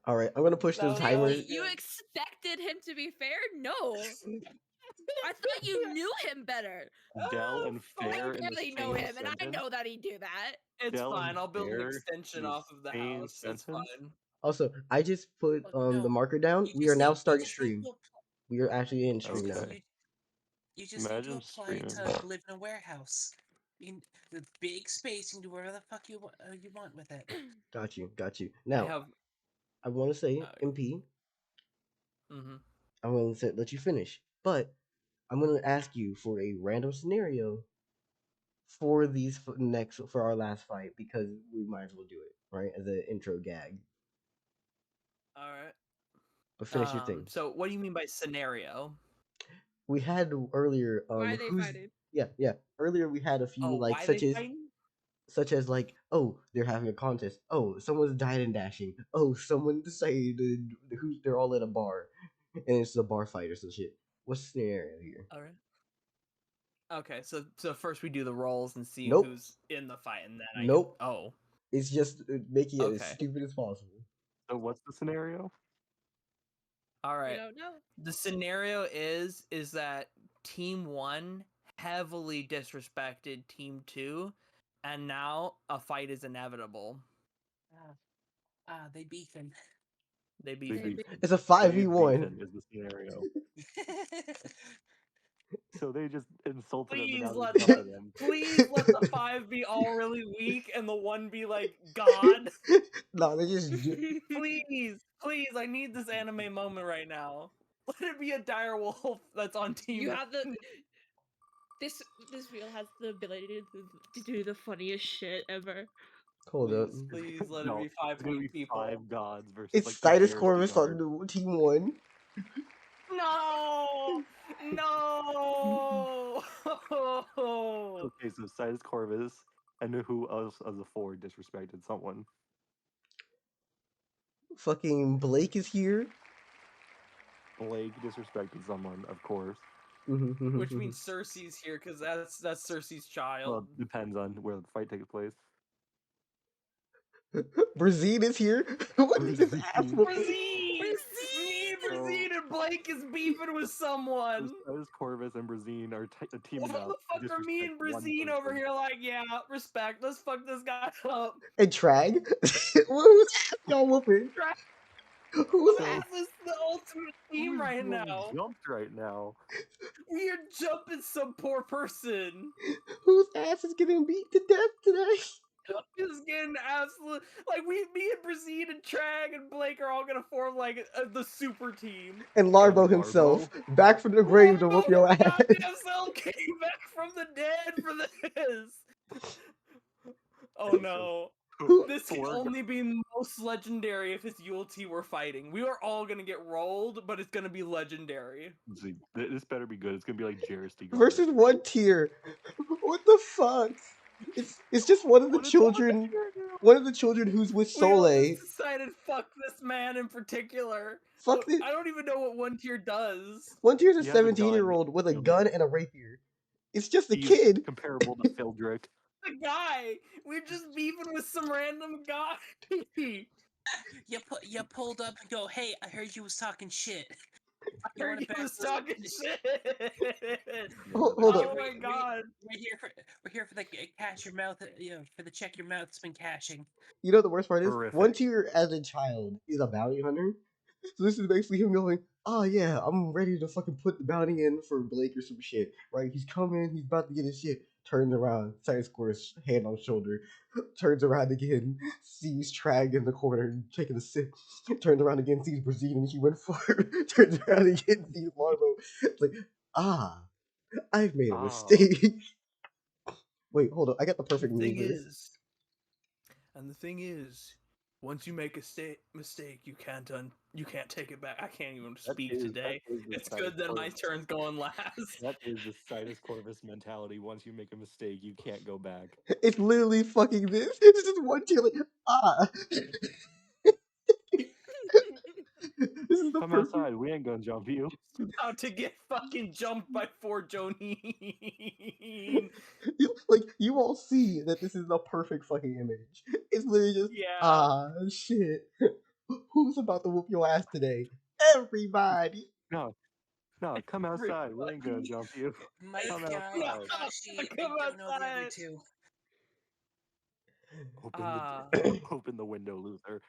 All right, I'm gonna push the timer. You expected him to be fair? No. I thought you knew him better. Dell and fair I in the barely know same him, and I sentence? know that he'd do that. It's Dell fine. and I'll build an fair extension in the off of the same house. It's sentence? fine. Also, I just put No, the marker down. you We just are now need- you starting just need stream. to apply- We are actually in stream now. Okay. You just need to Imagine apply streaming. to live in a warehouse. In the big space, you can do whatever the fuck you want with it. Got you. I Now, have. I want to say, MP, Mm-hmm. I'm going to let you finish, but I'm going to ask you for a random scenario for these for our last fight because we might as well do it right as an intro gag. All right. But finish your thing. So, what do you mean by scenario? We had earlier. Why are they fighting? Yeah. Earlier we had a few like such as like, oh, they're having a contest. Oh, someone's died and dashing. Oh, someone decided who they're all at a bar, and it's a bar fight or some shit. What's the scenario here? All right. Okay, so first we do the rolls and see Nope. who's in the fight, and then Nope. Oh, it's just making it as Okay. stupid as possible. So what's the scenario? all I right. don't know. The scenario is that Team 1 heavily disrespected Team 2, and now a fight is inevitable. They beefing. They beef. It's a 5v1. Is the scenario. So they just insulted him. Please let the 5 be all really weak and the 1 be like God. No, they just Please, I need this anime moment right now. Let it be a dire wolf that's on Team. You have the this reel has the ability to do the funniest shit ever. Hold up. Please let it be 5 weak people. 5 gods versus It's like Citus Corvus on Team 1. No. Okay, so Citus Corvus, and who else of the 4 disrespected someone? Fucking Blake is here. Blake disrespected someone, of course. Which means Circe's here because that's Circe's child. Well, it depends on where the fight takes place. Brazine is here. What is this ass Brazine and Blake is beefing with someone. Citus Corvus and Brazine are teaming up. What the fuck are me and Brazine over here like, yeah, respect, let's fuck this guy up. And Trag? Who's ass y'all whooping? Whose ass is the ultimate team right now? Jumped right now. We are jumping some poor person. Whose ass is getting beat to death today? Is getting absolute like me and Brazine and Trag and Blake are all gonna form like the super team. And Larbo himself, back from the grave to whoop your ass. Goddamn self came back from the dead for this. Oh no. This can only be most legendary if it's Yulti we're fighting. We are all gonna get rolled, but it's gonna be legendary. See, this better be good. It's gonna be like Jairus versus 1 tier. What the fuck? It's just one of the children. One of the children who's with Soleil. We decided fuck this man in particular. Fuck this. I don't even know what 1 tier does. 1 tier's a 17-year-old with a gun and a rapier. It's just a kid. Comparable to Phildrick. The guy. We're just beefing with some random guy. You pulled up and go, hey, I heard you was talking shit. I heard you was talking shit. Hold up. Oh my god. We're here for the cash your mouth. For the check your mouth's been cashing. You know the worst part is Horrific. 1 tier as a child is a bounty hunter. So this is basically him going, oh yeah, I'm ready to fucking put the bounty in for Blake or some shit. Right? He's coming, he's about to get his shit. Turns around, Citus Corvus, hand on shoulder. Turns around again, sees Trag in the corner taking a sip. Turns around again, sees Brazine and he went forward. Turns around again, sees Larvo. It's like, I've made a mistake. Wait, hold on, I got the perfect move for this. And the thing is, once you make a mistake, you can't take it back. I can't even speak today. It's good that my turn's going last. That is the Citus Corvus mentality. Once you make a mistake, you can't go back. It's literally fucking this. It's just 1 tier like, This is the Come outside. We ain't gonna jump you. About to get fucking jumped by 4 Jonine. You all see that this is the perfect fucking image. It's literally just shit. Who's about to whoop your ass today? Everybody. No, no, come outside. We ain't gonna jump you. Mike, Come Guy, outside. Kashi, I Come don't know the other outside. two. Open the window, Luther.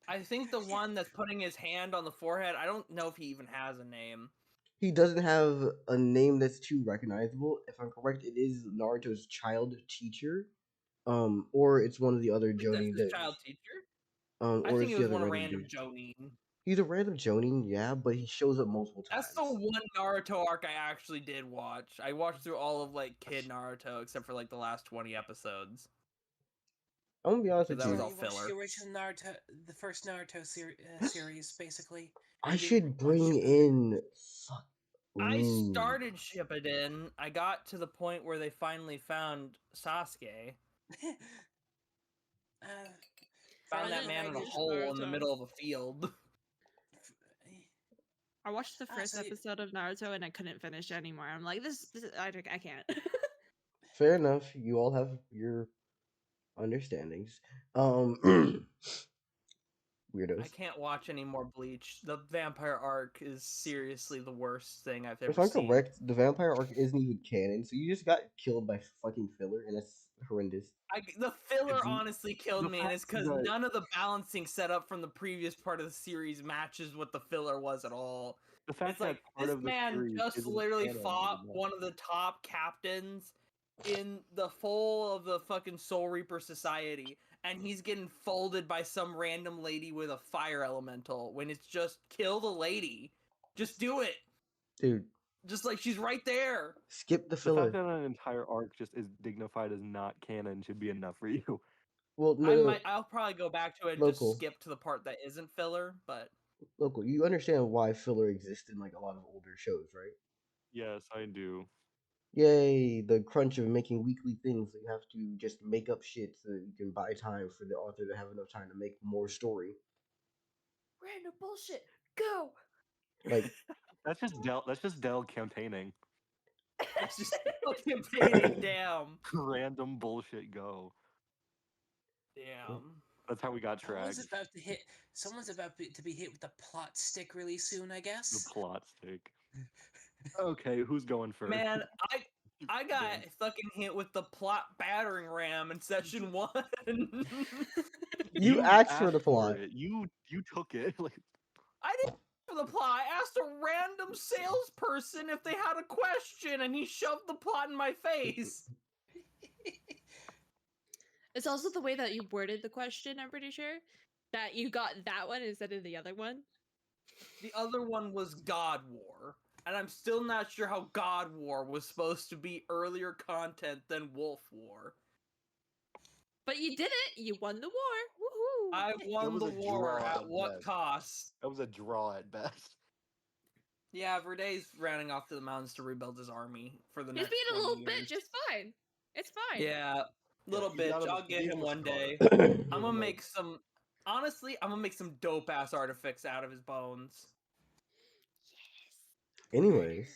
I think the one that's putting his hand on the forehead, I don't know if he even has a name. He doesn't have a name that's too recognizable. If I'm correct, it is Naruto's child teacher. Or it's one of the other I think that's Jonin his that child teacher. I or think it's it the was other one of random random dude. Jonin. He's a random Jonin, yeah, but he shows up multiple times. That's the one Naruto arc I actually did watch. I watched through all of like Kid Naruto except for like the last 20 episodes. I'm gonna be honest So with that was you. all You watched filler. the original Naruto, the first Naruto series, basically. I You should didn't bring watch in. I Ooh. started Shippuden. I got to the point where they finally found Sasuke. Found that didn't man in a finish hole in the Naruto. middle of a field. I watched the first so you- episode of Naruto and I couldn't finish anymore. I'm like, this I can't. Fair enough. You all have your understandings. Weirdos. I can't watch any more Bleach. The vampire arc is seriously the worst thing I've If ever I'm seen. correct, the vampire arc isn't even canon, so you just got killed by fucking filler, and that's horrendous. The filler It's- honestly killed the me, and it's fact because that- none of the balancing set up from the previous part of the series matches what the filler was at all. The fact It's like that part this of the man series just isn't literally canon fought anymore. one of the top captains in the whole of the fucking Soul Reaper Society, and he's getting folded by some random lady with a fire elemental when it's just kill the lady. Just do it. Dude, Just like she's right there. skip the The filler. fact that an entire arc just is dignified as not canon should be enough for you. Well, no, I'll probably go back to it and Local. just skip to the part that isn't filler, but local. You understand why filler exists in like a lot of older shows, right? Yes, I do. Yay, the crunch of making weekly things. You have to just make up shit so that you can buy time for the author to have enough time to make more story. Random bullshit. Go. Like, That's just Dell campaigning. it's just campaigning down. Random bullshit go. Damn. That's how we got Someone's tracked. about to hit. Someone's about to be hit with the plot stick really soon, I The guess. plot stick. Okay, who's going first? Man, I got fucking hit with the plot battering ram in session 1. you asked for the plot. it. You took it. Like, I didn't ask for the plot. I asked a random salesperson if they had a question, and he shoved the plot in my face. It's also the way that you worded the question, I'm pretty sure. That you got that one instead of the other one. The other one was God War. And I'm still not sure how God War was supposed to be earlier content than Wolf War. But you did it! You won the war! Woohoo! I won was the a war draw at at what best. cost? that was a draw at best. Yeah, Verday's rounding off to the mountains to rebuild his army for the He's next being a 20 little years. bitch, it's fine. It's fine. Yeah, little he's got bitch. him- I'll get he him has a one scar. day. I'm gonna make some. Honestly, I'm gonna make some dope ass artifacts out of his bones. Anyways,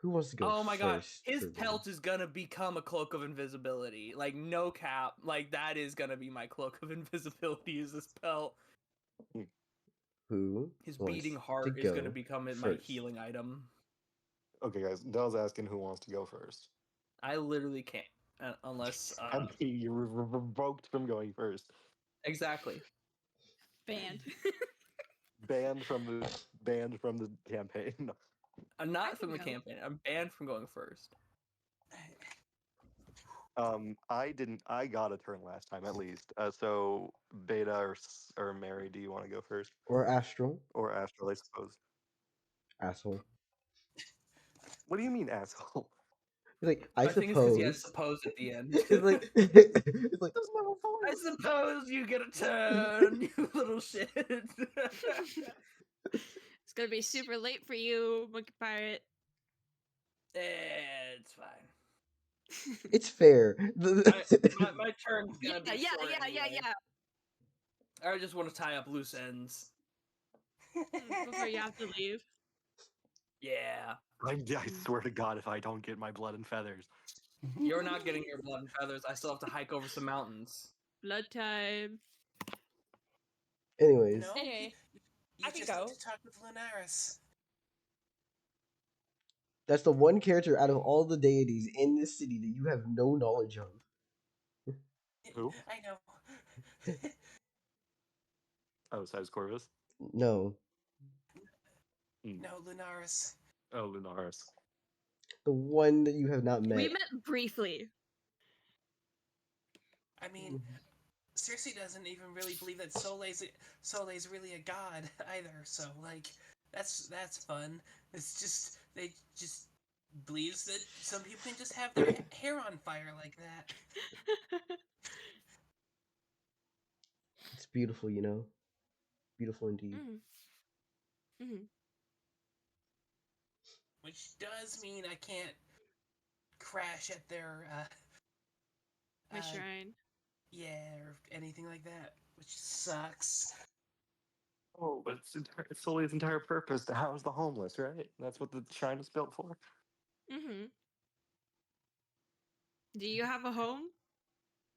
who wants to go Oh my god, first? his for this? pelt is gonna become a cloak of invisibility. Like, no cap. Like, that is gonna be my cloak of invisibility, is this pelt. Who His wants beating to heart is gonna go become my first? healing item. Okay, guys. Dell's asking who wants to go first. I literally can't. Unless. And you're revoked from going first. Exactly. Banned. Banned from the campaign. I'm I not from can the go. campaign. I'm banned from going first. I got a turn last time at least. So Beta or Mary, do you want to go first? Or Astral? Or Astral, I suppose. Asshole. What do you mean, asshole? He's like, I think it's because he has suppose. suppose at the end. It's like, it's like, There's no I voice. suppose you get a turn, you little shit. It's gonna be super late for you, Monkey Pirate. It's fine. it's fair. My turn's Yeah, gonna be yeah, short yeah, anyway. I just want to tie up loose ends. Before you have to leave. Yeah. I swear to God, if I don't get my blood and feathers. You're not getting your blood and feathers. I still have to hike over some mountains. Blood time. Anyways, No, Anyway, you I can just need go. to talk with Lunaris. that's the one character out of all the deities in this city that you have no knowledge of. Who? I know. Oh, besides Corvus. No, No, Lunaris. Oh, Lunaris. the one that you have not met. We met briefly. I mean, Circe doesn't even really believe that Soleil's really a god either. So like, that's fun. It's just they just believes that some people can just have their hair on fire like that. It's beautiful, you know. Beautiful indeed. Which does mean I can't crash at their My shrine. yeah, or anything like that, which sucks. Oh, but it's Solei's entire purpose to house the homeless, right? That's what the shrine is built for. Do you have a home?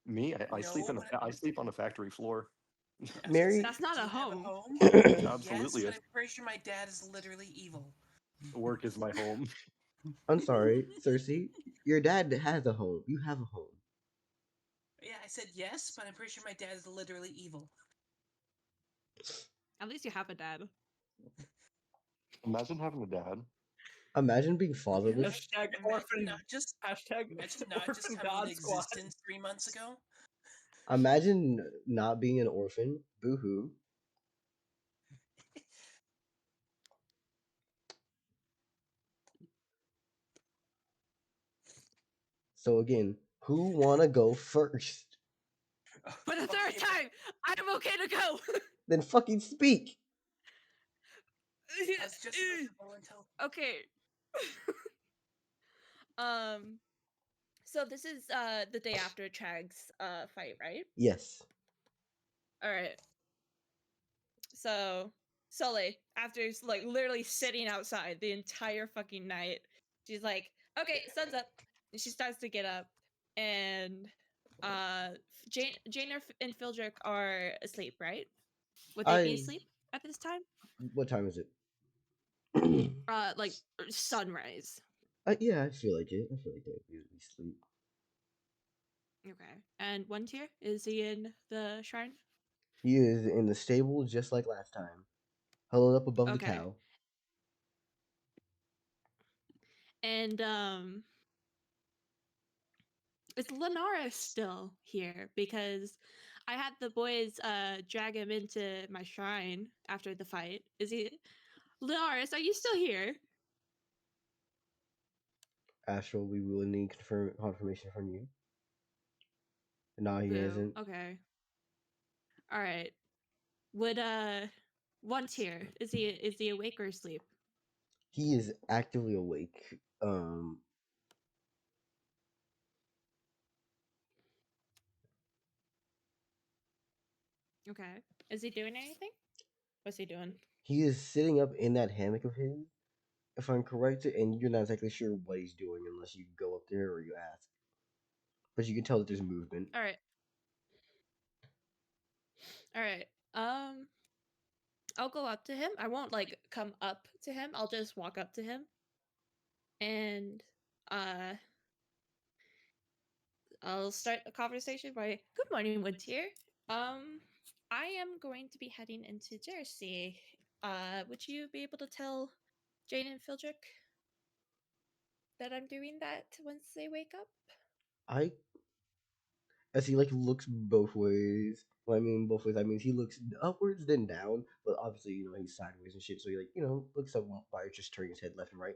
Me, I No, sleep but I sleep on a factory floor. I was gonna Mary- say, That's not do a you have home. home? It Yes, absolutely but is. I'm pretty sure my dad is literally evil. Work is my home. I'm sorry, Circe. Your dad has a home. You have a home. Yeah, I said yes, but I'm pretty sure my dad is literally evil. At least you have a dad. Imagine having a dad. Imagine being fatherless. Hashtag orphan. Not just Hashtag imagine not just orphan having an god squad. existence 3 months ago. Imagine not being an orphan. Boo hoo. So again, who wanna go first? For the third time, I'm okay to go. Then fucking speak. I was just about to go until Okay. So this is the day after Chag's fight, right? Yes. All right. So Sully, after like literally sitting outside the entire fucking night, she's like, "Okay, sun's up," and she starts to get up, and Jane and Phildrick are asleep, right? Would they be asleep at this time? What time is it? Like sunrise. Yeah, I feel like it. I feel like they'd be sleep. Okay. And one tier, is he in the shrine? He is in the stable just like last time, huddled up above the Okay. cow. And is Lunaris still here? Because I had the boys drag him into my shrine after the fight. Is he Lunaris, are you still here? Astral, we will need confirmation from you. Nah, he Boo. isn't. Okay. Alright. Would one tier, is he awake or asleep? He is actively awake. Okay. Is he doing anything? What's he doing? He is sitting up in that hammock of his, if I'm correct, and you're not exactly sure what he's doing unless you go up there or you ask. But you can tell that there's movement. Alright. Alright. I'll go up to him. I won't like come up to him. I'll just walk up to him. And I'll start a conversation by good morning, Woodtier. I am going to be heading into Jersey. Would you be able to tell Jane and Phildrick that I'm doing that once they wake up? As he like looks both ways. Well, I mean both ways. I mean he looks upwards then down, but obviously he's sideways and shit. So he like looks up by just turning his head left and right.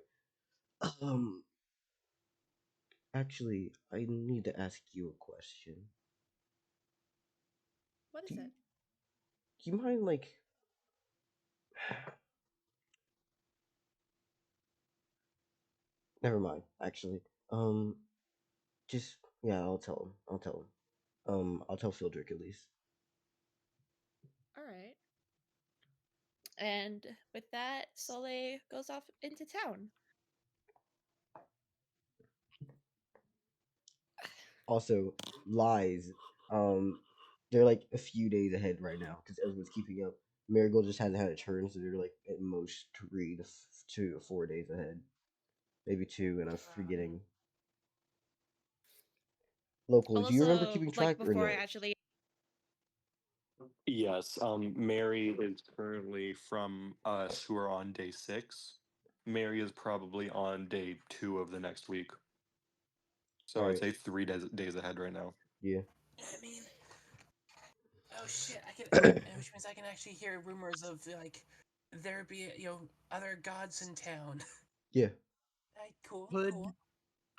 Actually, I need to ask you a question. What is it? Do you mind like? Never mind. Actually, just yeah, I'll tell him. I'll tell him. I'll tell Phildrick at least. All right. And with that, Soleil goes off into town. Also, lies. They're like a few days ahead right now because everyone's keeping up. Marigold just hasn't had a turn, so they're like at most 2 to 4 days ahead, maybe two, and I'm forgetting. Locally, do you remember Also, keeping like track or before I no? actually Yes, Mary is currently from us who are on day 6. Mary is probably on day 2 of the next week. So All I would right, say 3 days ahead right now. yeah, I mean, oh shit, which means I can actually hear rumors of like there be other gods in town. yeah. Cool, Could cool.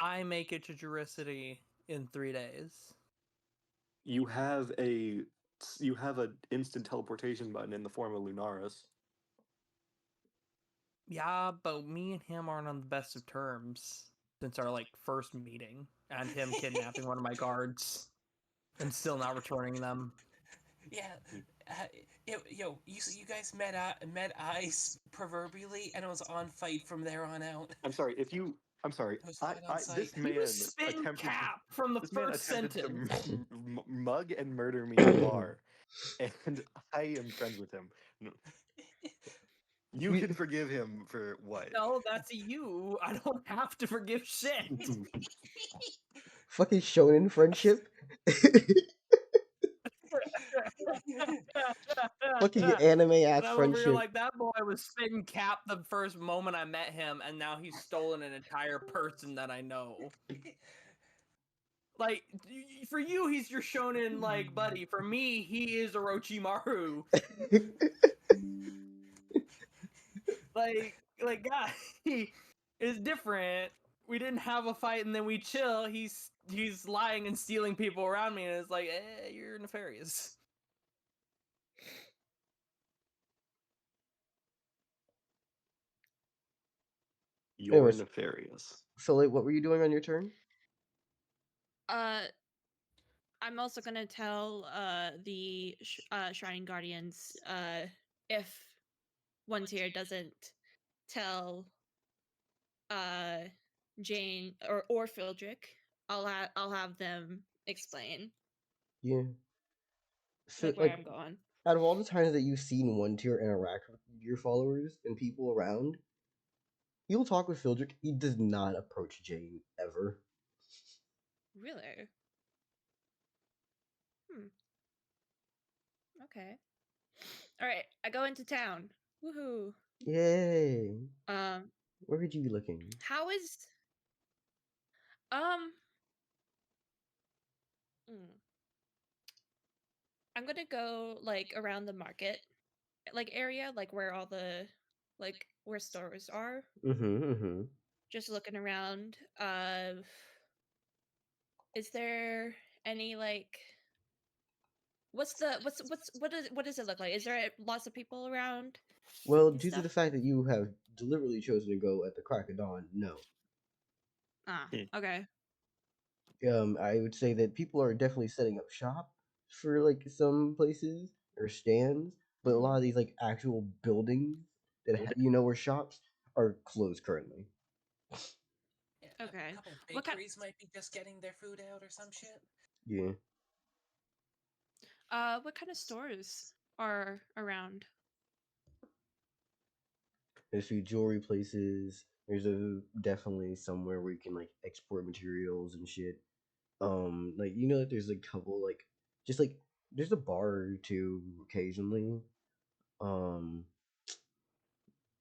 I make it to Juricity in 3 days? You have a instant teleportation button in the form of Lunaris. Yeah, but me and him aren't on the best of terms since our like first meeting and him kidnapping one of my guards and still not returning them. Yeah. You guys met eyes proverbially, and it was on fight from there on out. I'm sorry, if you I'm sorry. It was fight on sight. This He man was spitting attempted cap from the this man first attempted to sentence. mug and murder me in a bar, and I am friends with him. No, you We can forgive him for what? No, that's you. I don't have to forgive shit. fucking shonen friendship, fucking anime ass And I'm over here friendship. like that boy was spitting cap the first moment I met him, and now he's stolen an entire person that I know. Like for you, he's your shonen like buddy. For me, he is Orochimaru. Like guy, he is different. We didn't have a fight and then we chill. He's lying and stealing people around me, and it's like, you're nefarious. You're Anyways, nefarious. so like, what were you doing on your turn? uh I'm also gonna tell the Shrine Guardians if one tier doesn't tell uh Jane or Fildrick, I'll have them explain Yeah. So like where like, I'm going. out of all the times that you've seen one tier interact with your followers and people around, he'll talk with Fildrick. He does not approach Jane ever. Really? Hmm. Okay. All right. I go into town. Woohoo. Yay! Um. Where could you be looking? How is um. mm, I'm gonna go like around the market, like area, like where all the like where stores are. Mm-hmm. Just looking around. Is there any like what does it look like? Is there lots of people around Well, and due to stuff? the fact that you have deliberately chosen to go at the crack of dawn, no. Ah, Hmm. okay. I would say that people are definitely setting up shop for like some places or stands, but a lot of Mhm. these like actual buildings that you know are shops are closed currently. Yeah, a Okay. couple What kind bakeries might be just getting their food out or some shit. Yeah, what kind of stores are around? there's a few jewelry places. There's a definitely somewhere where you can like export materials and shit. Like you know, that there's a couple like just like there's a bar or two occasionally. Um,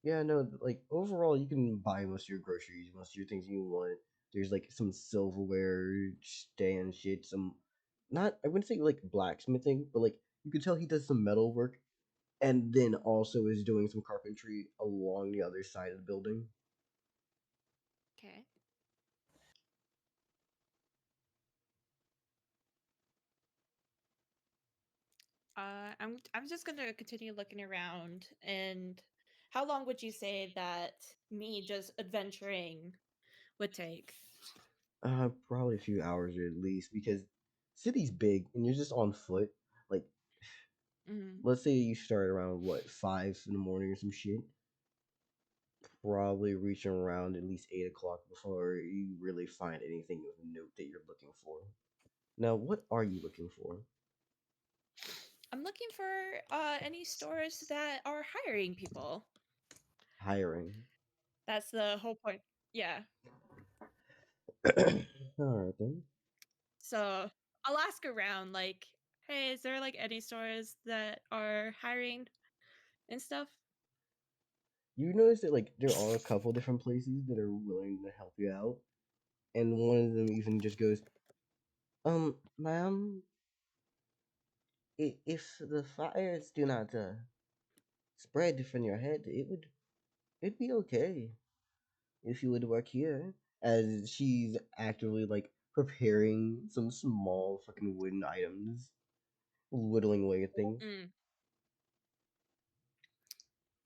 Yeah, no, like overall, you can buy most of your groceries, most of your things you want. There's like some silverware stand shit, some not I wouldn't say like blacksmithing, but like you could tell he does some metal work and then also is doing some carpentry along the other side of the building. Okay. I'm just gonna continue looking around. And how long would you say that me just adventuring would take? Probably a few hours or at least because city's big and you're just on foot. Like, Mm, let's say you start around what 5 in the morning or some shit. Probably reaching around at least 8 o'clock before you really find anything of note that you're looking for. Now, what are you looking for? I'm looking for any stores that are hiring people. Hiring. That's the whole point. Yeah. Alright then. So I'll ask around, like, hey, is there like any stores that are hiring and stuff? You notice that like there are a couple different places that are willing to help you out, and one of them even just goes, ma'am, if the fires do not spread from your head, it'd be okay if you would work here. As she's actively like preparing some small fucking wooden items, whittling away at things. Mm.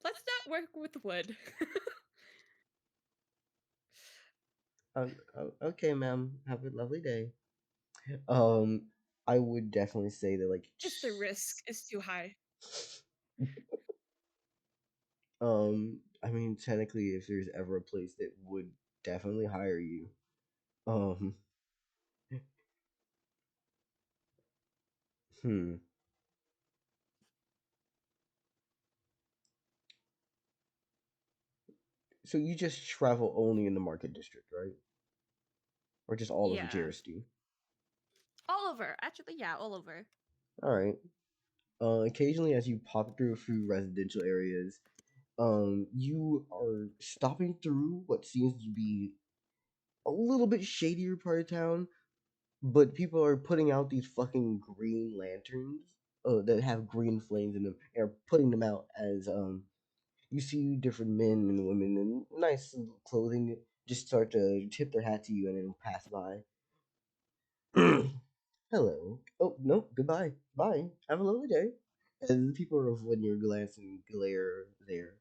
Let's not work with wood. Okay, ma'am. Have a lovely day. Um, I would definitely say that like Just the risk is too high. I mean, technically, if there's ever a place that would definitely hire you, um, hmm. So you just travel only in the market district, right? Or just all over Yeah. Jersey? All over. Actually, yeah, all over. All right. Occasionally, as you pop through a few residential areas, you are stopping through what seems to be a little bit shadier part of town, but people are putting out these fucking green lanterns that have green flames in them and are putting them out as you see different men and women in nice clothing just start to tip their hat to you and then pass by. Hello. Oh no, goodbye. Bye. Have a lovely day. And people are avoiding your glance and glare there.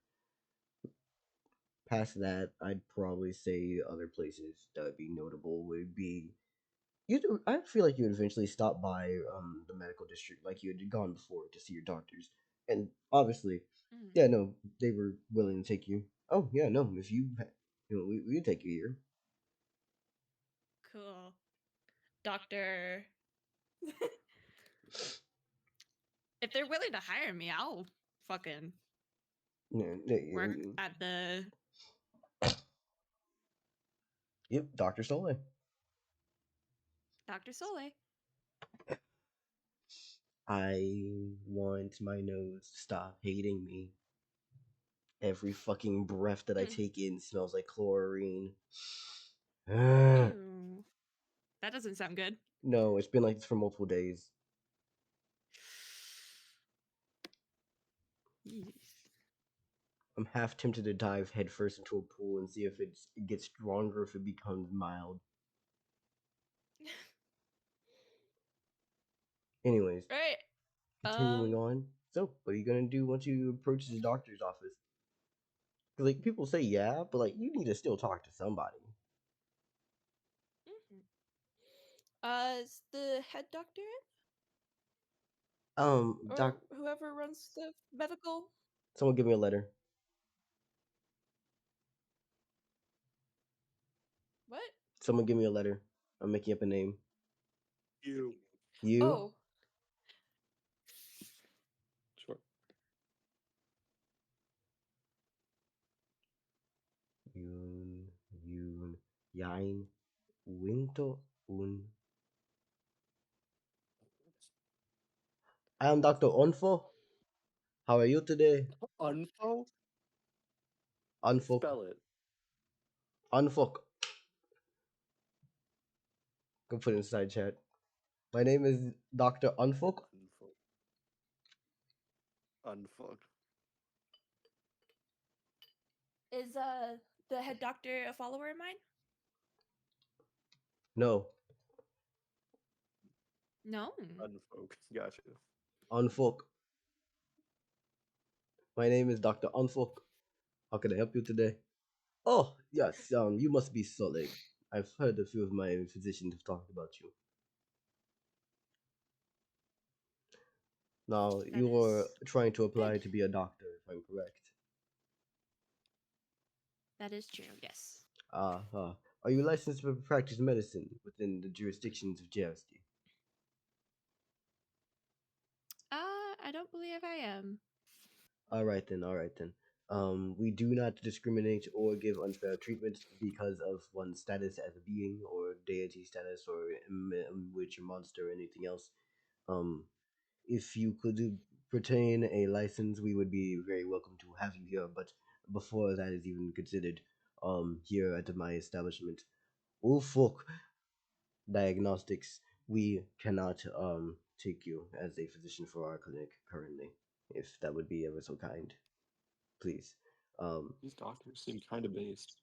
Past that, I'd probably say other places that would be notable would be you. I feel like you would eventually stop by the medical district like you had gone before to see your doctors, and obviously, Mm. yeah, no, they were willing to take you. Oh yeah, no, if we'd take you here. Cool. Doctor. If they're willing to hire me, I'll fucking work at the Yep, Doctor Soleil. Dr. Soleil. I want my nose to stop hating me. Every fucking breath that I Mm. take in smells like chlorine. Ew. That doesn't sound good. No, it's been like this for multiple days. Yeesh. I'm half tempted to dive headfirst into a pool and see if it gets stronger, if it becomes mild. Anyways, Right. continuing on. So, what are you gonna do once you approach the doctor's office? 'Cause, like, people say yeah, but like, you need to still talk to somebody. Is the head doctor in? Or Doc, whoever runs the medical? someone give me a letter. What? Someone give me a letter. I'm making up a name. You. You? Oh. Sure. Yain, Winto, Un. I am Dr. Onfo. How are you today? Unfo? Unfok. Spell it. Unfok. Go put it inside chat. My name is Dr. Unfok. Unfo. Unfuck. Is the head doctor a follower of mine? No, No. Unfolk. Gotcha. Unfok. My name is Dr. Unfok. How can I help you today? Oh, yes, you must be Soleil. I've heard a few of my physicians have talked about you. Now, That you're is trying to apply good. to be a doctor, if I'm correct. That is true, yes. Uh-huh. Are you licensed to practice medicine within the jurisdictions of Jersey? I don't believe I am. All right then. All right then. We do not discriminate or give unfair treatment because of one's status as a being or deity status or witch or monster or anything else. Um, if you could pertain a license, we would be very welcome to have you here. But before that is even considered, here at my establishment, Ulfok Diagnostics, we cannot take you as a physician for our clinic currently. If that would be ever so kind, please. These doctors seem kind of based.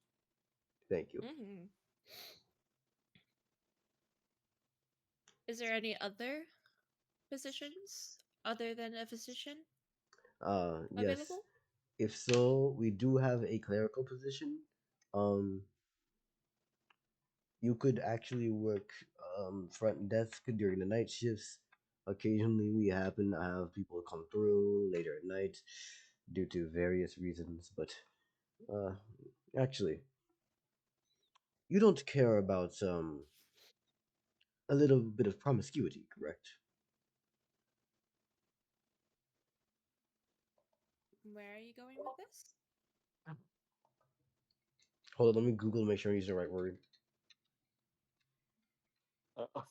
Thank you. Mm-hmm. Is there any other positions other than a physician Yes. available? If so, we do have a clerical position. Um, you could actually work front desk during the night shifts. Occasionally, we happen to have people come through later at night due to various reasons. But uh, actually, you don't care about a little bit of promiscuity, correct? Where are you going with this? Hold on, let me Google to make sure I use the right word.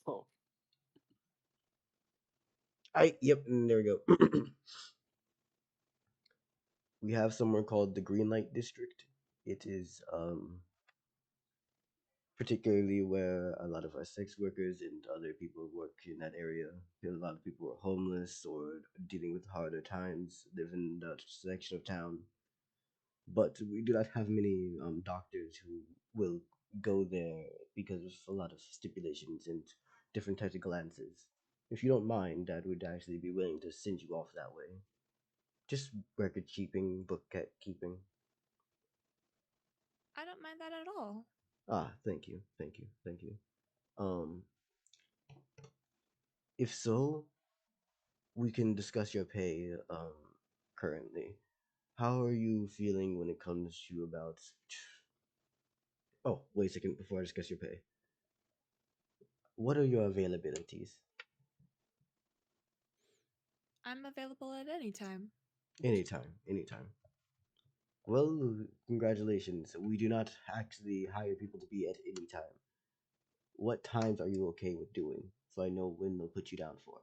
Oh, There we go. We have somewhere called the Green Light District. It is particularly where a lot of our sex workers and other people work in that area. A lot of people are homeless or dealing with harder times, live in that section of town. But we do not have many doctors who will go there because of a lot of stipulations and different types of glances. If you don't mind, Dad would actually be willing to send you off that way. Just record keeping, book keeping. I don't mind that at all. Ah, thank you, thank you, thank you. Um, if so, we can discuss your pay currently. How are you feeling when it comes to about Oh, wait a second before I discuss your pay. What are your availabilities? I'm available at any time. Anytime, anytime. Well, congratulations. We do not actually hire people to be at any time. What times are you okay with doing so I know when they'll put you down for?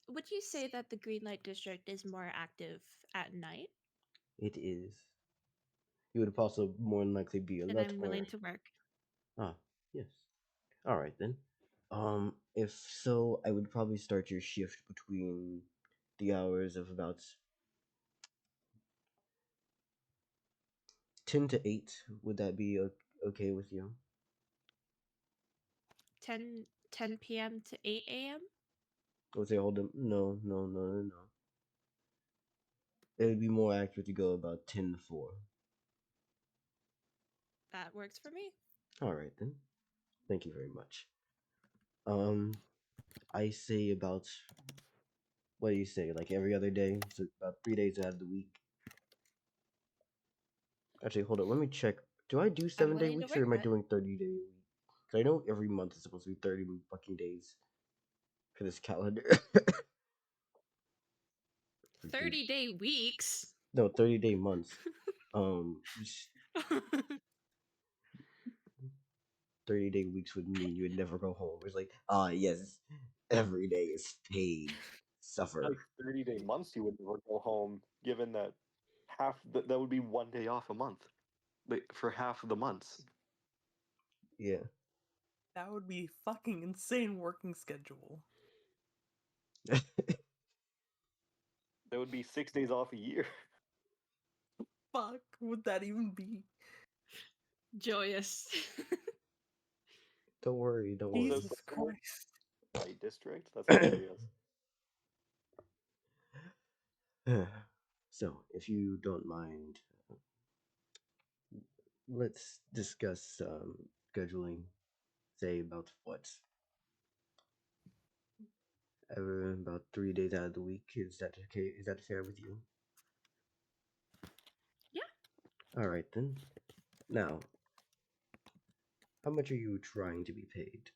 Would you say that the Green Light District is more active at night? It is. You would also more than likely be a Then lot I'm more. willing to work. Ah, yes. All right then. If so, I would probably start your shift between the hours of about 10 to 8. Would that be okay with you? 10 p.m. to 8 a.m.? I would say hold them. No, no, no, no, no. It would be more accurate to go about 10 to 4. That works for me. All right then. Thank you very much. I say about, what do you say, like every other day? So about 3 days out of the week. Actually, hold on. Let me check. Do I do I'm 7-day willing to weeks work or am I that. doing 30-day a week? Because I know every month is supposed to be 30 fucking days for this calendar. Freaking 30-day weeks? no, 30-day months. 30-day weeks would mean you would never go home. It's like, yes, every day is paid. Suffer. like 30-day months, you would never go home, given that that would be 1 day off a month, like for half of the months. Yeah. That would be fucking insane working schedule. That would be 6 days off a year. Fuck would that even be? Joyous. Don't worry, don't worry. Jesus That's Christ. Light district. That's hilarious. So, if you don't mind, let's discuss scheduling. Say about what? About 3 days out of the week. Is that okay? Is that fair with you? Yeah. All right then. Now, How much are you trying to be paid?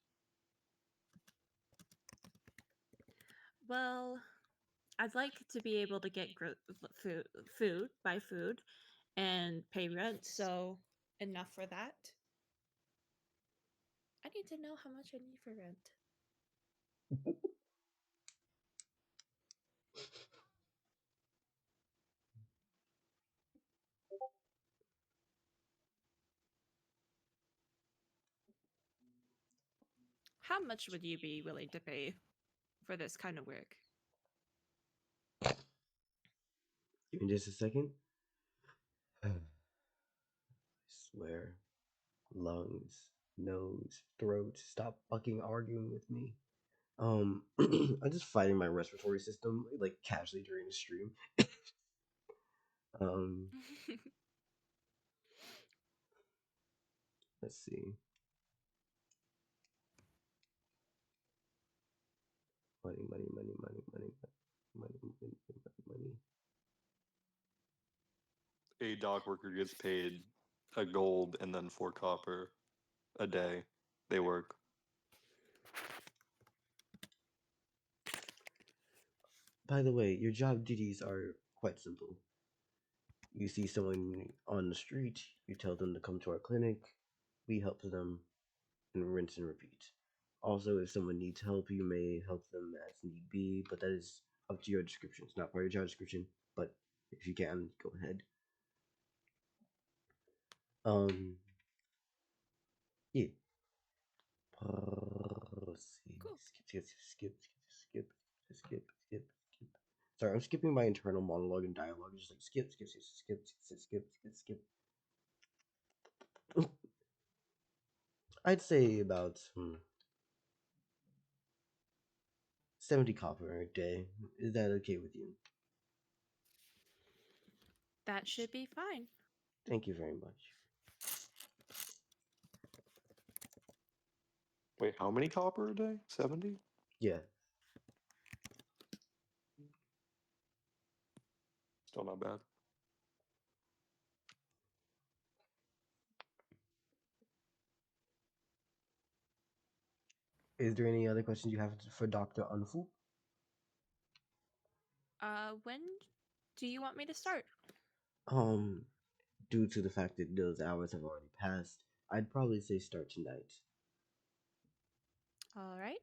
Well, I'd like to be able to get buy food, and pay rent. So enough for that. I need to know how much I need for rent. How much would you be willing to pay for this kind of work? Give me just a second. I swear. Lungs, nose, throat, stop fucking arguing with me. I'm just fighting my respiratory system like casually during the stream. um, let's see. Money, money, money, money, money, money, money, money, money. A dock worker gets paid a gold and then 4 copper a day. They work. By the way, your job duties are quite simple. You see someone on the street, you tell them to come to our clinic, we help them, and rinse and repeat. Also, if someone needs help, you may help them as need be, but that is up to your description. It's not part of your job description, but if you can, go ahead. Yeah. Let's see. Cool. Skip. Sorry, I'm skipping my internal monologue and dialogue. Just like skip. I'd say about 70 copper a day. Is that okay with you? That should be fine. Thank you very much. Wait, how many copper a day? 70? Yeah. Still not bad. Is there any other questions you have for Dr. Unfu? When do you want me to start? Due to the fact that those hours have already passed, I'd probably say start tonight. All right.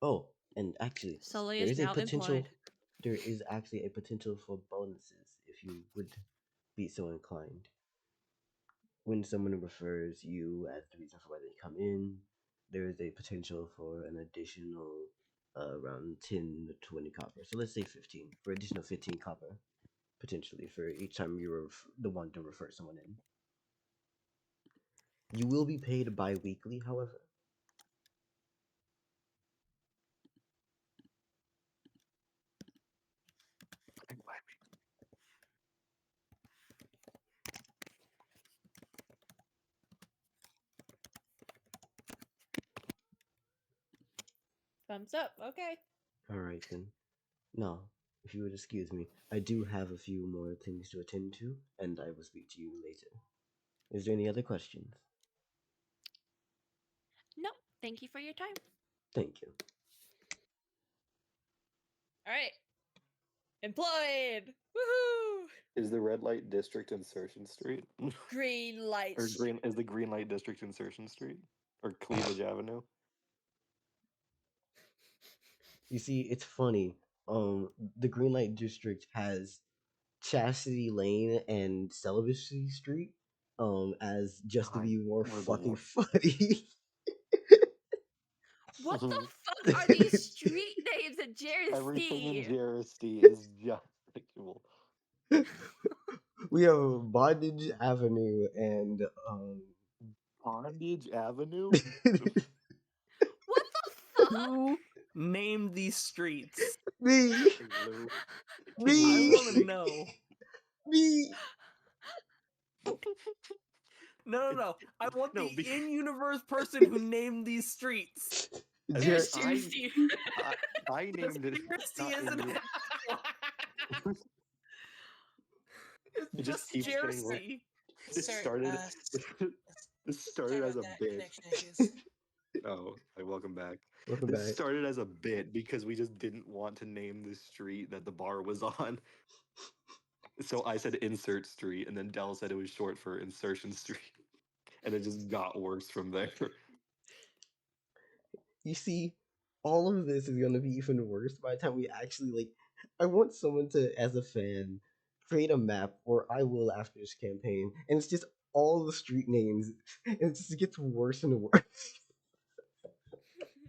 Oh, and actually, Sully there is is a now potential. employed. There is actually a potential for bonuses if you would be so inclined. When someone refers you as the reason for why they come in, there is a potential for an additional around 10 to 20 copper. So let's say 15 for additional 15 copper potentially for each time you're the one to refer someone in. You will be paid bi-weekly, however. Thumbs up. Okay. All right then. Now, if you would excuse me, I do have a few more things to attend to, and I will speak to you later. Is there any other questions? No, thank you for your time. Thank you. All right. Employed. Woohoo! Is the red light district Insertion Street? Green light. Or is the green light district Insertion Street? Or Cleavage Avenue? You see, it's funny. The Green Light District has Chastity Lane and Celibacy Street. As just to God, be more we're the fucking worst. funny. What the fuck are these street names in Everything in Jersey? Jersey is just sexual. We have Bondage Avenue and Bondage Avenue? What the fuck? Who named these streets? me. Hey, Lou. I Me. want to know. Me. No. I want No, the because- in-universe person who named these streets. Jer- Jersey. I named it. Conspiracy not isn't in- It's It just just keeps getting Jersey. This Sir, started. This started sorry as about a that. bit. Connection issues. Oh, hi, welcome back. Welcome This back. started as a bit because we just didn't want to name the street that the bar was on. So I said Insert Street, and then Dell said it was short for Insertion Street, and it just got worse from there. You see, all of this is gonna be even worse by the time we actually like. I want someone to, as a fan, create a map, or I will after this campaign, and it's just all the street names, and it just gets worse and worse.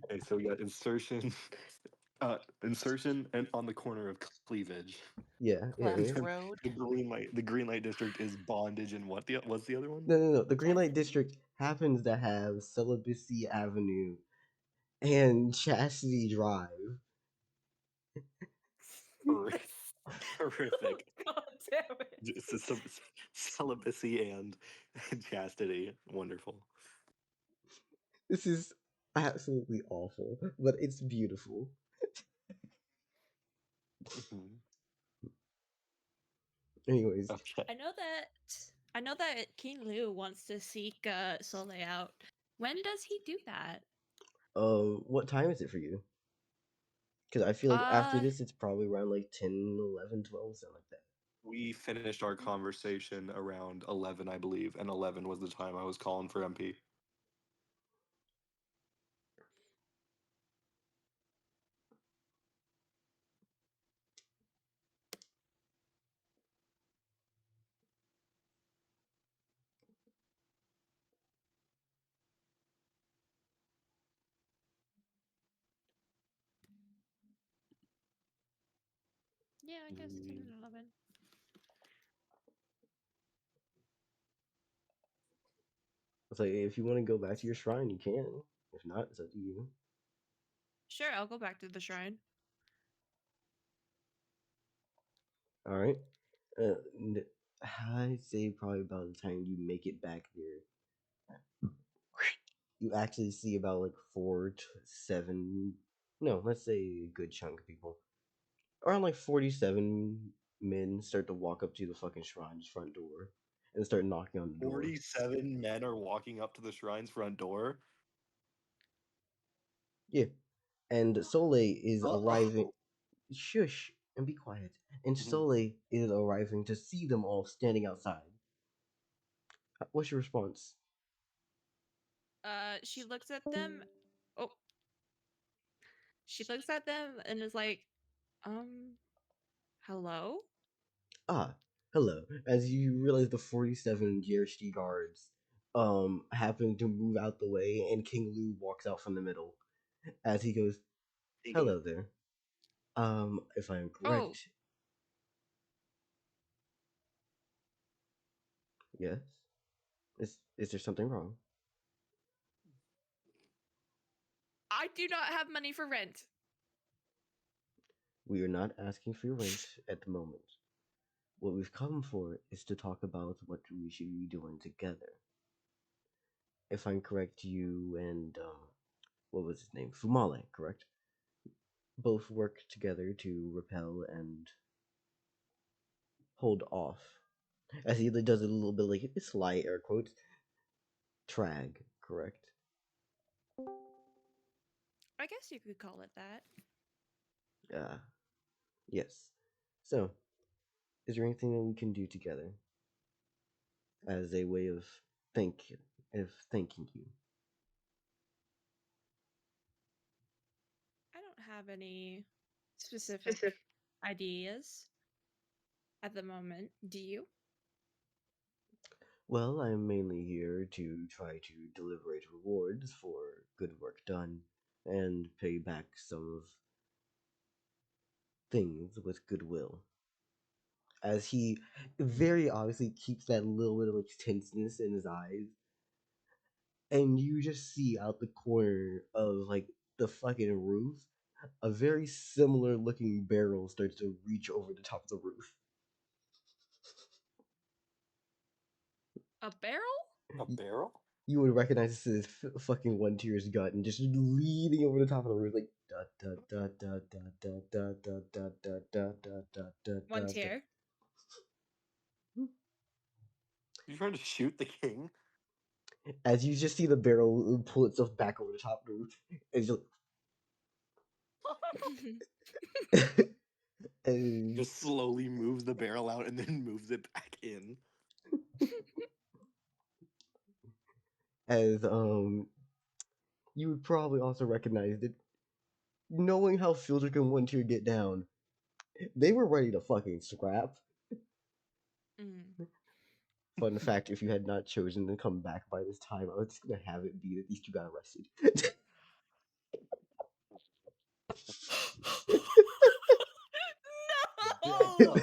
Okay, so we got Insertion, and on the corner of Cleavage. Yeah. Left road. The green light district is Bondage, and what's the other one? No. The Green Light District happens to have Celibacy Avenue and Chastity Drive. Horrific. God damn it. Just some celibacy and chastity. Wonderful. This is absolutely awful, but it's beautiful. Mhm. Anyways, Okay. I know that King Lu wants to seek Soleil out. When does he do that? what time is it for you? Because I feel like after Uh, this, it's probably around like 10, 11, 12, something like that. We finished our conversation around 11, I believe, and 11 was the time I was calling for MP. yeah, I guess 10 and 11. It's like if you want to go back to your shrine, you can. If not, it's up to you. Sure, I'll go back to the shrine. All right. I'd say probably about the time you make it back there, you actually see about like 4 to 7. No, let's say a good chunk of people. Around like 47 men start to walk up to the fucking shrine's front door and start knocking on the door. 47 men are walking up to the shrine's front door. Yeah. And Soleil is Uh-oh. arriving. Shush and be quiet. And Mhm. Soleil is arriving to see them all standing outside. What's your response? She looks at them. Oh. She looks at them and is like, hello? Ah, hello. As you realize the 47 GRST guards happen to move out the way, and King Lu walks out from the middle as he goes, hello there. If I am correct. Yes? Is there something wrong? I do not have money for rent. We are not asking for your rent at the moment. What we've come for is to talk about what we should be doing together. If I'm correct, you and, what was his name? Fumale, correct? Both work together to repel and hold off. As he does it a little bit like it's light air quotes. Trag, correct? I guess you could call it that. Yes. So, is there anything that we can do together as a way of thanking you? I don't have any specific ideas at the moment. Do you? Well, I'm mainly here to try to deliberate rewards for good work done and pay back some of things with goodwill. As he very obviously keeps that little bit of like tenseness in his eyes, and you just see out the corner of like the fucking roof, a very similar looking barrel starts to reach over the top of the roof. A barrel? A barrel? You would recognize this as fucking One Tier's gut and just leaning over the top of the roof like da da da da da da da da da da da da da da. One tier. You trying to shoot the king? As you just see the barrel pull itself back over the top of the roof. It's just and Just slowly moves the barrel out and then moves it back in. as you would probably also recognize that knowing how Fieldrick and One Tier get down, they were ready to fucking scrap. Mm. Fun fact, if you had not chosen to come back by this time, I was just gonna have it be that these two got arrested. No! No.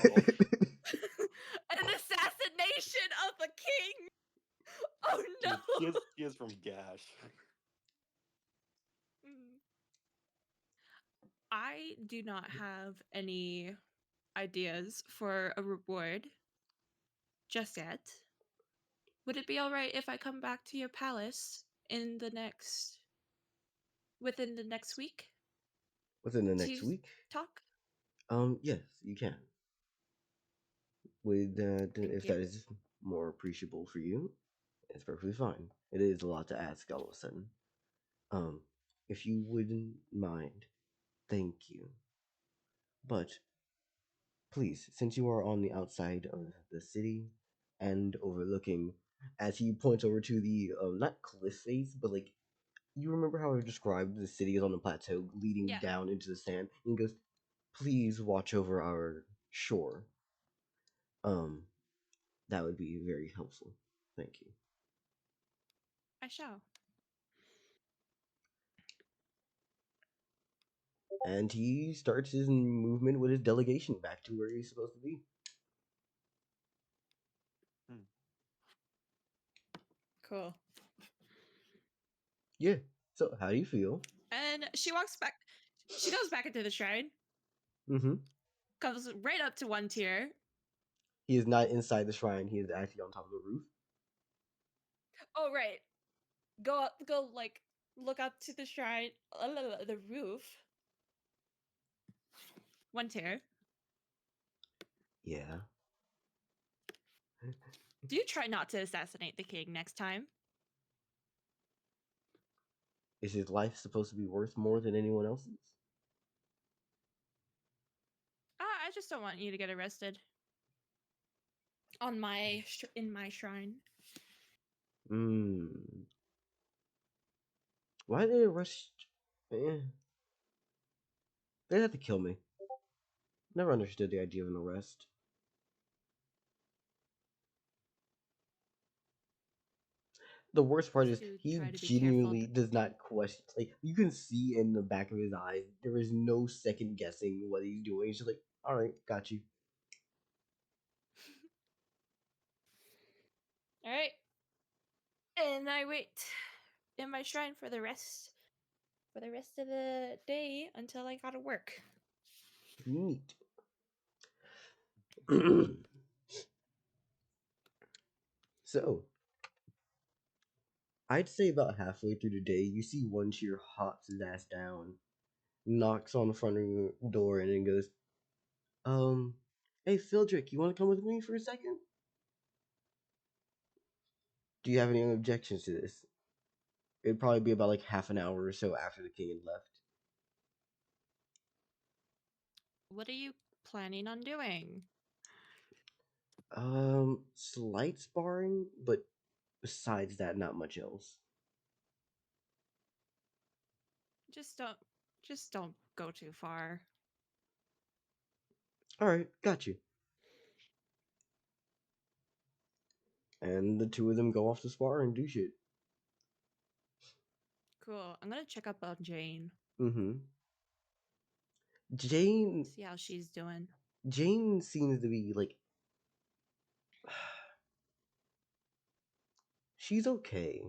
An assassination of the king! Oh no! He is from Gash. Mm. I do not have any ideas for a reward just yet. Would it be alright if I come back to your palace within the next week Within the next to week? talk? Yes, you can. With Thank if you. that is more appreciable for you, it's perfectly fine. It is a lot to ask all of a sudden. If you wouldn't mind, thank you. But please, since you are on the outside of the city and overlooking, as he points over to the not cliff face, but like you remember how I described the city is on a plateau leading Yeah. down into the sand, and he goes, "Please watch over our shore. Um, that would be very helpful. Thank you." I shall. And he starts his movement with his delegation back to where he's supposed to be. Cool. Yeah. So, how do you feel? And she walks back. She goes back into the shrine, Mm-hmm. comes right up to One Tier. He is not inside the shrine. He is actually on top of the roof. Oh, right. Go like look up to the shrine, the roof. One Tier. Yeah. Do you try not to assassinate the king next time? Is his life supposed to be worth more than anyone else's? I just don't want you to get arrested. In my shrine. Hmm. Why did they arrest? They had to kill me. Never understood the idea of an arrest. The worst part is To he try to be careful. genuinely does not question. Like you can see in the back of his eyes, there is no second guessing what he's doing. He's just like, "All right, got you." All right. And I wait in my shrine for the rest of the day until I gotta work. Neat. So, I'd say about halfway through the day, you see One Cheer hops his ass down, knocks on the front of the door, and then goes, hey, Fildrick, you want to come with me for a second? Do you have any objections to this? It'd probably be about like half an hour or so after the king had left. What are you planning on doing? Slight sparring, but besides that, not much else. Just don't go too far. Alright, got you. And the two of them go off to spar and do shit. Cool. I'm gonna check up on Jane. Mm-hmm. Jane See how she's doing. Jane seems to be like she's okay,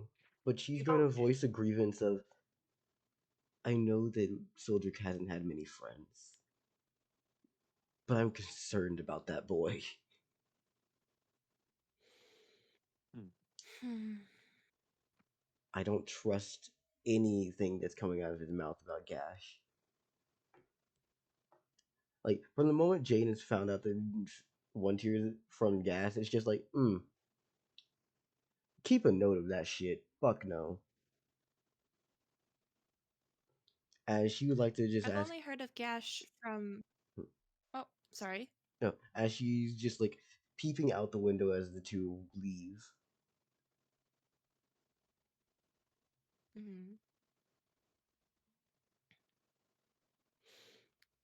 but she's going to voice a grievance of I know that Sildrick hasn't had many friends, but I'm concerned about that boy. I don't trust anything that's coming out of his mouth about Gash. Like, from the moment Jane has found out that One Tier is from Gas, it's just like, Keep a note of that shit. Fuck no. As she would like to just I've ask. only heard of Gash from. Oh, sorry. No, as she's just like peeping out the window as the two leave. Hmm.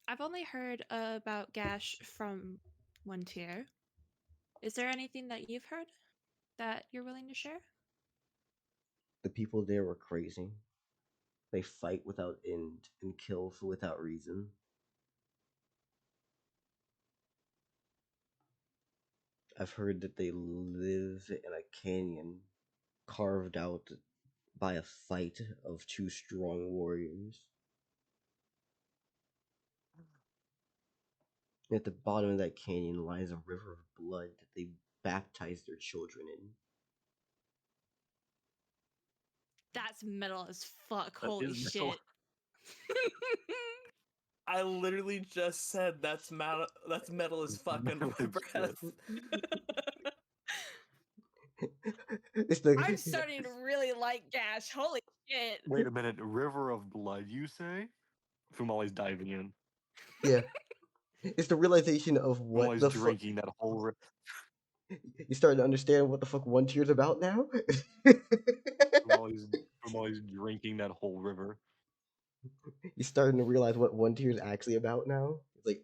I've only heard about Gash from one tier. Is there anything that you've heard that you're willing to share? The people there were crazy. They fight without end and kill for without reason. I've heard that they live in a canyon carved out by a fight of two strong warriors. At the bottom of that canyon lies a river of blood that they baptize their children in. That's metal as fuck. That Holy is metal. shit. I literally just said that's metal as fuck under my Shit. breath. It's the I'm starting to really like Gash. Holy shit. Wait a minute, river of blood, you say? Fumale's diving in. yeah. It's the realization of what Fumale's the fuck. drinking that whole. You starting to understand what the fuck one tier's about now? Fumale's drinking that whole river. You're starting to realize what one tier's actually about now. It's like,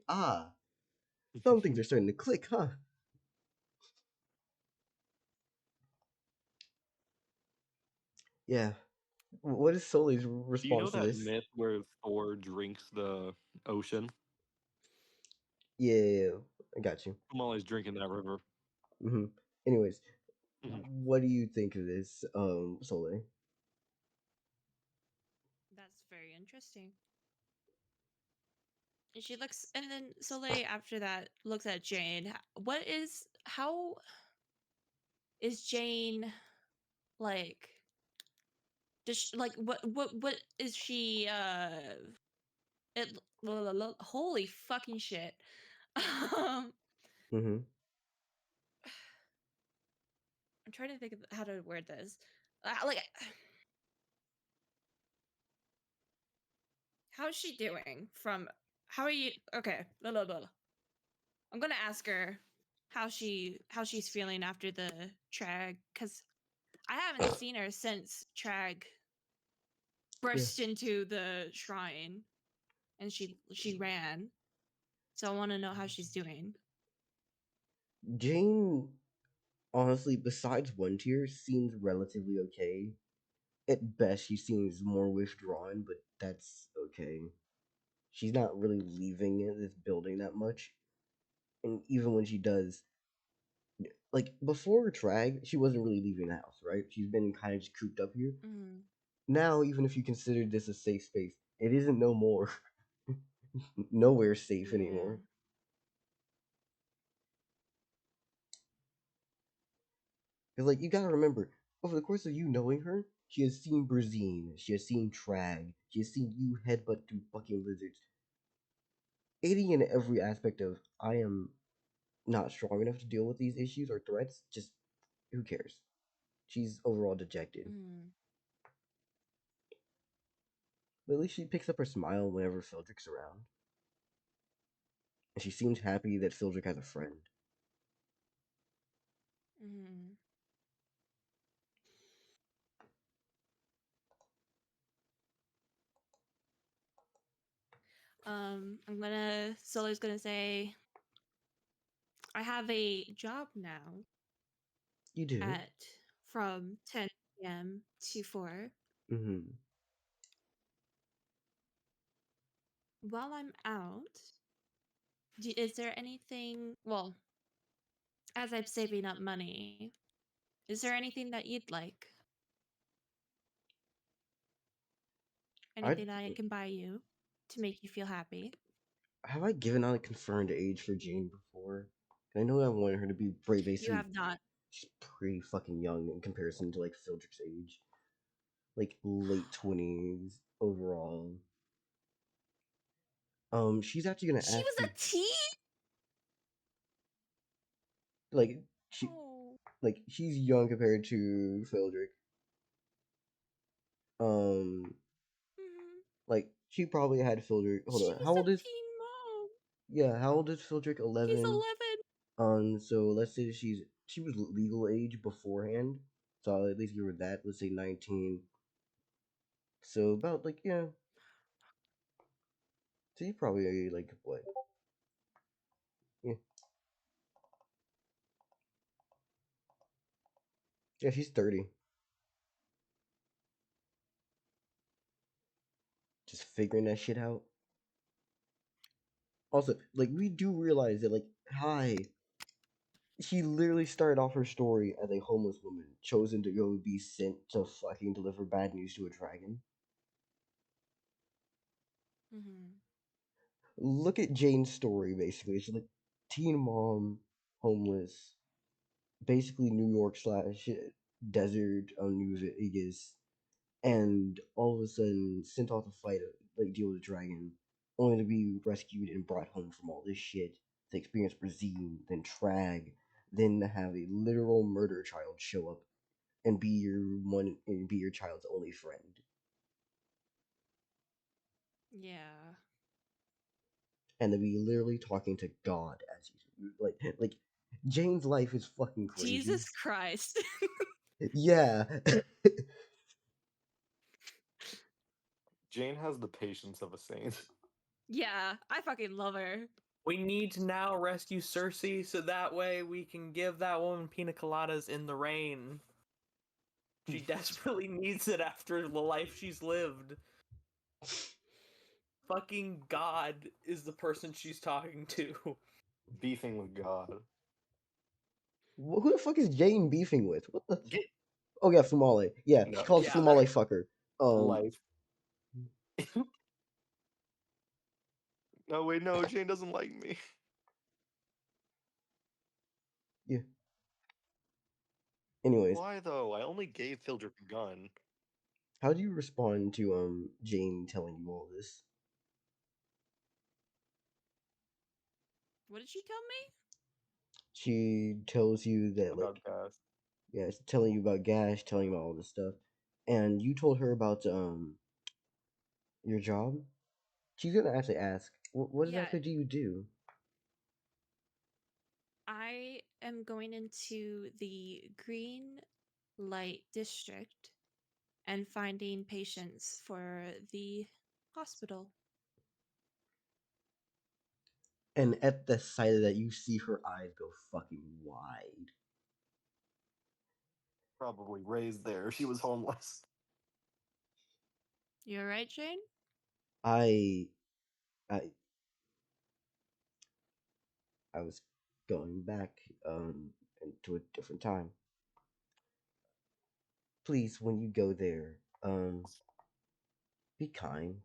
some things are starting to click, huh? Yeah. What is Solei's Do you know response to that this? myth where Thor drinks the ocean? Yeah, I got you. Fumale's drinking that river. hmm Anyways, Mhm. what do you think of this, Soleil? That's very interesting. And she looks, and then Soleil after that looks at Jane. How is Jane like? Does she, like what is she? It holy fucking shit. um, Mm-hmm. I'm trying to think of how to word this. Like, how's she doing? From how are you? Okay, blah, blah, blah. I'm gonna ask her how she's feeling after the Trag, because I haven't seen her since Trag Yeah. burst into the shrine and she ran. So I want to know how she's doing. Jane, honestly, besides one tier, seems relatively okay. At best, she seems more withdrawn, but that's okay. She's not really leaving this building that much. And even when she does, like before Trag, she wasn't really leaving the house, right? She's been kind of just cooped up here. Mm, Now, even if you consider this a safe space, it isn't no more. Nowhere safe yeah. anymore. Because, like, you gotta remember, over the course of you knowing her, she has seen Brazine, she has seen Trag, she has seen you headbutt through fucking lizards. Aiding in every aspect of, I am not strong enough to deal with these issues or threats, just, who cares? She's overall dejected. Mm, But at least she picks up her smile whenever Fildrick's around. And she seems happy that Fildrick has a friend. mm. Solar's gonna say, I have a job now You do? at from 10 p.m. to 4. Mm-hmm. While I'm out, is there anything? Well, as I'm saving up money, is there anything that you'd like? I Anything I can buy you to make you feel happy? have I given out a confirmed age for Jane before? I know I wanted her to be brave. You Basically, have not. she's pretty fucking young in comparison to like Fildrick's age, like late 20s overall. She's actually gonna She ask was you, a teen. like, she Oh. like she's young compared to Fildrick. Like she probably had Fildrick. Hold She on, was how a old is? teen mom. Yeah, how old is Fildrick? He's 11. 11. So let's say she was legal age beforehand. So I'll at least give her that. Let's say 19. So about like yeah. So you probably like what? Yeah, yeah. She's 30. Just figuring that shit out. Also, like we do realize that like hi, she literally started off her story as a homeless woman, chosen to go be sent to fucking deliver bad news to a dragon. Look at Jane's story, basically. She's like teen mom, homeless, basically New York slash desert on New Vegas, and all of a sudden sent off to fight like deal with a dragon, only to be rescued and brought home from all this shit. To experience Brazine, then Trag, then to have a literal murder child show up and be your child's only friend. Yeah. And to be literally talking to God as you like Jane's life is fucking crazy. Jesus Christ. Yeah. Jane has the patience of a saint. Yeah, I fucking love her. We need to now rescue Circe so that way we can give that woman pina coladas in the rain. She desperately needs it after the life she's lived. Fucking God is the person she's talking to. Beefing with God. Who the fuck is Jane beefing with? What the? Get Oh yeah, Fumale. Yeah, No, she calls yeah, Fumale that- fucker. life. No, wait, no, Jane doesn't like me. Yeah. Anyways, Why though? I only gave Fildrick a gun. how do you respond to Jane telling you all this? What did she tell me? She tells you that About like gas. yeah, it's telling you about Gash, telling you about all this stuff, and you told her about your job. She's gonna actually ask, what Yeah. exactly do you do? I am going into the green light district and finding patients for the hospital. And at the sight of that, you see her eyes go fucking wide. Probably raised there. She was homeless. You alright, Jane? I I I was going back into a different time. Please, when you go there, be kind.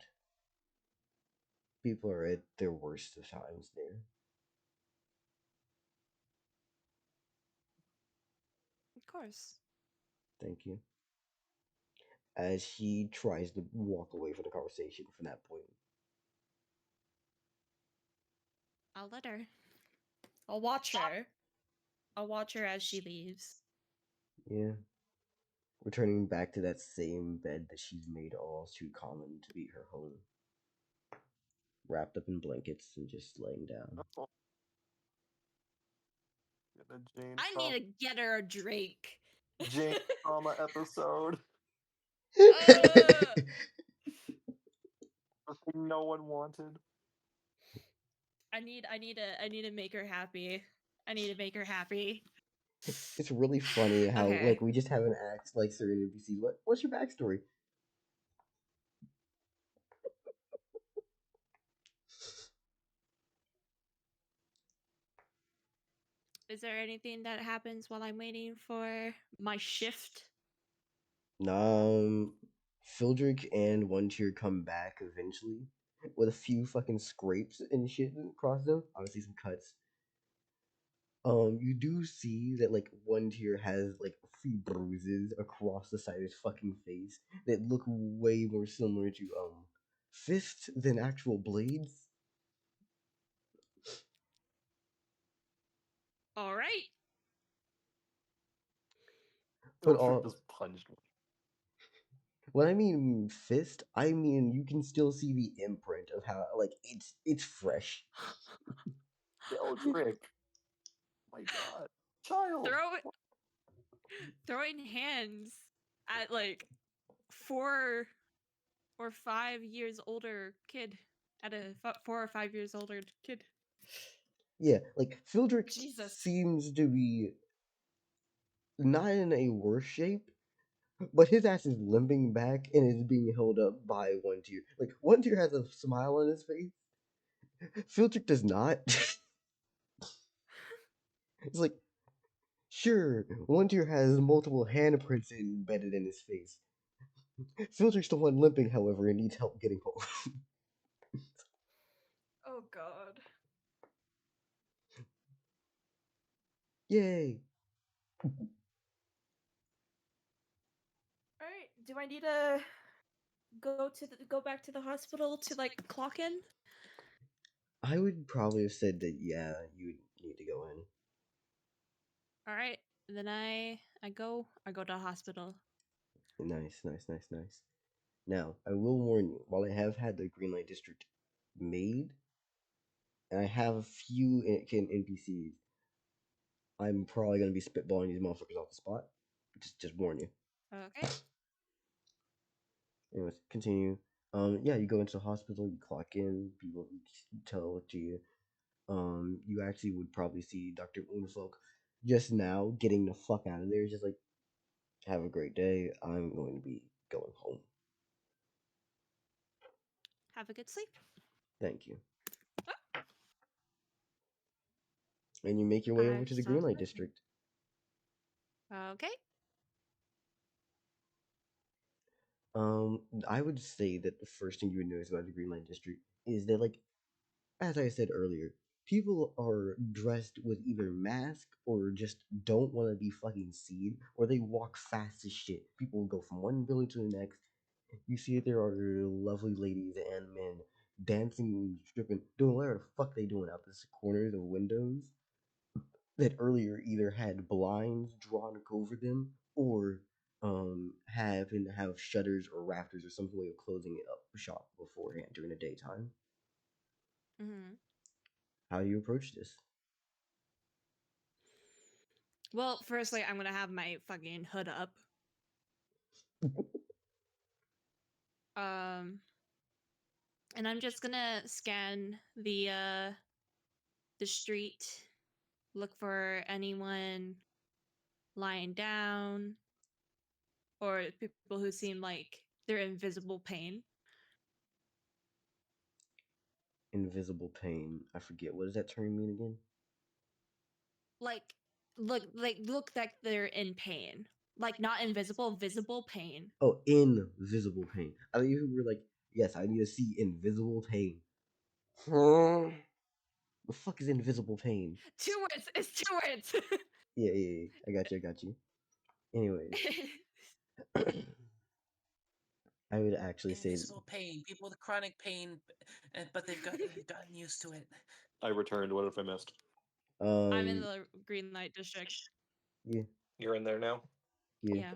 People are at their worst of times there. Of course. Thank you. As she tries to walk away from the conversation from that point. I'll let her. I'll watch her. I'll watch her as she leaves. Yeah. Returning back to that same bed that she's made all too common to be her home. Wrapped up in blankets and just laying down. Get a Jane I need to get her a drink. Jane trauma episode. Uh, The thing no one wanted. I need to make her happy. I need to make her happy. It's really funny how Okay. like we just haven't asked like certain NPCs, what's your backstory? Is there anything that happens while I'm waiting for my shift? Fildrick and One Tier come back eventually with a few fucking scrapes and shit across them. Obviously some cuts. You do see that like One Tier has like a few bruises across the side of his fucking face that look way more similar to fists than actual blades. All right. But Filter just punched me. when I mean fist, I mean you can still see the imprint of how like it's fresh. Eldrick. My God. Child. Throwing hands at like 4 or 5 years older kid, at a 4 or 5 years older kid. Yeah, like Fildrick Jesus. seems to be not in a worse shape, but his ass is limping back and is being held up by one tier. Like one tier has a smile on his face. Fildrick does not. It's like, sure, one tier has multiple handprints embedded in his face. Fildrick's the one limping, however, and needs help getting home. Oh God. Yay! All right. Do I need to go back to the hospital to like clock in? I would probably have said that yeah, you would need to go in. All right. Then I go to the hospital. Nice, nice, nice, nice. Now, I will warn you, while I have had the Green Light District made, and I have a few NPCs, I'm probably gonna be spitballing these motherfuckers off the spot. Just warn you. Okay. Anyways, continue. Yeah, you go into the hospital, you clock in, people tell to you. You actually would probably see Dr. Unfolk just now getting the fuck out of there. Just like, have a great day. I'm going to be going home. Have a good sleep. Thank you. And you make your way over to the Green Sounds Light good. District. Okay. I would say that the first thing you would notice about the Green Light District is that, like, as I said earlier, people are dressed with either mask or just don't want to be fucking seen, or they walk fast as shit. People go from one building to the next. You see that there are lovely ladies and men dancing, stripping, doing whatever the fuck they doing out the corners of windows that earlier either had blinds drawn over them or have shutters or rafters or some way of closing it up shop beforehand during the daytime. Mm-hmm. How do you approach this? Well, firstly, I'm gonna have my fucking hood up. And I'm just gonna scan the street, look for anyone lying down or people who seem like they're in visible pain. Invisible pain. I forget, what does that term mean again? Like look like they're in pain. Like not invisible, visible pain. Oh, invisible pain. I mean, you were like, yes, I need to see invisible pain. Huh? The fuck is invisible pain? 2 words. It's 2 words. Yeah. I got you. Anyways, I would actually say Invisible pain. People with chronic pain, but they've gotten used to it. I returned. What if I missed? I'm in the Green Light District. Yeah. You're in there now? Yeah.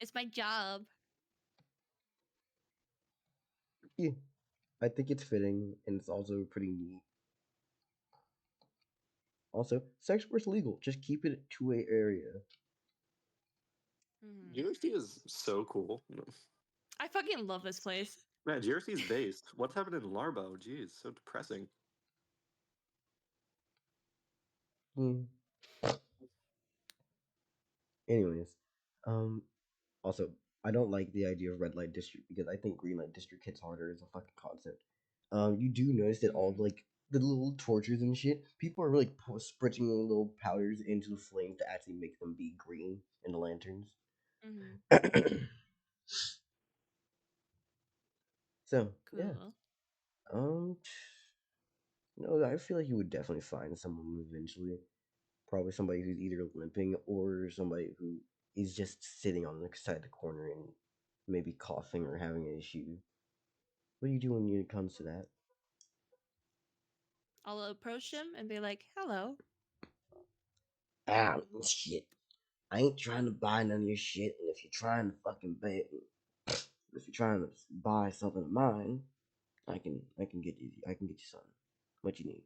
It's my job. Yeah. I think it's fitting and it's also pretty neat. Also, sex work's legal. Just keep it a two-way area. GRC is so cool. I fucking love this place. Man, GRC's based. What's happening in Larbo? Jeez, so depressing. Anyways, also, I don't like the idea of red light district because I think green light district hits harder as a fucking concept. You do notice that all like the little torches and shit, people are like spritzing little powders into the flames to actually make them be green in the lanterns. So Cool. yeah, no, I feel like you would definitely find someone eventually. Probably somebody who's either limping or somebody who is just sitting on the side of the corner and maybe coughing or having an issue. What do you do when it comes to that? I'll approach him and be like, "Hello." Ah, shit. I ain't trying to buy none of your shit, and if you're trying to fucking if you're trying to buy something of mine, I can get you something. What you need?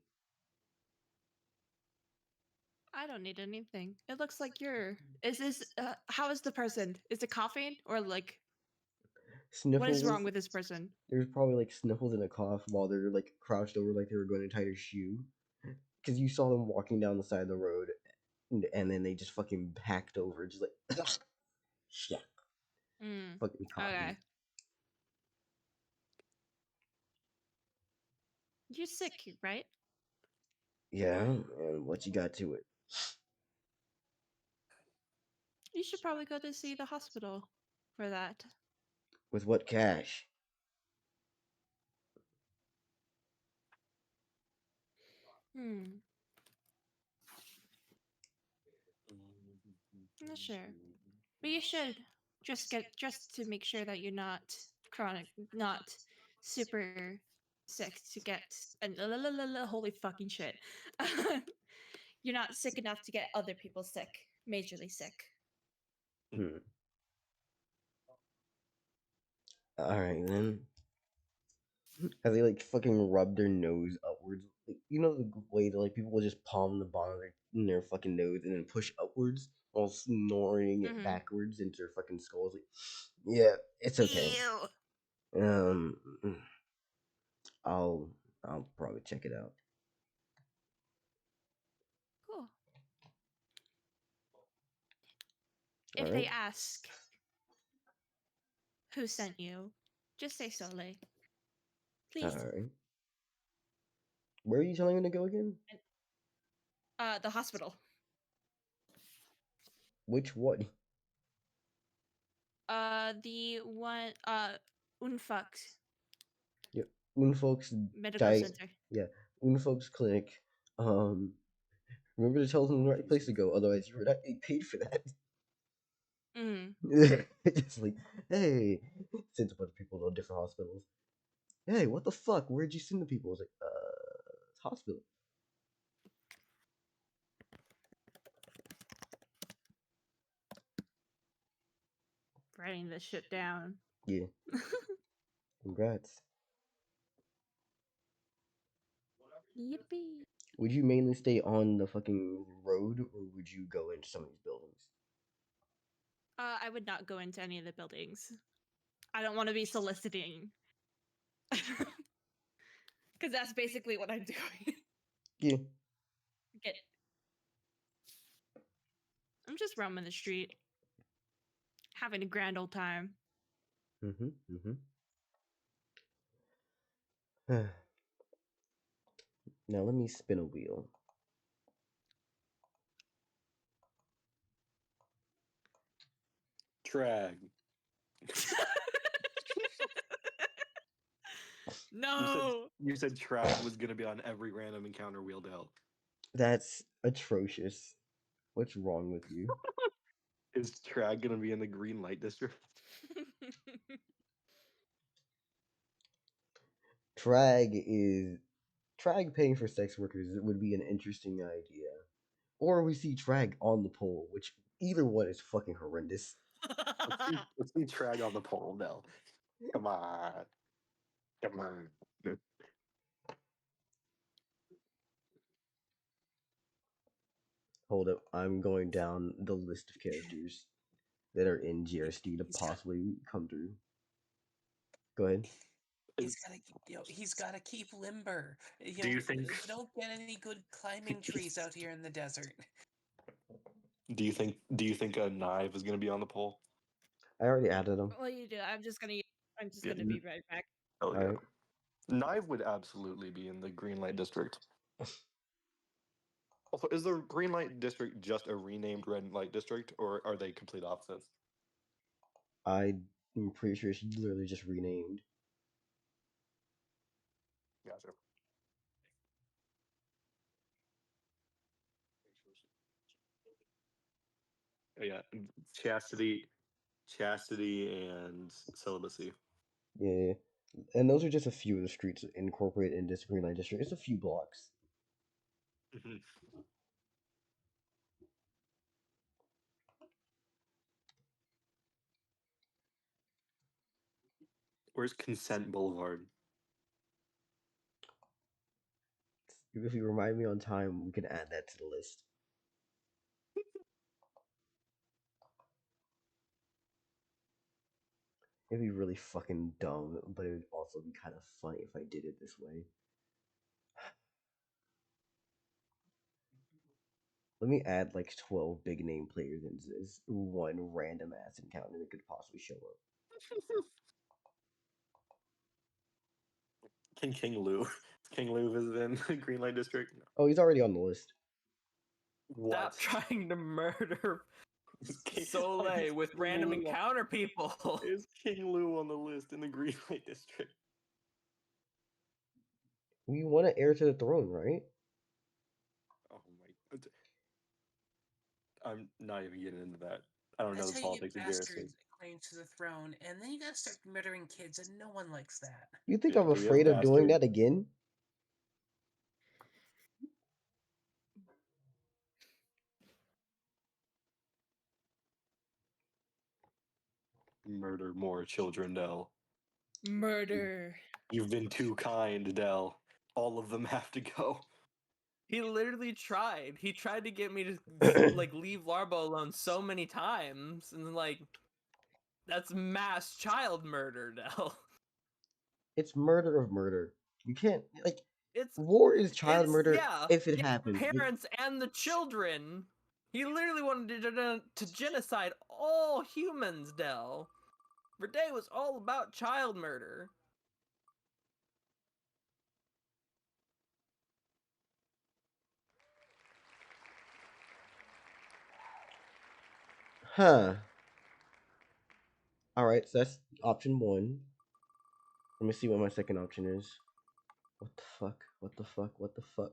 I don't need anything. It looks like you're. Is this? How is the person? Is it coughing or like? Sniffles. What is wrong with this person? There's probably like sniffles and a cough while they're like crouched over like they were going to tie their shoe. Because you saw them walking down the side of the road, and then they just fucking hacked over, just like shit, fucking coughing. Okay. You're sick, right? Yeah, and what you got to it? You should probably go to see the hospital for that. With what cash? I'm not sure. But you should just to make sure that you're not chronic, not super sick to get and holy fucking shit. You're not sick enough to get other people sick, majorly sick. Alright then. As they like fucking rub their nose upwards. Like, you know the way that like people will just palm the bottom of their fucking nose and then push upwards while snoring it backwards into their fucking skulls. Like, yeah, it's okay. Ew. I'll probably check it out. Cool. If they Alright. ask who sent you, just say Soleil. Please. Alright. Where are you telling him to go again? The hospital. Which one? The one, Unfuck. Yeah, Unfolk's Medical Center. Yeah, Unfolk's clinic. Remember to tell them the right place to go, otherwise you were not getting paid for that. Just like, hey, sent a bunch of people to different hospitals. Hey, what the fuck? Where'd you send the people? I was like, hospital. Writing this shit down. Yeah. Congrats. Yippee. Would you mainly stay on the fucking road, or would you go into some of these buildings? I would not go into any of the buildings. I don't want to be soliciting. Because that's basically what I'm doing. Yeah. Get. I'm just roaming the street. Having a grand old time. Now let me spin a wheel. Trag. No. You said Trag was gonna be on every random encounter wheel to help. That's atrocious. What's wrong with you? Is Trag gonna be in the green light district? Trag paying for sex workers would be an interesting idea. Or we see Trag on the pole, which either one is fucking horrendous. Let's see Trag on the pole now. Come on. Come on. Hold up, I'm going down the list of characters that are in GRSD to possibly come through. Go ahead. He's gotta keep limber. Do you think you don't get any good climbing trees out here in the desert? Do you think a knife is gonna be on the pole? I already added them. Well, you do. I'm just gonna be right back. Oh yeah. Alright. Knife would absolutely be in the green light district. Also, is the green light district just a renamed red light district, or are they complete opposites? I'm pretty sure she literally just renamed. Gotcha. Oh, yeah, chastity and celibacy. Yeah. And those are just a few of the streets incorporated in this green light district. It's a few blocks. Where's Consent Boulevard? If you remind me on time, we can add that to the list. It'd be really fucking dumb, but it would also be kind of funny if I did it this way. Let me add like 12 big name players into this one random ass encounter that could possibly show up. Can King Lou? King Lou visit in the Green Light District? No. Oh, he's already on the list. What? Stop trying to murder Why Soleil is with King random Lou on- encounter people. Why is King Lou on the list in the Green Light District? We want an heir to the throne, right? Oh my! I'm not even getting into that. I don't know That's the how you get politics of Garrison. bastards claim to the throne, and then you gotta start murdering kids, and no one likes that. You think Yeah, I'm do we have afraid of doing bastards? that again? Murder more children, Dell. Murder. You've been too kind, Dell. All of them have to go. He literally tried. He tried to get me to like leave Larbo alone so many times, and like that's mass child murder, Del. It's murder of murder. You can't like It's war is child murder yeah, if it yeah, happens. parents and the children. He literally wanted to genocide all humans, Del. Verde was all about child murder. Huh. Alright, so that's option one. Let me see what my second option is. What the fuck? What the fuck? What the fuck?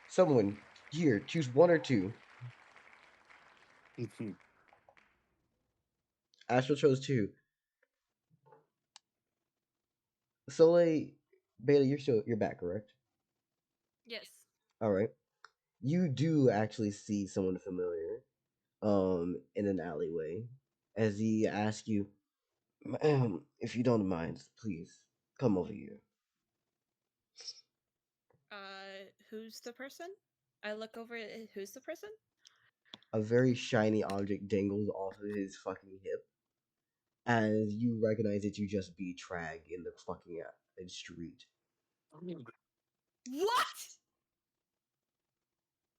Someone here, choose one or two. Astral chose two. Soleil, Bailey, you're back, correct? Yes. All right. You do actually see someone familiar, in an alleyway, as he asks you, "Ma'am, if you don't mind, please come over here." Who's the person? I look over at who's the person? A very shiny object dangles off of his fucking hip, as you recognize that you just beat Trag in the fucking street. What?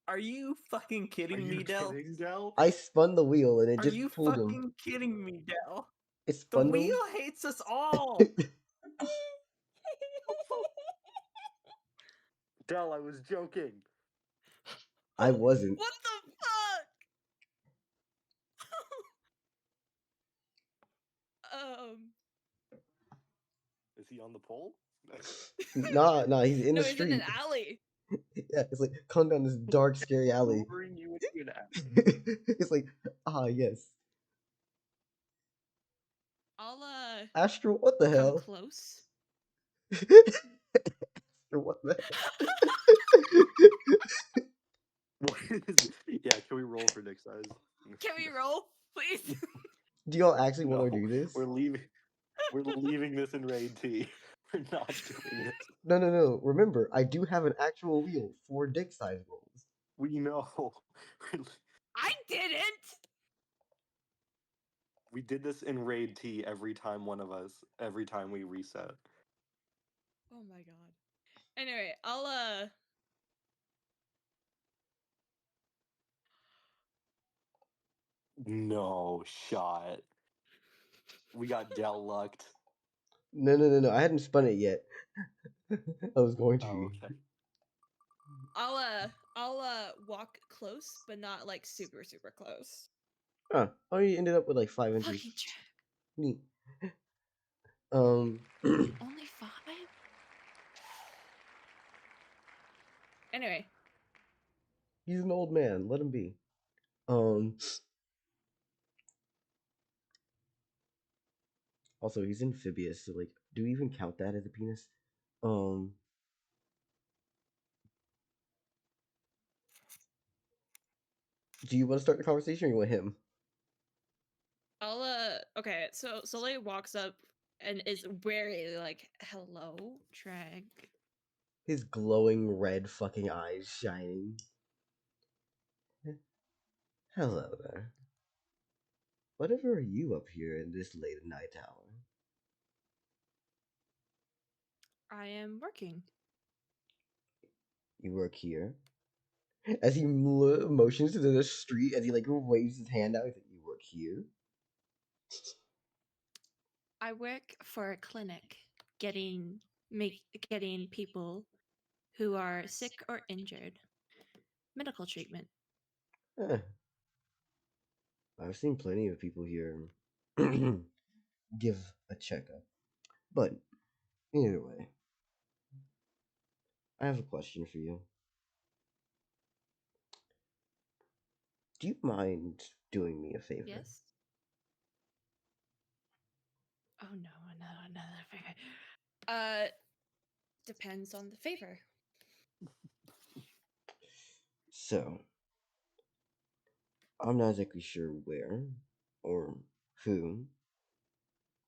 Are you fucking Are kidding you me, Del? kidding, Dell? I spun the wheel and it Are just you pulled him. fucking kidding me, Del? It The spun wheel him. hates us all. Dell, I was joking. I wasn't. What the fuck? Is he on the pole? Nah, he's in No, the he's in an street. alley. Yeah, it's like come down this dark, scary alley. Luring you into an app. It's like, yes. I'll Astral, what the come hell? close. Astral, what the hell? What is yeah, can we roll for Nick size? Can we roll, please? Do y'all actually want No, to do this? we're leaving this in raid T. We're not doing it. No. Remember, I do have an actual wheel for dick size rolls. We know. I didn't. We did this in raid T every time we reset. Oh my god. Anyway, I'll No shot. We got Dell lucked. No. I hadn't spun it yet. I was going to. Oh, okay. I'll walk close, but not like super close. Huh. Oh, you ended up with like 5 inches. Fucking Jack. Neat. Only 5? Anyway. He's an old man. Let him be. Also, he's amphibious, so like, do we even count that as a penis? Do you want to start the conversation or you want him? I'll okay, so Soleil walks up and is wary, like, hello, Trag. His glowing red fucking eyes shining. Hello there. Whatever are you up here in this late night hour? I am working. You work here? As he motions to the street, as he like waves his hand out, he's like, you work here? I work for a clinic getting people who are sick or injured medical treatment. Eh. I've seen plenty of people here give a checkup. But either way, I have a question for you. Do you mind doing me a favor? Yes? Oh no, another favor. Depends on the favor. So, I'm not exactly sure where or who,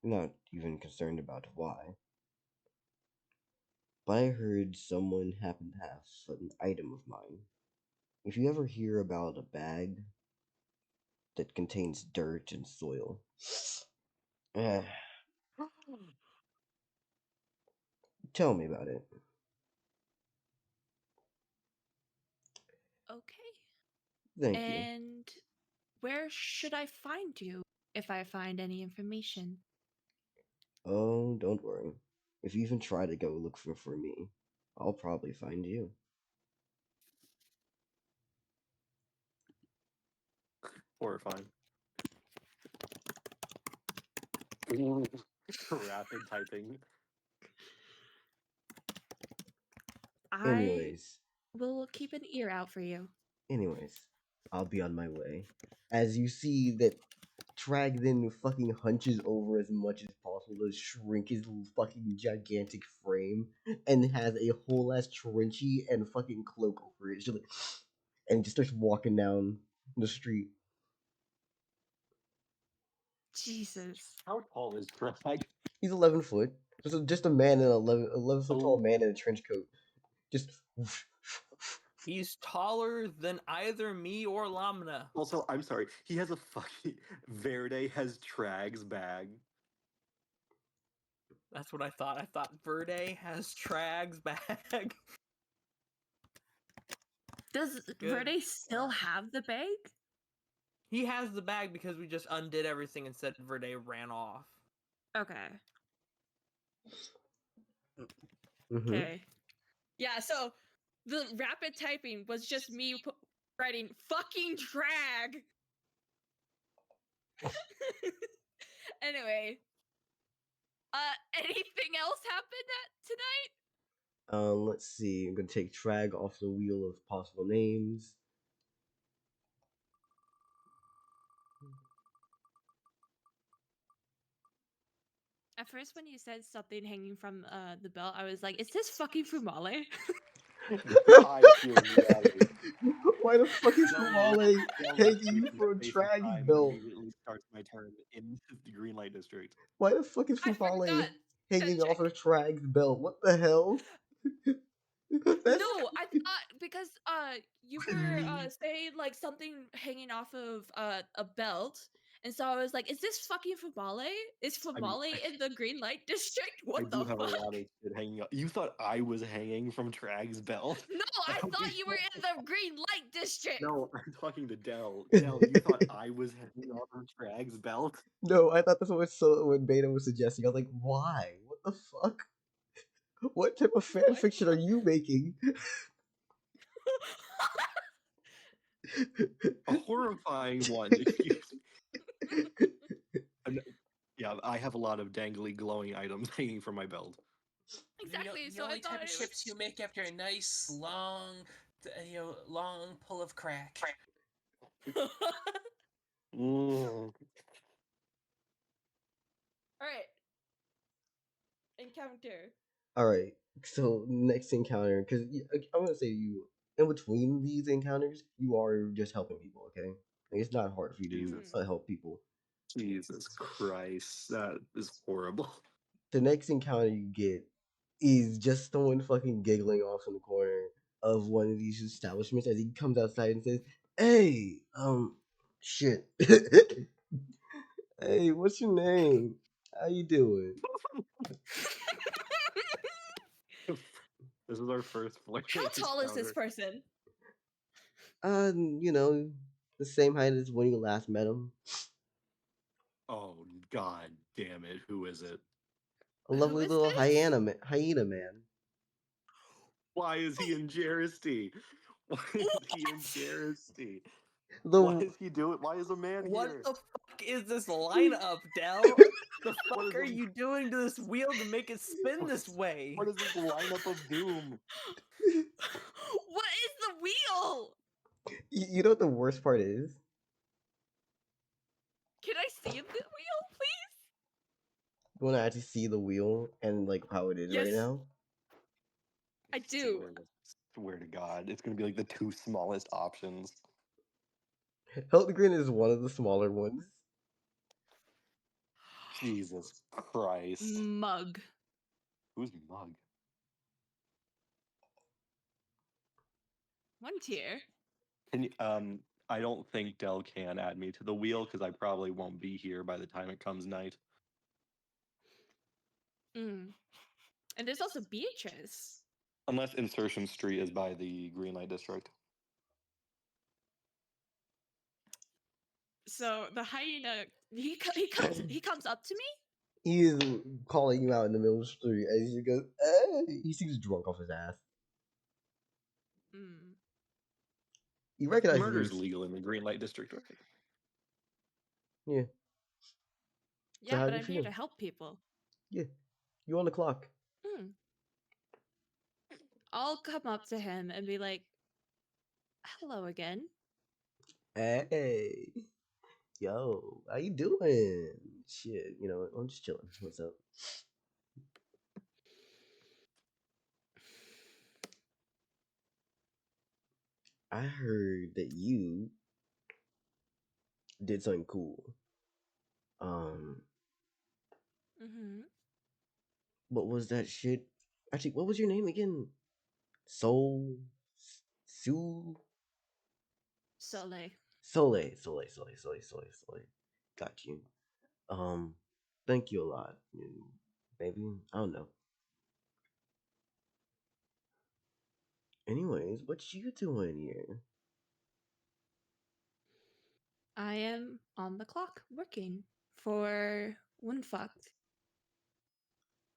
not even concerned about why, but I heard someone happened to have an item of mine. If you ever hear about a bag that contains dirt and soil, eh, tell me about it. Okay. Thank you. And where should I find you if I find any information? Oh, don't worry. If you even try to go look for me, I'll probably find you. Horrifying. Rapid typing. I will keep an ear out for you. Anyways, I'll be on my way. As you see that Trag then fucking hunches over as much as possible to shrink his fucking gigantic frame and has a whole ass trenchy and fucking cloak over it. Just like, and just starts walking down the street. Jesus. How tall is Drag? He's 11 foot. Just a man in 11 foot tall man in a trench coat. Just. He's taller than either me or Lamna. Also, I'm sorry. He has a fucking Verde has Trag's bag. That's what I thought. I thought Verde has Trag's bag. Does Good. Verde still have the bag? He has the bag because we just undid everything and said Verde ran off. Okay. Mm-hmm. Okay. Yeah, so the rapid typing was just me writing fucking drag. Anyway, anything else happened tonight? Let's see. I'm gonna take Trag off the wheel of possible names. At first, when you said something hanging from the belt, I was like, "Is this fucking Fumale?" I fear reality. Why the fuck is Fumale Del hanging in from space and Trag's time belt? immediately starts my turn in the green light district. Why the fuck is I Fumale forgot. hanging off Check. of Trag's belt? What the hell? That's No, I thought because you were saying like something hanging off of a belt, and so I was like, "Is this fucking Fumale? Is Fumale in the green light district? I What do the have fuck?" a lot of shit hanging up. You thought I was hanging from Trag's belt? No, I How thought did you were in the green light district. No, I'm talking to Dell. Dell, you thought I was hanging off of Trag's belt? no. I thought that's what Beta was suggesting. I was like, why? What the fuck? What type of fan fiction are you making? A horrifying one. Excuse me. Yeah, I have a lot of dangly glowing items hanging from my belt. Exactly. The So I only thought type of it was... chips you make after a nice long, long pull of crack. Mm. All right. Encounter. All right. So next encounter, because I'm gonna say to you, in between these encounters, you are just helping people. Okay, like, it's not hard for you to Jesus. help people. Jesus Christ, that is horrible. The next encounter you get is just someone fucking giggling off in the corner of one of these establishments as he comes outside and says, "Hey, shit, hey, what's your name? How you doing?" This is our first flirt. How tall is this person? You know, the same height as when you last met him. Oh God damn it! Who is it? A lovely is little this? hyena man. Why is he in Jersey? Why is he in Jersey? The Why is he doing? Why is a man What here? the fuck is this lineup, Dell? The What fuck is are the- you doing to this wheel to make it spin this way? What is this lineup of doom? What is the wheel? you know what the worst part is? Can I see the wheel, please? You want to actually see the wheel and like how it is right Yes. now? I do. Swear to God, it's gonna be like the two smallest options. Hildegren is one of the smaller ones. Jesus Christ. Mug. Who's Mug? One tier. Can you, I don't think Dell can add me to the wheel because I probably won't be here by the time it comes night. Mm. And there's also Beatrice. Unless Insertion Street is by the Green Light District. So the hyena, he comes up to me. He is calling you out in the middle of the street as he goes, he seems drunk off his ass. Mm. You recognize Murder's yours. legal in the Green Light District, right? Yeah. Yeah, how'd but you I'm here feel? to help people. Yeah. You on the clock. Mm. I'll come up to him and be like, "Hello again." Hey. Yo, how you doing? Shit, you know, I'm just chilling. What's up? I heard that you did something cool. Mm-hmm. What was that shit? Actually, what was your name again? Soul, Sue, Soleil. Soleil. Got you. Thank you a lot. Maybe I don't know. Anyways, what you doing here? I am on the clock working for Unfucked.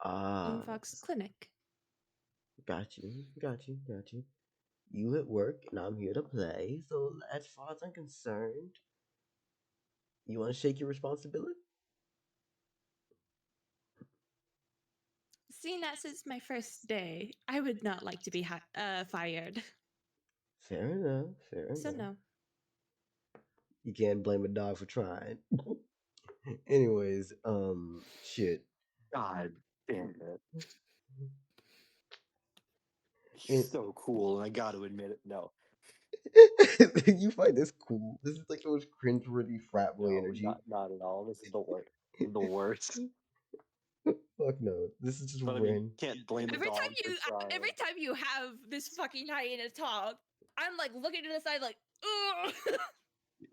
Ah, Unfucked's clinic. got you. You at work and I'm here to play. So as far as I'm concerned, you want to shake your responsibility? Seeing that since my first day, I would not like to be fired. Fair enough. So no. You can't blame a dog for trying. Anyways, shit. God damn it. And- He's so cool, and I gotta admit it. No. you find this cool. This is like the most cringeworthy frat boy No, energy. not at all. This is the worst. The worst. Fuck no. This is just But I mean, ran. can't blame a Every dog time for trying. you have this fucking hyena talk, I'm like looking to the side like, ugh.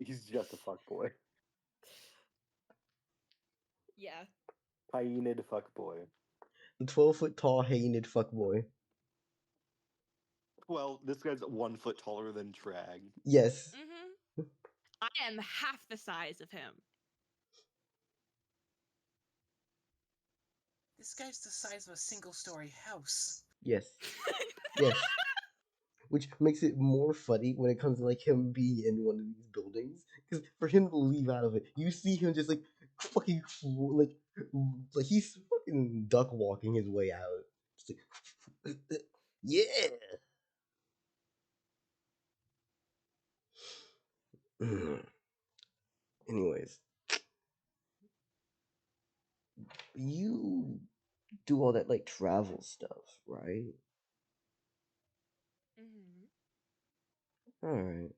He's just a fuckboy. Yeah. Hyenid fuckboy. The 12-foot tall hated fuckboy. Well, this guy's 1 foot taller than Trag. Yes. Mm-hmm. I am half the size of him. This guy's the size of a single-story house. Yes. Yes. Which makes it more funny when it comes to like him being in one of these buildings. Because for him to leave out of it, you see him just like fucking like he's fucking duck walking his way out. Just like, yeah. Anyways, you do all that like travel stuff, right? Mm-hmm. Alright.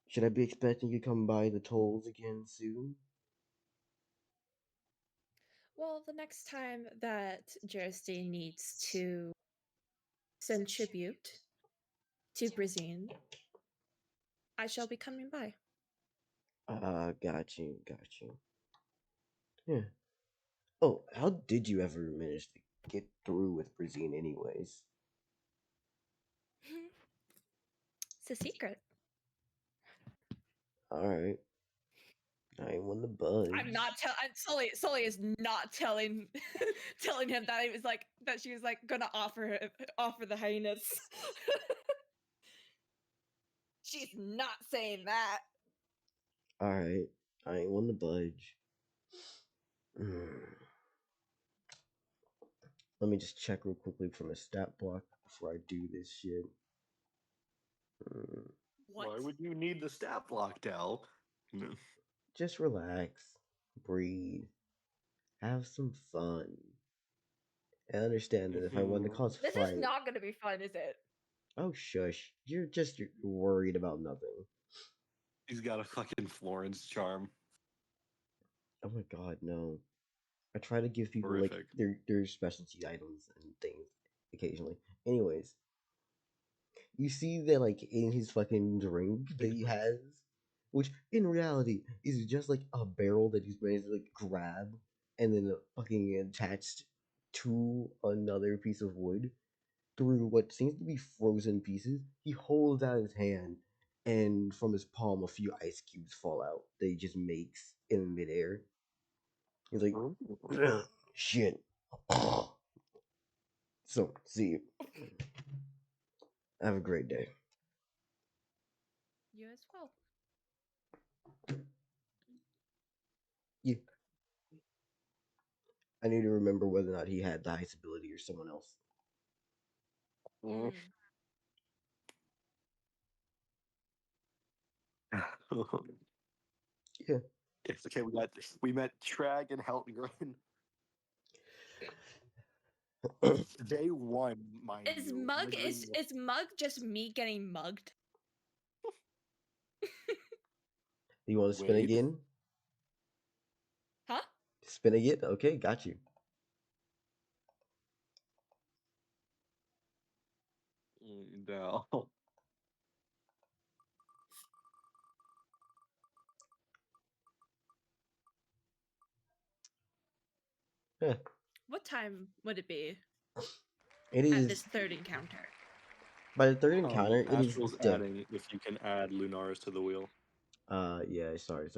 Should I be expecting you to come by the tolls again soon? Well, the next time that Jersey needs to send tribute to Brazine, I shall be coming by. Got you. Yeah. Oh, how did you ever manage to get through with Brazine anyways? It's a secret. Alright. I ain't one to budge. I'm not telling. Sully is not telling telling him that she was like gonna offer the hyenas. She's not saying that. Alright. I ain't one to budge. Let me just check real quickly from a stat block before I do this shit. What? Why would you need the stat block, Dell? Just relax. Breathe. Have some fun. I understand that if I want to cause This fight... is not gonna be fun, is it? Oh, shush. You're just worried about nothing. He's got a fucking Florence charm. Oh my god, no. I try to give people Horrific. like their specialty items and things occasionally. Anyways, you see that like in his fucking drink that he has, which in reality is just like a barrel that he's managed to like grab and then fucking attached to another piece of wood through what seems to be frozen pieces. He holds out his hand, and from his palm a few ice cubes fall out that he just makes in midair. He's like, shit. So, see you. Have a great day. You as well. Yeah. I need to remember whether or not he had the highest ability or someone else. Yeah. It's okay. We met Trag and Heltgren. Day one, mind Is you. Mug just me getting mugged? You want to spin Wait. again? Huh? Spin again? Okay, got you. No. Yeah. What time would it be It at this is third encounter? by the third encounter. It is Astral's day. adding if you can add Lunaris to the wheel. Yeah. Sorry.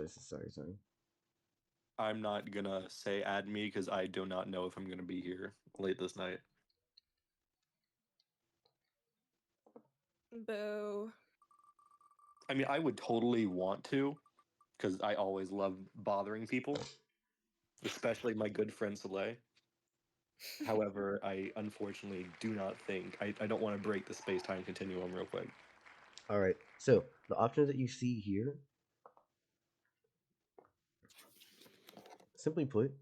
I'm not gonna say add me because I do not know if I'm gonna be here late this night. Boo. I mean, I would totally want to, because I always love bothering people, especially my good friend Soleil. However, I unfortunately do not think I don't want to break the space-time continuum real quick. All right. So the options that you see here, simply put,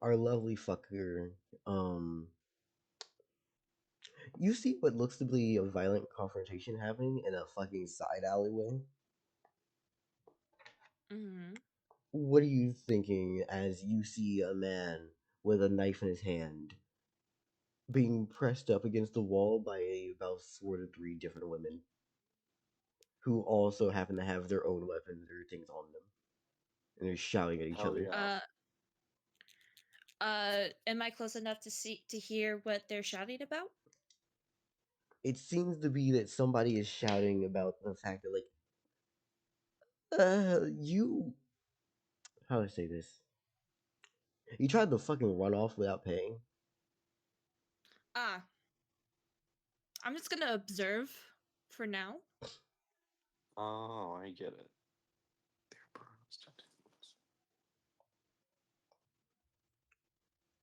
our lovely fucker. You see what looks to be a violent confrontation happening in a fucking side alleyway. Mm-hmm. What are you thinking as you see a man with a knife in his hand being pressed up against the wall by about 4 to 3 different women who also happen to have their own weapons or things on them, and they're shouting at each Hell other? yeah. Am I close enough to hear what they're shouting about? It seems to be that somebody is shouting about the fact that, like, you. How do I say this? You tried to fucking run off without paying. I'm just gonna observe for now. Oh, I get it.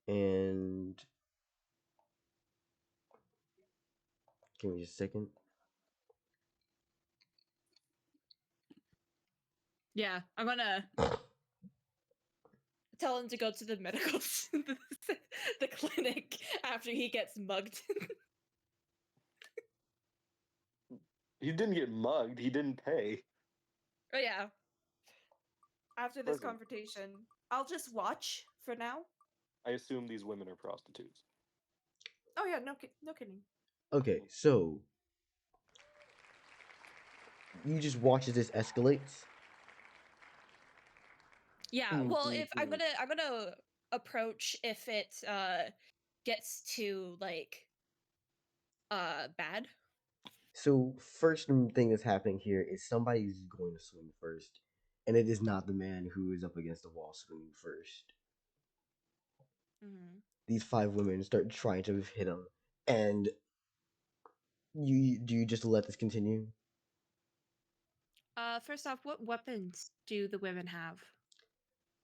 And give me just a second. Yeah, I'm gonna tell him to go to the medical the clinic after he gets mugged. He didn't get mugged. He didn't pay. Oh yeah. After this Listen. confrontation, I'll just watch for now. I assume these women are prostitutes. Oh yeah, no kidding. Okay, so you just watch as this escalates. Yeah, well, if I'm Mhm. gonna approach if it gets to like bad. So first thing that's happening here is somebody's going to swing first, and it is not the man who is up against the wall swinging first. Mm-hmm. These 5 women start trying to hit him, and you just let this continue? First off, what weapons do the women have?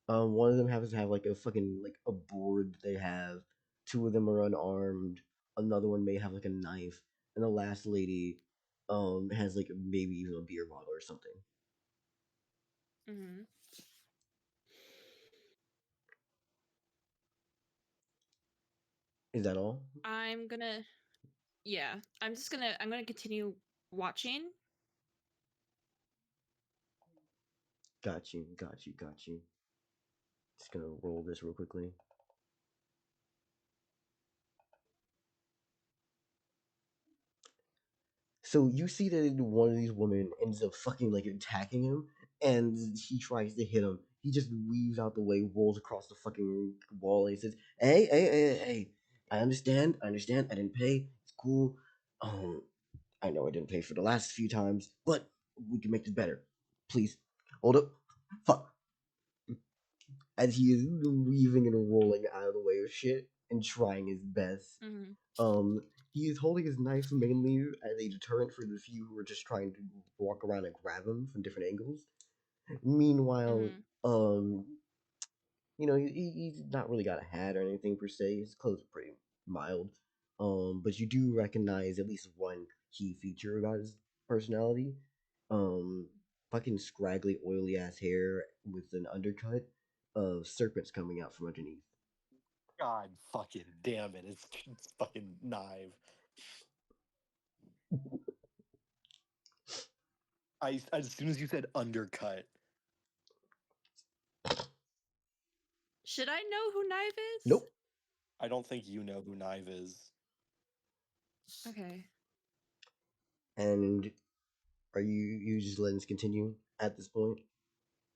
One of them happens to have like a fucking like a board that they have. 2 of them are unarmed. Another one may have like a knife, and the last lady has like maybe even a beer bottle or something. Mm-hmm. Is that all? I'm gonna continue watching. Got you, got you, got you. Just gonna roll this real quickly. So you see that one of these women ends up fucking like attacking him, and he tries to hit him. He just weaves out the way, rolls across the fucking wall, and he says, "Hey! I understand. I didn't pay. It's cool. I know I didn't pay for the last few times, but we can make this better. Please, hold up. Fuck." As he is weaving and rolling out of the way of shit and trying his best. Mm-hmm. He is holding his knife mainly as a deterrent for the few who are just trying to walk around and grab him from different angles. Meanwhile, Mm-hmm. he's not really got a hat or anything per se. His clothes are pretty mild. But you do recognize at least one key feature about his personality. Um, Fucking scraggly, oily ass hair with an undercut of serpents coming out from underneath. God fucking damn it. It's fucking Knive. As soon as you said undercut, Should I know who Knife is? Nope. I don't think you know who Knive is. Okay. And are you just letting this continue at this point?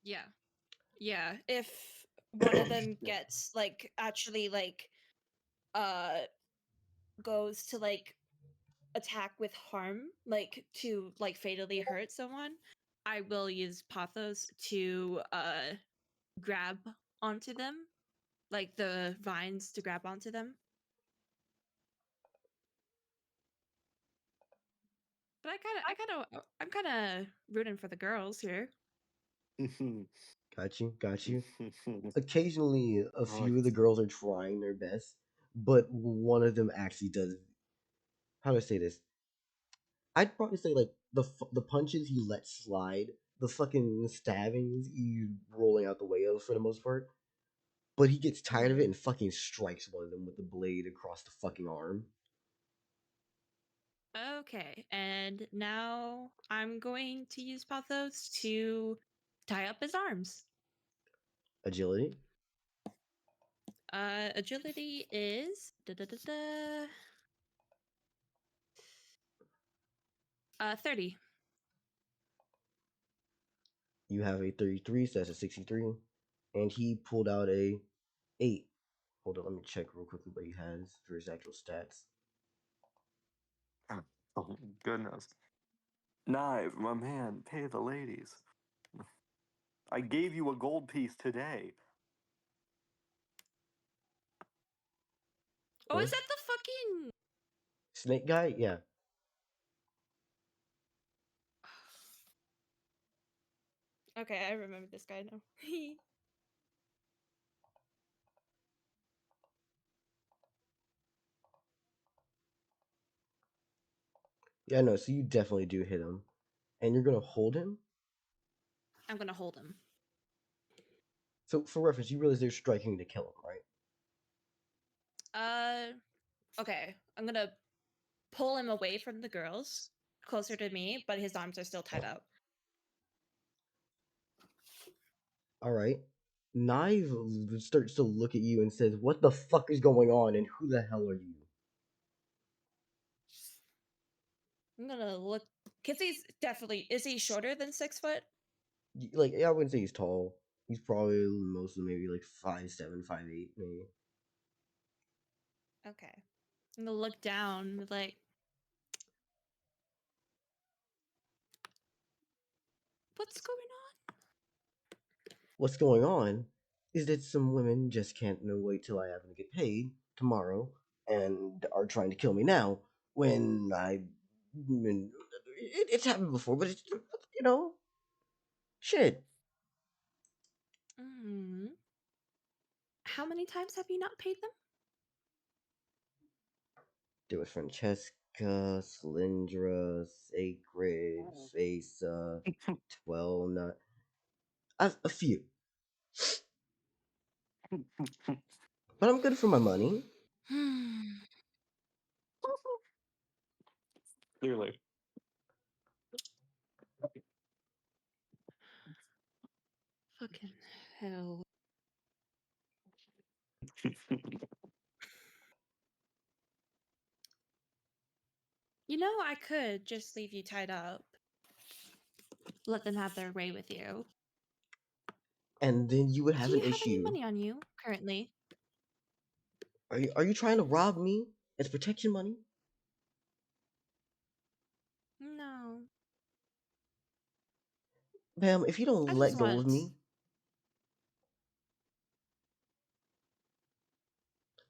Yeah. Yeah. If one of them Yeah. gets like actually like uh goes to like attack with harm, like to like fatally hurt someone, I will use Pathos to grab onto them, like the vines to grab onto them. But I'm kind of rooting for the girls here. Got you. Occasionally, a Oh, few of the girls are trying their best, but one of them actually does. How do I say this? I'd probably say like the punches he lets slide, the fucking stabbings he rolling out the way of for the most part. But he gets tired of it Mm-hmm. and fucking strikes one of them with the blade across the fucking arm. Okay, and now I'm going to use Pathos to tie up his arms. Agility. Agility is 30. You have a 33, so that's a 63. And he pulled out a 8. Hold on, let me check real quickly what he has for his actual stats. oh goodness. Knive, my man, pay the ladies. I gave you a gold piece today. Oh, Huh? is that the fucking Snake guy? Yeah. Okay, I remember this guy now. Yeah, no, so you definitely do hit him. And you're gonna hold him? I'm gonna hold him. So for reference, you realize they're striking to kill him, right? Okay, I'm gonna pull him away from the girls, closer to me, but his arms are still tied up. All right. Knife starts to look at you and says, "What the fuck is going on? And who the hell are you?" I'm gonna look, cause he's definitely, is he shorter than 6 foot? Like, yeah, I wouldn't say he's tall. He's probably mostly maybe like 5'7", 5'8", maybe. Okay. I'm gonna look down, like, what's going on? What's going on is that some women just can't wait till I happen to get paid tomorrow and are trying to kill me now when it's happened before, but it's, you know, shit. How many times have you not paid them? There was Francesca, Cylindra, Sacred, Fesa, 12, not a few. But I'm good for my money. Clearly. Fucking hell. You know, I could just leave you tied up. Let them have their way with you. And then you would have Do an you have any issue. money on you currently? Are you trying to rob me? It's protection money. No. Ma'am, if you don't I let just go want. of me,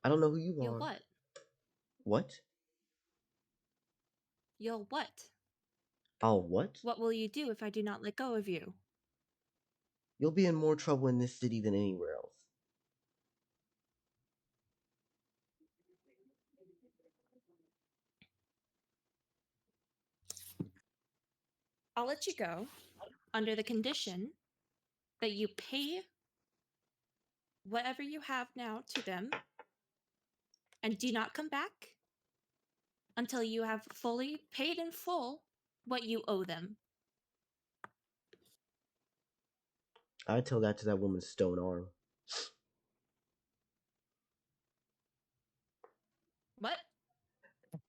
I don't know who you You'll are. what? What? You'll what? I'll what? What will you do if I do not let go of you? You'll be in more trouble in this city than anywhere else. I'll let you go under the condition that you pay whatever you have now to them and do not come back until you have fully paid in full what you owe them. I tell that to that woman's stone arm. What?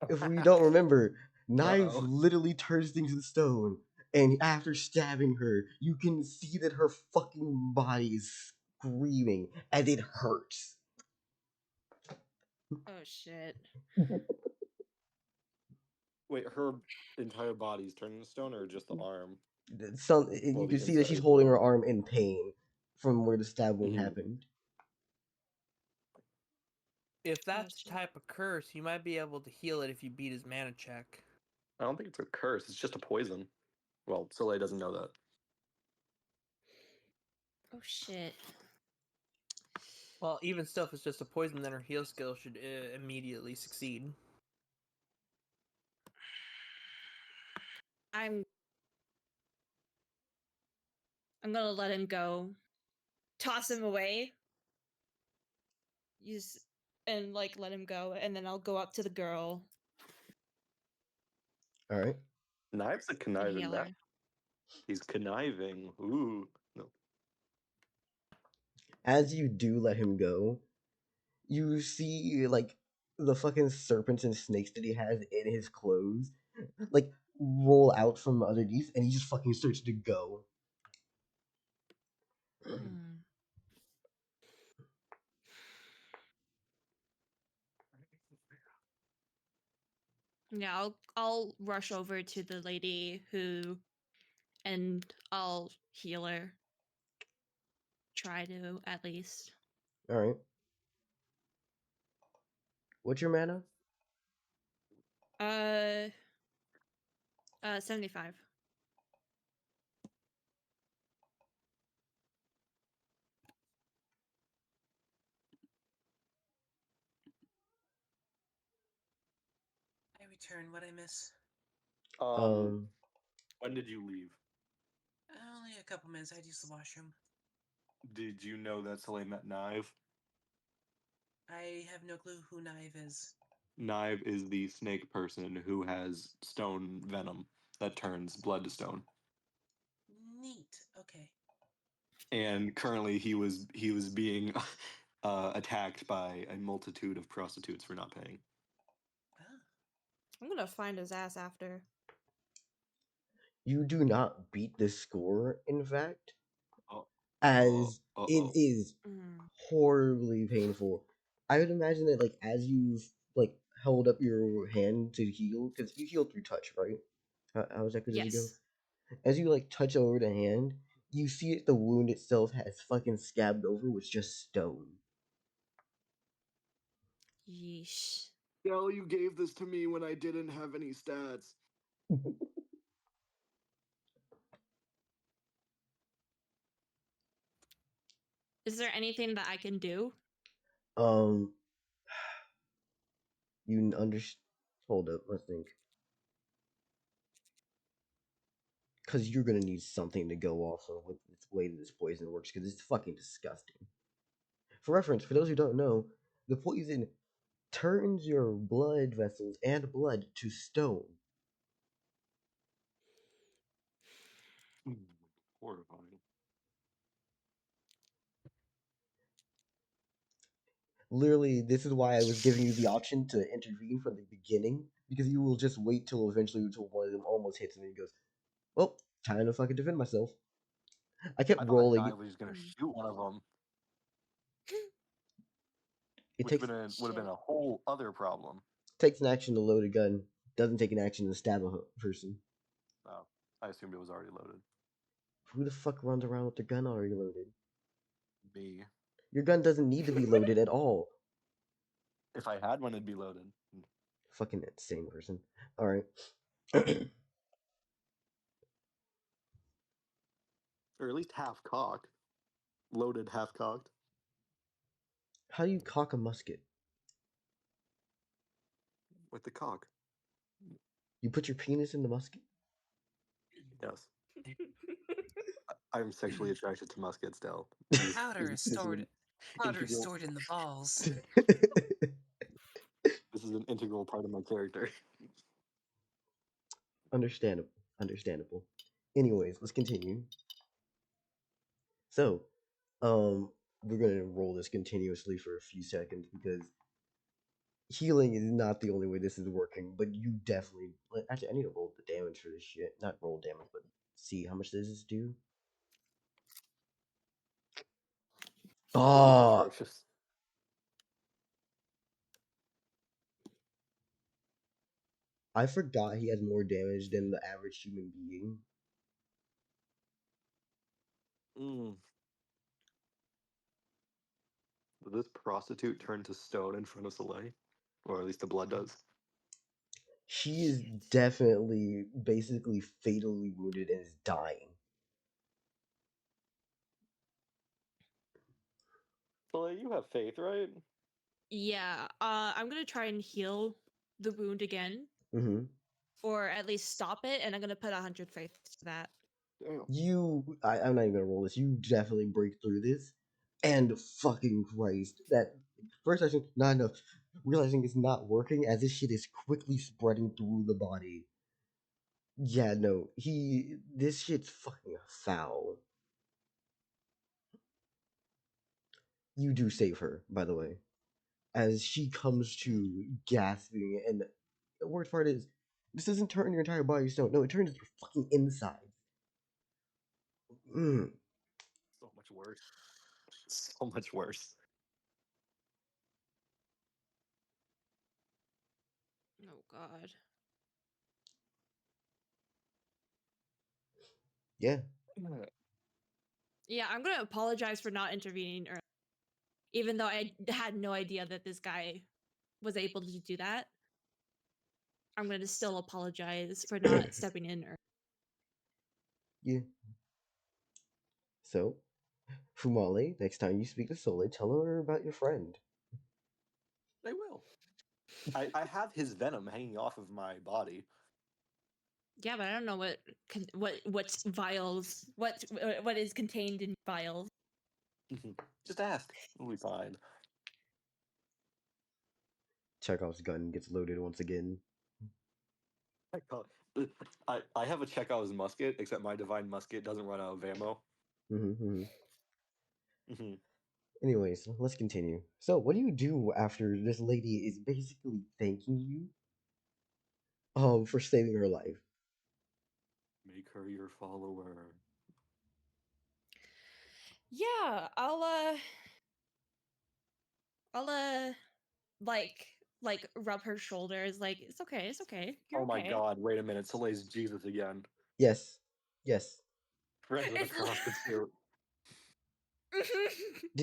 If we don't remember, Knives Uh-oh. literally turns things to stone, and after stabbing her, you can see that her fucking body is screaming, and it hurts. Oh shit. Wait, her entire body's turning to stone, or just the arm? Well, You the can see that she's inside. holding her arm in pain from where the stab wound Mhm. happened. If that's shit. the type of curse, you might be able to heal it if you beat his mana check. I don't think it's a curse. It's just a poison. Well, Soleil doesn't know that. Oh shit. Well, even still, if it's just a poison, then her heal skill should immediately succeed. I'm gonna let him go. Toss him away. Use and like let him go, and then I'll go up to the girl All right. Knives a and conniving heal back. her. He's conniving. Ooh. No. As you do let him go, you see like the fucking serpents and snakes that he has in his clothes, like roll out from underneath, and he just fucking starts to go. Yeah, I'll rush over to the lady and I'll heal her. Try to at least. All right. What's your mana? 75. I return what I miss. Um. When did you leave? Only a couple minutes. I'd use the washroom. Did you know that Soleil met Knive? I have no clue who Knive is. Knive is the snake person who has stone venom. that turns blood to stone. Neat. Okay. And currently, he was being attacked by a multitude of prostitutes for not paying. Ah. I'm gonna find his ass after. You do not beat this score, in fact, Oh, as it uh-oh. is horribly painful. I would imagine that, like, as you've like held up your hand to heal, because you heal through touch, right? How exactly does it go? Yes. As you like touch over the hand, you see that the wound itself has fucking scabbed over with just stone. Yeesh. Dell, you gave this to me when I didn't have any stats. Is there anything that I can do? Um, you hold up, let's think. Because you're gonna need something to go off of with the way that this poison works, because it's fucking disgusting. For reference, for those who don't know, the poison turns your blood vessels and blood to stone. Horrifying. Literally, this is why I was giving you the option to intervene from the beginning, because you will just wait till eventually until one of them almost hits and then he goes, well, time to fucking defend myself. I kept I thought rolling. I was just gonna shoot one of them, It which takes would have been a whole other problem. takes an action to load a gun. Doesn't take an action to stab a person. Oh, I assumed it was already loaded. Who the fuck runs around with their gun already loaded? Me. Your gun doesn't need to be loaded at all. If I had one, it'd be loaded. Fucking insane person. Alright. Or at least half cocked. Loaded, half cocked. How do you cock a musket? With the cock. You put your penis in the musket? Yes. I'm sexually attracted to muskets, Dell. Powder is stored. Powder is stored in the balls. This is an integral part of my character. Understandable. Understandable. Anyways, let's continue. So, we're gonna roll this continuously for a few seconds because healing is not the only way this is working, but you definitely actually I need to roll the damage for this shit. Not roll damage, but see how much does this do? Oh, Atrocious. I forgot he has more damage than the average human being. Did this prostitute turn to stone in front of Soleil? Or at least the blood does. She is definitely basically fatally wounded and is dying. Soleil, you have faith, right? Yeah. I'm gonna try and heal the wound again, Mm-hmm. or at least stop it, and I'm gonna put 100 faith to that. Damn. I'm not even gonna roll this. You definitely break through this, and fucking Christ, that first I think not enough. Realizing it's not working as this shit is quickly spreading through the body. Yeah, no, this shit's fucking foul. You do save her, by the way, as she comes to gasping, and the worst part is, this doesn't turn your entire body to stone. No, it turns your fucking inside. So much worse. So much worse. Oh God. Yeah. Yeah, I'm gonna apologize for not intervening earlier, even though I had no idea that this guy was able to do that. I'm gonna still apologize for not stepping in earlier. Yeah. So, Fumale, next time you speak to Soleil, tell her about your friend. I will. I have his venom hanging off of my body. Yeah, but I don't know what's vials, what is contained in vials. Just ask. We'll be fine. Chekhov's gun gets loaded once again. I call I have a Chekhov's musket, except my divine musket doesn't run out of ammo. Mm-hmm. Hmm. Anyways, let's continue. So, what do you do after this lady is basically thanking you for saving her life? Make her your follower. Yeah, I'll like rub her shoulders, like it's okay, you're Oh my okay. god, wait a minute. Soleil's Jesus again. Yes. Yes. Friends with a It's prostitute. Did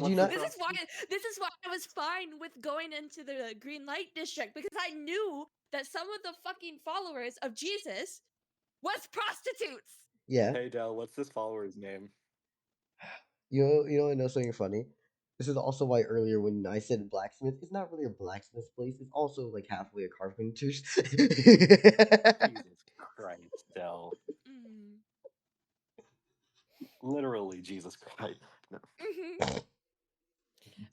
What's you the not? this is why prostitute? I was fine with going into the green light district, because I knew that some of the fucking followers of Jesus was prostitutes. Yeah. Hey Dell, what's this follower's name? I know something funny. This is also why earlier when I said blacksmith, it's not really a blacksmith place. It's also like halfway a carpenter's. Jesus Christ, Dell. Mm. Literally Jesus Christ. No.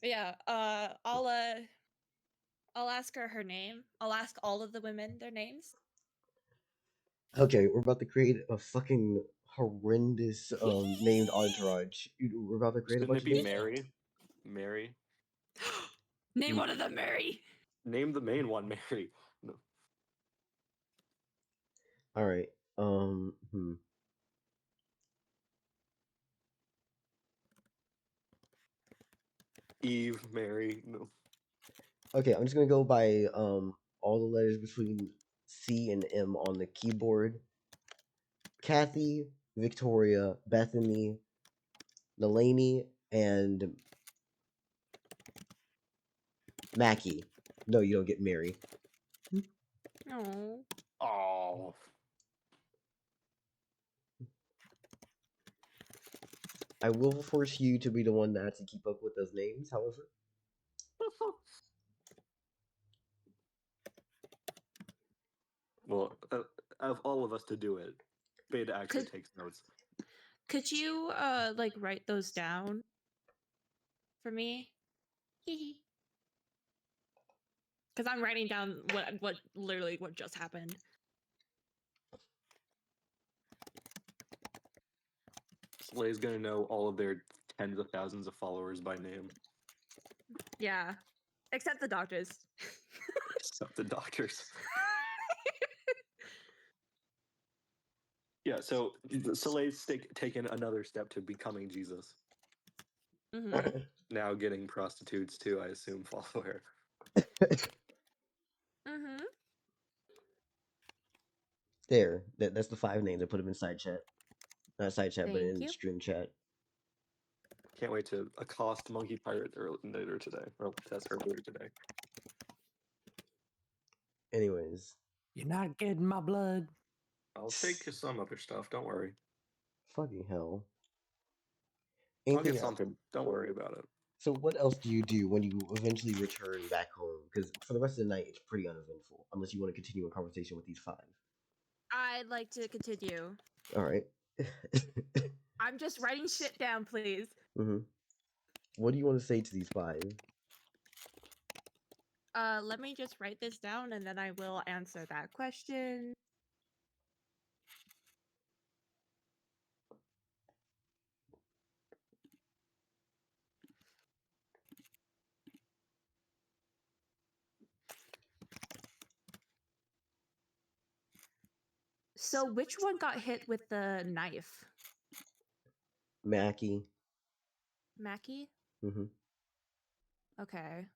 Yeah, I'll ask her name. I'll ask all of the women their names. Okay, we're about to create a fucking horrendous named entourage. We're about to create a Shouldn't bunch it of be names. Mary? Mary? Name one of them Mary. Name the main one Mary. No. All right. Eve, Mary. No. Okay, I'm just gonna go by all the letters between C and M on the keyboard. Kathy, Victoria, Bethany, Delaney, and Mackie. No, you don't get Mary. Oh. Oh. I will force you to be the one that has to keep up with those names, however. Well, of all of us to do it, Bid actually takes notes. Could you like write those down for me? Because I'm writing down what literally what just happened. Slay's gonna know all of their tens of thousands of followers by name. Yeah, except the doctors. Except the doctors. Yeah, so Soleil's taken another step to becoming Jesus. Mm-hmm. Now getting prostitutes too, I assume, follow her. Mm-hmm. There. That's the 5 names. I put them in side chat. Not side chat, but Thank in you. stream chat. Can't wait to accost Monkey Pirate later today. Or that's earlier today. Anyways. You're not getting my blood. I'll take some other stuff, don't worry. Fucking hell. I'll Anything get else? something. Don't worry about it. So what else do you do when you eventually return back home? Because for the rest of the night, it's pretty uneventful, unless you want to continue a conversation with these 5. I'd like to continue. All right. I'm just writing shit down, please. Mm-hmm. What do you want to say to these 5? Let me just write this down and then I will answer that question. So which one got hit with the knife? Mackie. Mackie? Mm-hmm. Okay.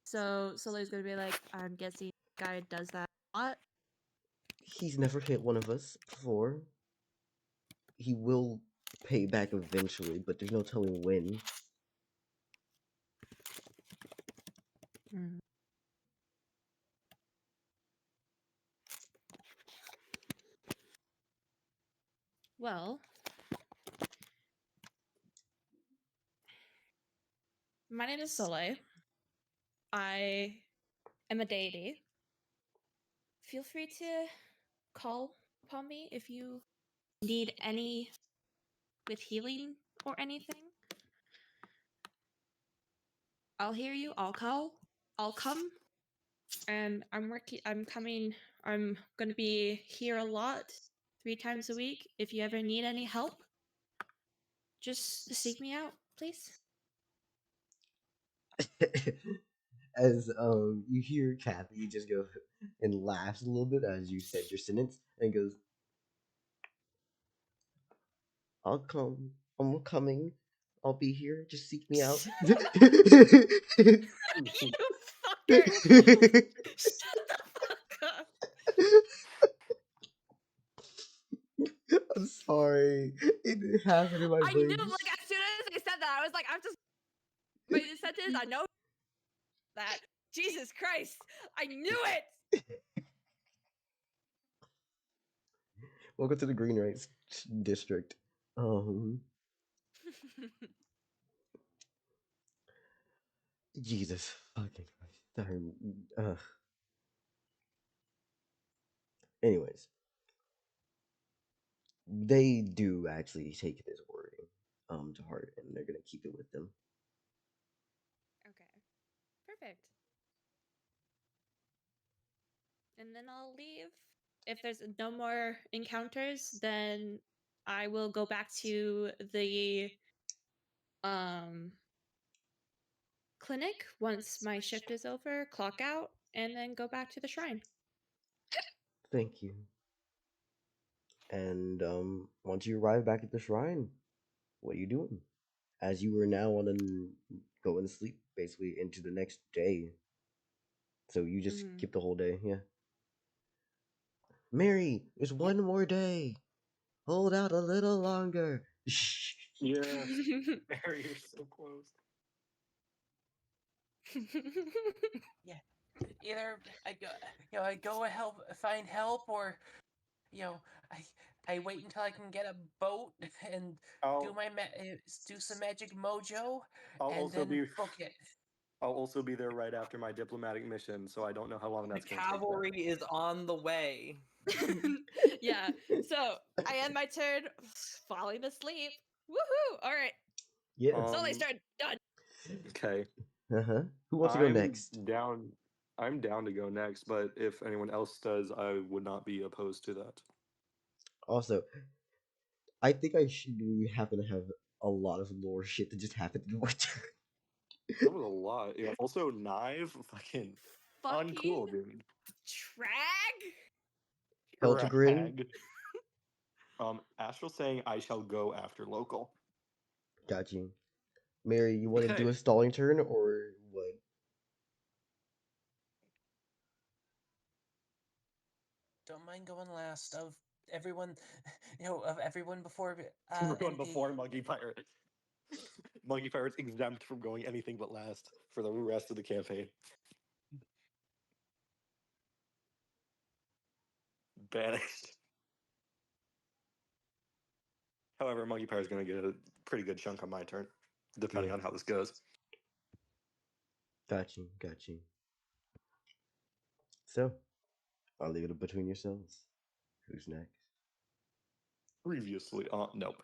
So Soleil's gonna be like, I'm guessing guy does that a lot. He's never hit one of us before. He will pay back eventually, but there's no telling when. Mm. Well, my name is Soleil. I am a deity. Feel free to call upon me if you need any with healing or anything. I'll hear you. I'll call. I'll come. And I'm coming. I'm gonna be here a lot, 3 times a week. If you ever need any help, just seek me out, please. As you hear Kathy just go and laughs a little bit as you said your sentence and goes, "I'll come. I'm coming. I'll be here. Just seek me out." You fucker! Shut the fuck up! I'm sorry. It didn't happen in my I brain. knew, like, as soon as I said that, I was like, I'm just. My sentence, I know that. Jesus Christ! I knew it! Welcome to the Green Rights District. Jesus fucking Christ. Sorry. Anyways, they do actually take this wording to heart, and they're gonna keep it with them. Okay. Perfect. And then I'll leave. If there's no more encounters, then I will go back to the clinic once my shift is over, clock out, and then go back to the shrine. Thank you. And once you arrive back at the shrine, what are you doing? As you are now on going to sleep, basically into the next day. So you just skip the whole day, yeah. Mary, there's one more day. Hold out a little longer. Yes. Mary, you're so close. Yeah, either I go find help, or I wait until I can get a boat and do some magic mojo, I'll and also then book it. I'll also be there right after my diplomatic mission, so I don't know how long The that's going to take. cavalry is on the way. Yeah. So I end my turn falling asleep. Woohoo! All right. Yeah. Soleil's turn. Done. Okay. Who wants to go next? I'm down to go next, but if anyone else does, I would not be opposed to that. Also, I think we happen to have a lot of lore shit that just happened in winter. That was a lot. Yeah. Also, Knive, fucking uncool, dude. Trag? Heltagrin? Drag. Astral saying I shall go after local. Got you. Mary, you want to do Okay. a stalling turn or what? Don't mind going last of everyone, of everyone before. Everyone NP. before Monkey Pirate. Monkey Pirate's exempt from going anything but last for the rest of the campaign. Banished. However, Monkey Pirate's going to get a pretty good chunk on my turn, depending on how this goes. Got you. So, I'll leave it between yourselves. Who's next? Previously, nope.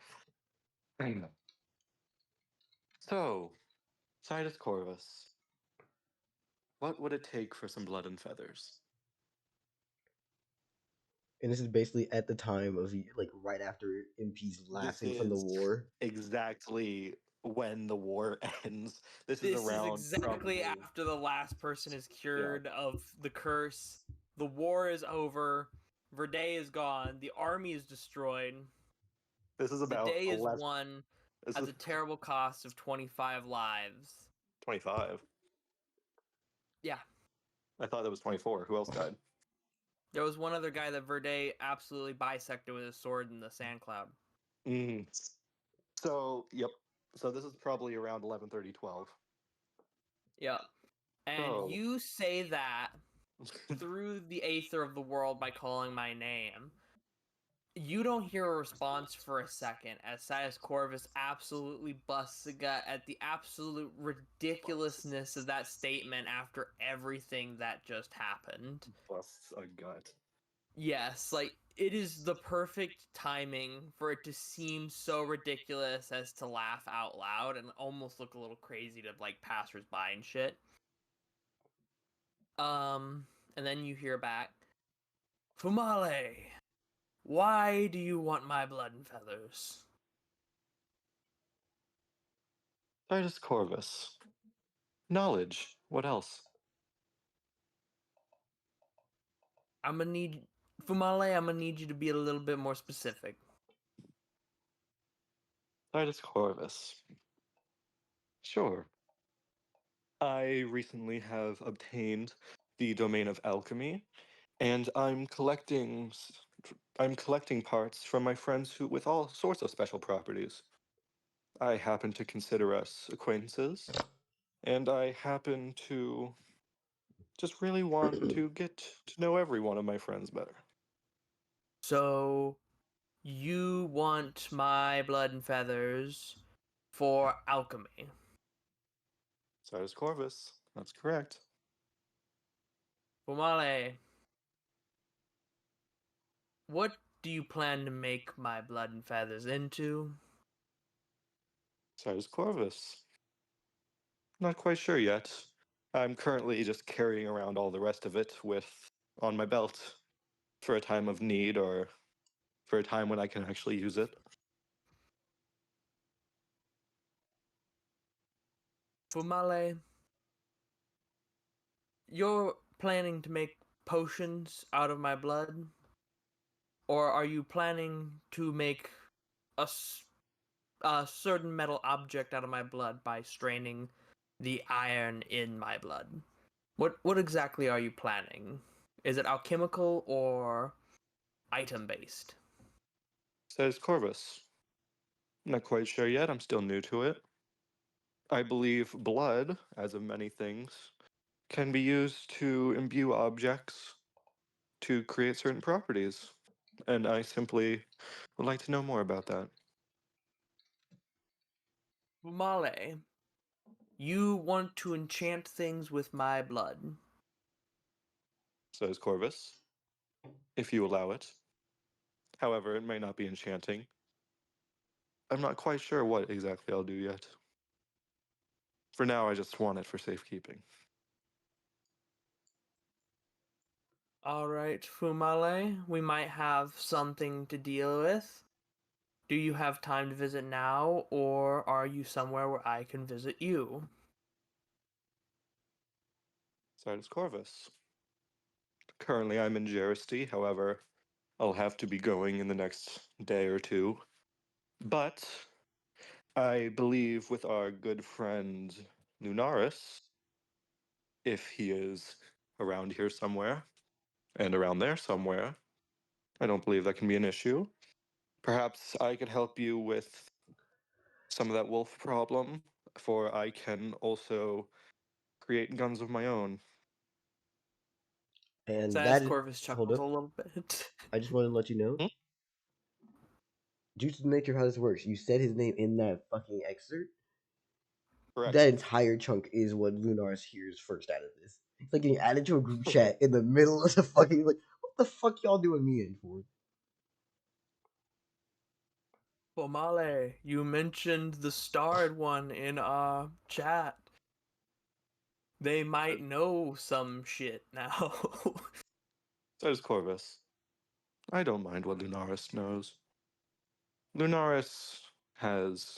So, Sidus Corvus, what would it take for some blood and feathers? And this is basically at the time of like right after MP's laughing from the war. Exactly when the war ends. This is This is around exactly probably... after the last person is cured of the curse. The war is over. Verde is gone. The army is destroyed. This is about the day is 11... won This at is the terrible cost of 25 lives. 25. Yeah. I thought that was 24. Who else died? There was one other guy that Verde absolutely bisected with his sword in the sand cloud. So, yep. So this is probably around 11:30, 12. Yep. And you say that through the aether of the world by calling my name. You don't hear a response for a second as Sidus Corvus absolutely busts a gut at the absolute ridiculousness of that statement after everything that just happened. Busts a gut. Yes, like it is the perfect timing for it to seem so ridiculous as to laugh out loud and almost look a little crazy to like passersby and shit. And then you hear back, Fumale, why do you want my blood and feathers? Titus Corvus. Knowledge. What else? I'm gonna need Fumale, I'm gonna need you to be a little bit more specific. Titus Corvus. Sure. I recently have obtained the domain of alchemy, and I'm collecting parts from my friends who with all sorts of special properties. I happen to consider us acquaintances, and I happen to just really want to get to know every one of my friends better. So you want my blood and feathers for alchemy. Titus Corvus. That's correct. Fumale, what do you plan to make my blood and feathers into? Titus Corvus. Not quite sure yet. I'm currently just carrying around all the rest of it with on my belt for a time of need or for a time when I can actually use it. Fumale, you're planning to make potions out of my blood? Or are you planning to make a certain metal object out of my blood by straining the iron in my blood? What exactly are you planning? Is it alchemical or item based? Says Corvus. Not quite sure yet. I'm still new to it. I believe blood, as of many things, can be used to imbue objects to create certain properties. And I simply would like to know more about that. Fumale, you want to enchant things with my blood. Says Corvus. If you allow it. However, it may not be enchanting. I'm not quite sure what exactly I'll do yet. For now, I just want it for safekeeping. Alright, Fumale, we might have something to deal with. Do you have time to visit now, or are you somewhere where I can visit you? Titus Corvus. Currently, I'm in Geristy. However, I'll have to be going in the next day or two. But I believe with our good friend Lunaris, if he is around here somewhere and around there somewhere, I don't believe that can be an issue. Perhaps I could help you with some of that wolf problem, for I can also create guns of my own. And Silas that, Corvus hold chuckles a up, little bit. I just want to let you know, Hmm? due to the nature of how this works, you said his name in that fucking excerpt. Correct. That entire chunk is what Lunaris hears first out of this. It's like getting added to a group chat in the middle of the fucking, like, what the fuck y'all doing me in for? Fumale, you mentioned the starred one in our chat. They might know some shit now. Says Corvus. I don't mind what Lunaris knows. Lunaris has,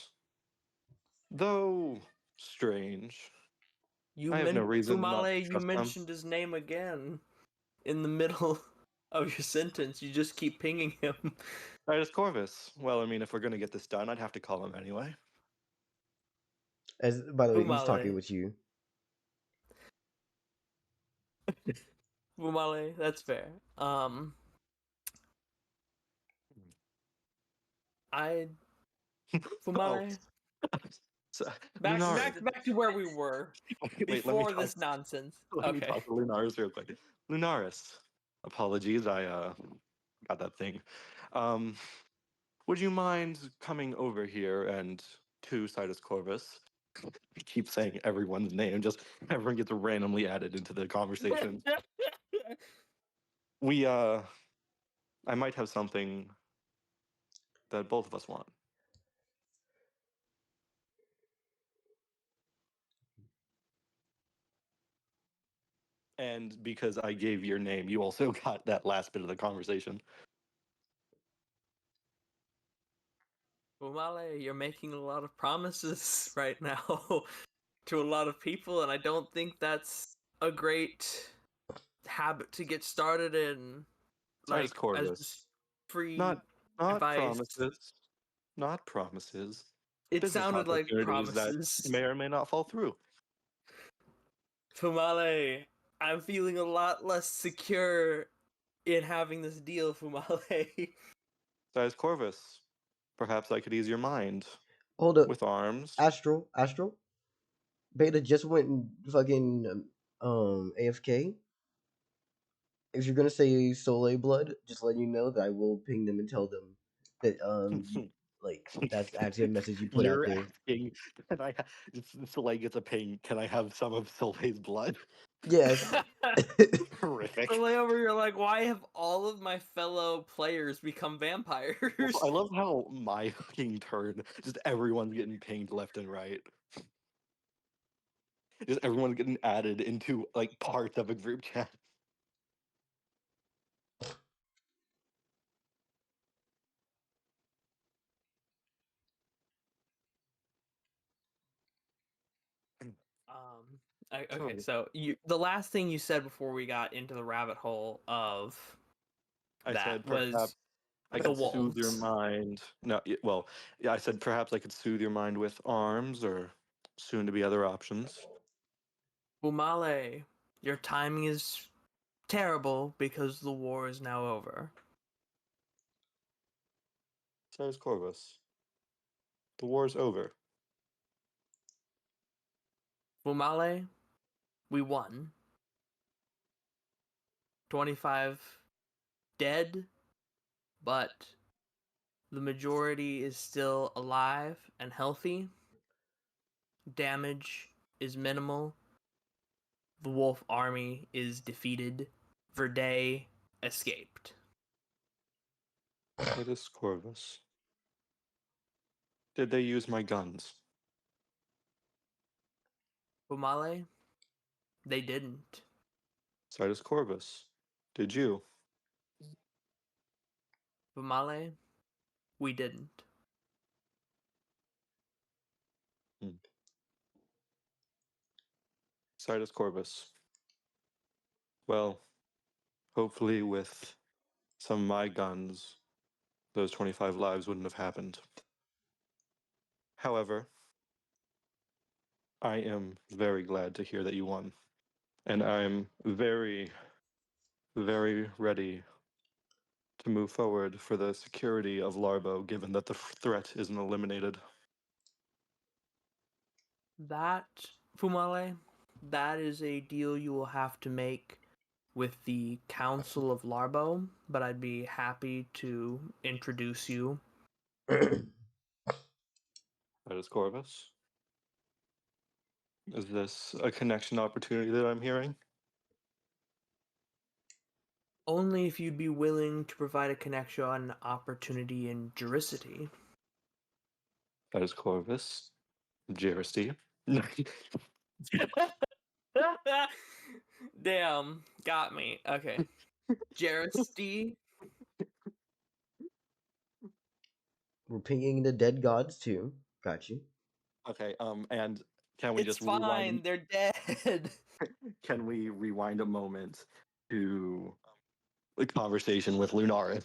though strange, I have no reason not to Fumale, you trust them. mentioned his name again in the middle of your sentence. You just keep pinging him. Titus Corvus. Well, I mean, if we're going to get this done, I'd have to call him anyway. As by the way, he's talking Fumale. with you. Fumale, that's fair. I Oh, Fumale. so, Back Lunaris. back back to where we were Wait, let me before talk. this nonsense. Let me Okay. talk to Lunaris real quick. Lunaris. Apologies, I got that thing. Um, would you mind coming over here and to Titus Corvus? I keep saying everyone's name, just everyone gets randomly added into the conversation. We I might have something that both of us want. And because I gave your name, you also got that last bit of the conversation. Fumale, you're making a lot of promises right now to a lot of people, and I don't think that's a great habit to get started in. As Like, as Corvus. just free Not advice. promises. Not promises. It Business sounded like opportunities promises. that may or may not fall through. Fumale, I'm feeling a lot less secure in having this deal, Fumale. As Corvus, perhaps I could ease your mind Hold up, with arms. Astral. Beta just went and fucking AFK. If you're gonna say Soleil blood, just letting you know that I will ping them and tell them that like that's actually a message you put out You're there. asking, can I? Soleil gets a ping. Can I have some of Soleil's blood? Yes. Horrific. Soleil over here, like, why have all of my fellow players become vampires? I love how my fucking turn, just everyone's getting pinged left and right. Just everyone's getting added into like parts of a group chat. Okay, so the last thing you said before we got into the rabbit hole of I that said was perhaps I the could soothe your wolves. mind. No, well, yeah, I said perhaps I could soothe your mind with arms or soon to be other options. Fumale, your timing is terrible because the war is now over. Says Corvus. The war's over. Fumale, we won. 25 dead, but the majority is still alive and healthy. Damage is minimal. The wolf army is defeated. Verde escaped. Says Corvus. Did they use my guns? Fumale, they didn't. Says Corvus. Did you? Fumale, we didn't. Citus Corvus. Well, hopefully with some of my guns, those 25 lives wouldn't have happened. However, I am very glad to hear that you won. And I'm very, very ready to move forward for the security of Larbo, given that the threat isn't eliminated. That, Fumale, that is a deal you will have to make with the Council of Larbo, but I'd be happy to introduce you. That is Corvus. Is this a connection opportunity that I'm hearing? Only if you'd be willing to provide a connection opportunity in Juricity. That is Corvus. Jeristy. Damn, got me. Okay. Jeristy. We're pinging the dead gods too. Got you. Okay, and can we It's just fine, rewind? they're dead. Can we rewind a moment to the conversation with Lunaris?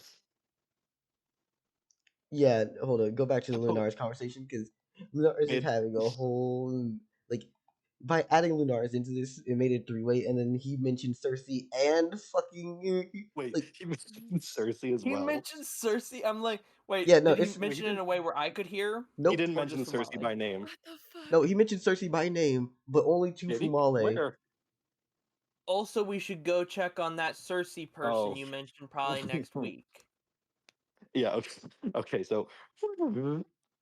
Yeah, hold on. Go back to the Lunaris conversation because Lunaris is It- having a whole like by adding Lunaris into this, it made it 3-way, and then he mentioned Circe and fucking Wait, like he mentioned Circe as He well. mentioned Circe. I'm like, wait, Yeah, no, did he it's- mention it in a way where I could hear? He nope. didn't Or mention just Circe Fumale? by name. What the fuck? No, he mentioned Circe by name, but only to Did he? Fumale. Where? Also, we should go check on that Circe person Oh. you mentioned probably next week. Yeah. Okay. Okay. So,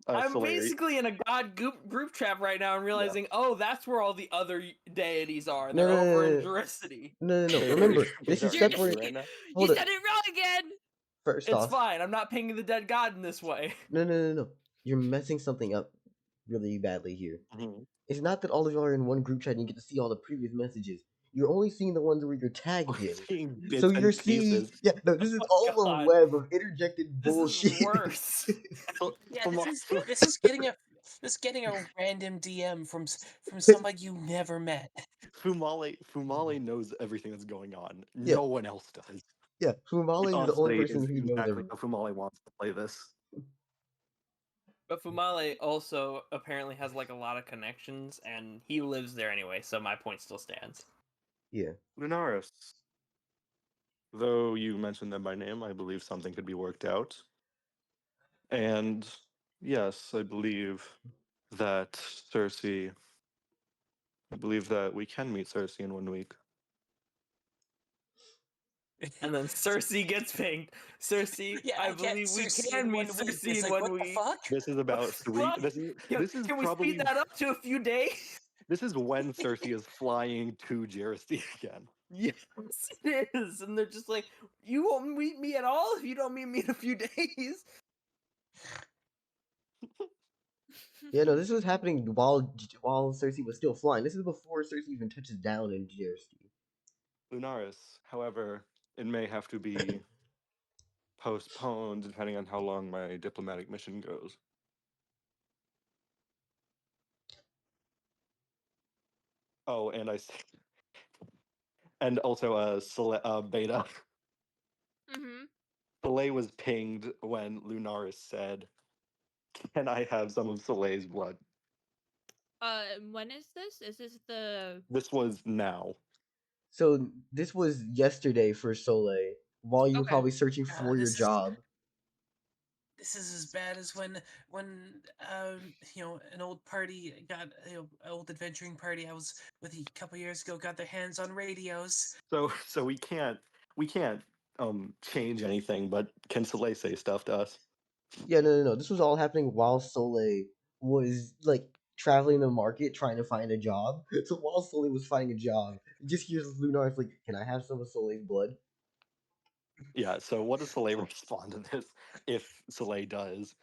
I'm Soleil, basically in a god group chat right now and realizing, oh, that's where all the other deities are. No, They're no, over in no, Juricity. no. Wait, Remember, wait, this is are you separate. right now? You Hold up. said it wrong again. First It's off, fine. I'm not pinging the dead god in this way. no. You're messing something up really badly here. Mhm. It's not that all of y'all are in one group chat and you get to see all the previous messages. You're only seeing the ones where you're tagged We're in. seeing bits So you're and seeing, pieces. yeah, no, this is Oh all a God. web of interjected This bullshit. is worse. So, Yeah, from this is getting a random DM from somebody you never met. Fumale knows everything that's going on. Yeah. No one else does. Yeah, Fumale is the only Honestly, person is who knows exactly everything. how Fumale wants to play this. But Fumale also apparently has like a lot of connections, and he lives there anyway, so my point still stands. Yeah. Lunaris. Though you mentioned them by name, I believe something could be worked out. And yes, I believe that Circe. I believe that we can meet Circe in 1 week. And then Circe gets pinged. Circe, Yeah, I I get believe we Circe can in meet 1 week. Circe It's in like, 1 what the week. fuck? This is about 3. Fuck? This is Can, this is can we probably speed that up to a few days? this is when Circe is flying to Jersey again. Yes, it is. And they're just like, you won't meet me at all if you don't meet me in a few days. Yeah, no, this was happening while Cersei was still flying. This is before Cersei even touches down in Jersey. Lunaris, however, it may have to be postponed depending on how long my diplomatic mission goes. Oh, and and also Beta. Mm-hmm. Soleil was pinged when Lunaris said, "Can I have some of Soleil's blood?" When is this? Is this the? This was now. So this was yesterday for Soleil, while you were Okay. probably searching for your This is job. this is as bad as when an old party got old adventuring party I was with a couple years ago got their hands on radios. So we can't change anything, but can Soleil say stuff to us? Yeah, no. This was all happening while Soleil was like traveling the market trying to find a job. So while Soleil was finding a job, you just hears Lunar's like, "Can I have some of Soleil's blood?" Yeah, so what does Soleil respond to this if Soleil does?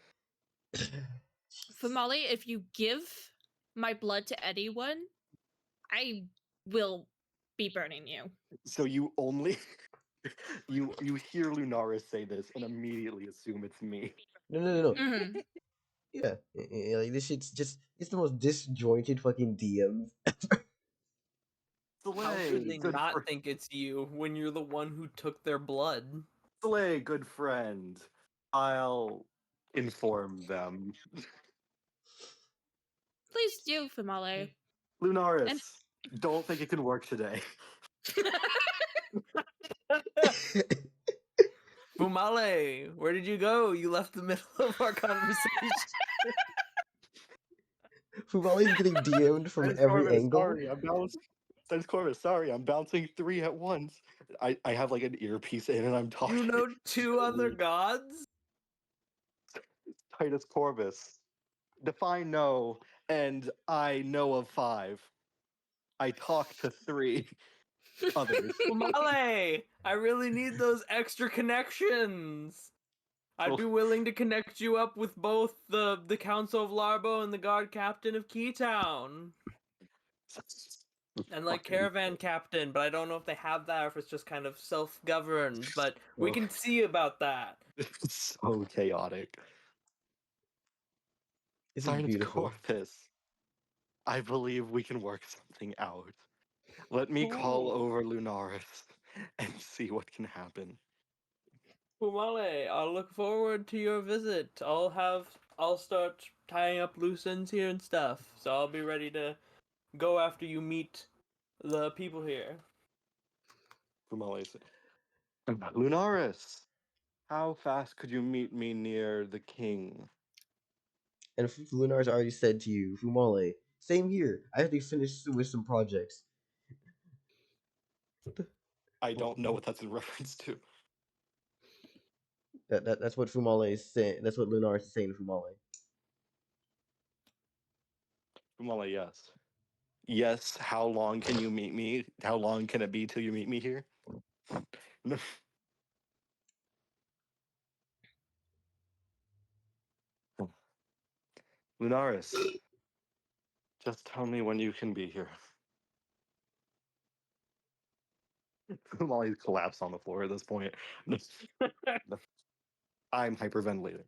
Fumale, if you give my blood to anyone, I will be burning you. So you only you hear Lunaris say this and immediately assume it's me. No. Mm-hmm. Yeah, like this shit's just it's the most disjointed fucking DMs. How Soleil, could they good not think it's you when you're the one who took their blood? Soleil, good friend. I'll inform them. Please do, Fumale. Lunaris, don't think it can work today. Fumale, where did you go? You left the middle of our conversation. Fumale's getting DM'd from every angle. Sorry, I'm bouncing. Sense Corvus, sorry, I'm bouncing 3 at once. I have like an earpiece in and I'm talking. You know 2 other gods? Titus Corvus. Define no, and I know of 5. I talk to 3 others. Fumale, I really need those extra connections. I'd be willing to connect you up with both the Council of Larbo and the Guard Captain of Keytown. And like Fucking- Caravan Captain, but I don't know if they have that or if it's just kind of self-governed, but we Oh. can see about that. It's so chaotic. This is Titus beautiful. Corvus. I believe we can work something out. Let me call Cool. over Lunaris and see what can happen. Fumale, I'll look forward to your visit. I'll start tying up loose ends here and stuff. So I'll be ready to go after you meet the people here. Fumale said, Lunaris, how fast could you meet me near the king? And Lunar's already said to you, Fumale, same here. I have to finish with some projects. I don't know what that's in reference to. That's what Fumale is saying. That's what Lunar is saying to Fumale. Fumale, yes. Yes, how long can you meet me? How long can it be till you meet me here? No. Lunaris, just tell me when you can be here. Molly's collapsed on the floor at this point. I'm hyperventilating.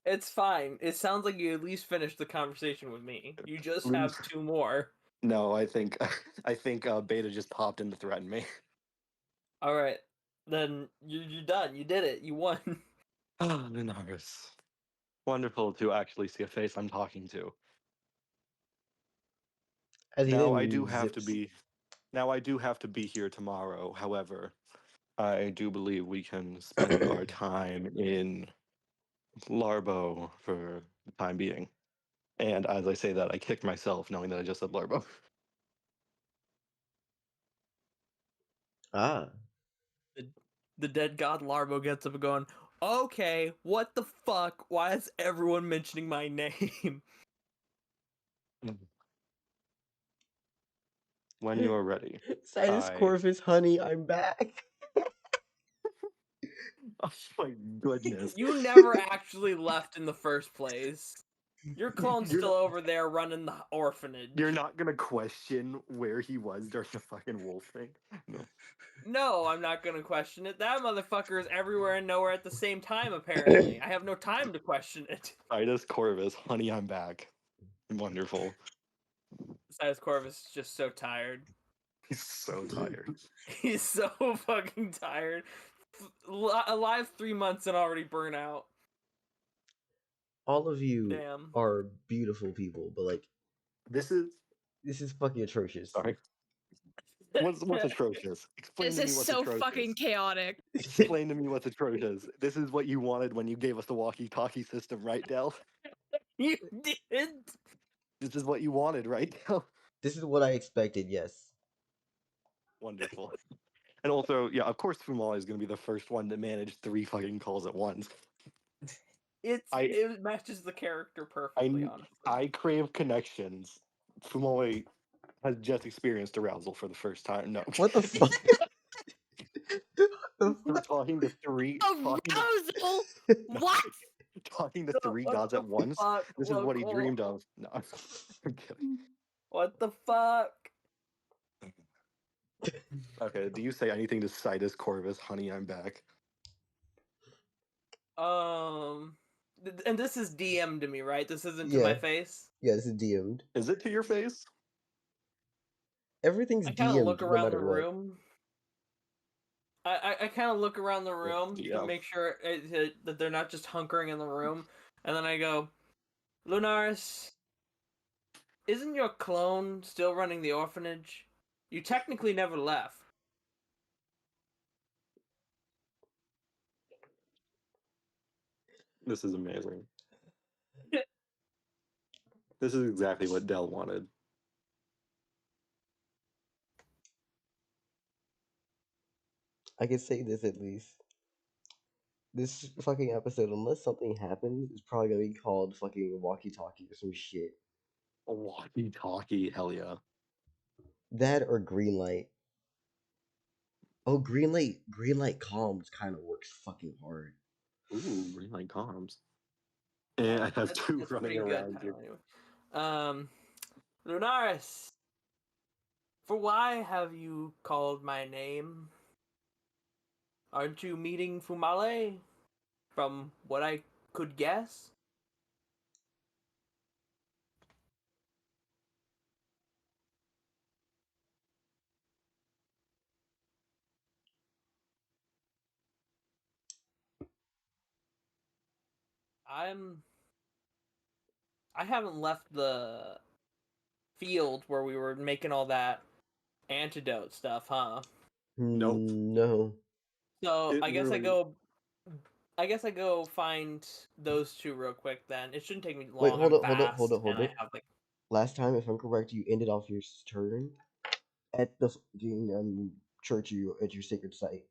It's fine. It sounds like you at least finished the conversation with me. You just have 2 more. No, I think Beta just popped in to threaten me. All right, then you're done. You did it. You won. Ah, Lunaris. Wonderful to actually see a face I'm talking to. As he Now then I do have to zips. be Now I do have to be here tomorrow. However, I do believe we can spend our time in Larbo for the time being. And as I say that, I kick myself knowing that I just said Larbo. Ah. The dead god Larbo gets up and going, okay, what the fuck? Why is everyone mentioning my name? When you are ready. Sinus Corvus, honey, I'm back. Oh my goodness. You never actually left in the first place. Your clone's You're still not- over there running the orphanage. You're not gonna question where he was during the fucking wolf thing? No. No, I'm not gonna question it. That motherfucker is everywhere and nowhere at the same time, apparently. I have no time to question it. Titus Corvus, honey, I'm back. Wonderful. Silas Corvus is just so tired. He's so tired. He's so fucking tired. Alive 3 months and already burnt out. All of you Damn. are beautiful people, but like This is fucking atrocious. sorry. What's atrocious? Explain This to me is what's so atrocious. fucking chaotic. Explain to me what's atrocious. This is what you wanted when you gave us the walkie-talkie system, right, Dell? You did? This is what you wanted, right, Dell? This is what I expected, yes. Wonderful. And also, yeah, of course Fumale is going to be the first one to manage 3 fucking calls at once. It matches the character perfectly, honestly. I crave connections. Fumale has just experienced arousal for the first time. No. What the fuck? The We're fuck? talking to 3 Arousal? No. What? Talking to 3 What gods the at once. fuck, This is what he local? dreamed of. No, I'm kidding. What the fuck? Okay, do you say anything to Citus Corvus? Honey, I'm back. And this is DM to me, right? This isn't to Yeah. my face. Yeah, this is DM'd. Is it to your face? Everything's I kind of look DM'd no around matter the what. room. I kind of look around the room Yeah. to make sure that they're not just hunkering in the room, and then I go, Lunaris, isn't your clone still running the orphanage? You technically never left. This is amazing. This is exactly what Dell wanted. I can say this at least. This fucking episode, unless something happens, is probably gonna be called fucking walkie talkie or some shit. A walkie-talkie, hell yeah. That or green light. Oh, green light comms kind of works fucking hard. Ooh, green light comms. And I have 2 It's running pretty good around here. anyway. Lunaris, for why have you called my name? Aren't you meeting Fumale? From what I could guess? I haven't left the field where we were making all that antidote stuff, huh? Nope. No. So It I guess literally- I go find those 2 real quick then. It shouldn't take me long. Wait, hold I'm up, hold up, hold fast, up, hold and up. I have like Last time, if I'm correct, you ended off your turn at the fucking church at your sacred site.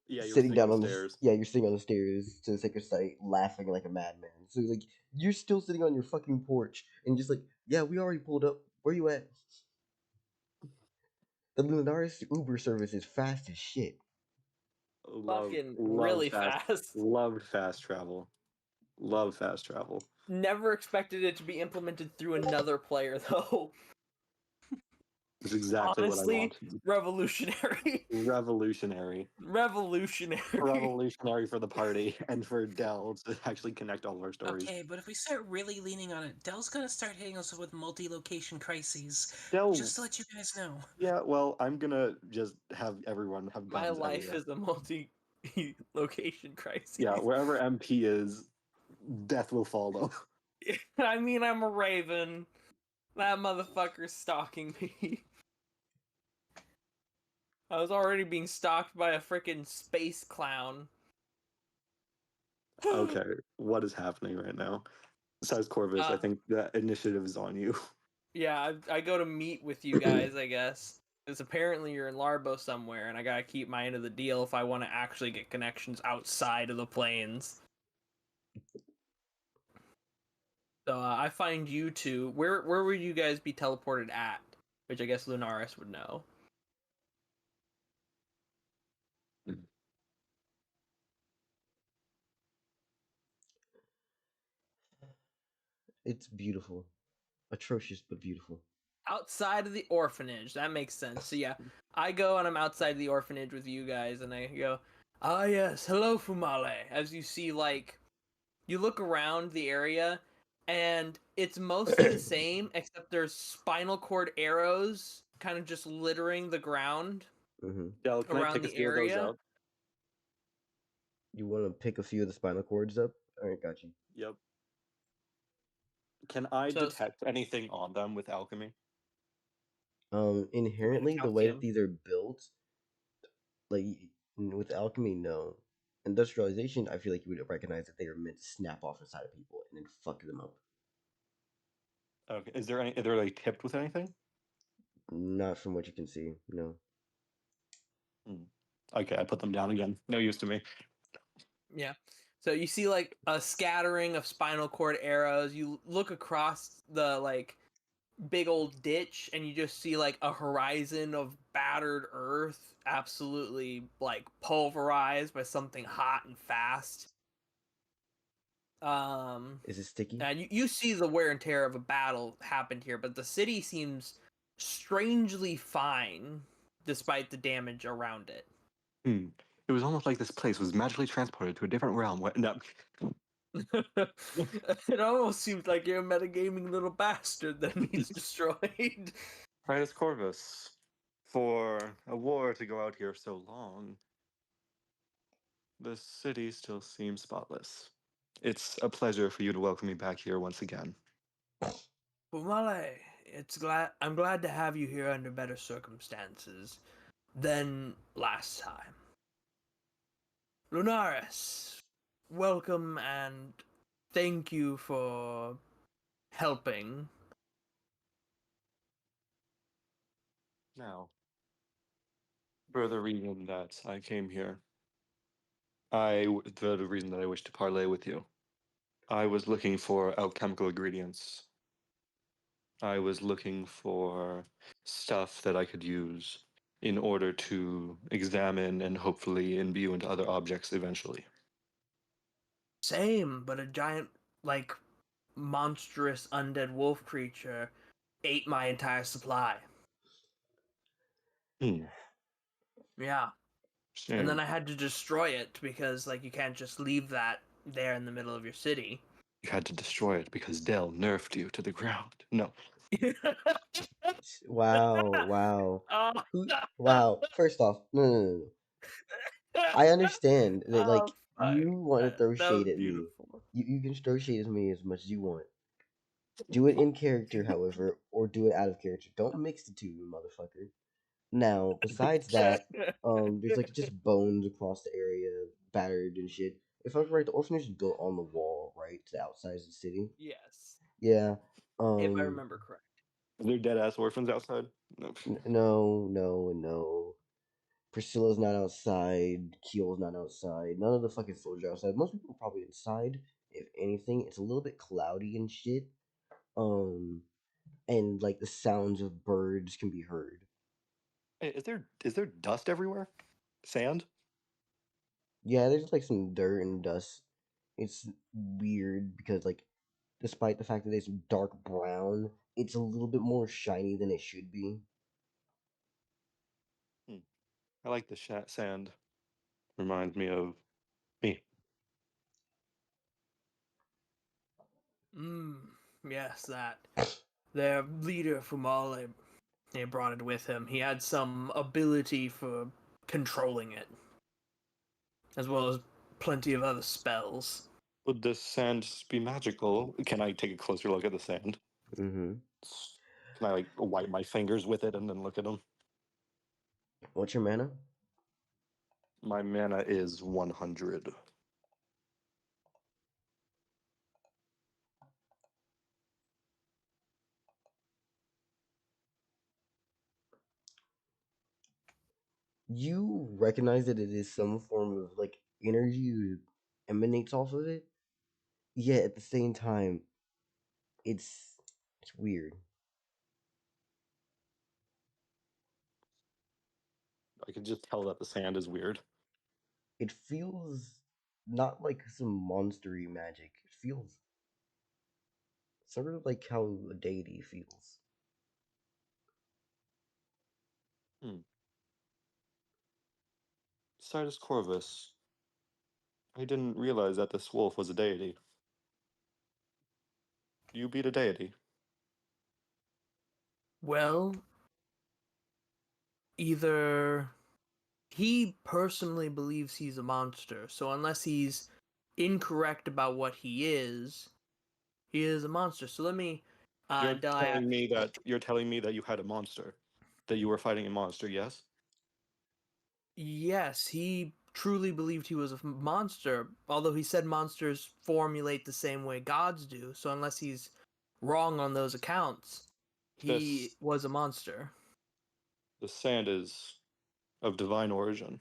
Yeah, you're Sitting down on stairs. you're sitting on the stairs to the sacred site, laughing like a madman. So like you're still sitting on your fucking porch and just like, yeah, we already pulled up. Where you at? The Lunaris Uber service is fast as shit. fucking really fast. Loved fast travel. Love fast travel. Never expected it to be implemented through another player, though. It's exactly Honestly, what I wanted. revolutionary. Revolutionary. Revolutionary. Revolutionary for the party and for Dell to actually connect all of our stories. Okay, but if we start really leaning on it, Dell's gonna start hitting us with multi-location crises. Dell, Just to let you guys know. yeah, well, I'm gonna just have everyone have My guns life everywhere. is a multi-location crisis. Yeah, wherever MP is, death will follow. I mean, I'm a raven. That motherfucker's stalking me. I was already being stalked by a freaking space clown. Okay, what is happening right now? Besides Corvus, I think the initiative is on you. Yeah, I go to meet with you guys, I guess. Because apparently you're in Larbo somewhere, and I gotta keep my end of the deal if I want to actually get connections outside of the planes. So I find you two. Where would you guys be teleported at? Which I guess Lunaris would know. It's beautiful. Atrocious, but beautiful. Outside of the orphanage. That makes sense. So yeah, I go and I'm outside the orphanage with you guys, and I go, ah yes, hello Fumale. As you see, like, you look around the area, and it's mostly the same, except there's spinal cord arrows kind of just littering the ground Dell, can I around pick a the few of those area. up? You want to pick a few of the spinal cords up? Alright, got you. Yep. Can I So detect anything on them with alchemy? Inherently, the way that calcium. these are built, like with alchemy, no. Industrialization, I feel like you would recognize that they are meant to snap off inside of people and then fuck them up. Okay. Is there any? Are they like tipped with anything? Not from what you can see, no. Okay, I put them down again. No use to me. Yeah. So you see like a scattering of spinal cord arrows. You look across the like big old ditch and you just see like a horizon of battered earth absolutely like pulverized by something hot and fast. Is it sticky? And you see the wear and tear of a battle happened here, but the city seems strangely fine despite the damage around it. It was almost like this place was magically transported to a different realm. No. It almost seems like you're a metagaming little bastard that needs destroyed. Titus Corvus, for a war to go out here so long, the city still seems spotless. It's a pleasure for you to welcome me back here once again. Fumale, I'm glad to have you here under better circumstances than last time. Lunaris, welcome and thank you for helping. Now, for the reason that I came here, the reason that I wish to parley with you, I was looking for alchemical ingredients. I was looking for stuff that I could use in order to examine and hopefully imbue into other objects eventually. Same, but a giant, like, monstrous undead wolf creature ate my entire supply. Yeah. Shame. And then I had to destroy it because, like, you can't just leave that there in the middle of your city. You had to destroy it because Dell nerfed you to the ground. No. Wow. Oh, Wow. First off, no. I understand that, like, fuck. you want to throw That was shade at me. beautiful. You can throw shade at me as much as you want. Do it in character, however, or do it out of character. Don't mix the two, motherfucker. Now, besides that, there's like just bones across the area, battered and shit. If I'm right, the orphanage is built on the wall, right, to the outside of the city. Yes, Yeah. if I remember correct. Are there dead ass orphans outside? No. No. Priscilla's not outside. Keel's not outside. None of the fucking soldiers are outside. Most people are probably inside. If anything, it's a little bit cloudy and shit. And like the sounds of birds can be heard. Hey, is there dust everywhere? Sand? Yeah, there's like some dirt and dust. It's weird because like, despite the fact that it's dark brown, it's a little bit more shiny than it should be. I like the sand. Reminds me of me. Yes, that. Their leader, Fumale, he brought it with him. He had some ability for controlling it, as well as plenty of other spells. Would this sand be magical? Can I take a closer look at the sand? Mm-hmm. Can I like wipe my fingers with it and then look at them? What's your mana? My mana is 100. You recognize that it is some form of like energy that emanates off of it, yet at the same time, it's weird. I can just tell that the sand is weird. It feels not like some monstery magic. It feels sort of like how a deity feels. Sidus Corvus. I didn't realize that this wolf was a deity. You beat a deity. Well, either he personally believes he's a monster, so unless he's incorrect about what he is a monster. So let me You're Del, telling me that you had a monster, that you were fighting a monster. Yes. yes, he truly believed he was a monster, although he said monsters formulate the same way gods do. So unless he's wrong on those accounts, he This was a monster. the sand is of divine origin.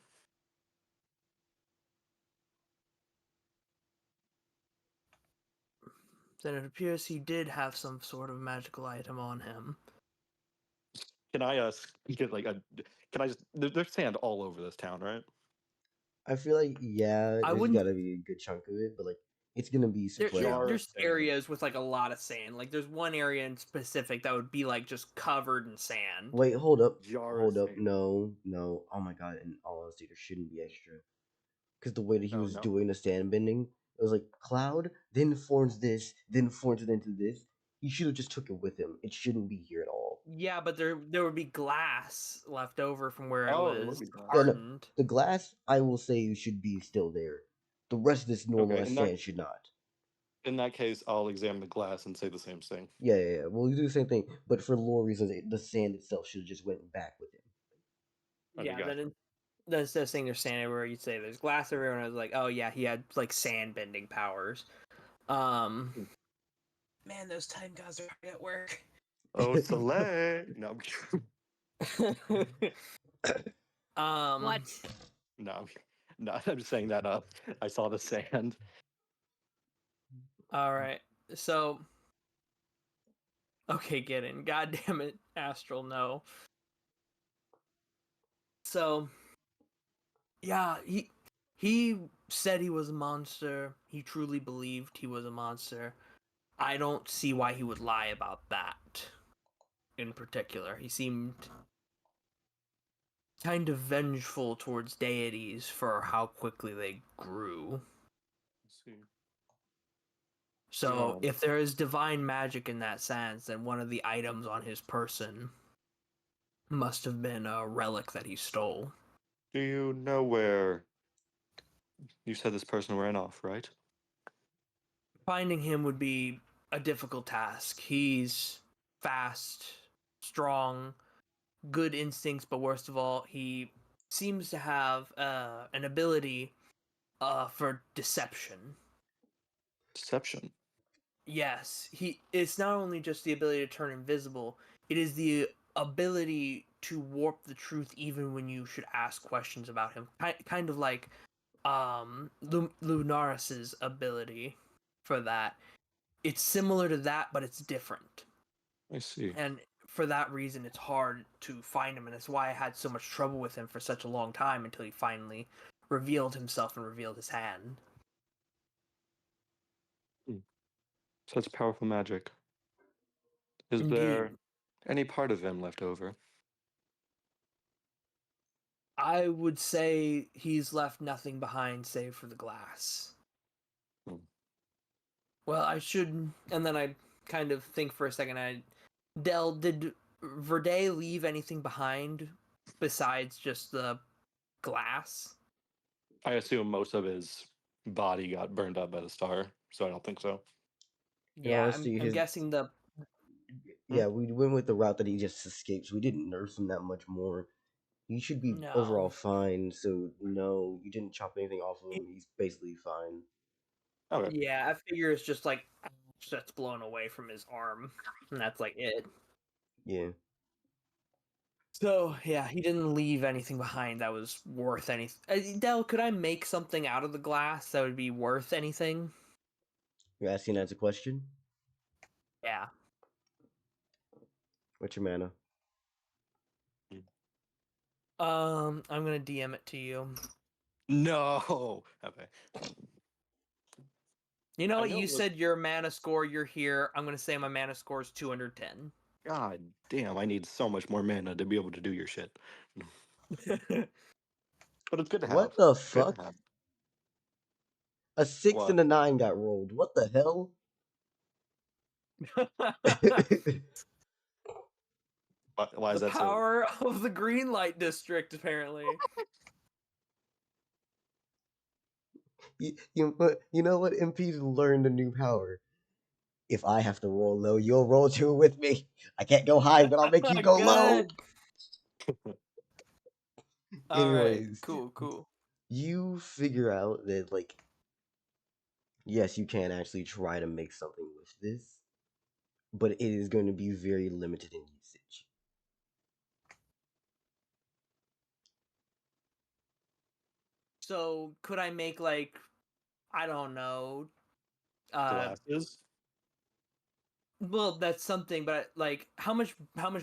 Then it appears he did have some sort of magical item on him. Can I get like a? Can I just? There's sand all over this town, right? I feel like yeah, I there's wouldn't. got to be a good chunk of it, but like it's gonna be There, spread there, out. there's sand. areas with like a lot of sand. Like there's one area in specific that would be like just covered in sand. Wait, hold up, Jar of hold up. sand. No, no. Oh my god! In all honesty, there shouldn't be extra. Because the way that he Oh was no. doing the sand bending, it was like cloud, then forms this, then forms it into this. He should have just took it with him. It shouldn't be here at all. Yeah, but there would be glass left over from where it Oh, it would was be glass. Yeah, no, hardened. the glass, I will say, should be still there. The rest of this Okay, normalized sand should not. in that case, I'll examine the glass and say the same thing. Yeah, yeah, yeah. Well, we do the same thing, but for lore reasons, the sand itself should have just went back with him. Okay, Yeah, gotcha. then instead of saying there's sand everywhere, you'd say there's glass everywhere, and I was like, oh yeah, he had like sand bending powers. Man, those time gods are hard at work. Oh, Soleil. No, What? no, no. I'm just saying that up. I saw the sand. All right, so okay, get in. God damn it, Astral, no. So yeah, he said he was a monster. He truly believed he was a monster. I don't see why he would lie about that in particular. He seemed kind of vengeful towards deities for how quickly they grew. Let's see. So, Um, if there is divine magic in that sense, then one of the items on his person must have been a relic that he stole. Do you know where you said this person ran off, right? Finding him would be a difficult task. He's fast, strong, good instincts, but worst of all, he seems to have an ability for deception. Deception. Yes, it's not only just the ability to turn invisible, it is the ability to warp the truth even when you should ask questions about him. Kind of like Lunaris's ability for that. It's similar to that, but it's different. I see. And for that reason, it's hard to find him, and it's why I had so much trouble with him for such a long time until he finally revealed himself and revealed his hand. Such powerful magic. Is Indeed. there any part of him left over? I would say he's left nothing behind save for the glass. Hmm. Well, I should, and then I kind of think for a second. Dell, did Verde leave anything behind besides just the glass? I assume most of his body got burned up by the star, so I don't think so. Yeah, Honestly, I'm guessing the. yeah, we went with the route that he just escaped. So we didn't nerf him that much more. He should be overall No. fine. So no, you didn't chop anything off of him. He's basically fine. Okay. Yeah, I figure it's just like that's blown away from his arm, and that's like it. Yeah. So yeah, he didn't leave anything behind that was worth anything. Dell, could I make something out of the glass that would be worth anything? You're asking that as a question? Yeah. What's your mana? I'm gonna DM it to you. No. Okay. You know I what? know You it was- said your mana score. You're here. I'm gonna say my mana score is 210. God damn! I need so much more mana to be able to do your shit. But it's good to have. What the Good to fuck? have. A 6 What? and a 9 got rolled. What the hell? Why is The that so? power of the green light district, apparently. You know what? MP learned a new power. If I have to roll low, you'll roll 2 with me. I can't go high, but I'll make you go low. Good. All right. Anyways, Cool. you figure out that, like, yes, you can actually try to make something with this, but it is going to be very limited in usage. So could I make like, I don't know, Glasses. well, that's something, but like, how much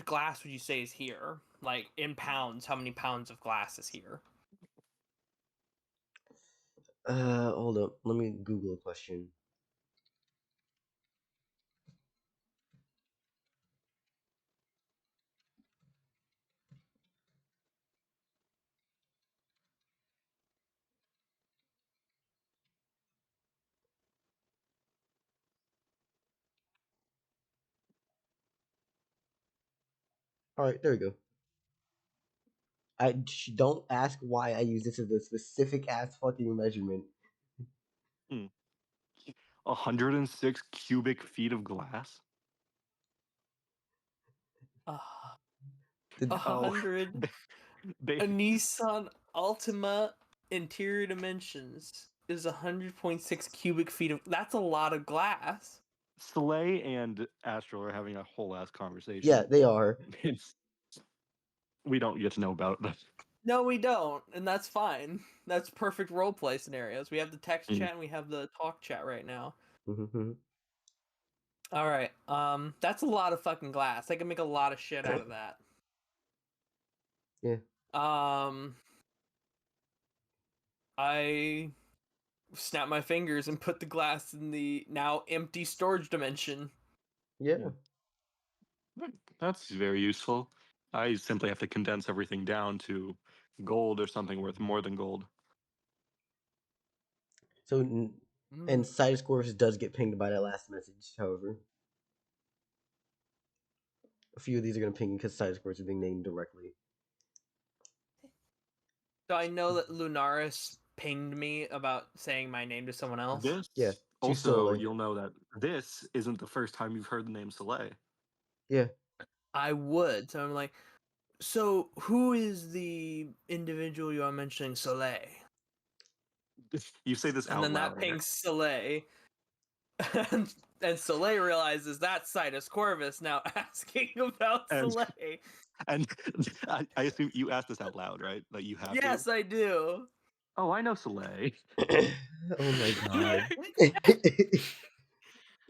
glass would you say is here? Like in pounds, how many pounds of glass is here? Hold up. Let me Google a question. All right, there we go. Don't ask why I use this as a specific ass fucking measurement. 106 cubic feet of glass. The- 100. Ba- A Nissan Altima interior dimensions is 100.6 cubic feet of. That's a lot of glass. Soleil and Astral are having a whole ass conversation. yeah, they are. We don't get to know about that. No, we don't, and that's fine. That's perfect roleplay scenarios. We have the text chat and we have the talk chat right now. All right. That's a lot of fucking glass. I can make a lot of shit out of that. Yeah. I snap my fingers and put the glass in the now empty storage dimension. Yeah. That's very useful. I simply have to condense everything down to gold or something worth more than gold. So, and side scores does get pinged by that last message, however. A few of these are going to ping because side scores are being named directly. So I know that Lunaris pinged me about saying my name to someone else. This, Yeah, to also, Soleil. you'll know that this isn't the first time you've heard the name Soleil. Yeah. I would. So I'm like, so who is the individual you are mentioning, Soleil? You say this And out then loud. that pings Soleil. And Soleil realizes that's Sidus Corvus now asking about And- Soleil. And I assume you asked this out loud, right? Like you have Yes, to? I do. Oh, I know Soleil. Oh my god.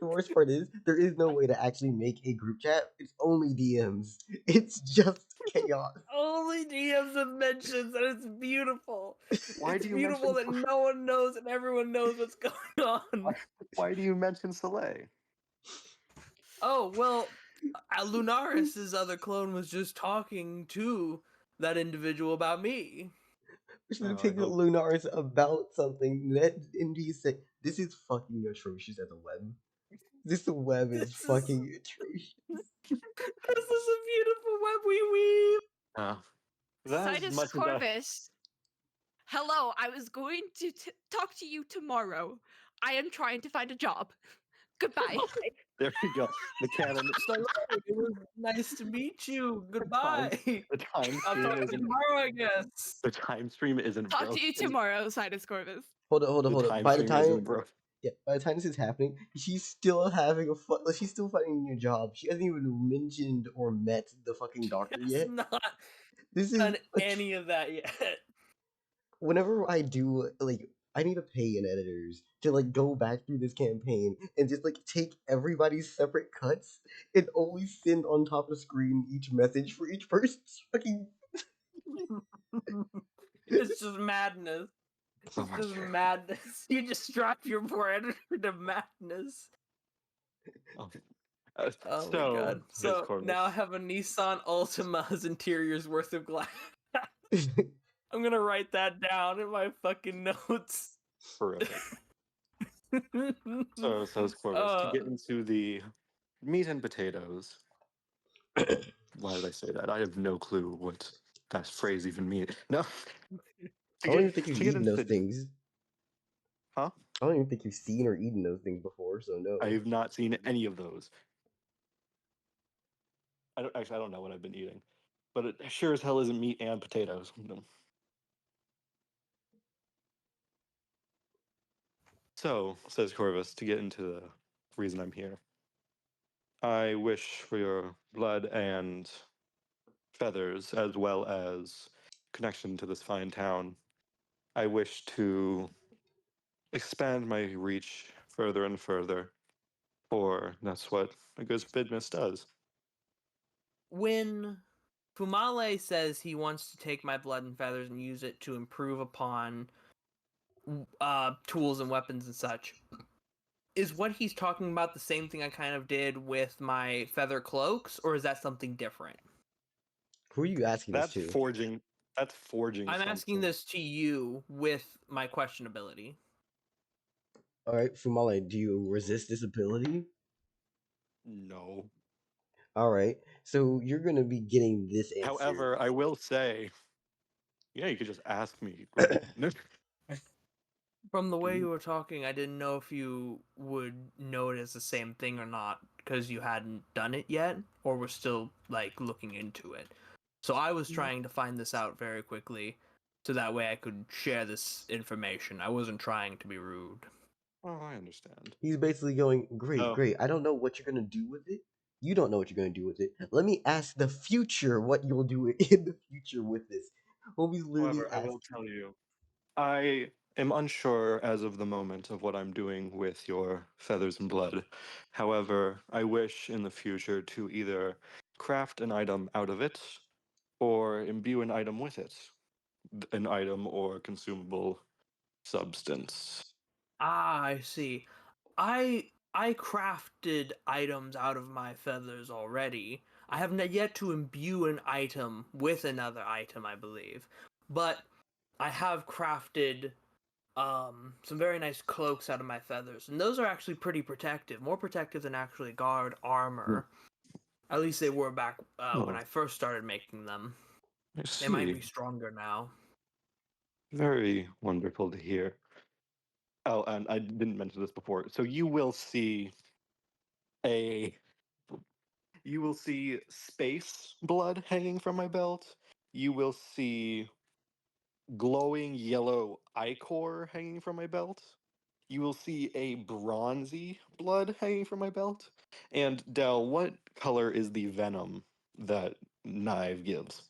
The worst part is, there is no way to actually make a group chat. It's only DMs. It's just chaos. Only DMs have mentions, and it's beautiful. Why It's do you beautiful that mention- no one knows and everyone knows what's going on. Why do you mention Soleil? Oh, well, Lunaris' other clone was just talking to that individual about me. We should have I taken hope- Lunaris about something. That Indy said, "This is fucking atrocious at the web. This web is This is- fucking atrocious." This is a beautiful web we weave. That as Sidus much as I, Corvus. Hello, I was going to talk to you tomorrow. I am trying to find a job. Goodbye. there we go. The canon, So, it was nice to meet you. Goodbye. the time I'll stream talk to you isn't. tomorrow, I guess. The time stream isn't Talk broken. to you tomorrow, Sidus Corvus. Hold on, The hold on. time By the stream isn't time, broken. yeah, by the time this is happening, she's still having a she's still finding a new job. She hasn't even mentioned or met the fucking doctor It's yet. not This is done any of that yet. whenever I do I need to pay an editors to go back through this campaign and just take everybody's separate cuts and only send on top of the screen each message for each person's fucking. It's just madness. Oh It's my just God. madness. You just drive your poor editor to madness. Okay. Oh my so, god. Ms. So Corvus, now I have a Nissan Altima's interior's worth of glass. I'm gonna write that down in my fucking notes. horrific. So, says Corvus, to get into the meat and potatoes. Why did I say that? I have no clue what that phrase even means. No. I don't even think you've to get eaten into those things. Huh? I don't even think you've seen or eaten those things before, so no. I have not seen any of those. I don't know what I've been eating, but it sure as hell isn't meat and potatoes. No. So, says Corvus, to get into the reason I'm here, I wish for your blood and feathers, as well as connection to this fine town. I wish to expand my reach further and further, for that's what a good business does. When Fumale says he wants to take my blood and feathers and use it to improve upon tools and weapons and such, is what he's talking about the same thing I kind of did with my feather cloaks, or is that something different? Who are you asking this That's to? forging. That's forging. I'm asking something. this to you with my questionability. Alright, Fumale, do you resist this ability? No. Alright, so you're gonna be getting this answer. However, I will say, yeah, you could just ask me. From the way you were talking, I didn't know if you would know it as the same thing or not, because you hadn't done it yet, or were still looking into it. So I was trying to find this out very quickly, so that way I could share this information. I wasn't trying to be rude. Oh, I understand. He's basically going, great, No. great. I don't know what you're gonna do with it. You don't know what you're gonna do with it. Let me ask the future what you'll do in the future with this. Homie's literally However, I will asking. tell you, I am unsure as of the moment of what I'm doing with your feathers and blood. However, I wish in the future to either craft an item out of it or imbue an item with it. An item or consumable substance. Ah, I see. I crafted items out of my feathers already. I have not yet to imbue an item with another item, I believe. But I have crafted some very nice cloaks out of my feathers, and those are actually pretty protective, more protective than actually guard armor. At least they were back when Oh, I first started making them. I They might see. be stronger now. Very wonderful to hear. Oh, and I didn't mention this before. So a you will see space blood hanging from my belt. You will see glowing yellow ichor hanging from my belt. You will see a bronzy blood hanging from my belt. And Dell, what color is the venom that Knive gives?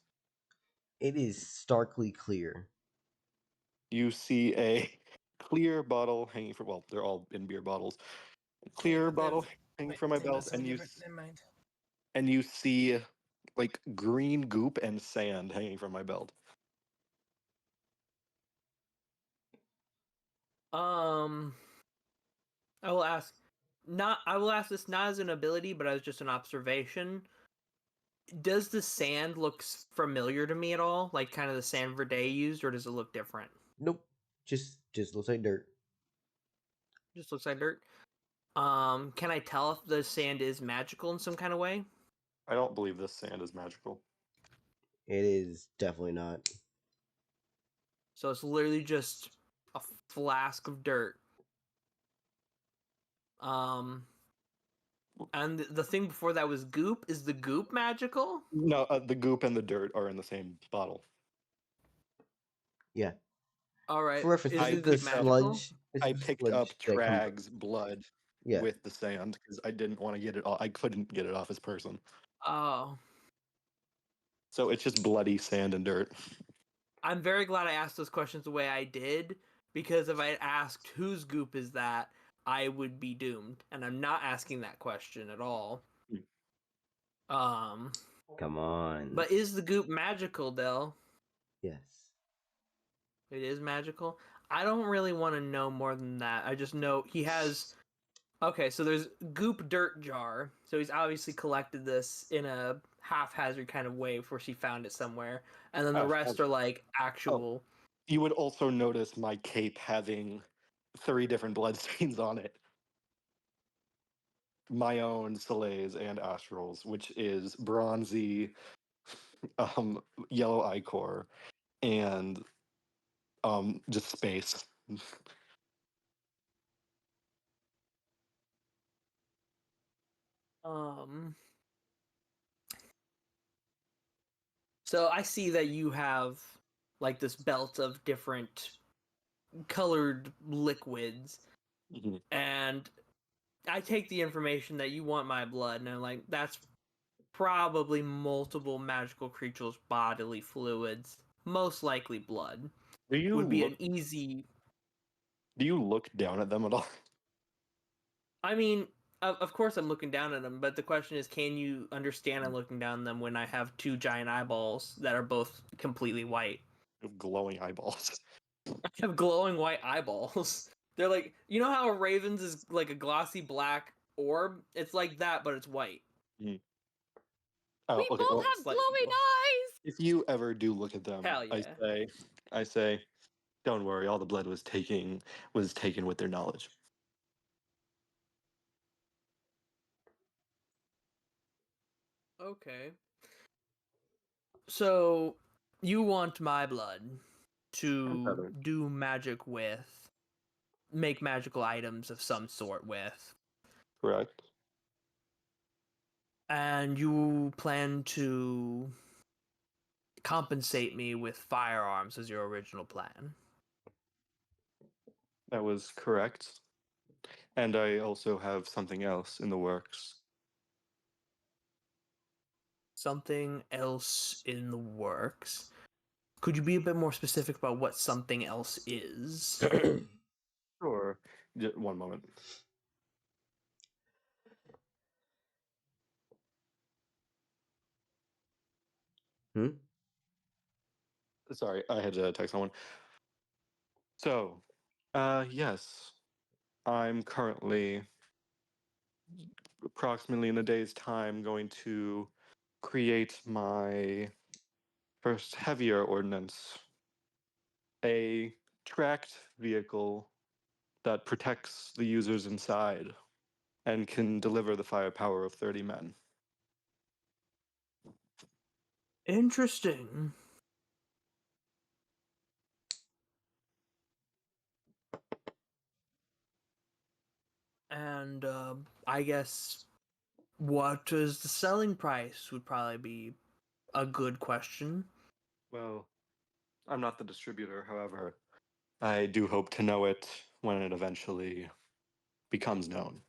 It is starkly clear. You see a clear bottle hanging from, well, they're all in beer bottles. Clear bottle hanging from my belt, and Never mind. and you see like green goop and sand hanging from my belt. I will ask, I will ask this not as an ability, but as just an observation. Does the sand look familiar to me at all? Like kind of the sand Verde used, or does it look different? Nope. Just looks like dirt. Just looks like dirt. Can I tell if the sand is magical in some kind of way? I don't believe this sand is magical. It is definitely not. So it's literally just a flask of dirt. And the thing before that was goop. Is the goop magical? No, the goop and the dirt are in the same bottle. Yeah. All right. For reference, Is this I is the the goop picked up- magical? sludge. This I is the picked sludge up that comes up. Trag's blood Yeah. with the sand because I didn't want to get it off. I couldn't get it off his person. Oh. So it's just bloody sand and dirt. I'm very glad I asked those questions the way I did, because if I had asked whose goop is that, I would be doomed. And I'm not asking that question at all. Come on. But is the goop magical, Dell? Yes. It is magical. I don't really want to know more than that. I just know he has. Okay, so there's goop dirt jar. So he's obviously collected this in a haphazard kind of way where she found it somewhere, and then the rest are like actual. You would also notice my cape having 3 different bloodstains on it. My own Soleil's and Astral's, which is bronzy, yellow ichor, and just space. So I see that you have like this belt of different colored liquids, Mhm. and I take the information that you want my blood, and I'm like, that's probably multiple magical creatures' bodily fluids, most likely blood. Do you Would be look? an easy. Do you look down at them at all? I mean, of course I'm looking down at them, but the question is, can you understand I'm looking down at them when I have 2 giant eyeballs that are both completely white? Glowing eyeballs. I have glowing white eyeballs. They're like, you know how a raven's is like a glossy black orb? It's like that, but it's white. Oh, We okay. both Well, have slightly glowing more. eyes. if you ever do look at them, Hell yeah. I say, don't worry. All the blood was taken with their knowledge. Okay. So you want my blood to feathers. do magic with, make magical items of some sort with, Correct. and you plan to compensate me with firearms as your original plan. That was correct. And I also have something else in the works. Something else in the works. Could you be a bit more specific about what something else is? Sure. Just one moment. Sorry, I had to text someone. So, yes, I'm currently approximately in a day's time going to create my first heavier ordnance, a tracked vehicle that protects the users inside and can deliver the firepower of 30 men. Interesting. And I guess what is the selling price would probably be a good question. Well, I'm not the distributor, however, I do hope to know it when it eventually becomes known.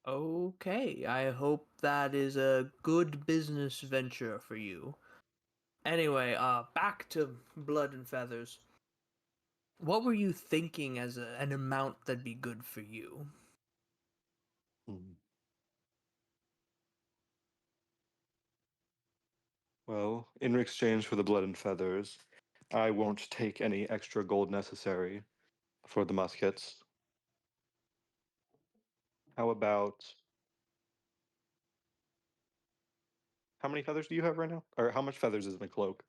Okay, I hope that is a good business venture for you. Anyway, back to Blood and Feathers. What were you thinking as an amount that'd be good for you? Well, in exchange for the blood and feathers, I won't take any extra gold necessary for the muskets. How about... How many feathers do you have right now? Or how much feathers is in the cloak?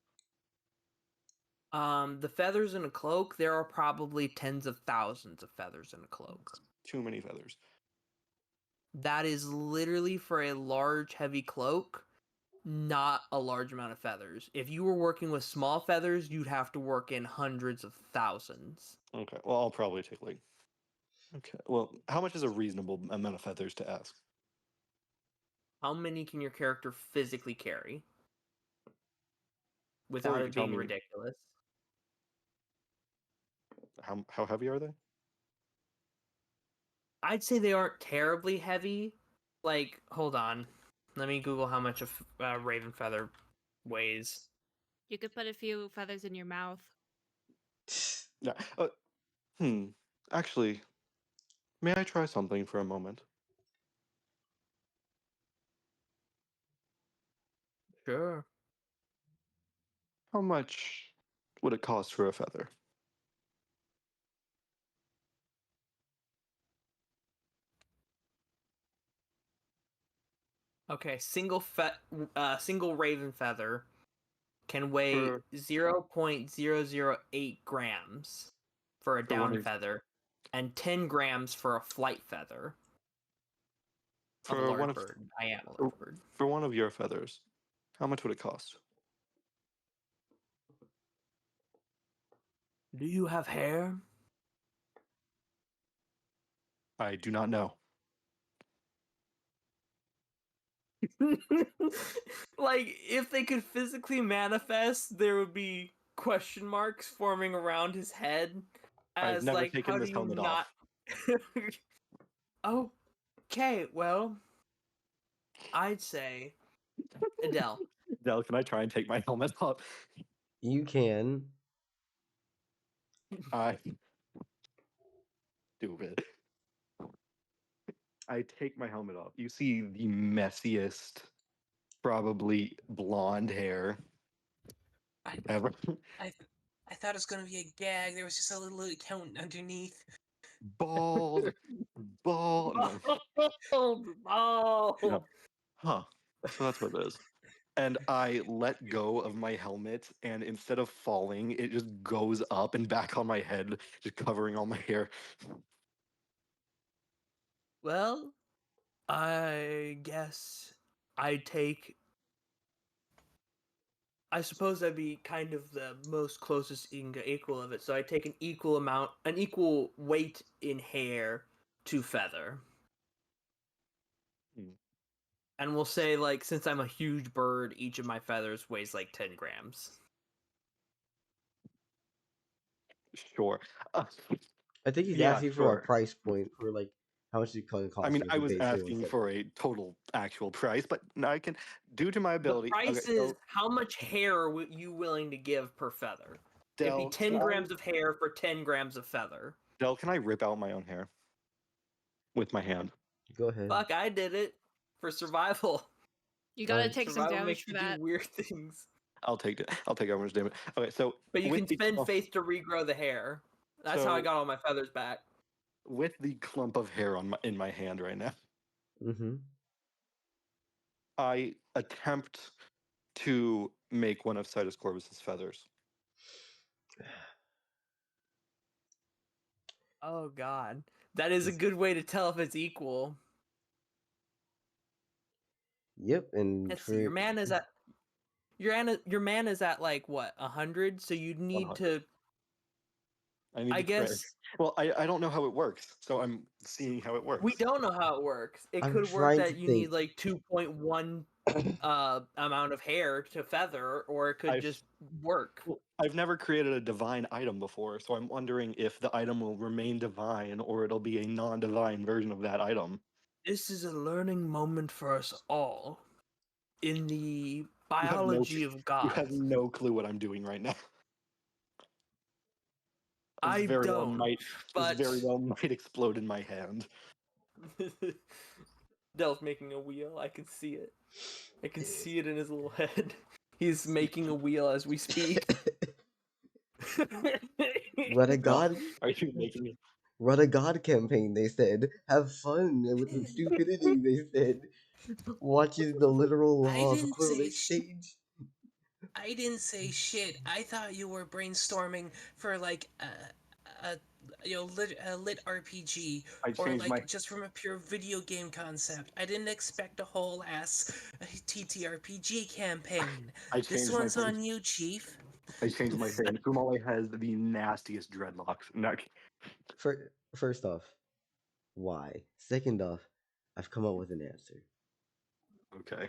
The feathers in a cloak, there are probably tens of thousands of feathers in a cloak. Too many feathers. That is literally for a large, heavy cloak, not a large amount of feathers. If you were working with small feathers, you'd have to work in hundreds of thousands. Okay, well, I'll probably take like... Okay, well, how much is a reasonable amount of feathers to ask? How many can your character physically carry? Or Without you it can tell being me ridiculous. how heavy are they? I'd say they aren't terribly heavy. Like, hold on. Let me Google how much a raven feather weighs. You could put a few feathers in your mouth. Yeah. Actually, may I try something for a moment? Sure. How much would it cost for a feather? Okay, single raven feather can weigh For 0.008 grams for a one down of feather and 10 grams for a flight feather of a for one large of bird. I am a for, large bird. for one of your feathers, how much would it cost? Do you have hair? I do not know. Like, if they could physically manifest, there would be question marks forming around his head. I've As, never like, taken how do this you helmet not. off. Okay, well, I'd say Adele. Del, can I try and take my helmet off? You can. I stupid. I take my helmet off. You see the messiest, probably blonde hair I, ever. I, I thought it was gonna be a gag. There was just a little accountant underneath. Bald. Bald. No. Oh. No. Huh. So that's what it is. And I let go of my helmet, and instead of falling, it just goes up and back on my head, just covering all my hair. Well, I guess I'd take. I suppose that'd be kind of the most closest equal of it. So I'd take an equal weight in hair to feather. Hmm. And we'll say, like, since I'm a huge bird, each of my feathers weighs like 10 grams. Sure. I think he's Yeah, asking for a sure. price point for like how much it could cost I mean, you if I you was paid single asking feather. for a total actual price, but I can, due to my The ability. price Okay, is so how much hair are you willing to give per feather? It'd be Del, 10 grams of hair for 10 grams of feather. Del, can I rip out my own hair with my hand? Go ahead. Fuck, I did it for survival. You gotta Alright. take some Survival damage makes for you that. do weird things. I'll take it. I'll take how much damage. Okay, so But you with can the spend clump, faith to regrow the hair. That's how I so got all my feathers back. with the clump of hair on in my hand right now, Mm-hmm. I attempt to make one of Citus Corvus's feathers. Oh god. That is a good way to tell if it's equal. Yep, and Let's see, for your man is at like what, 100? So you'd need 100. to I need I to pray. guess Well, I don't know how it works, so I'm seeing how it works. we don't know how it works. It I'm could work trying to that you think. need like 2.1 amount of hair to feather, or it could I've just work. well, I've never created a divine item before, so I'm wondering if the item will remain divine or it'll be a non-divine version of that item. This is a learning moment for us all in the You have no biology of you have gods. no clue what I'm doing right now. I don't, This but very well might explode in my hand. Del's making a wheel. I can see it. I can see it in his little head. He's making a wheel as we speak. Run a god, Are you making it? run a god campaign. They said, have fun with the stupidity. They said, watches the literal I law of didn't say equivalent exchange. I didn't say shit. I thought you were brainstorming for like a lit RPG I or changed my like just from a pure video game concept. I didn't expect a whole ass TTRPG campaign. I This changed my one's face. on you, Chief. I changed my face. Fumale has the nastiest dreadlocks. No, First off, why? Second off, I've come up with an answer. okay.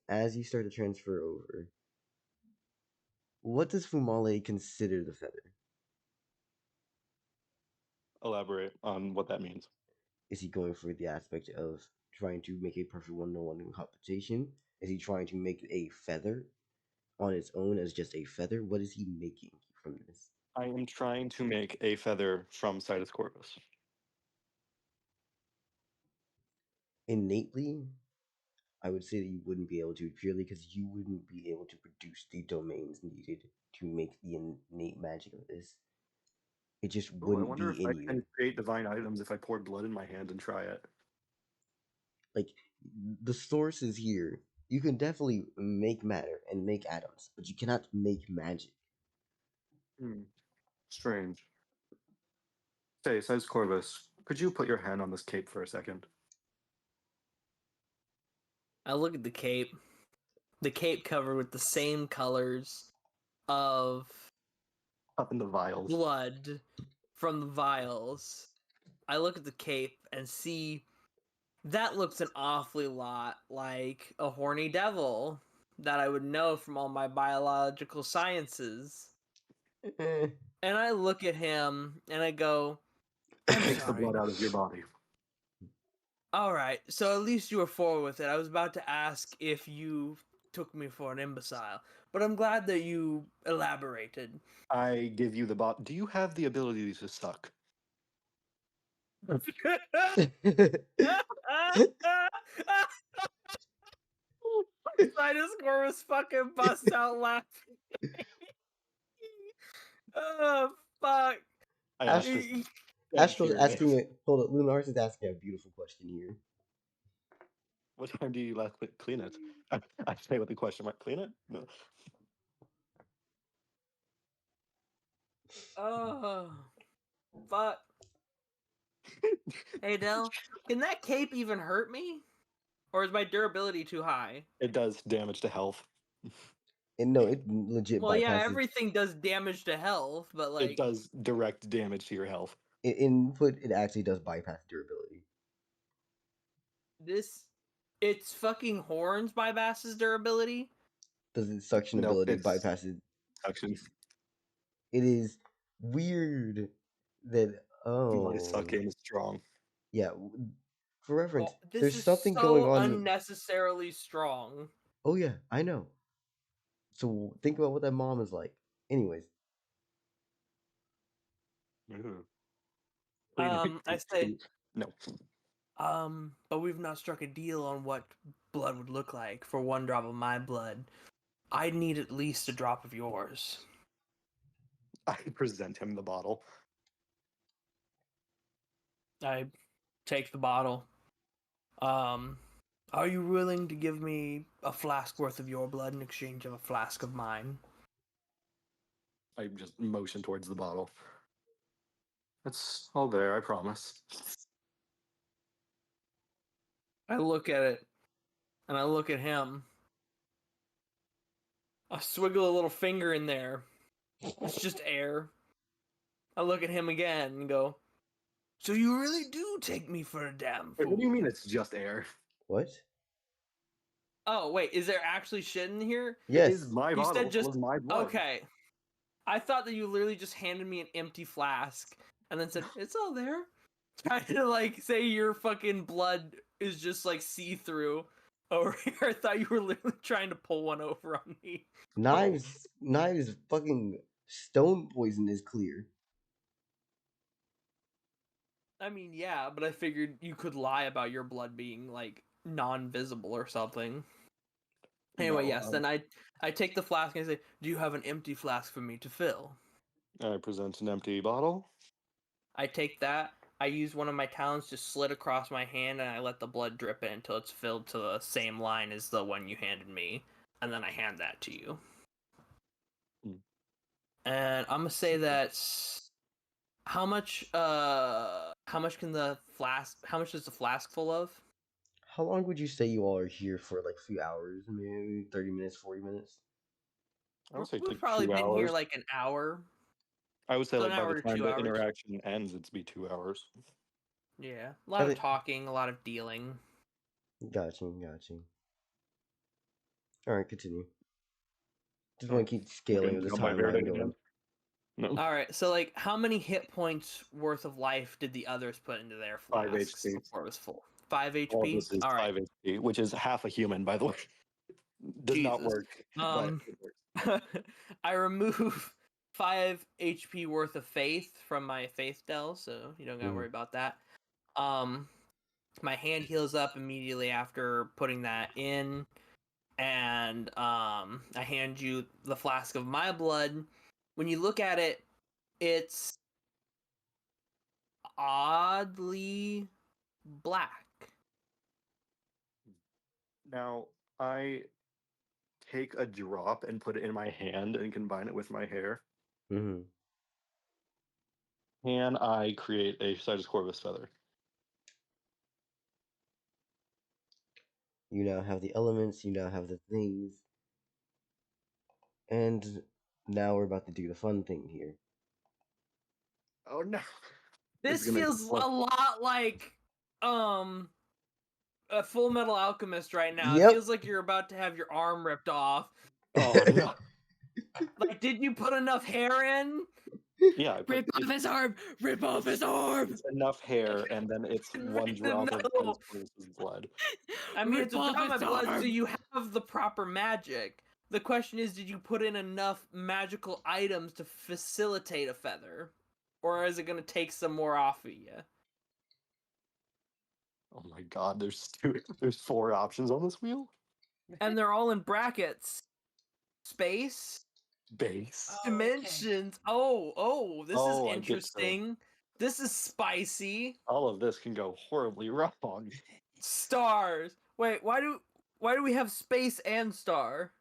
As you start to transfer over, what does Fumale consider the feather? Elaborate on what that means. Is he going for the aspect of trying to make a perfect one-on-one competition? Is he trying to make a feather on its own as just a feather? What is he making from this? I am trying to make a feather from Sidus Corvus. Innately, I would say that you wouldn't be able to purely because you wouldn't be able to produce the domains needed to make the innate magic of this. It just Ooh, I wouldn't wonder if be I in you. can create divine items if I pour blood in my hand and try it. Like, the source is here. You can definitely make matter and make atoms, but you cannot make magic. Strange. Say, says Corvus, could you put your hand on this cape for a second? I look at the cape. The cape covered with the same colors of Up in the vials. blood from the vials. I look at the cape and see that looks an awfully lot like a horny devil that I would know from all my biological sciences. Eh, And I look at him and I go, I'm Takes the sorry. blood out of your body. All right, so at least you were forward with it. I was about to ask if you took me for an imbecile, but I'm glad that you elaborated. I give you the bot. Do you have the ability to suck? Sidus Corvus fucking bust out laughing. Oh, fuck. I Ash- asked this. Astro's asking it. Hold up, Lunaris is asking a beautiful question here. What time do you last clean it? I say with the question mark, clean it? No. Oh, fuck. Hey, Dell, can that cape even hurt me? Or is my durability too high? It does damage to health. And no, it legit Well, yeah, bypasses. everything does damage to health, but like It does direct damage to your health. Input, it actually does bypass durability. this, its fucking horns bypasses durability. Does its suction No, ability it's bypasses? suction. It is weird that My suck game is strong. yeah. For reference, Oh, this there's is something so going on. unnecessarily strong. Oh yeah, I know. So think about what that mom is like. Anyways, Mhm. I say, no. but we've not struck a deal on what blood would look like for one drop of my blood. I'd need at least a drop of yours. I present him the bottle. I take the bottle. Are you willing to give me a flask worth of your blood in exchange of a flask of mine? I just motion towards the bottle. It's all there, I promise. I look at it, and I look at him. I swiggle a little finger in there. It's just air. I look at him again and go, so you really do take me for a damn Wait, fool? what do you mean it's just air? what? Oh, wait, is there actually shit in here? Yes. It is my You bottle. said just... It was my blood. Okay. I thought that you literally just handed me an empty flask and then said, it's all there. Trying to, like, say your fucking blood is just, like, see-through over here. I thought you were literally trying to pull one over on me. Knives fucking stone poison is clear. I mean, yeah, but I figured you could lie about your blood being, like, non-visible or something. Anyway, No, yes, then I take the flask and I say, "Do you have an empty flask for me to fill?" I present an empty bottle. I take that. I use one of my talons to slit across my hand, and I let the blood drip in until it's filled to the same line as the one you handed me, and then I hand that to you. And I'm gonna say that. How much can the flask? How much is the flask full of? How long would you say you all are here for? Like a few hours, maybe 30 minutes, 40 minutes. I would say We've like probably 2 been hours. here like an hour. I would say So like an by hour the to time 2 the hours. interaction ends, it's be 2 hours. Yeah, a lot I of think- talking, a lot of dealing. Got you. All right, continue. Just want to keep scaling of this Got my timeline Verde going. again. No. All right, so like, how many hit points worth of life did the others put into their 5 flasks HP. before it was full? 5 All HP. this is All right. 5 HP, which is half a human, by the way. Does not Jesus. work, but it works. I remove 5 HP worth of faith from my faith Dell, so you don't gotta worry about that. My hand heals up immediately after putting that in, and I hand you the flask of my blood. When you look at it, it's oddly black. Now, I take a drop and put it in my hand and combine it with my hair. Mm-hmm. Can I create a Citus Corvus feather? You now have the elements. You now have the things. And now we're about to do the fun thing here. Oh no. This feels a lot like a Full Metal Alchemist right now. Yep. It feels like you're about to have your arm ripped off. Oh no. Like, did you put enough hair in? Yeah, I put Rip off his arm! Rip off his arm! it's enough hair, and then it's one drop of No. Citus Corvus's blood. I mean, Rip it's a off drop of my his blood, so arm! you have the proper magic. The question is, did you put in enough magical items to facilitate a feather? Or is it going to take some more off of you? Oh my god, there's 4 options on this wheel? And they're all in brackets. Space, Base. Oh, okay. dimensions. Oh, this Oh, is I get so- interesting. This is spicy. All of this can go horribly wrong. Stars. Wait, why do we have space and star?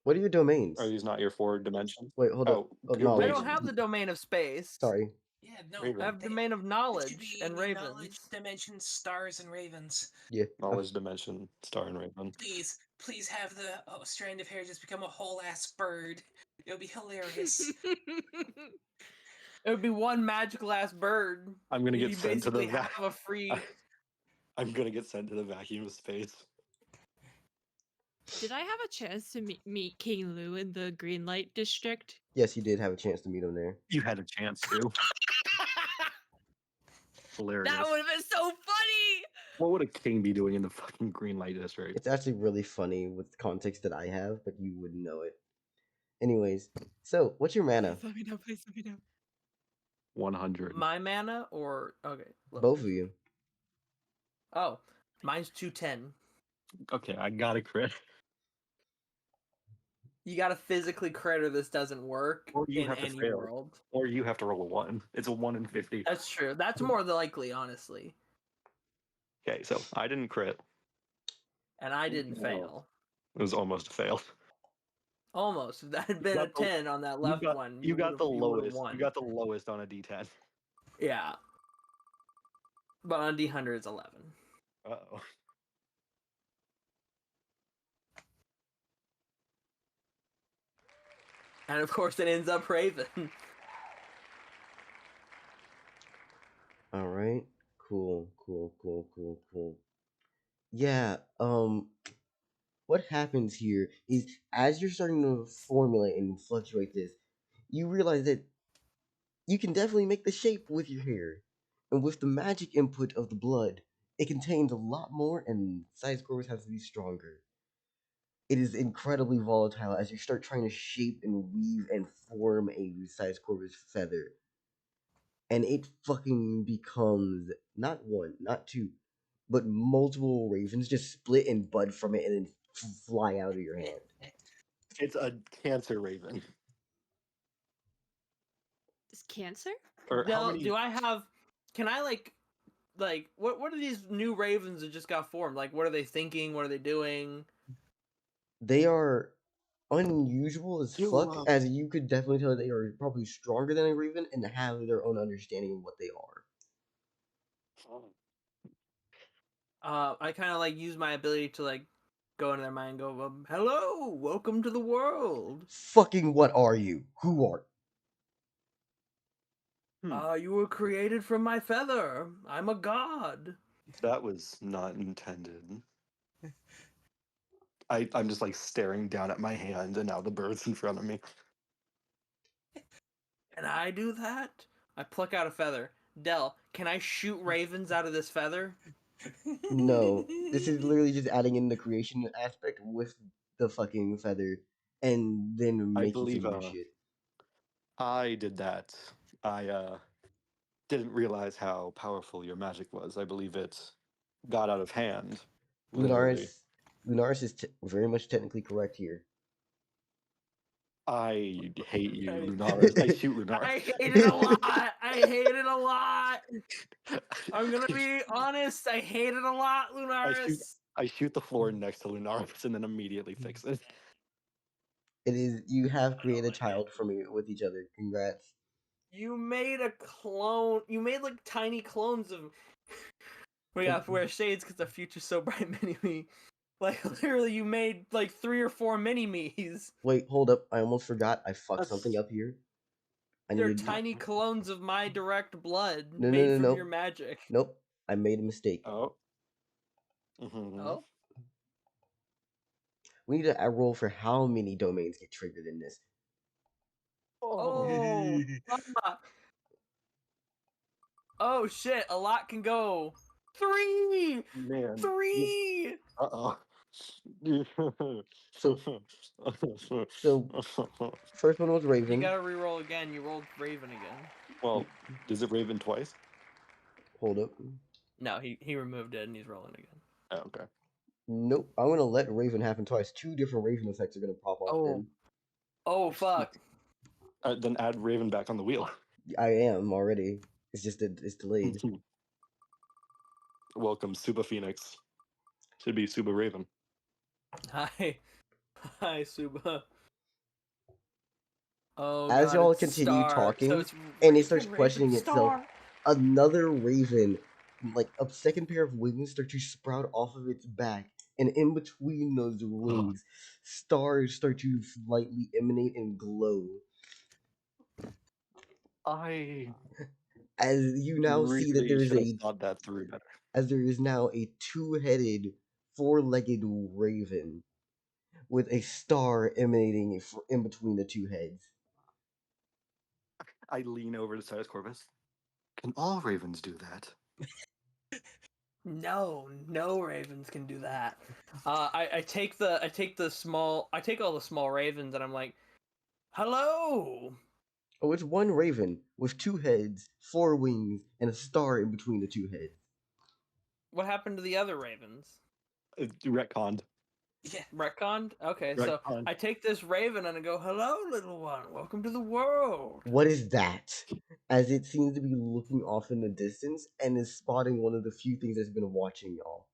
What are your domains? Are these not your 4 dimensions? Wait, hold up. Oh, Knowledge. I don't have the domain of space. Sorry. Yeah, no. Raven. I have they- domain of it should knowledge be and knowledge, ravens. dimension, stars, and ravens. Yeah. Knowledge dimension, star and raven. Please have the strand of hair just become a whole ass bird. It'll be hilarious. It would be one magical ass bird. I'm gonna You get sent to the basically have a free. I'm gonna get sent to the vacuum of space. Did I have a chance to meet King Lou in the Green Light District? Yes, you did have a chance to meet him there. You had a chance to. Hilarious. That would have been so funny! What would a king be doing in the fucking green light district? It's actually really funny with the context that I have, but you wouldn't know it. Anyways, so what's your mana? Please let me know, please let me know. 100. My mana or okay. Look. Both of you. Oh, mine's 210. Okay, I got a crit. You gotta physically crit or this doesn't work Or you in have to any fail. world. Or you have to roll a 1. It's a 1 in 50. That's true. That's more likely, honestly. Okay, so I didn't crit. And I didn't No. fail. It was almost a fail. Almost. If that had been a got the- 10 on that left one, You got the would've lowest. won. You got the lowest on a D10. Yeah. But on D100 it's 11. Uh-oh. And of course it ends up Raven. All right. Cool. Yeah. What happens here is as you're starting to formulate and fluctuate this, you realize that you can definitely make the shape with your hair, and with the magic input of the blood, it contains a lot more, and size growth has to be stronger. It is incredibly volatile as you start trying to shape and weave and form a size corvus feather. And it fucking becomes not one, not two, but multiple ravens just split and bud from it and then fly out of your hand. It's a cancer raven. Is cancer? Or how many? Do I have? Can I like what are these new ravens that just got formed? Like, what are they thinking? What are they doing? They are unusual as You, fuck, as you could definitely tell they are probably stronger than a raven and have their own understanding of what they are. I kind of like use my ability to like go into their mind and go, hello, welcome to the world. Fucking what are you? Who are? You were created from my feather. I'm a god. That was not intended. I'm just like staring down at my hand and now the bird's in front of me. Can I do that? I pluck out a feather. Dell, can I shoot ravens out of this feather? No, this is literally just adding in the creation aspect with the fucking feather, and then I making believe some new shit. I did that. I didn't realize how powerful your magic was. I believe it got out of hand. Literally. Lunaris is very much technically correct here. I hate you, Okay. Lunaris. I shoot Lunaris. I hate it a lot. I hate it a lot. I'm gonna be honest. I hate it a lot, Lunaris. I shoot the floor next to Lunaris and then immediately fix it. It is you have I created a don't like child from it with each other. Congrats. You made a clone. You made like tiny clones of. We have to wear shades because the future's so bright, mini me. Like literally, you made like 3 or 4 mini me's. Wait, hold up. I almost forgot. I fucked That's- something up here. I They're needed. tiny clones of my direct blood No, made no, no, from no. your magic. Nope. I made a mistake. Oh. Mhm. Oh, We need to roll for how many domains get triggered in this. oh, fuck. Oh shit! A lot can go. 3, Man. 3. Uh-oh. So first one was You Raven. gotta re-roll again. You rolled Raven again. Well, does it Raven twice? Hold up. No, he removed it and he's rolling again. Oh, okay. Nope. I'm gonna let Raven happen twice. 2 different Raven effects are gonna pop off Oh. then. Oh fuck! Then add Raven back on the wheel. I am already. It's just that it's delayed. Welcome, Suba Phoenix. Should be Suba Raven. Hi, Suba. Oh, As God, y'all it's continue Star. talking, So it's and it starts Raven, questioning itself, Star. another Raven, like a second pair of wings, start to sprout off of its back, and in between those wings, stars start to slightly emanate and glow. I As you now see that there is should have a thought that through better. as there is now a 2-headed, 4-legged raven with a star emanating in between the 2 heads. I lean over to Cyrus Corvus. Can all ravens do that? No ravens can do that. I take all the small ravens and I'm like, hello. Oh, it's one raven with 2 heads, 4 wings, and a star in between the 2 heads. What happened to the other ravens? Retconned. Yeah. Retconned? Okay, so Retconned. I take this raven and I go, hello, little one. Welcome to the world. What is that? As it seems to be looking off in the distance and is spotting one of the few things that's been watching y'all.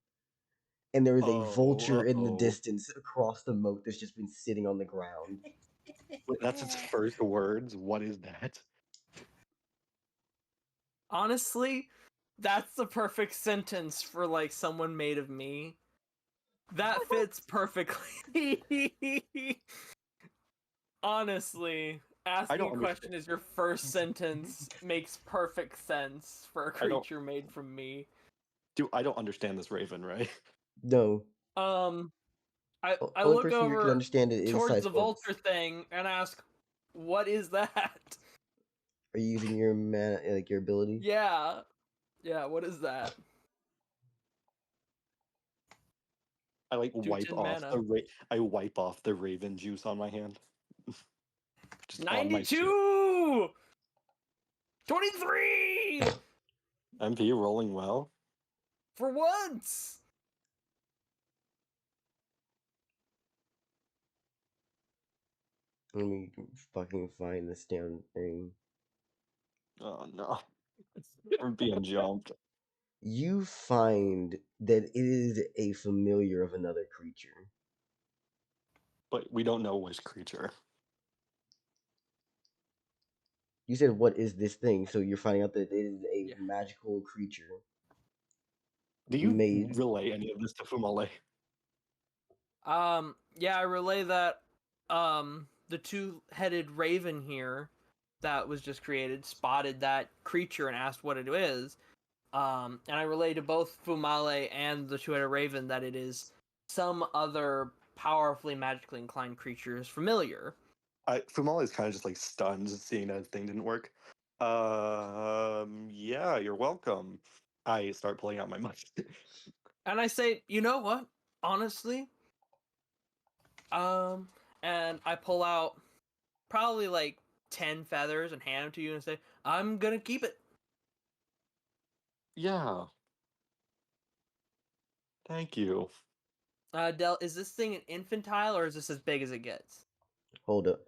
And there is a vulture in the distance across the moat that's just been sitting on the ground. Wait, that's its first words. What is that? Honestly, that's the perfect sentence for like someone made of me. That fits perfectly. Honestly, asking a question as your first sentence makes perfect sense for a creature made from me. I don't understand this raven, right? No. I Only look person who can over understand it is towards Size the Corvus. vulture thing and ask, "What is that?" Are you using your your ability? Yeah, what is that? I like wipe 10 off mana. I wipe off the raven juice on my hand. Just 92! 23! MP rolling well. For once! Let me fucking find this damn thing. Oh no. I'm being jumped. You find that it is a familiar of another creature. But we don't know which creature. You said, what is this thing? So you're finding out that it is a Yeah. magical creature Do you made. relay any of this to Fumale? Yeah, I relay that the two-headed raven here that was just created spotted that creature and asked what it is. And I relay to both Fumale and the two-headed raven that it is some other powerfully magically inclined creature's familiar. Fumale is kind of just like stunned seeing that thing didn't work. Yeah, you're welcome. I start pulling out my money. And I say, you know what? Honestly, and I pull out probably like 10 feathers and hand them to you and say, I'm gonna keep it. Yeah. Thank you. Del, is this thing an infantile or is this as big as it gets? Hold up.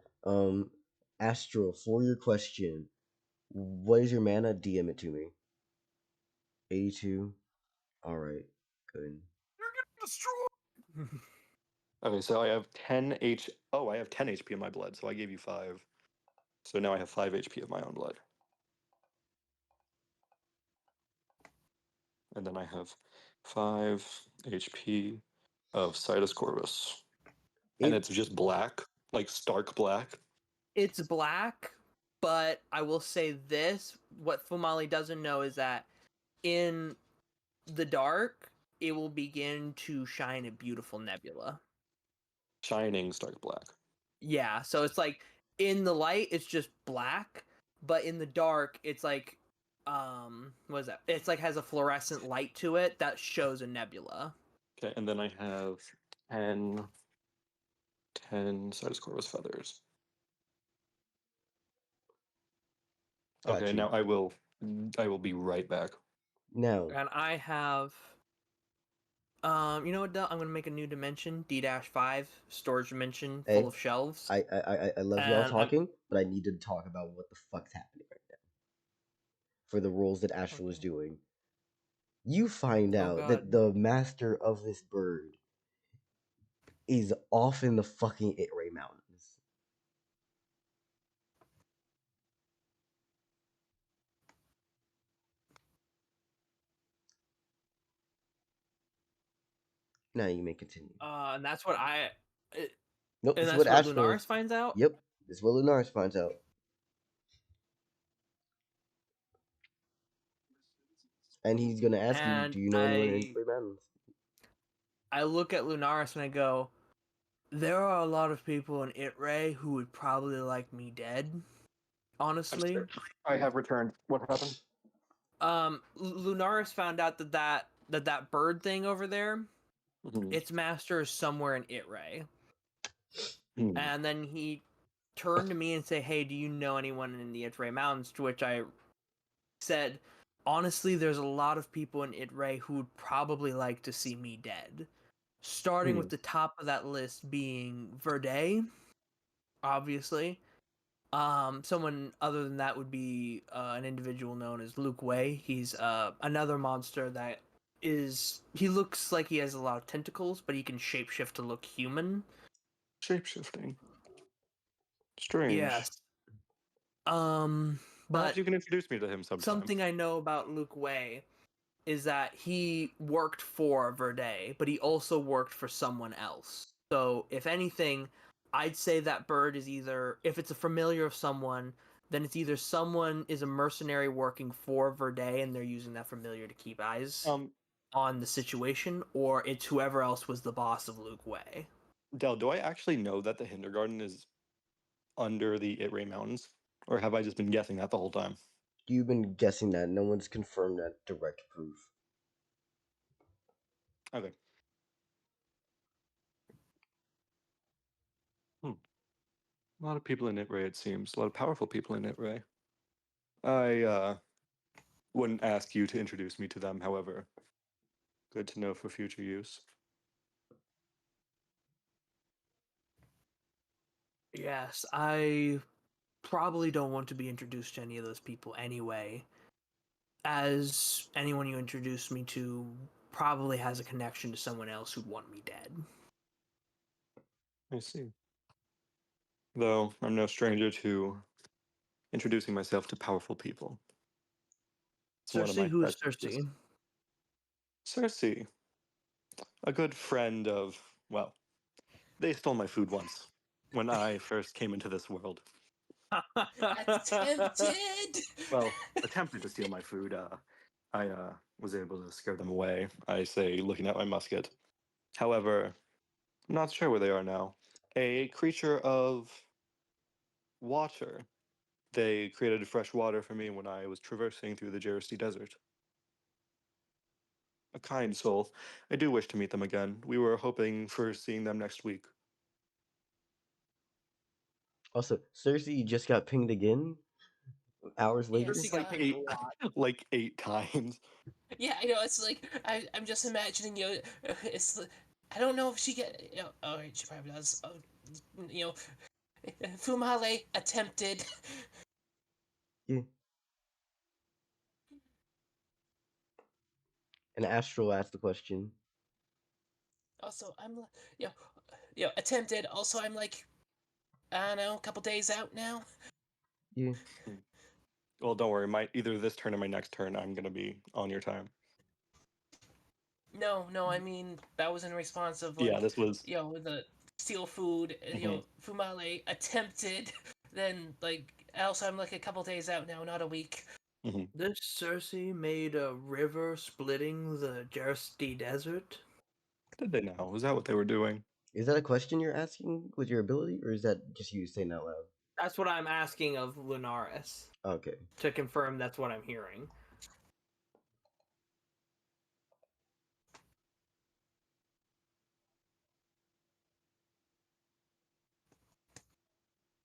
Astral, for your question, what is your mana? DM it to me. 82. Alright, good. You're gonna destroy. Okay, so I have 10 H. Oh, I have 10 HP in my blood, so I gave you 5. So now I have 5 HP of my own blood. And then I have 5 HP of Sidus Corvus. And it's just black, like stark black. It's black, but I will say this: what Fumale doesn't know is that in the dark, it will begin to shine a beautiful nebula. Shining stark black. Yeah, so it's like in the light, it's just black, but in the dark, it's like what is that? It's like has a fluorescent light to it that shows a nebula. Okay, and then I have 10 Sidus Corvus feathers. Got Okay, you. now I will be right back. Now, And I have you know what, Del? I'm gonna make a new dimension, D-5, storage dimension full hey, of shelves. I love y'all And I'm talking, but I need to talk about what the fuck's happening right now. For the roles that Astral is okay. doing. You find Oh out that god. the master of this bird is off in the fucking Itray Mountains. Now you may continue. And that's what Nope, and this is that's what what Astral. Lunaris finds out. Yep, this is what Lunaris finds out. And he's gonna ask you, And do you know anyone in Itray Mountains? I look at Lunaris and I go, there are a lot of people in Itray who would probably like me dead. Honestly. I have returned. What happened? Lunaris found out that bird thing over there, Mhm. its master is somewhere in Itray. Hmm. And then he turned to me and said, hey, do you know anyone in the Itray Mountains? To which I said, honestly, there's a lot of people in Itray who would probably like to see me dead. Starting with the top of that list being Verde, obviously. Someone other than that would be an individual known as Luke Wei. He's another monster that he looks like he has a lot of tentacles, but he can shapeshift to look human. Shapeshifting. Strange. Yes. Perhaps But you can introduce me to him sometime. something I know about Luke Wei is that he worked for Verde, but he also worked for someone else. So, if anything, I'd say that bird is either, if it's a familiar of someone, then it's either someone is a mercenary working for Verde and they're using that familiar to keep eyes on the situation, or it's whoever else was the boss of Luke Wei. Del, do I actually know that the Hintergarten is under the Itray Mountains? Or have I just been guessing that the whole time? You've been guessing that. No one's confirmed that direct proof. Okay. A lot of people in Itray, it seems. A lot of powerful people in Itray. I wouldn't ask you to introduce me to them, however. Good to know for future use. Yes, I probably don't want to be introduced to any of those people anyway, as anyone you introduced me to probably has a connection to someone else who'd want me dead. I see. Though I'm no stranger to introducing myself to powerful people. It's one of Circe, my who is pet Circe? peeves. Circe, a good friend of, well, they stole my food once when I first came into this world. Attempted. Well, attempted to steal my food. I was able to scare them away, I say, looking at my musket. However, I'm not sure where they are now. A creature of water. They created fresh water for me when I was traversing through the Circe Desert. A kind soul. I do wish to meet them again. We were hoping for seeing them next week. Also, Circe just got pinged again. Hours Yeah, later. she It's like got- pinged a lot. Like 8 times. Yeah, I know. It's like I'm just imagining, you know, it's. I don't know if she get. You know, oh, she probably does. Oh, you know, Fumale attempted. Yeah. And Astral asked the question. Also, you know, attempted. Also, I'm like, I don't know, a couple days out now. Yeah. Well, don't worry. Either this turn or my next turn, I'm gonna be on your time. No, I mean that was in response of Yeah, like, this was. you know, the steal food. You know, Fumale attempted. Then like, also I'm like a couple days out now, not a week. This Circe made a river splitting the Circe Desert. Did they know? Was that what they were doing? Is that a question you're asking with your ability, or is that just you saying out loud? That's what I'm asking of Lunaris Okay. to confirm that's what I'm hearing.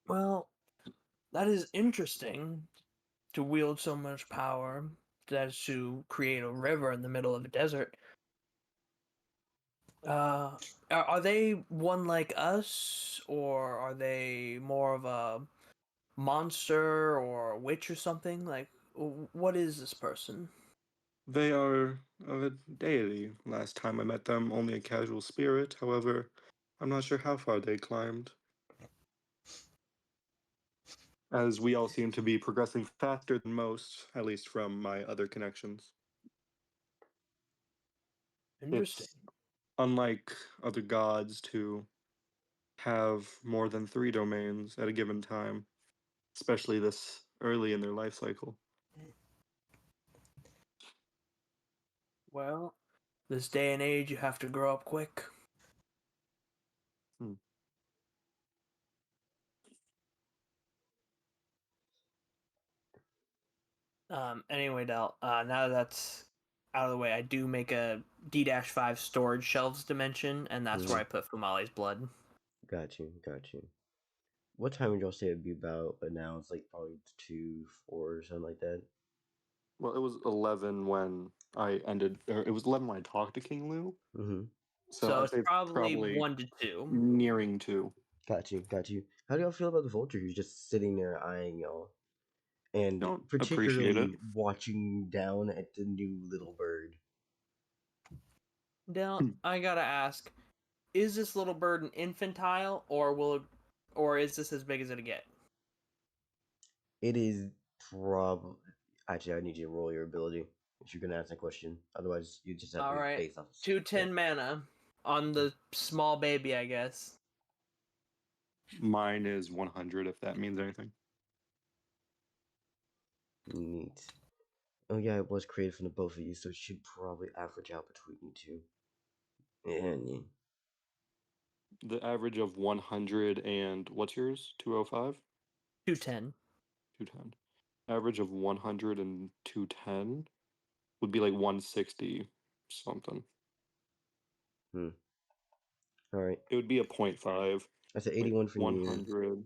Well, that is interesting to wield so much power as to create a river in the middle of a desert. Are they one like us, or are they more of a monster or a witch or something? Like, what is this person? They are of a deity. Last time I met them, only a casual spirit. However, I'm not sure how far they climbed. As we all seem to be progressing faster than most, at least from my other connections. Interesting. It's unlike other gods to have more than 3 domains at a given time, especially this early in their life cycle. Well, this day and age, you have to grow up quick. Anyway, Del, now that's out of the way, I do make a D-5 storage shelves dimension, and that's where I put Fumale's blood. Got you. What time would y'all say it'd be about? But now it's like probably 2, 4, or something like that. Well, it was 11 when I ended, or it was 11 when I talked to King Lu. Mm-hmm. So So I'd it's say probably 1 to 2. nearing 2. Got you. How do y'all feel about the vulture who's just sitting there eyeing y'all? And Don't appreciate it. particularly watching down at the new little bird. Del, I gotta ask, is this little bird an infantile, or is this as big as it'll get? It is probably. Actually, I need you to roll your ability if you're gonna ask that question. Otherwise, you just have All to right, base off. 210 mana on the small baby, I guess. Mine is 100, if that means anything. Neat. Oh yeah, it was created from the both of you, so it should probably average out between you two. Yeah. The average of 100 and what's yours? 205? 210. 210. Average of 100 and 210 would be like 160 something. All right. It would be a 0.5. I said Wait, 81 for you. 100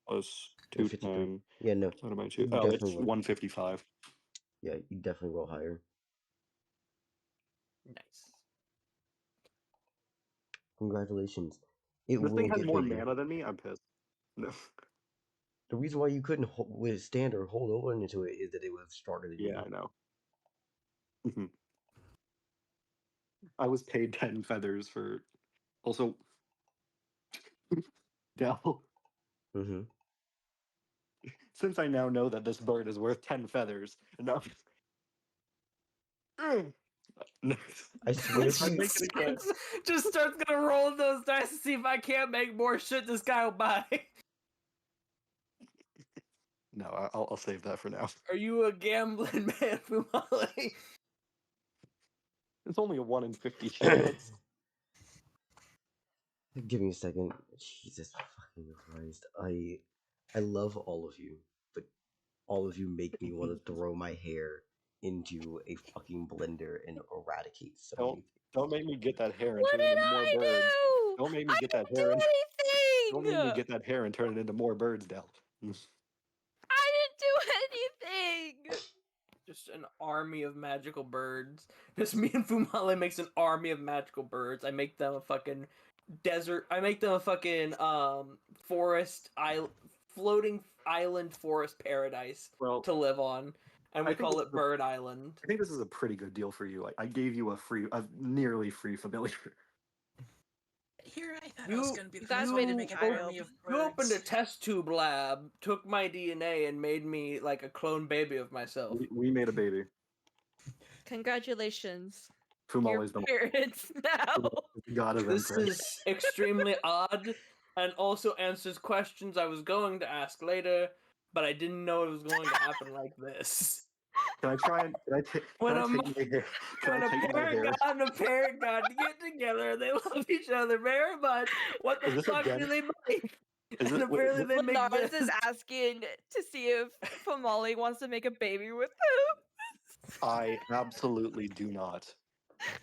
plus And 53. 210. Yeah, no. What am I You two? Oh, it's definitely roll. 155. Yeah, you definitely roll higher. Nice. Congratulations. It This thing will has get more bigger. mana than me. I'm pissed. No. The reason why you couldn't withstand or hold on into it is that it was stronger than Yeah, you. I know. Mhm. I was paid 10 feathers for. Also, Dell, Mm-hmm. since I now know that this bird is worth 10 feathers, no. No. I swear if I you make it again. Just starts gonna roll those dice to see if I can't make more shit this guy will buy. No, I'll save that for now. Are you a gambling man, Fumale? It's only a 1 in 50 chance. give me a second. Jesus fucking Christ. I love all of you, but all of you make me want to throw my hair into a fucking blender and eradicate so Don't many don't make me get that hair and What turn it did into more I birds. do? Don't make me I get that didn't hair do and don't make me anything. get that hair and turn it into more birds, Dell. I didn't do anything. Just an army of magical birds. Just me and Fumale makes an army of magical birds. I make them a fucking desert. I make them a fucking forest island, floating island forest paradise Well, to live on, and I we think call this it is a- Bird Island. I think this is a pretty good deal for you. I gave you a nearly free familiar. Here, I thought I was You going to be the guys first made one to a make an child. army of You opened a birds. test tube lab, took my DNA, and made me like a clone baby of myself. We made a baby. Congratulations. Fumale's Your the parents now. god of This imprint. is extremely odd, and also answers questions I was going to ask later, but I didn't know it was going to happen like this. Can I try and can I take When can I a take my hair? Can When I a take my parent hair? god and a parent god get together, they love each other very much. What the Is this fuck again? do they make? Is And it wait, apparently they make Lunaris this. is asking to see if Fumale wants to make a baby with him. I absolutely do not.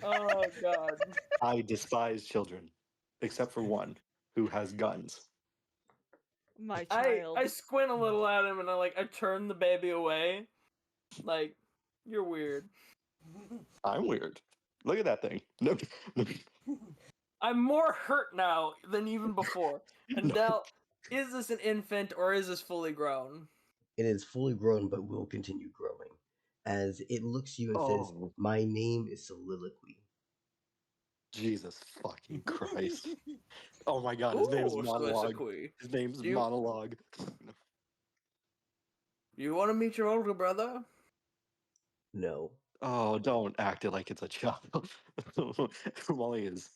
Oh god. I despise children, except for one who has guns. My I child. squint a little at him and I turn the baby away. Like, you're weird. I'm weird. Look at that thing. No, I'm more hurt now than even before. And no. now, is this an infant or is this fully grown? It is fully grown but will continue growing. As it looks at you and says, Oh, my name is Soliloquy. Jesus fucking Christ. Oh my god, his Ooh, name's Monologue. soliloquy. His name's Do you- Monologue. You want to meet your older brother? No. Oh, don't act it like it's a child. Molly is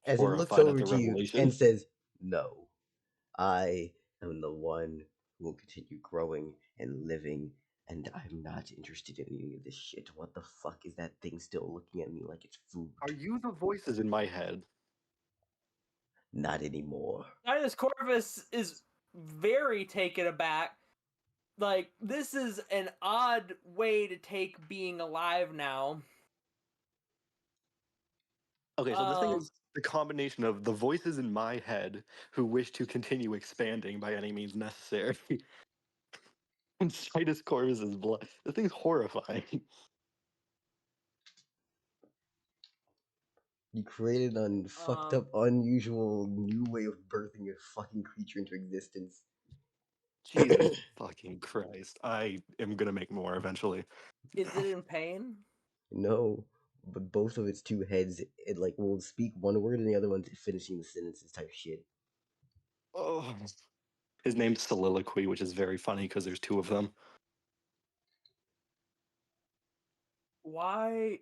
As it looks horrified at over the to you revelation. and says, no. I am the one who will continue growing and living, and I'm not interested in any of this shit. What the fuck is that thing still looking at me like it's food? Are you the voices in my head? Not anymore. Titus Corvus is very taken aback. Like, this is an odd way to take being alive now. Okay, so this thing is the combination of the voices in my head who wish to continue expanding by any means necessary. And Titus Corvus's blood. This thing's horrifying. You created an fucked up, unusual new way of birthing a fucking creature into existence. Jesus fucking Christ. I am gonna make more eventually. Is it in pain? No, but both of its two heads, it like will speak one word and the other one's finishing the sentences type shit. Oh. His name's Soliloquy, which is very funny because there's two of them. Why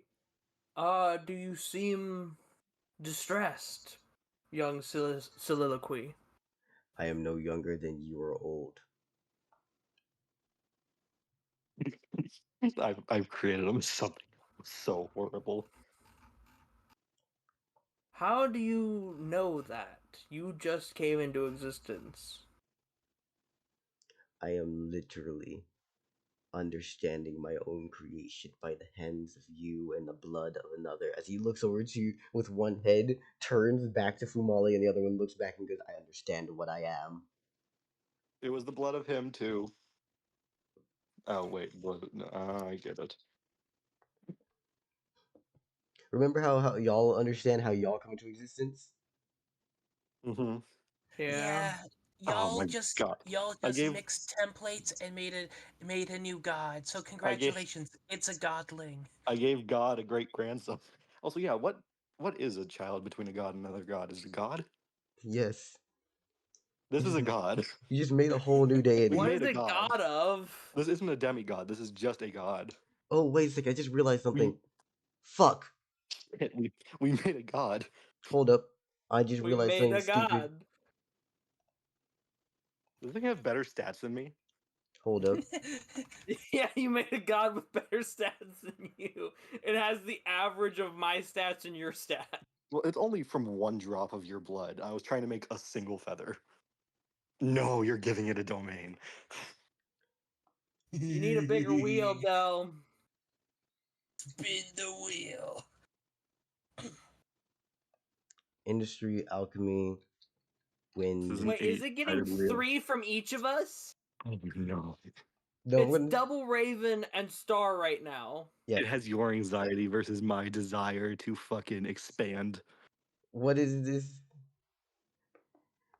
do you seem distressed, young soliloquy? I am no younger than you are old. I've created him something so horrible. How do you know that? You just came into existence. I am literally understanding my own creation by the hands of you and the blood of another. As he looks over to you with one head, turns back to Fumale, and the other one looks back and goes, I understand what I am. It was the blood of him too. Oh wait, blood. No, I get it. Remember how y'all understand how y'all come into existence? Mm-hmm. Yeah. Yeah, Y'all my just God. I gave mixed templates and made a new god. So I gave congratulations, it's a godling. I gave God a great grandson. Also, yeah, what is a child between a god and another god? Is it a god? Yes. This is a god. You just made a whole new We deity. What made is a it god. god of? This isn't a demigod. This is just a god. Oh, wait a second. I just realized something. We Fuck. we made a god. Hold up. I just We realized made something a stupid. god. Does this thing have better stats than me? Hold up. Yeah, you made a god with better stats than you. It has the average of my stats and your stats. Well, it's only from one drop of your blood. I was trying to make a single feather. No, you're giving it a domain. You need a bigger wheel, though. Spin the wheel. Industry, alchemy, wind. This is an Wait, is it getting eight-sided wheel. 3 from each of us? Oh no. No, It's double Raven and Star right now. Yeah. It has your anxiety versus my desire to fucking expand. What is this?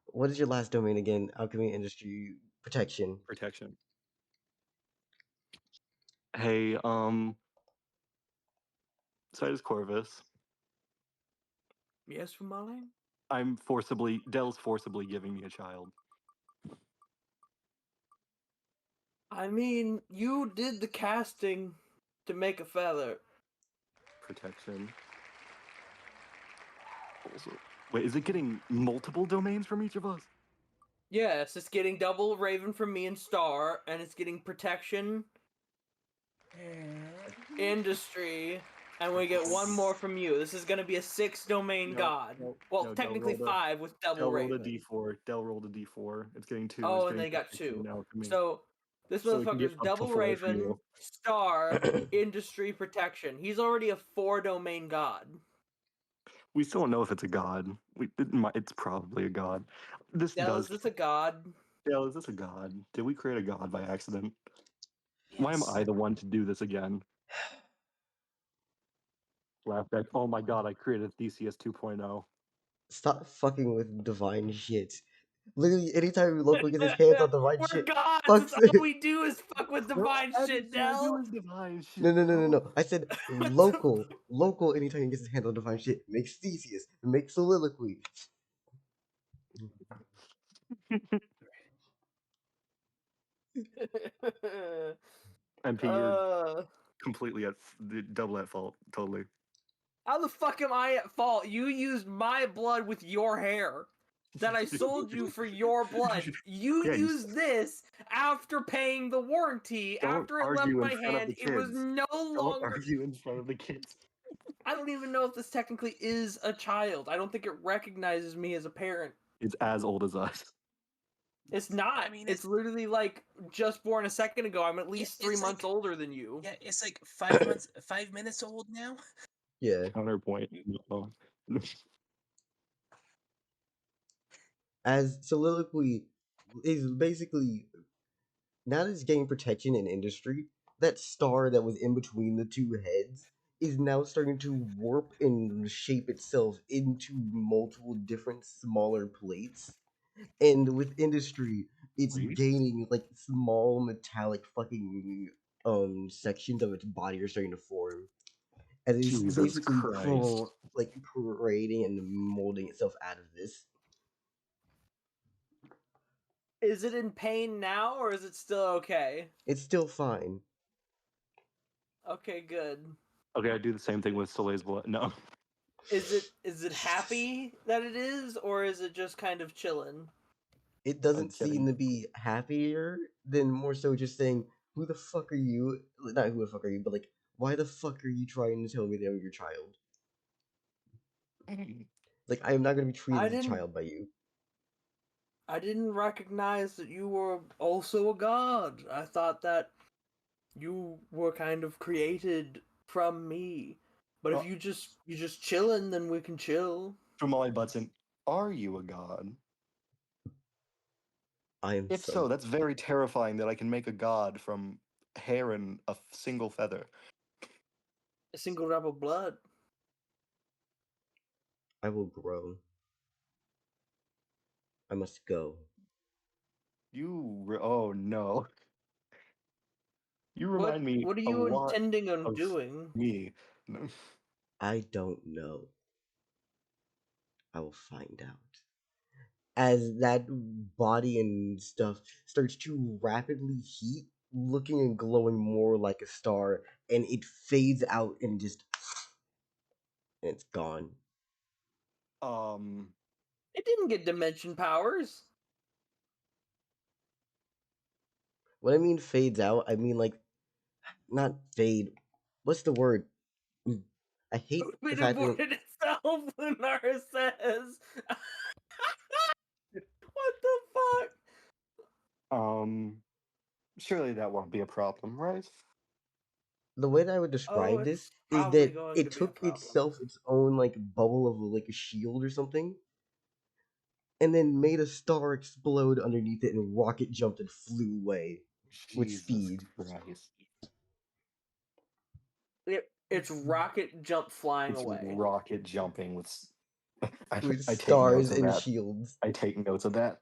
What is your last domain again? Alchemy, industry, protection. Protection. Hey, Citus Corvus. Yes, Fumale? Dell's forcibly giving me a child. I mean, you did the casting to make a feather. Protection. Also, wait, is it getting multiple domains from each of us? Yes, it's getting double Raven from me and Star, and it's getting protection, industry, and we get one more from you. This is going to be a 6-domain god. Well, no, technically Dell rolled 5 with double Dell rolled a Raven. d4. Dell rolled a d4. It's getting 2. Oh, it's and getting they got protection 2. now for me. So this So we can get motherfucker's up to double 4 for Raven, you. Star, industry, protection. He's already a 4-domain god. We still don't know if it's a god. It's probably a god. This Dell, does. is this a god? Dell, is this a god? Did we create a god by accident? Why am Yes. I the one to do this again? Laugh back. Oh my god, I created Theseus 2.0. Stop fucking with divine shit. Literally, anytime local gets his hands on divine We're shit, gods. fucks That's it. all we do is fuck with divine shit, Dell. divine shit. No. I said local. Local, anytime he gets his hands on divine shit, makes Theseus, makes soliloquy. MP, you're completely double at fault. Totally. How the fuck am I at fault? You used my blood with your hair that I sold you for your blood. You Yeah, used this after paying the warranty. Don't After it left argue in my front of hand, the it was kids. no Don't longer. argue in front of the kids. I don't even know if this technically is a child. I don't think it recognizes me as a parent. It's as old as us. It's not. I mean, it's literally like just born a second ago. I'm at least 3 it's months like- older than you. Yeah, it's like 5 months, 5 minutes old now. Yeah. Counterpoint. No. As soliloquy is basically now that it's getting protection in industry, that star that was in between the two heads is now starting to warp and shape itself into multiple different smaller plates. And with industry, it's Plates? gaining like small metallic fucking sections of its body are starting to form. And it's Jesus basically Christ. parading and molding itself out of this. Is it in pain now, or is it still okay? It's still fine. Okay, good. Okay, I do the same thing with Soleil's blood. No. Is it happy that it is, or is it just kind of chilling? It doesn't kidding. seem to be happier than more so just saying, who the fuck are you? Not who the fuck are you, but like, why the fuck are you trying to tell me that I'm your child? Like, I am not going to be treated as a child by you. I didn't recognize that you were also a god. I thought that you were kind of created from me. But if you just chilling, then we can chill. Fumale Butson, are you a god? I am If some. so, that's very terrifying that I can make a god from hair and a single feather. A single drop of blood. I will grow. I must go. Oh no. You remind me What are a you lot intending on of doing? me. I don't know. I will find out. As that body and stuff starts to rapidly heat, looking and glowing more like a star, and it fades out and just and it's gone. Um, It didn't get dimension powers. When I mean fades out, I mean like not fade. What's the word? I hate the It fact that aborted itself, Lunaris says. What the fuck? surely that won't be a problem, right? the way that I would Oh, describe this it's is probably that going to it be a took problem. itself its own like bubble of like a shield or something, and then made a star explode underneath it, and rocket jumped and flew away with Jesus speed. Christ. It's rocket jump flying It's away. rocket jumping with. With I take notes stars of and that. shields. I take notes of that.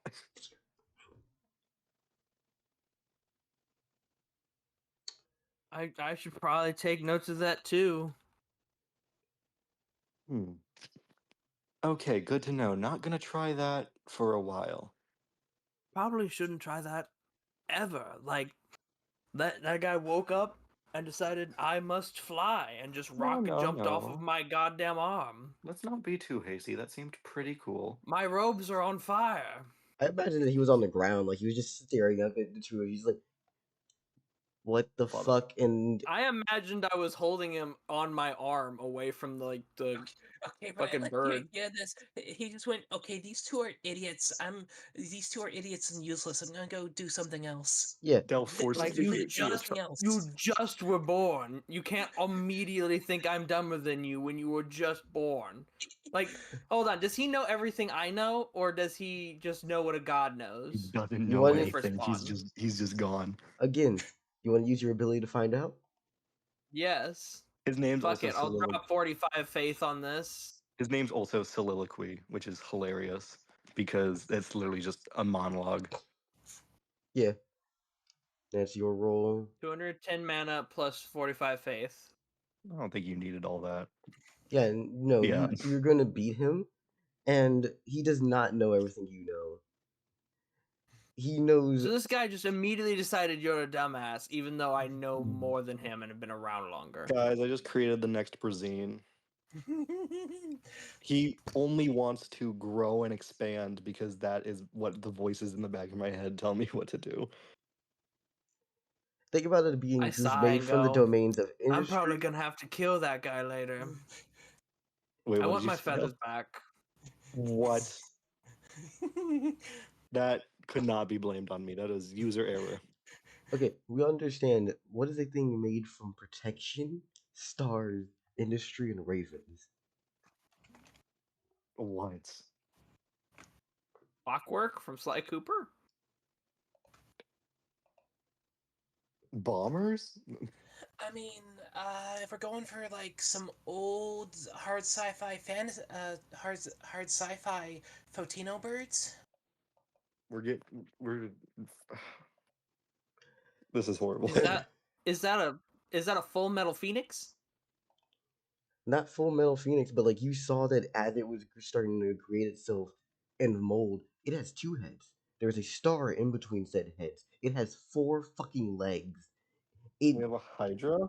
I should probably take notes of that too. Okay, good to know. Not gonna try that for a while. Probably shouldn't try that ever. Like that guy woke up and decided I must fly and just rocket jumped off of No. my goddamn arm. Let's not be too hasty. That seemed pretty cool. My robes are on fire. I imagine that he was on the ground, like he was just staring up at the two of you. He's like, "What the Father. fuck?" And I imagined I was holding him on my arm away from the Okay, right. fucking Like, bird. yeah, this. He just went. Okay, these two are idiots. These two are idiots and useless. I'm gonna go do something else. yeah, Del forces Like you Literally to nothing else. you just were born. You can't immediately think I'm dumber than you when you were just born. Like, hold on, does he know everything I know, or does he just know what a god He knows? doesn't You know want When he it first anything. spawned? He's just gone. again. You want to use your ability to find out? Yes. His name's Fuck also it, I'll drop 45 faith on this. His name's also Soliloquy, which is hilarious because it's literally just a monologue. Yeah, that's your role. 210 mana plus 45 faith. I don't think you needed all that. Yeah, no, Yeah. you're gonna beat him, and he does not know everything you know. He knows. So this guy just immediately decided you're a dumbass, even though I know more than him and have been around longer. Guys, I just created the next Brazine. He only wants to grow and expand because that is what the voices in the back of my head tell me what to do. Think about it I being who's sigh made and from the go, domains of I'm probably industry. gonna have to kill that guy later. Wait, I what want did you my say? feathers back. What? That could not be blamed on me. That is user error. Okay, we understand what is a thing made from protection, stars, industry, and ravens. What? Clockwork from Sly Cooper? Bombers? I mean, if we're going for like some old hard sci-fi hard sci-fi Fotino birds. We're this is horrible. Is that is that a full metal phoenix? Not Full Metal Phoenix, but like you saw that as it was starting to create itself and mold, it has two heads. There's a star in between said heads. It has four fucking legs. It We have a Hydra?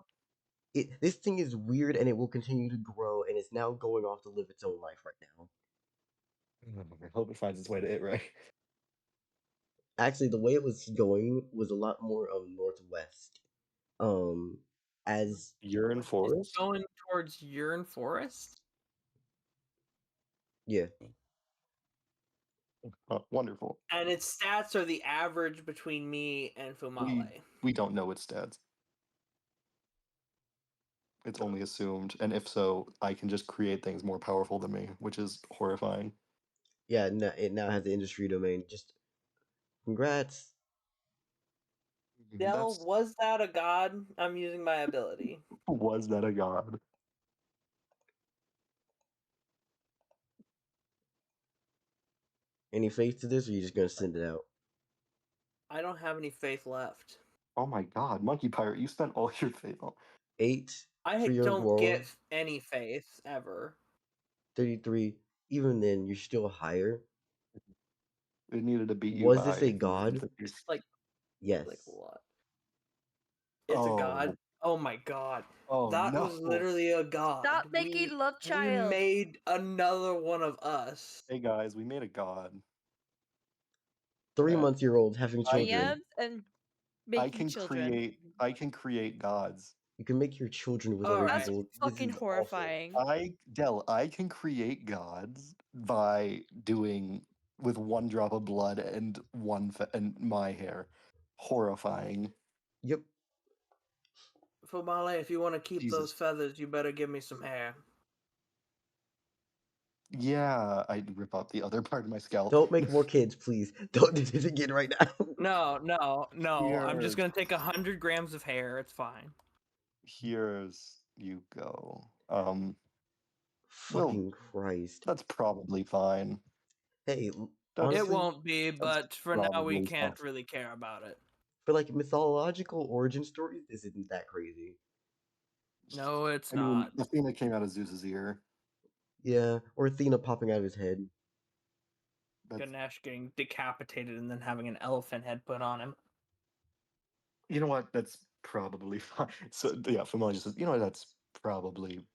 this thing is weird, and it will continue to grow, and it's now going off to live its own life right now. I hope it finds its way to it, right? Actually, the way it was going was a lot more northwest. Um, as Urine It's Forest? going towards Urine Forest? yeah, Oh, wonderful. And its stats are the average between me and Fumale. We don't know its stats. It's only assumed, and if so, I can just create things more powerful than me, which is horrifying. yeah, it now has the industry domain. Just congrats. Dell, That's was that a god? I'm using my ability. was that a god? Any faith to this, or you just gonna send it out? I don't have any faith left. Oh my god, Monkey Pirate, you spent all your faith on. 8 I for your don't roll. get any faith ever. 33. Even then, you're still higher. It needed to beat you Was by this a god? Like Yes. a lot. It's a god. Oh my god. Oh That no. was literally a god. Stop making love We child. made another one of us. Hey guys, we made a god. 3-month-old having children. DMs and I making can children. create gods. You can make your children with All other right. That's people. fucking This is horrifying. I can create gods by doing with 1 drop of blood and and my hair. Horrifying. Yep. Fumale, if you want to keep Jesus. those feathers, you better give me some hair. Yeah, I'd rip up the other part of my scalp. Don't make more kids, please. Don't do this again right now. No. I'm Here. just gonna take 100 grams of hair. It's fine. Here's you go. Fucking Christ. That's probably fine. Hey, That's- honestly, It won't be, but for now we probably can't fine. really care about it. for like mythological origin stories, this isn't that crazy. No, it's I mean, not. the thing that came out of Zeus's ear. Yeah, or Athena popping out of his head. That's, Ganesh getting decapitated and then having an elephant head put on him. you know what? That's probably fine. So yeah, Fumale just says, you know what? That's probably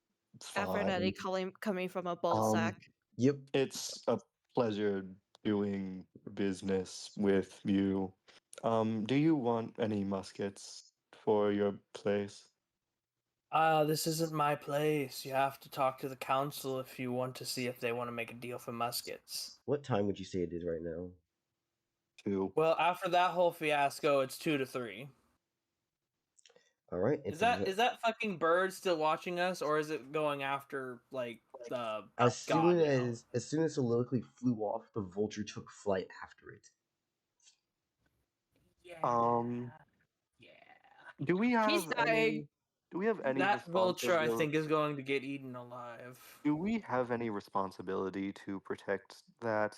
fine. Aphrodite coming from a ball sack. Yep. It's a pleasure doing business with you. Do you want any muskets for your place? This isn't my place. You have to talk to the council if you want to see if they want to make a deal for muskets. What time would you say it is right now? 2. Well, after that whole fiasco, it's 2 to 3. All right. Is that fucking bird still watching us, or is it going after like the as soon god now? as soon as Soliloquy flew off, the vulture took flight after it. Do we have He's dying. Do we have any That vulture, I responsibility- think, is going to get eaten alive. Do we have any responsibility to protect that?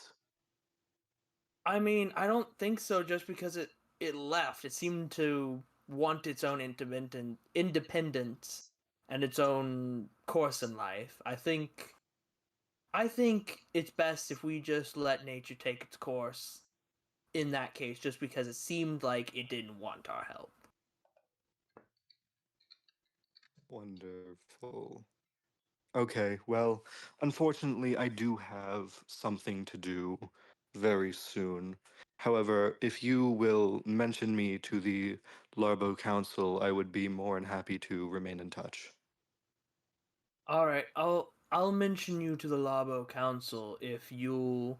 I mean, I don't think so. Just because it left, it seemed to want its own independence and its own course in life. I think it's best if we just let nature take its course. In that case, just because it seemed like it didn't want our help. Wonderful. Okay, well, unfortunately, I do have something to do very soon. However, if you will mention me to the Larbo Council, I would be more than happy to remain in touch. All right, I'll mention you to the Labo Council if you'll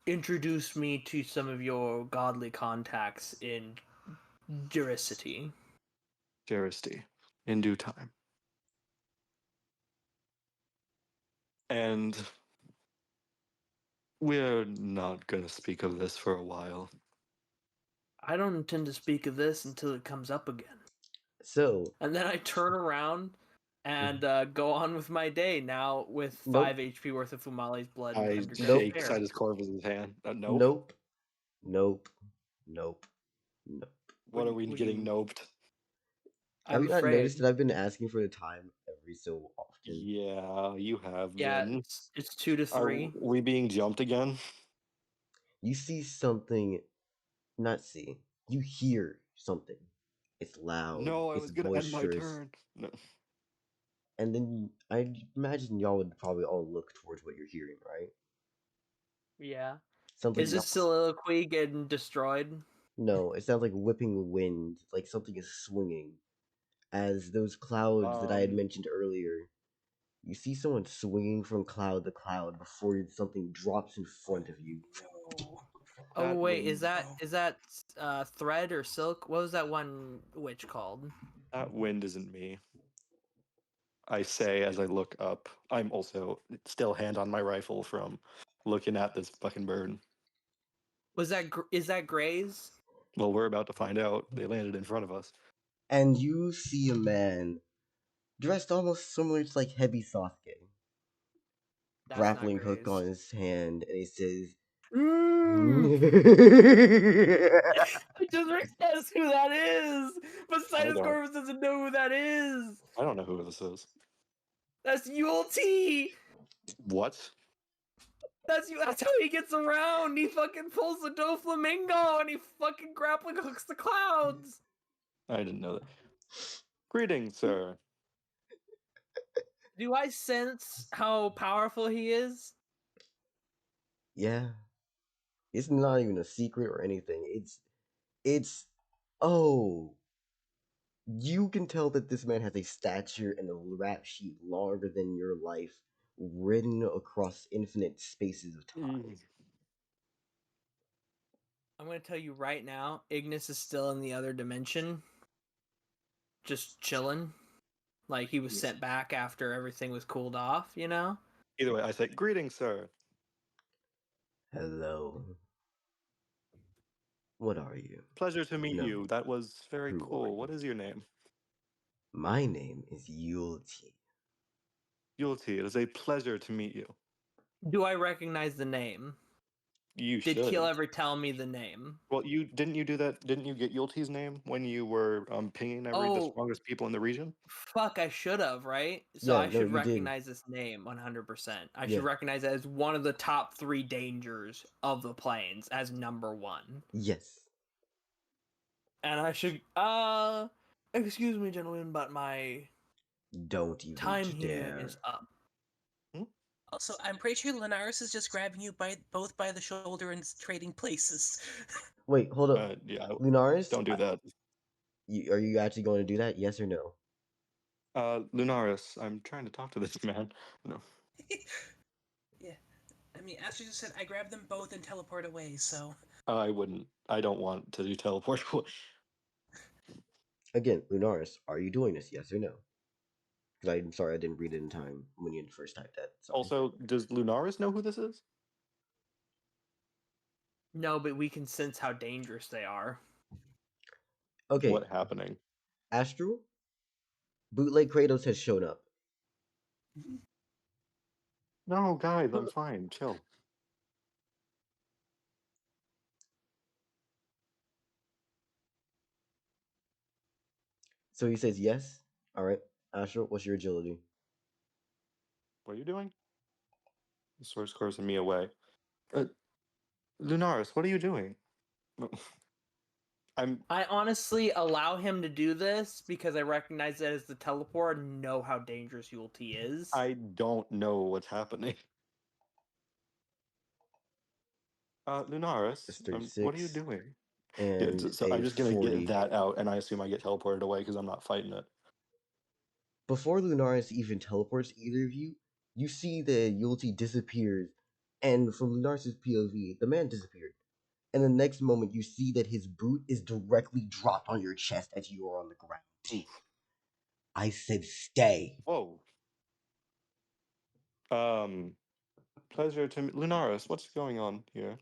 introduce me to some of your godly contacts in Juricity. Jeristy, in due time. And we're not gonna speak of this for a while. I don't intend to speak of this until it comes up again. So, And then I turn around and go on with my day now with Nope. 5 HP worth of Fumale's blood and I 100 grams Nope. of shake hair. Sidus Corvus' hand. nope. Nope. Nope. What are we What do getting you- noped? Have I'm you not afraid. noticed that I've been asking for the time every so often? Yeah, you have Yeah, been. it's 2 to Are 3. we being jumped again? You see something, not see. You hear something. It's loud. No, I it's was gonna end my boisterous. turn. No. And then I imagine y'all would probably all look towards what you're hearing, right? Yeah. Sounds like Is this soliloquy getting destroyed? no, it sounds like whipping wind, like something is swinging. As those clouds that I had mentioned earlier, you see someone swinging from cloud to cloud before something drops in front of you. Oh That wait, wind- is that thread or silk? What was that one witch called? That wind isn't me. I say as I look up. I'm also still hand on my rifle from looking at this fucking bird. Was that is that Gray's? Well, we're about to find out. They landed in front of us. And you see a man dressed almost similar to like Heavy Sasuke. That's Grappling not hook Gray's. on his hand, and he says, I just realized who that is, but Sinus don't. Corvus doesn't know who that is. I don't know who this is. That's Yulty. What? That's how he gets around. He fucking pulls the Doflamingo and he fucking grappling hooks the clouds. I didn't know that. Greetings, sir. Do I sense how powerful he is? Yeah. It's not even a secret or anything. It's oh, you can tell that this man has a stature and a rap sheet longer than your life, written across infinite spaces of time. I'm gonna tell you right now, Ignis is still in the other dimension, just chilling. Like he was sent back after everything was cooled off, you know? Either way, I say, greetings, sir. Hello. What are you? Pleasure to meet No. you. That was very Who cool. are What you? is your name? My name is Yulti. Yulti. It is a pleasure to meet you. Do I recognize the name? You Did should. Keel ever tell me the name? Well, you do that? Didn't you get Yulti's name when you were pinging the Oh, strongest people in the region? fuck, I should have, right? So Yeah, I no, should you did. recognize this name 100%. I Yeah. should recognize it as one of the top 3 dangers of the plains as number 1. Yes. And I should excuse me, gentlemen, but my Don't even time here dare. is up. Also, I'm pretty sure Lunaris is just grabbing you both by the shoulder and trading places. Wait, hold up. Yeah. Lunaris? Don't do that. Are you actually going to do that? Yes or no? Lunaris, I'm trying to talk to this man. No. Yeah. I mean, Astro just said I grabbed them both and teleport away, so. I wouldn't. I don't want to do teleport. Again, Lunaris, are you doing this? Yes or no? Because I'm sorry, I didn't read it in time when you first typed that. Sorry. Also, does Lunaris know who this is? No, but we can sense how dangerous they are. Okay, What happening? Astral, Bootleg Kratos has shown up. No, guys, I'm fine. Chill. So he says yes. All right, Astral, what's your agility? What are you doing? The source cursing me away. Lunaris, what are you doing? I honestly allow him to do this because I recognize that as the teleport and know how dangerous Yulti is. I don't know what's happening. Lunaris, It's what are you 36 doing? and So a I'm just gonna 40. get that out, and I assume I get teleported away because I'm not fighting it. Before Lunaris even teleports either of you, you see that Yulti disappears, and from Lunaris' POV, the man disappeared. And the next moment, you see that his boot is directly dropped on your chest as you are on the ground. I said stay. Whoa. Pleasure to meet Lunaris. What's going on here?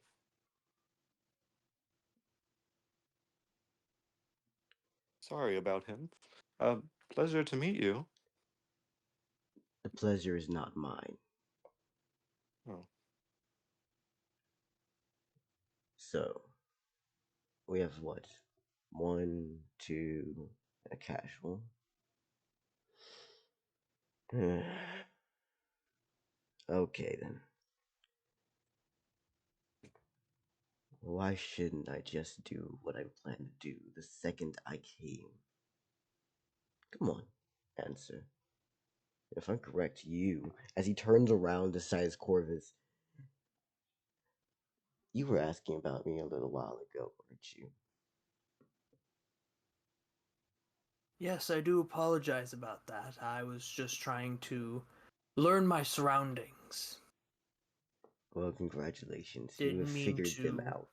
Sorry about him. Pleasure to meet you. The pleasure is not mine. Oh. So, we have what? 1, 2, a casual. Okay then. Why shouldn't I just do what I plan to do the second I came? Come on, answer. If I'm correct, you, as he turns around to size Corvus, you were asking about me a little while ago, weren't you? Yes, I do apologize about that. I was just trying to learn my surroundings. Well, congratulations. You Didn't have mean figured them to. out.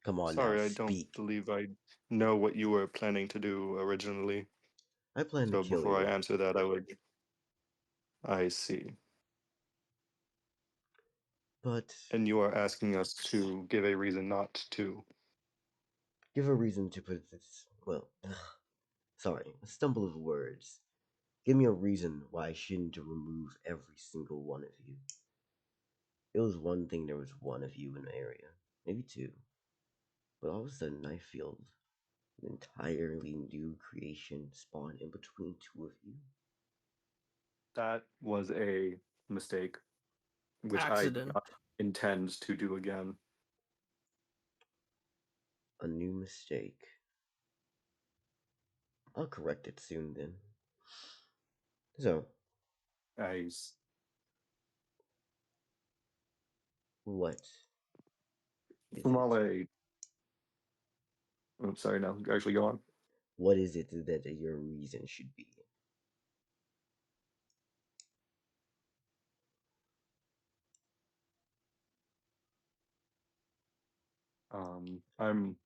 Come on now, Sorry, I don't speak. believe I know what you were planning to do originally. I plan to So kill before I you. answer that, I see. But And you are asking us to give a reason not to. give a reason to put this. Well, Sorry, a stumble of words. Give me a reason why I shouldn't remove every single one of you. It was one thing there was one of you in the area, maybe two. But all of a sudden I feel an entirely new creation spawn in between two of you. That was a mistake, which Accident. I do not intend to do again. A new mistake. I'll correct it soon then. So, what is it? Fumale. I'm sorry, no, actually go on. What is it that your reason should be? I'm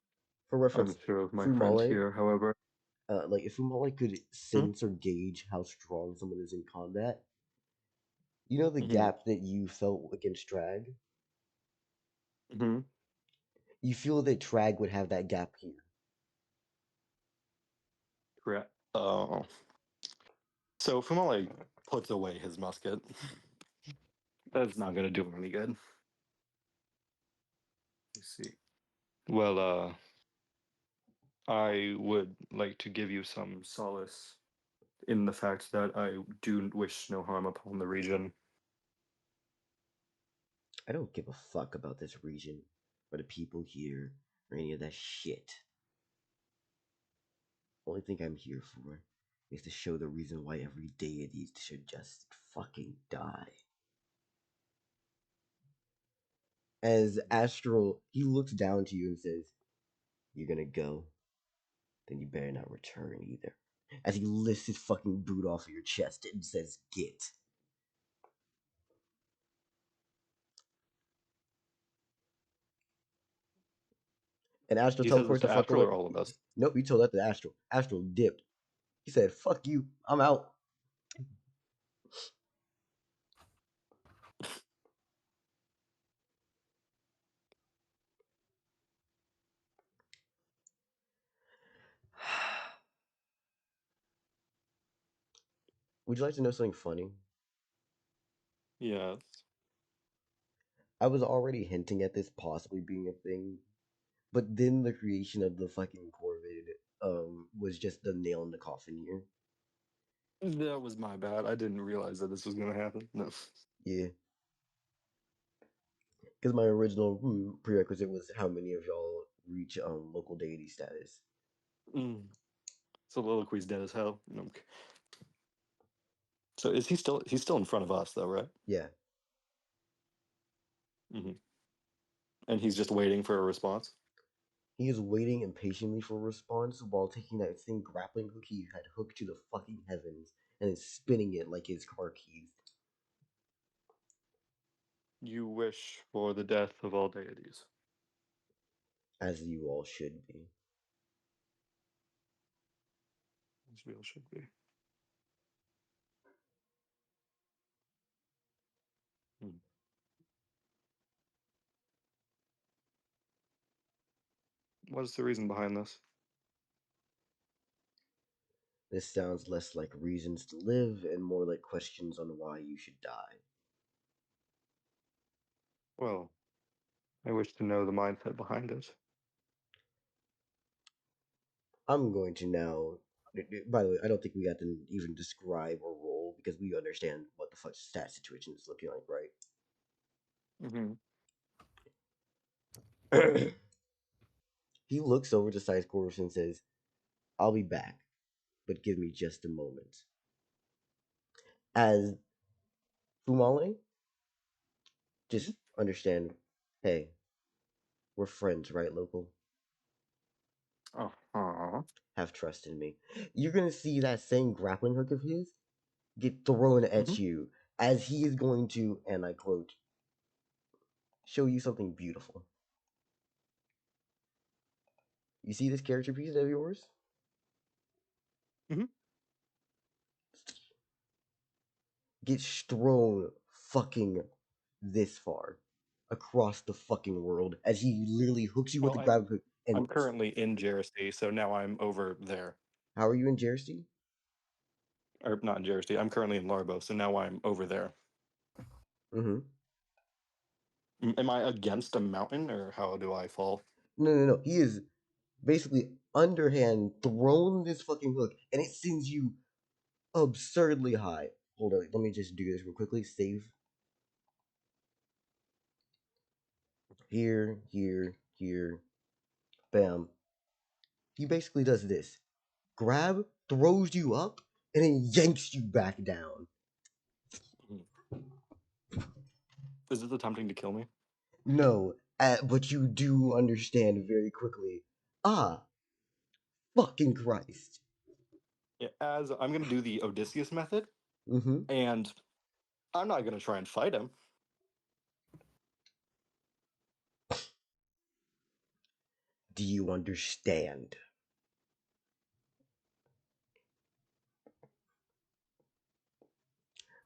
For reference, unsure of my friend Fumale, here, however. like if Fumale could sense or gauge how strong someone is in combat, you know the gap that you felt against Trag? Mm-hmm. You feel that Trag would have that gap here. Correct. Oh. So Fumale puts away his musket. That's not gonna do him any good. Let's see. Well, I would like to give you some solace in the fact that I do wish no harm upon the region. I don't give a fuck about this region, or the people here, or any of that shit. Only thing I'm here for is to show the reason why every deity should just fucking die. As Astral, he looks down to you and says, "You're gonna go? Then you better not return either." As he lifts his fucking boot off of your chest and says, "Get." And Astral He says this teleports the to fuck Astral away. or all of us? Nope, you told that to Astral. Astral dipped. He said, "Fuck you, I'm out." Would you like to know something funny? Yes. I was already hinting at this possibly being a thing, but then the creation of the fucking Corvid was just the nail in the coffin here. That was my bad. I didn't realize that this was gonna happen. No. Yeah. Because my original prerequisite was how many of y'all reach local deity status. Soliloquy's dead as hell. No. So is he still? He's still in front of us, though, right? Yeah. Mm-hmm. And he's just waiting for a response. He is waiting impatiently for a response while taking that same grappling hook he had hooked to the fucking heavens and is spinning it like his car keys. You wish for the death of all deities. As you all should be. As we all should be. What's the reason behind this? This sounds less like reasons to live and more like questions on why you should die. Well, I wish to know the mindset behind it. I'm going to now. By the way, I don't think we got to even describe or roll because we understand what the fuck stat situation is looking like, right? Mm-hmm. He looks over to Size Corvus and says, "I'll be back, but give me just a moment." As Fumale, just understand, hey, we're friends, right, local? Uh-huh. Have trust in me. You're gonna see that same grappling hook of his get thrown at you as he is going to, and I quote, show you something beautiful. You see this character piece of yours? Mm-hmm. Gets thrown fucking this far across the fucking world as he literally hooks you with the grappling hook. And I'm currently in Jersey, so now I'm over there. How are you in Jersey? Or not in Jersey. I'm currently in Larbo, so now I'm over there. Mm-hmm. Am I against a mountain, or how do I fall? No. He is basically underhand thrown this fucking hook, and it sends you absurdly high. Hold on, let me just do this real quickly. Save. Here. Bam. He basically does this. Grab, throws you up, and then yanks you back down. Is this attempting to kill me? No, but you do understand very quickly. Ah, fucking Christ. Yeah, as I'm gonna do the Odysseus method, Mm-hmm. and I'm not gonna try and fight him. Do you understand?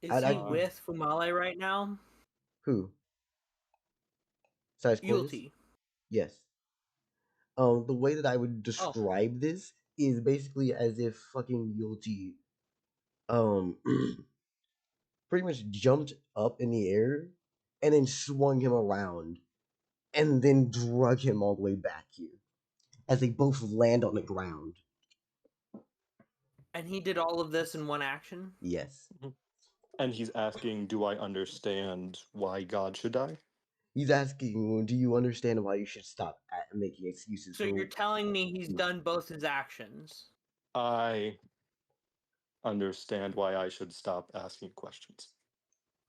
Is he with Fumale right now? Who? Size Corvus? Yulty. Yes. The way that I would describe this is basically as if fucking Yulti, pretty much jumped up in the air and then swung him around and then drug him all the way back here as they both land on the ground. And he did all of this in one action? Yes. And he's asking, do I understand why God should die? He's asking, do you understand why you should stop making excuses So for... you're telling me he's done both his actions? I understand why I should stop asking questions.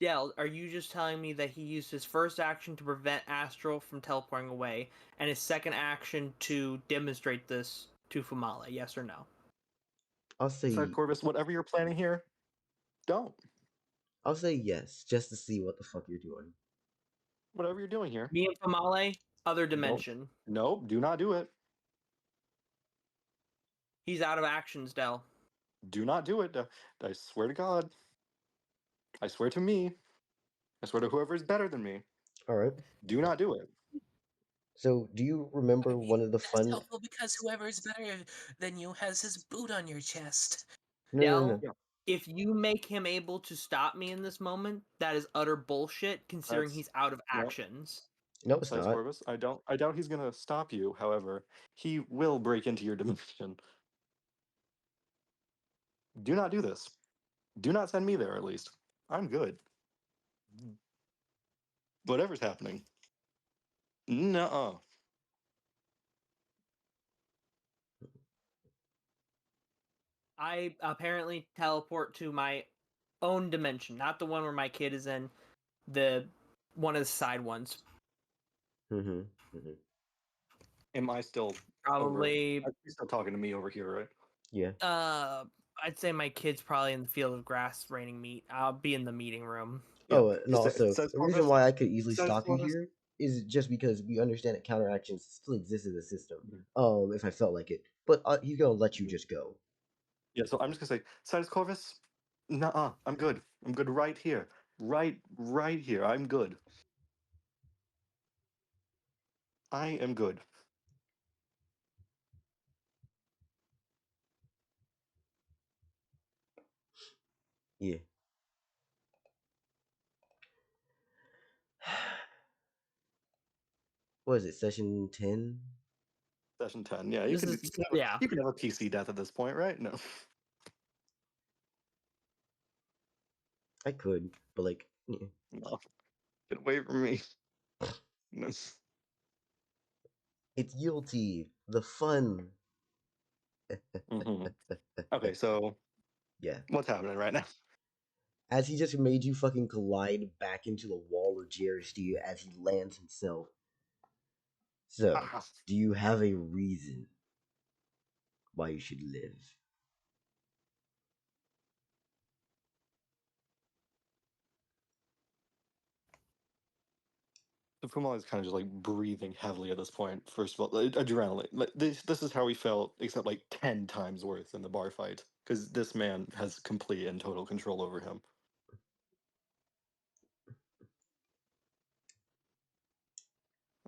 Dell, are you just telling me that he used his first action to prevent Astral from teleporting away, and his second action to demonstrate this to Fumale? Yes or no? I'll say... Sir Corvus, whatever you're planning here, don't. I'll say yes, just to see what the fuck you're doing. Whatever you're doing here. Me and Fumale, other dimension. Nope, do not do it. He's out of actions, Dell. Do not do it. I swear to God. I swear to me. I swear to whoever is better than me. Alright. Do not do it. So, do you remember one of the That's fun... helpful because whoever is better than you has his boot on your chest. No. If you make him able to stop me in this moment, that is utter bullshit, considering he's out of actions. No, it's Size not. Corvus, I doubt he's gonna stop you. However, he will break into your dimension. Do not do this. Do not send me there, at least. I'm good. Whatever's happening. Nuh-uh. I apparently teleport to my own dimension, not the one where my kid is in, the one of the side ones. Am I still Probably over? You're still talking to me over here, right? Yeah. I'd say my kid's probably in the field of grass raining meat. I'll be in the meeting room. Oh, and also, Size the reason Corvus, why I could easily Size stop you Corvus. here is just because we understand that counteractions still exist in the system. If I felt like it. But he's gonna let you just go. Yeah, so I'm just gonna say, Size Corvus, nuh-uh, I'm good. I'm good right here. Right here. I'm good. I am good. Yeah. What is it, session 10? Session 10. Yeah, you can have a PC death at this point, right? No. I could, but like, yeah. No. Get away from me. No. It's Yulti, the fun. Okay, so Yeah. what's happening right now? As he just made you fucking collide back into the wall of JRSD as he lands himself. So, do you have a reason why you should live? The Fumale is kind of just like breathing heavily at this point. First of all, adrenaline. Like, this is how he felt, except like 10 times worse in the bar fight. Because this man has complete and total control over him.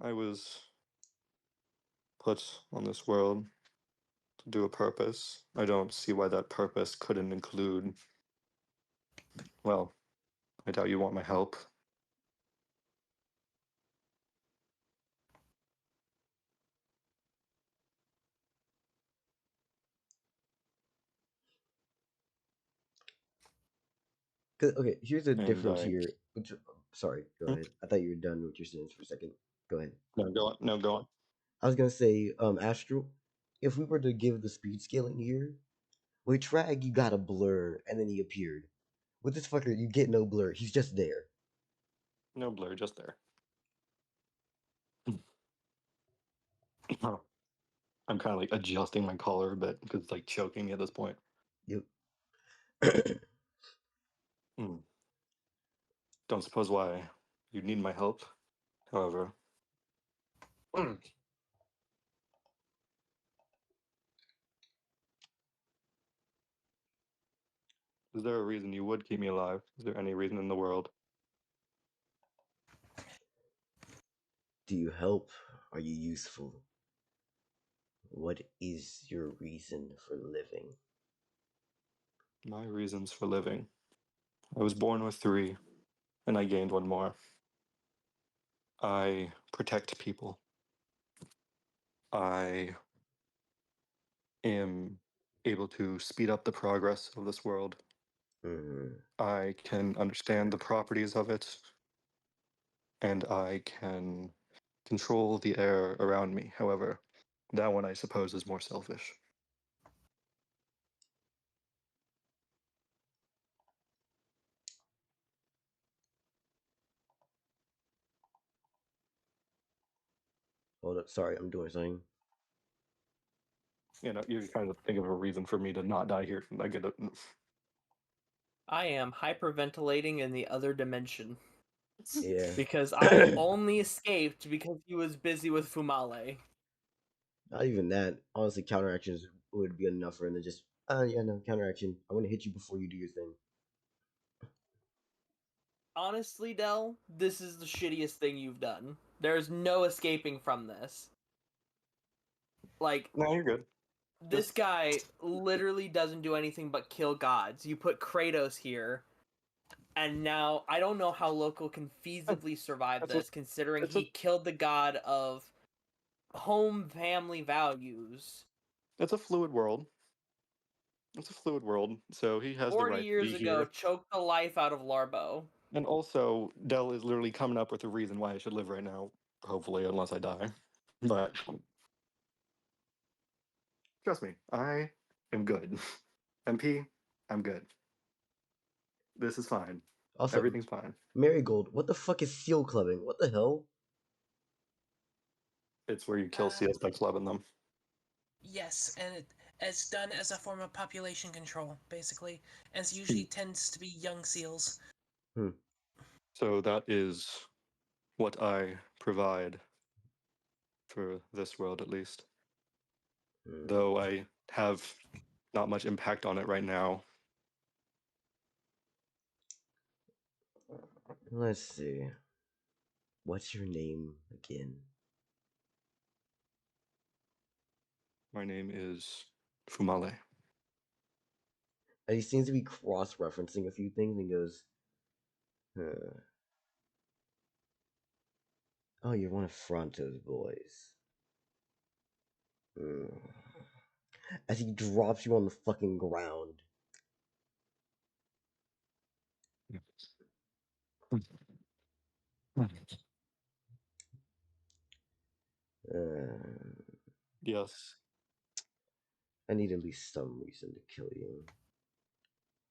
I was put on this world to do a purpose. I don't see why that purpose couldn't include. Well, I doubt you want my help. Okay, here's the And difference I. here. Sorry, go Hmm? ahead. I thought you were done with your sentence for a second. Go ahead. No, go on. No, go on. I was gonna say, Astral, if we were to give the speed scaling here, with Trag you got a blur and then he appeared. With this fucker, you get no blur. He's just there. No blur, just there. I'm kind of like adjusting my collar a bit because it's like choking me at this point. Yep. Hmm. Don't suppose why you need my help. However, is there a reason you would keep me alive? Is there any reason in the world? Do you help? Are you useful? What is your reason for living? My reasons for living. I was born with 3, and I gained 1 more. I protect people. I am able to speed up the progress of this world. Mm-hmm. I can understand the properties of it, and I can control the air around me. However, that one I suppose is more selfish. Hold up, sorry, I'm doing something. You know, you're trying to think of a reason for me to not die here. I get it. I am hyperventilating in the other dimension Yeah. because I only escaped because he was busy with Fumale. Not even that. Honestly, counteractions would be enough for him to just, yeah, no, counteraction. I'm gonna hit you before you do your thing. Honestly, Dell, this is the shittiest thing you've done. There's no escaping from this. Like, No, you're good. this guy literally doesn't do anything but kill gods. You put Kratos here, and now I don't know how Local can feasibly survive That's this, considering it's a he killed the god of home family values it's a fluid world. It's a fluid world, so he has the 40 right to years be ago, here. choked the life out of Larbo. And also, Dell is literally coming up with a reason why I should live right now. Hopefully, unless I die. But trust me, I am good. MP, I'm good. This is fine. Also, Everything's fine. Marigold, what the fuck is seal clubbing? What the hell? It's where you kill seals by clubbing them. Yes, and it's done as a form of population control, basically, and it usually tends to be young seals. So that is what I provide for this world, at least. Though I have not much impact on it right now. Let's see. What's your name again? My name is Fumale. And he seems to be cross-referencing a few things and goes, huh. Oh, you're one of Fronto's boys. As he drops you on the fucking ground. Yes. I need at least some reason to kill you.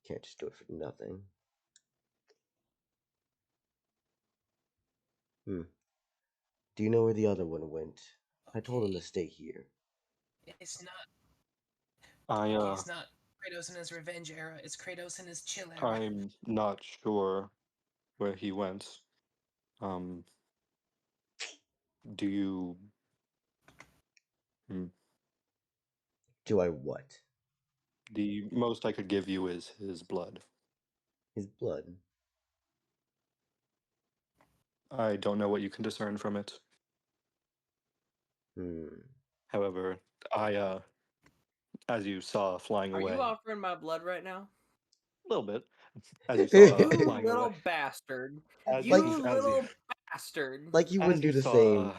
Can't just do it for nothing. Do you know where the other one went? I told him to stay here. It's not. I It's not Kratos in his revenge era. It's Kratos in his chill era. I'm not sure where he went. Do you Do I what? the most I could give you is his blood. His blood. I don't know what you can discern from it. However, as you saw flying Are away. you offering my blood right now? A little bit. As you saw You flying little away. bastard. As You as little bastard. Like you as wouldn't do you the saw, same.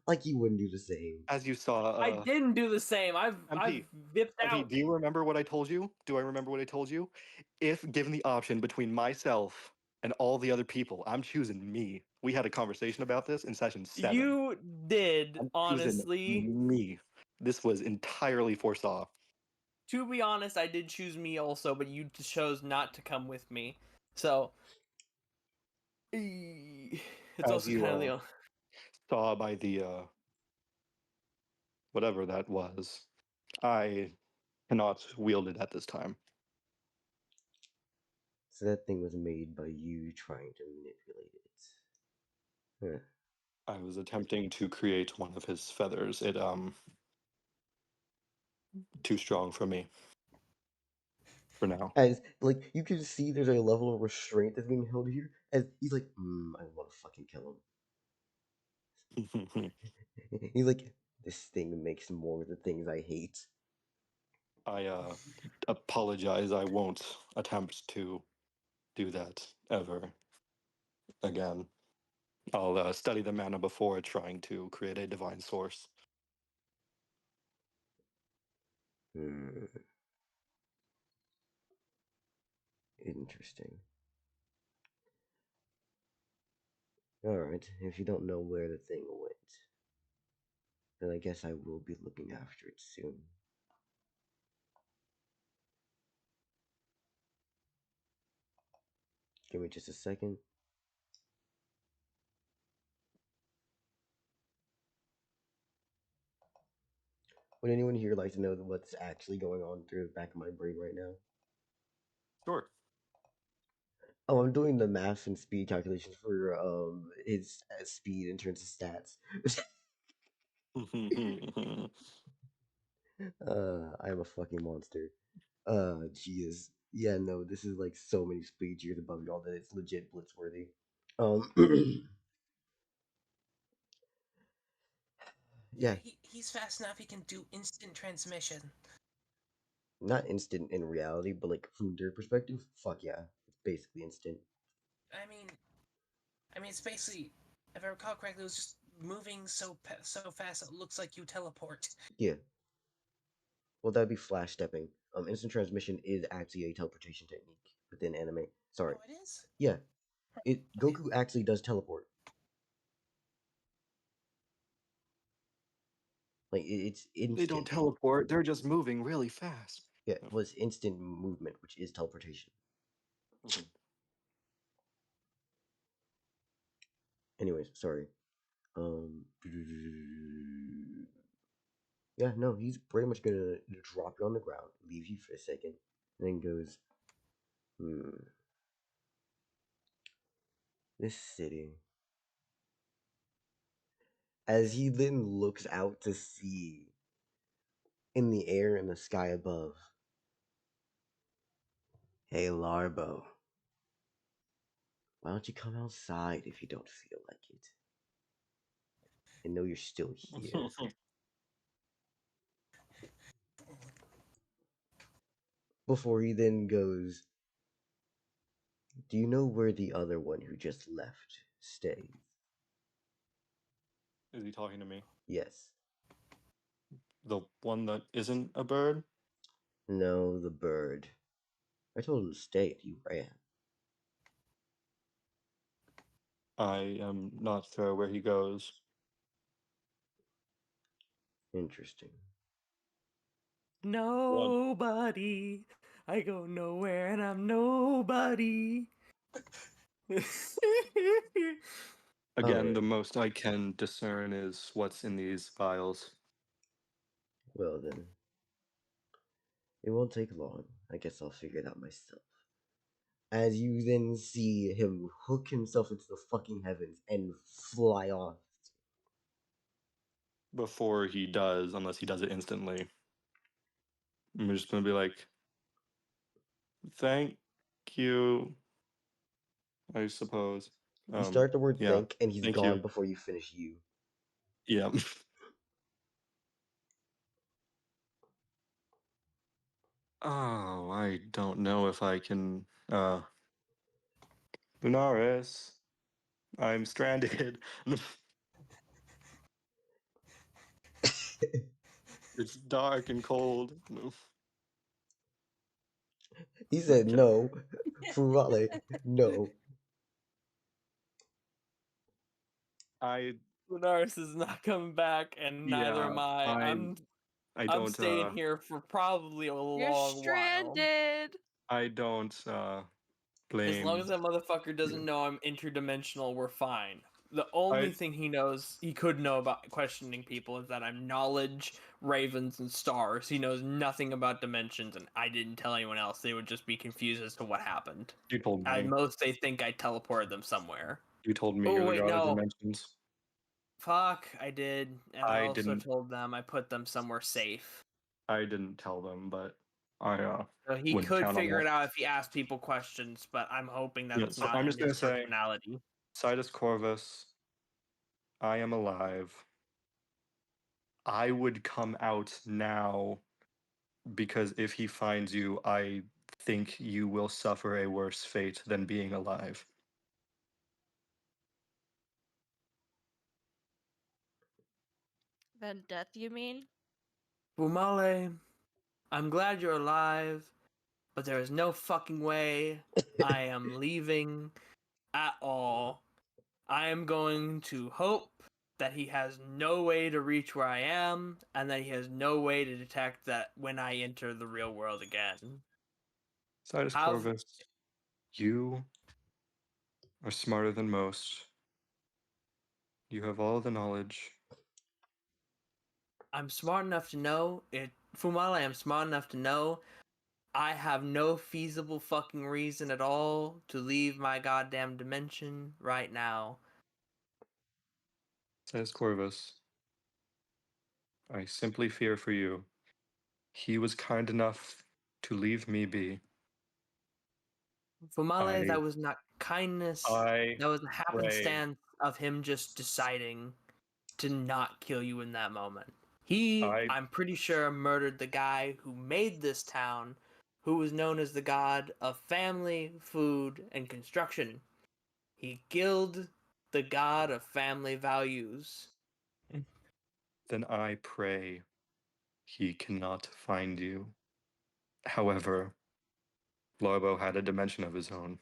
Like you wouldn't do the same. as you saw, I didn't do the same. I've MP, vipped MP, out. do you remember what I told you? Do I remember what I told you? If given the option between myself and all the other people, I'm choosing me. We had a conversation about this in session 7. You did, I'm choosing honestly. me. This was entirely foresaw. To be honest, I did choose me also, but you chose not to come with me. So it's As also you kind of the saw by the whatever that was, I cannot wield it at this time. So that thing was made by you trying to manipulate it. Huh. I was attempting to create one of his feathers. It too strong for me. For now. As like you can see, there's a level of restraint that's being held here. As he's like, I want to fucking kill him. He's like, this thing makes more of the things I hate. I apologize. I won't attempt to do that ever again. I'll study the mana before trying to create a divine source. Interesting. Alright, if you don't know where the thing went, then I guess I will be looking after it soon. Give me just a second. Would anyone here like to know what's actually going on through the back of my brain right now? Sure. Oh, I'm doing the math and speed calculations for his speed in terms of stats. I am a fucking monster. Jesus. Yeah, no, this is like so many speed years above y'all that it's legit blitzworthy. Yeah, He's fast enough. He can do instant transmission. not instant in reality, but like from their perspective, fuck yeah, it's basically instant. I mean, it's basically, if I recall correctly, it was just moving so fast it looks like you teleport. Yeah. Well, that'd be flash stepping. Instant transmission is actually a teleportation technique within anime. Sorry. Oh, it is. Yeah, Okay. Goku actually does teleport. Like it's instant. They don't teleport. They're just moving really fast. Yeah, well, it's instant movement, which is teleportation. Anyways, sorry. Yeah, no, he's pretty much gonna drop you on the ground, leave you for a second, and then goes, this city. As he then looks out to see in the air in the sky above. Hey, Larbo. Why don't you come outside if you don't feel like it? I know you're still here. Before he then goes, do you know where the other one who just left stays? Is he talking to me? Yes. The one that isn't a bird? No, the bird. I told him to stay and he ran. I am not sure where he goes. Interesting. nobody. I go nowhere and I'm nobody. Again, Alright. the most I can discern is what's in these vials. Well then. It won't take long. I guess I'll figure it out myself. As you then see him hook himself into the fucking heavens and fly off. Before he does, unless he does it instantly, I'm just gonna be like, thank you, I suppose. You start the word Yeah, thank and he's thank gone you. before you finish you. Yeah. Oh, I don't know if I can. Lunaris, I'm stranded. It's dark and cold. He said no. Fumale, no. I Lunaris is not coming back, and neither yeah. am I. I I'm don't. staying here for probably a You're long while. stranded. I don't blame. As long as that motherfucker doesn't know I'm interdimensional, we're fine. The only thing he could know about questioning people is that I'm knowledge, ravens, and stars. He knows nothing about dimensions, and I didn't tell anyone else. They would just be confused as to what happened. You told me. At most, they think I teleported them somewhere. You told me Oh, you're the wait, god of no. dimensions. Fuck, I did. And I also didn't. told them I put them somewhere safe. I didn't tell them, but I So he wouldn't could count on figure that. it out if he asked people questions, but I'm hoping Yeah, that's so not I'm in just gonna his say, personality. Sidus Corvus, I am alive. I would come out now because if he finds you, I think you will suffer a worse fate than being alive. Then death, you mean? Fumale, I'm glad you're alive, but there is no fucking way I am leaving at all. I am going to hope that he has no way to reach where I am, and that he has no way to detect that when I enter the real world again. Sidus Corvus, you are smarter than most. You have all the knowledge. I'm smart enough to know it. Fumale, I'm smart enough to know I have no feasible fucking reason at all to leave my goddamn dimension right now. Sidus Corvus, I simply fear for you. He was kind enough to leave me be. Fumale, that was not kindness. I That was a pray. happenstance of him just deciding to not kill you in that moment. I'm pretty sure, murdered the guy who made this town, who was known as the god of family, food, and construction. He killed the god of family values. Then I pray he cannot find you. However, Larbo had a dimension of his own.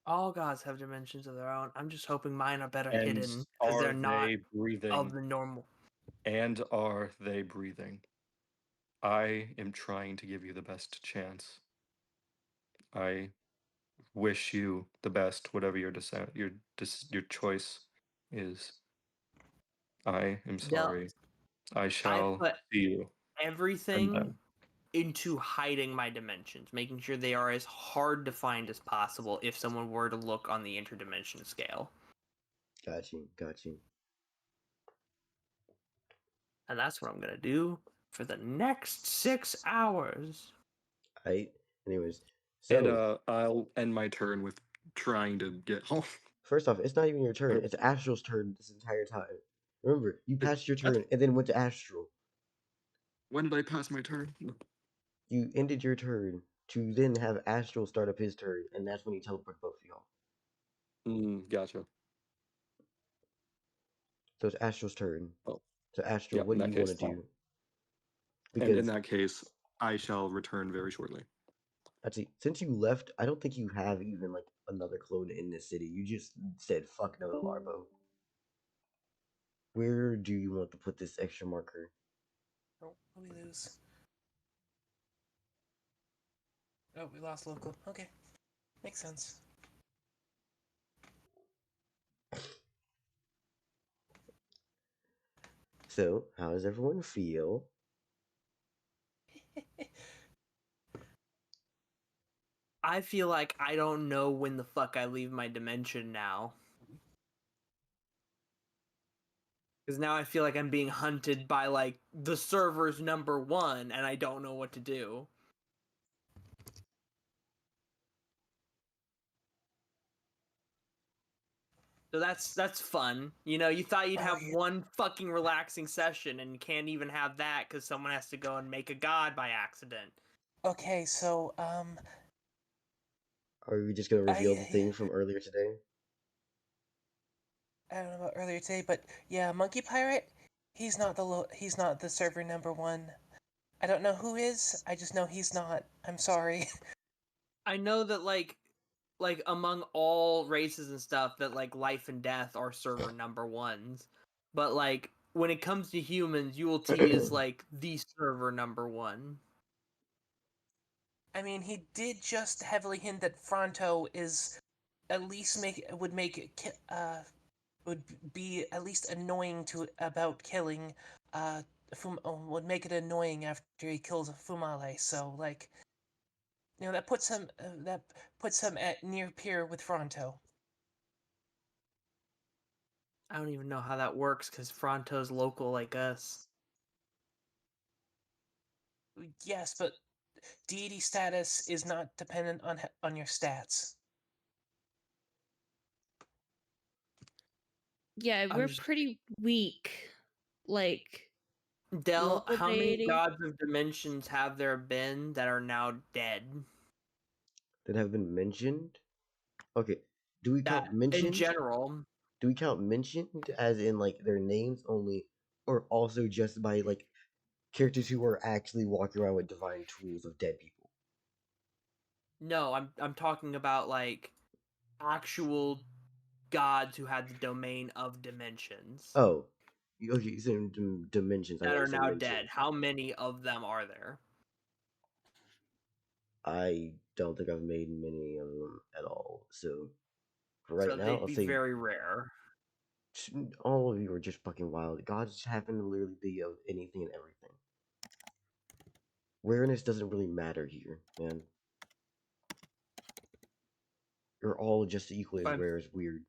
All gods have dimensions of their own. I'm just hoping mine are better And hidden because they're not breathing? of the normal. And are they breathing? I am trying to give you the best chance. I wish you the best, whatever your choice is. I am sorry. I shall put see you. Everything into hiding my dimensions, making sure they are as hard to find as possible if someone were to look on the interdimension scale. Got you. And that's what I'm gonna do for the next 6 hours. Alright. Anyways, so And I'll end my turn with trying to get home. first off, it's not even your turn. It's Astral's turn this entire time. Remember, you passed your turn and then went to Astral. When did I pass my turn? You ended your turn to then have Astral start up his turn, and that's when he teleported both of y'all. Gotcha. So it's Astral's turn. Oh. So Astral, Yeah, what in do that you want to case, do? And in that case, I shall return very shortly. Actually, since you left, I don't think you have even like another clone in this city. You just said fuck no to Larbo. Where do you want to put this extra marker? Oh, what did we lose? Oh, we lost local. Okay. Makes sense. So, how does everyone feel? I feel like I don't know when the fuck I leave my dimension now. Because now I feel like I'm being hunted by, like, the server's #1, and I don't know what to do. So that's fun. You know, you thought you'd Oh, have yeah. one fucking relaxing session, and you can't even have that because someone has to go and make a god by accident. Okay, so Are we just gonna reveal the I thing from earlier today? I don't know about earlier today, but yeah, Monkey Pirate, he's not he's not the server #1. I don't know who is. I just know he's not. I'm sorry. I know that like among all races and stuff that like life and death are server #1s, but like when it comes to humans, ULT is like the server #1. I mean, he did just heavily hint that Fronto is at least would be at least annoying to about killing would make it annoying after he kills Fumale. So like, that puts him at near peer with Fronto. I don't even know how that works because Fronto's local like us. Yes, but deity status is not dependent on your stats. Yeah, I'm we're just pretty weak. Like Dell, local how many deity. gods of dimensions have there been that are now dead? That have been mentioned? Okay. Do we That count in mentioned? general, Do we count mentioned as in like their names only, or also just by like characters who are actually walking around with divine tools of dead people? no, I'm talking about like actual gods who had the domain of dimensions Oh, okay. You said dimensions. I that thought you are said now dead. mentions. How many of them are there? I don't think I've made many of them at all. So for right So now, they'd I'll be say very rare. all of you are just fucking wild. Gods just happen to literally be of anything and everything. Rareness doesn't really matter here, man. You're all just equally as But rare as weird.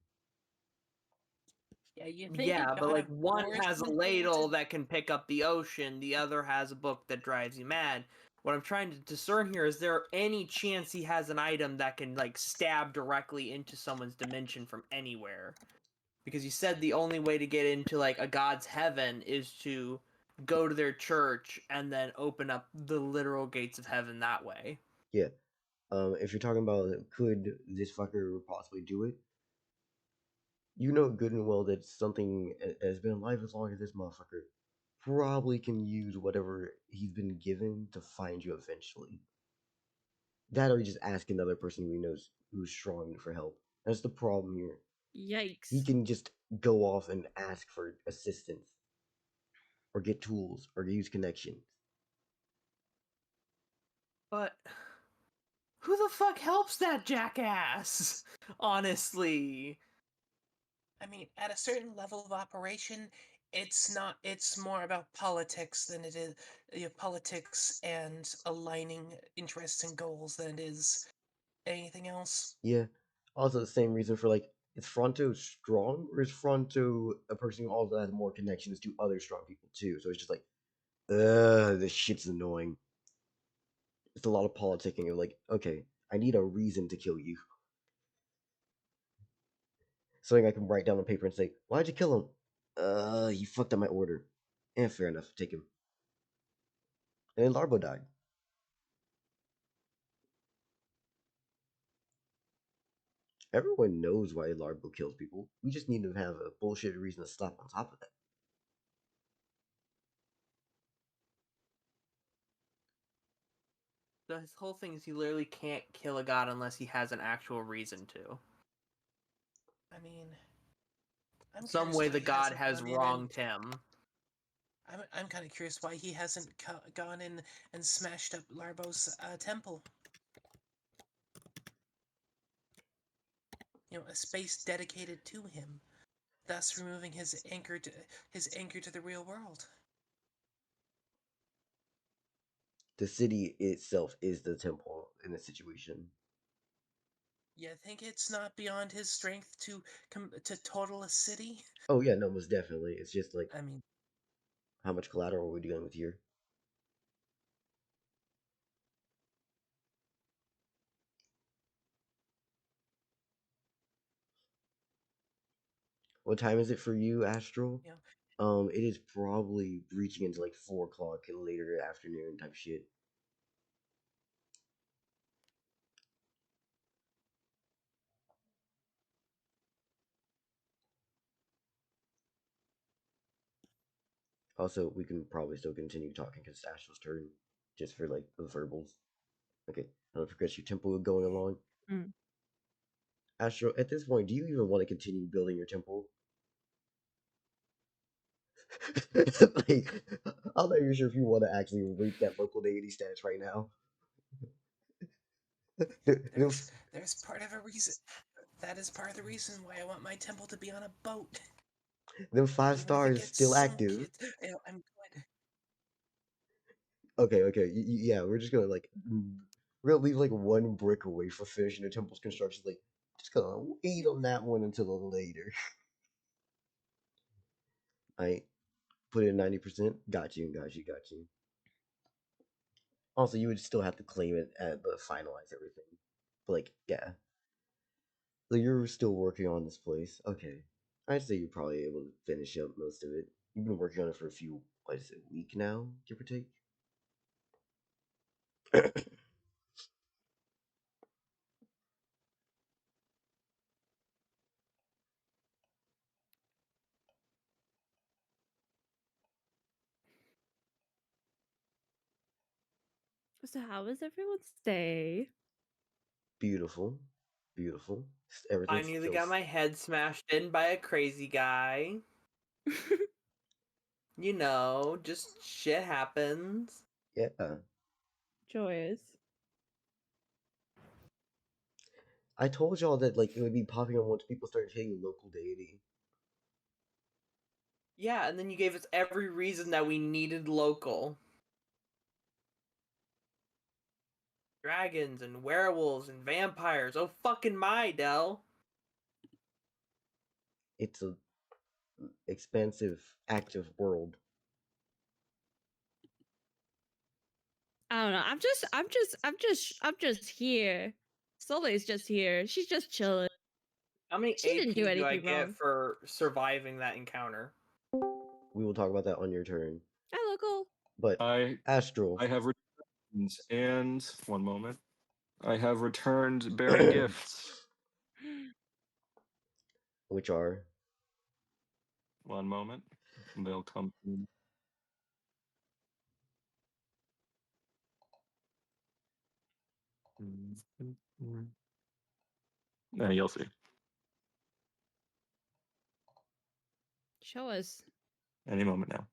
Yeah, you think a yeah, but god like of one war is has a something ladle to... that can pick up the ocean, the other has a book that drives you mad. What I'm trying to discern here is there any chance he has an item that can like stab directly into someone's dimension from anywhere? Because you said the only way to get into like a god's heaven is to go to their church and then open up the literal gates of heaven that way. Yeah. If you're talking about could this fucker possibly do it, you know good and well that something has been alive as long as this motherfucker probably can use whatever he's been given to find you eventually. That or you just ask another person who he knows who's strong for help. That's the problem here. He Yikes. can just go off and ask for assistance, or get tools, or use connections. But who the fuck helps that jackass? Honestly. I mean, at a certain level of operation, it's not. It's more about politics than it is politics and aligning interests and goals than it is anything else. Yeah. Also, the same reason for like, is Fronto strong, or is Fronto a person who also has more connections to other strong people too? So it's just like, this shit's annoying. It's a lot of politicking. You're like, okay, I need a reason to kill you. Something I can write down on paper and say, why'd you kill him? He fucked up my order. Fair enough, take him. And then Larbo died. Everyone knows why Larbo kills people. We just need to have a bullshit reason to stop on top of that. His whole thing is he literally can't kill a god unless he has an actual reason to. I mean, I'm Some curious way why the he god hasn't has gone in and wronged him. I'm kind of curious why he hasn't gone in and smashed up Larbo's temple. A space dedicated to him, thus removing his anchor to the real world. The city itself is the temple in this situation. You think it's not beyond his strength to total a city? Oh yeah, no, most definitely. It's just like, I mean, how much collateral are we dealing with here? What time is it for you, Astral? Yeah. It is probably reaching into like 4 o'clock and later afternoon type shit. Also, we can probably still continue talking because it's Astral's turn, just for like the verbals. Okay, I don't forget your temple going along. Mm. Astral, at this point, do you even want to continue building your temple? Like, I'm not even sure if you want to actually reap that local deity status right now. There's part of a reason. That is part of the reason why I want my temple to be on a boat. Them 5 Even if it stars gets still sunk, active. I'm good. Okay, yeah, we're just gonna like we're gonna leave like one brick away for finishing the temple's construction. Like, just gonna wait on that one until later. I put it at 90%. Got you. Also, you would still have to claim it at the finalize everything. But like, yeah. So you're still working on this place. Okay. I'd say you're probably able to finish up most of it. You've been working on it for a few, what is it, week now, give or take? So how was everyone's day? Beautiful. Beautiful. I Everything's nearly still. got my head smashed in by a crazy guy. You know, just shit happens. Yeah. Joyous. I told y'all that like it would be popping up once people started hitting local deity. Yeah, and then you gave us every reason that we needed local. Dragons and werewolves and vampires. Oh fucking my, Dell. It's a expansive, active world. I don't know. I'm just here. Soleil's just here. She's just chilling. How many She didn't do AP do I anything get wrong. for surviving that encounter? We will talk about that on your turn. Hi, local. But I Astral, have returned, and one moment. I have returned bearing gifts. which are One moment. They'll come. You'll see. Show us. Any moment now.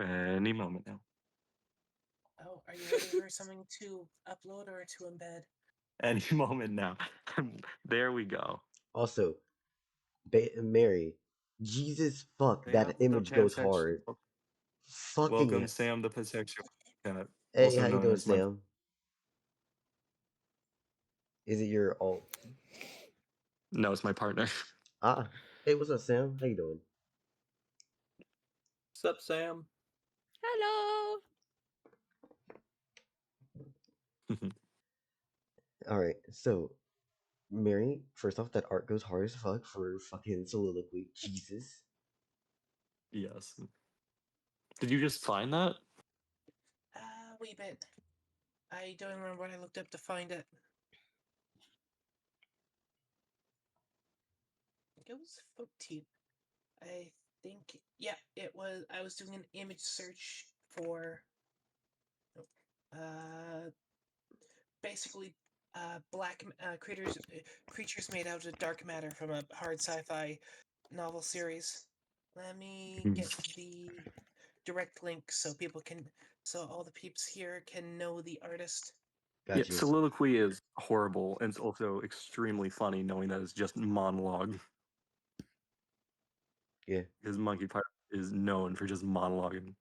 Any moment now. Oh, are you ready for something to upload or to embed? Any moment now. There we go. also Mary. Jesus, fuck, that Sam the image goes pansexual. hard. Fucking. Welcome, Sam the pansexual. Hey, Also how you known doing, as my. Sam? Is it your alt? No, it's my partner. Ah, hey, what's up, Sam? How you doing? Sup, Sam? Hello. All right, so Mary, first off, that art goes hard as fuck for fucking soliloquy. Jesus. Yes. Did you just find that? Wee bit. I don't remember what I looked up to find it. I think it was 14. I think, yeah, it was. I was doing an image search for, basically, black creatures made out of dark matter from a hard sci-fi novel series. Let me get the direct link so all the peeps here can know the artist. Yeah, Got you. soliloquy is horrible, and it's also extremely funny knowing that it's just monologue. Yeah. Because Monkey Pirate is known for just monologuing.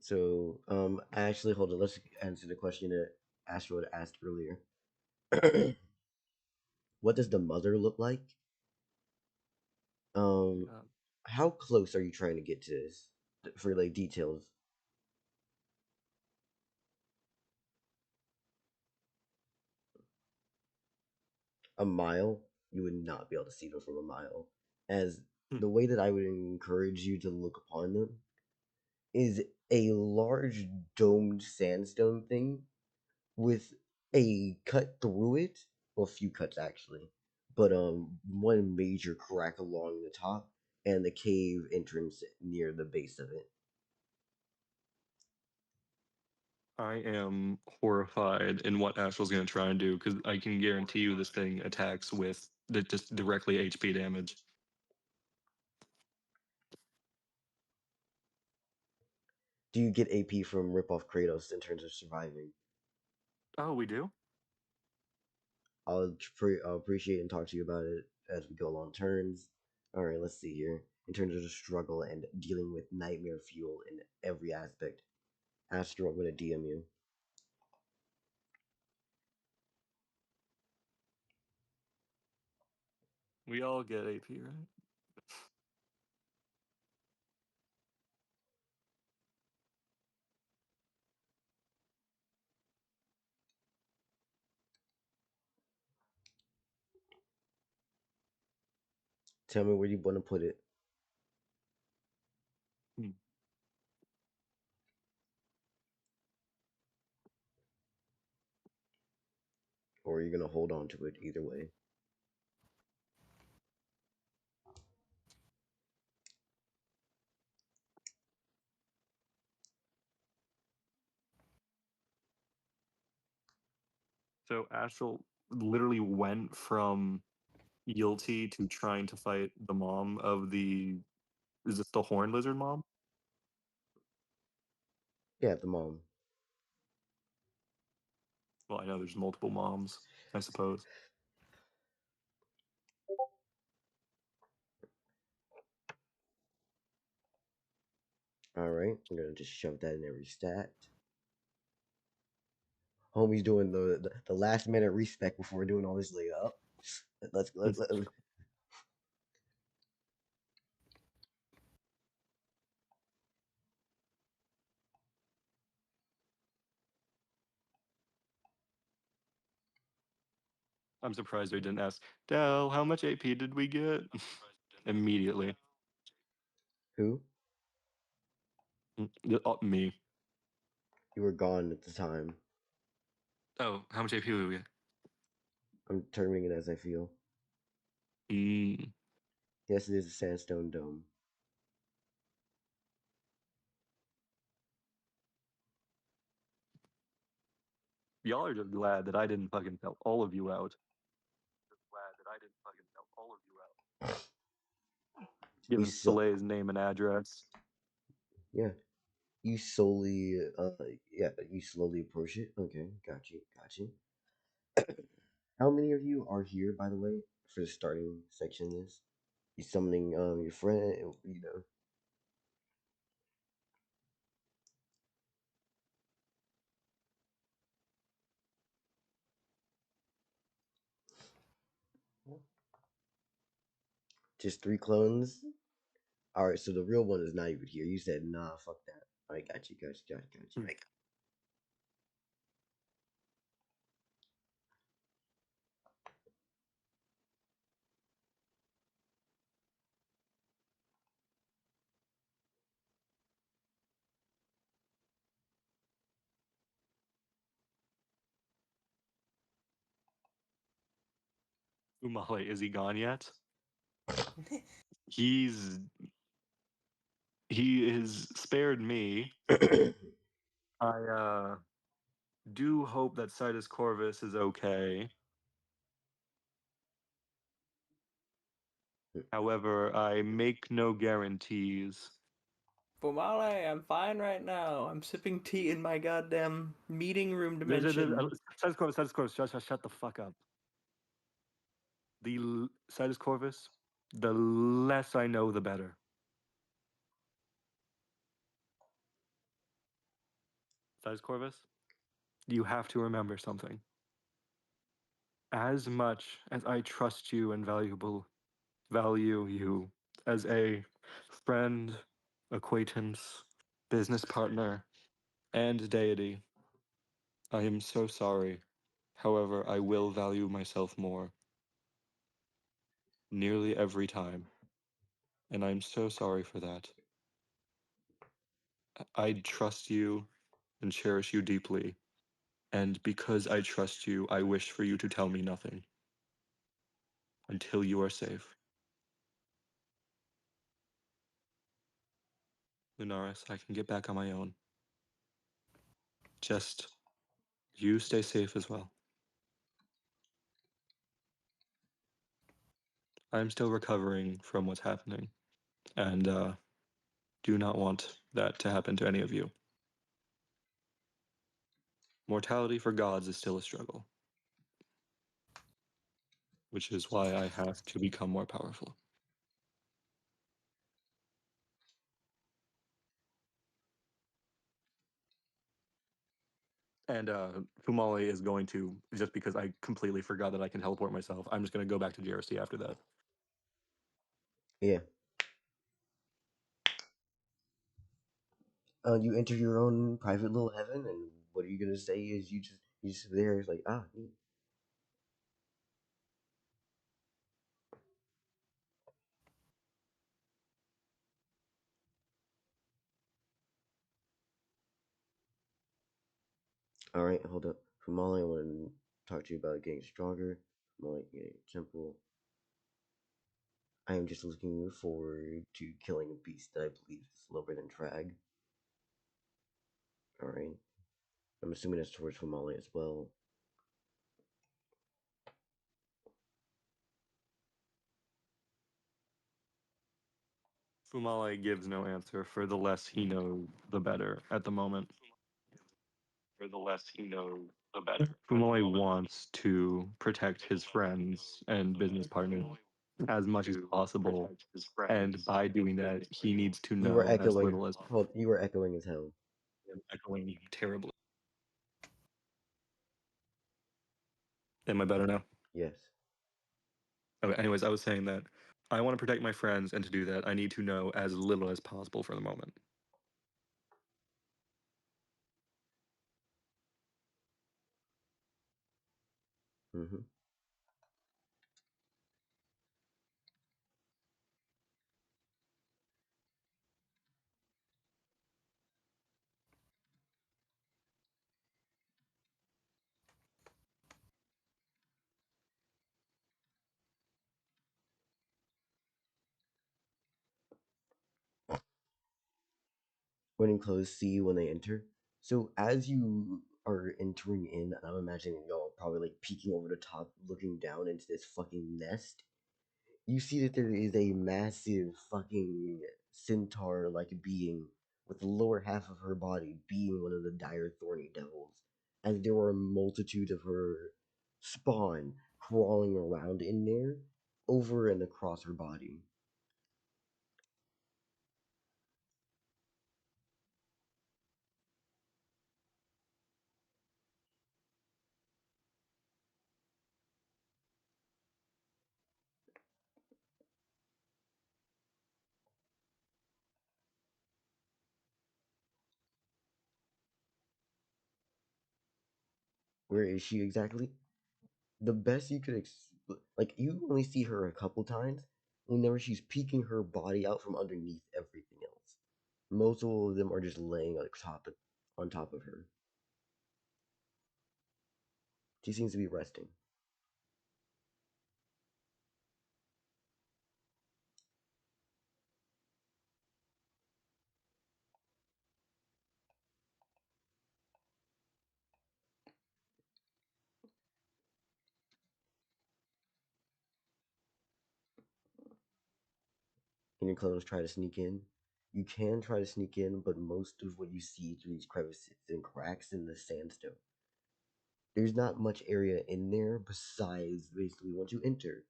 So, actually, hold on. Let's answer the question that Astro had asked earlier. What does the mother look like? How close are you trying to get to this for like details? A mile? You would not be able to see them from a mile. As the way that I would encourage you to look upon them is a large domed sandstone thing with a cut through it, well, a few cuts actually, but one major crack along the top and the cave entrance near the base of it. I am horrified in what Astral's going to try and do, because I can guarantee you this thing attacks with just directly HP damage. Do you get AP from Rip Off Kratos in terms of surviving? Oh, we do? I'll appreciate and talk to you about it as we go along turns. Alright, let's see here. In terms of the struggle and dealing with nightmare fuel in every aspect. Astro, I'm going to DM you. We all get AP, right? Tell me where you want to put it. Or are you going to hold on to it either way? So Astral literally went from guilty to trying to fight the mom of the... Is this the horn lizard mom? Yeah, the mom. Well, I know there's multiple moms, I suppose. Alright, I'm going to just shove that in every stat. Homie's doing the last minute respec before doing all this layup. Let's I'm surprised they didn't ask, Dell, how much AP did we get? Immediately. Who? Me. You were gone at the time. Oh, how much AP did we get? I'm determining it as I feel. Yes, it is a sandstone dome. Y'all are just glad that I didn't fucking help all of you out. Give us Soleil's name and address. Yeah. You slowly, you slowly approach it. Okay, got you. How many of you are here, by the way, for the starting section of this? You summoning your friend, you know. Just 3 clones? Alright, so the real one is not even here. You said, nah, fuck that. Alright, got you. Fumale, is he gone yet? He is spared me. I do hope that Citus Corvus is okay. However, I make no guarantees. Fumale, I'm fine right now. I'm sipping tea in my goddamn meeting room dimension. Citus Corvus, shut the fuck up. The Citus Corvus, the less I know, the better. Citus Corvus, you have to remember something. As much as I trust you and value you as a friend, acquaintance, business partner, and deity, I am so sorry. However, I will value myself more nearly every time, and I'm so sorry for that. I trust you and cherish you deeply, and because I trust you, I wish for you to tell me nothing until you are safe. Lunaris, I can get back on my own. Just you stay safe as well. I'm still recovering from what's happening, and do not want that to happen to any of you. Mortality for gods is still a struggle, which is why I have to become more powerful. And Fumale is going to, just because I completely forgot that I can teleport myself, I'm just going to go back to JRC after that. Yeah. You enter your own private little heaven, and what are you gonna say? Is you just there? It's like neat. All right, hold up. Fumale, I want to talk to you about getting stronger. Fumale, getting temple. I am just looking forward to killing a beast that I believe is lower than Trag. All right. I'm assuming that's towards Fumale as well. Fumale gives no answer. For the less he knows, the better at the moment. For the less he knows, the better. Fumale wants to protect his friends and business partners as much as possible, and by doing that, he needs to You were know as echoing. little as Hold, you were echoing as hell. echoing terribly. Am I better now? Yes. Okay, anyways, I was saying that I want to protect my friends, and to do that, I need to know as little as possible for the moment. Mm-hmm. When enclosed, see when they enter. So as you are entering in, and I'm imagining y'all probably like peeking over the top, looking down into this fucking nest. You see that there is a massive fucking centaur-like being with the lower half of her body being one of the dire thorny devils, and there are a multitude of her spawn crawling around in there, over and across her body. Where is she exactly? The best you could like, you only see her a couple times whenever she's peeking her body out from underneath everything else. Most of them are just laying on top of her. She seems to be resting. Can your clones try to sneak in? You can try to sneak in, but most of what you see through these crevices and cracks in the sandstone. There's not much area in there besides basically once you enter.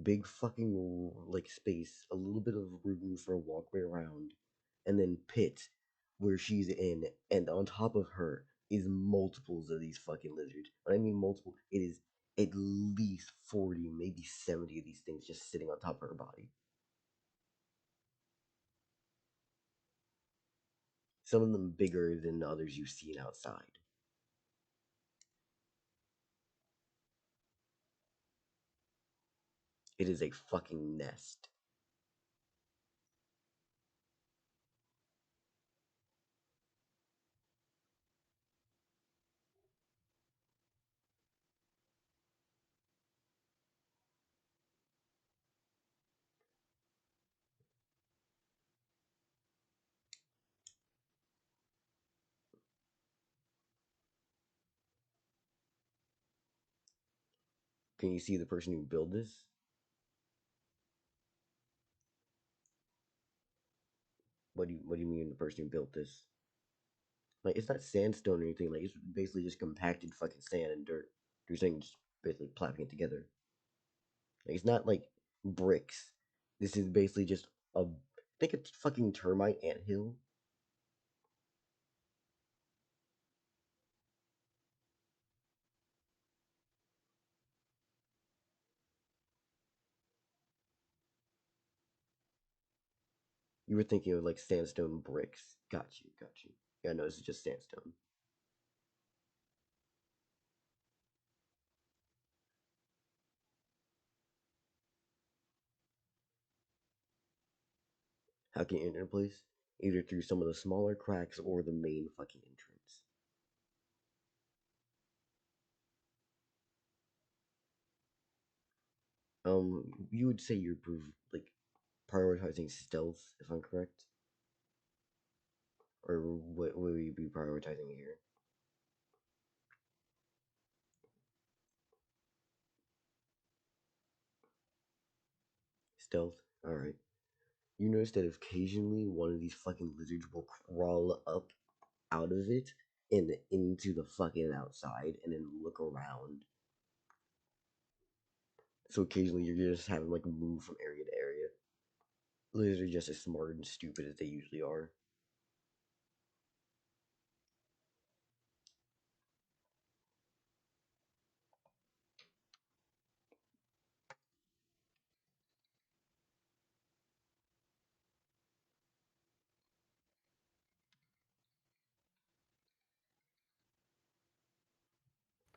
Big fucking like space, a little bit of room for a walkway around, and then pit where she's in, and on top of her is multiples of these fucking lizards. When I mean multiple, it is at least 40, maybe 70 of these things just sitting on top of her body. Some of them bigger than the others you've seen outside. It is a fucking nest. Can you see the person who built this? What do you mean the person who built this? Like, it's not sandstone or anything. Like, it's basically just compacted fucking sand and dirt. You're saying just basically clapping it together. Like, it's not like bricks. This is basically just a, I think it's fucking termite anthill. You were thinking of like sandstone bricks. Got you, got you. Yeah, no, this is just sandstone. How can you enter a place? Either through some of the smaller cracks or the main fucking entrance. You would say you're like prioritizing stealth, if I'm correct, or what will you be prioritizing here? Stealth. All right. You notice that occasionally one of these fucking lizards will crawl up out of it and into the fucking outside and then look around. So occasionally you're just having like move from area to area. Lizards are just as smart and stupid as they usually are.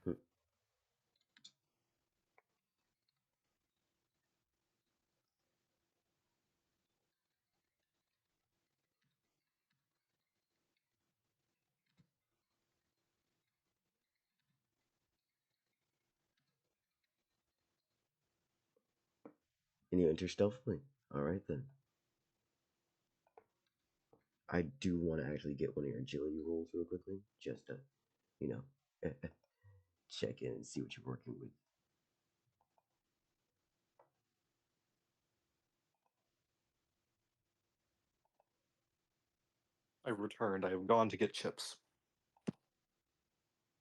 Hmm. And you enter stealthily. Alright then. I do want to actually get one of your agility rolls real quickly. Just to, you know, check in and see what you're working with. I returned. I have gone to get chips.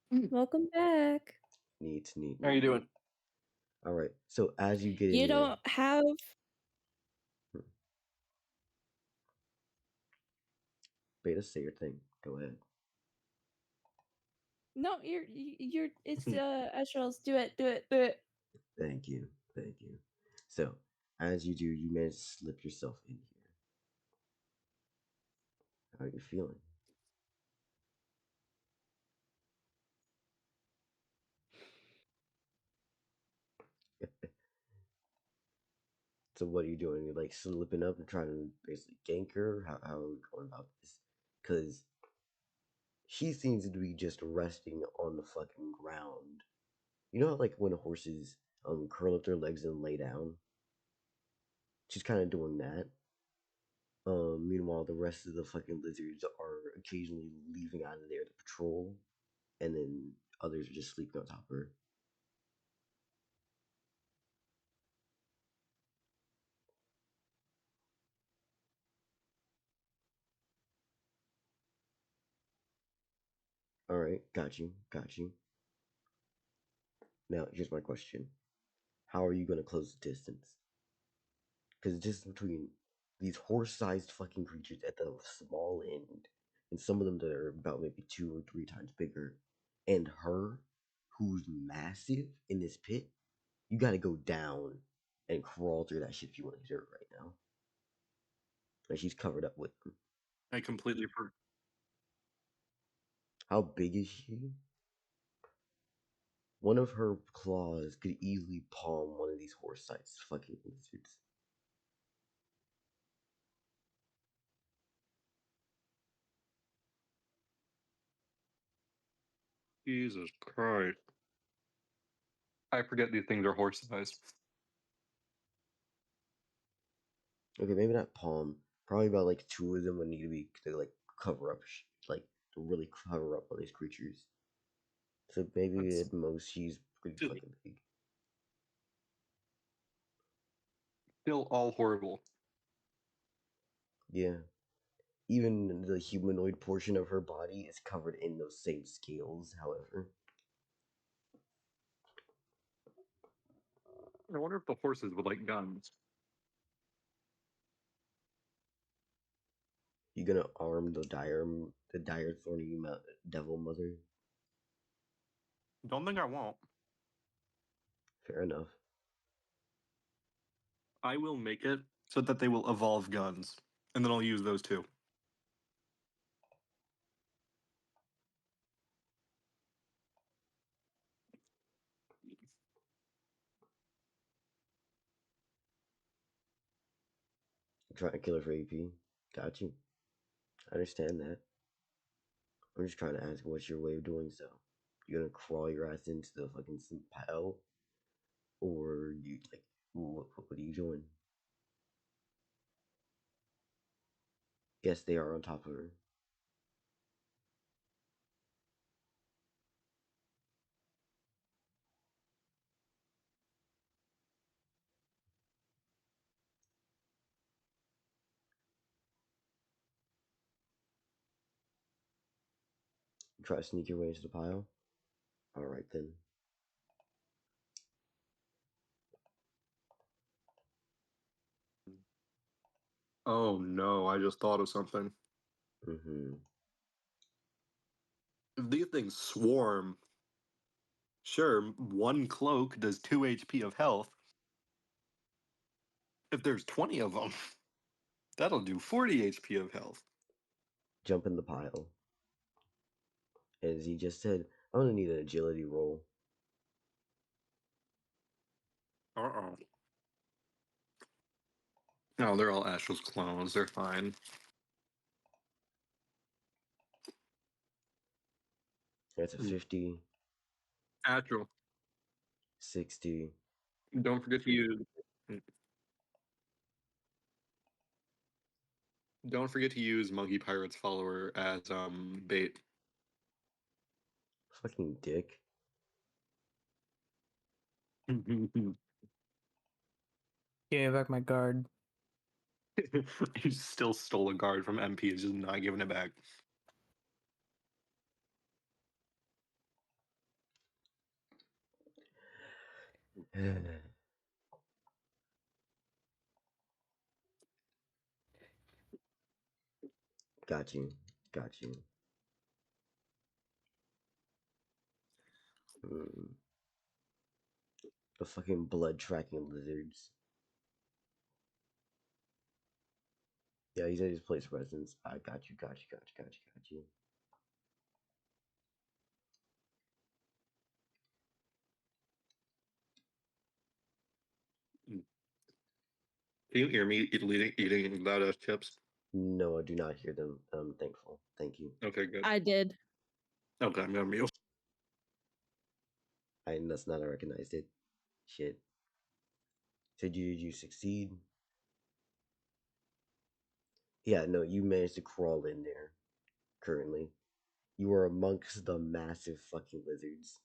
Welcome back. Neat. How are you doing? Alright, so as you get in You here, don't have. Beta, say your thing. Go ahead. No, you're. It's Estrel's. Do it. Thank you. So, as you do, you manage to slip yourself in here. How are you feeling? So what are you doing? You're like slipping up and trying to basically gank her? How are we going about this? Because she seems to be just resting on the fucking ground. You know how, like, when horses curl up their legs and lay down? She's kind of doing that. Meanwhile, the rest of the fucking lizards are occasionally leaving out of there to patrol, and then others are just sleeping on top of her. All right, got you. Now, here's my question: how are you gonna close the distance? Because the distance between these horse-sized fucking creatures at the small end, and some of them that are about maybe 2 or 3 times bigger, and her, who's massive in this pit, you gotta go down and crawl through that shit if you want to hit her right now. And she's covered up with them. I completely forgot. How big is she? One of her claws could easily palm one of these horse-sized fucking lizards. Jesus Christ. I forget these things are horse sized. Okay, maybe not palm. Probably about like 2 of them would need to be to like cover up, like to really cover up on these creatures. So maybe That's at most she's pretty still, fucking big. still all horrible. Yeah. Even the humanoid portion of her body is covered in those same scales, however. I wonder if the horses would like guns. You gonna arm the dire thorny devil mother? Don't think I won't. Fair enough. I will make it so that they will evolve guns, and then I'll use those too. Trying to kill her for AP. Got you. I understand that. I'm just trying to ask what's your way of doing so. You gonna crawl your ass into the fucking pile? Or you like what are you doing? Guess they are on top of her. Try to sneak your way into the pile? Alright then. Oh no, I just thought of something. Mm-hmm. If these things swarm, sure, 1 cloak does 2 HP of health. If there's 20 of them, that'll do 40 HP of health. Jump in the pile. As he just said, I'm gonna need an agility roll. Uh-oh. No, they're all Astral's clones. They're fine. That's a 50, Astral, 60. don't forget to use... Don't forget to use Monkey Pirate's follower as bait. Fucking dick. Give me back my guard. He still stole a guard from MP. He's just not giving it back. Got you. Got you. The fucking blood tracking lizards. Yeah, he's at his place presence. I got you, got you, got you, got you, got you. Can you hear me eating loud ass chips? No, I do not hear them. I'm thankful. Thank you. Okay, good. I did. Okay, I'm gonna mute. I must not have recognized it. Shit. So did you succeed? Yeah, no, you managed to crawl in there. Currently. You are amongst the massive fucking lizards.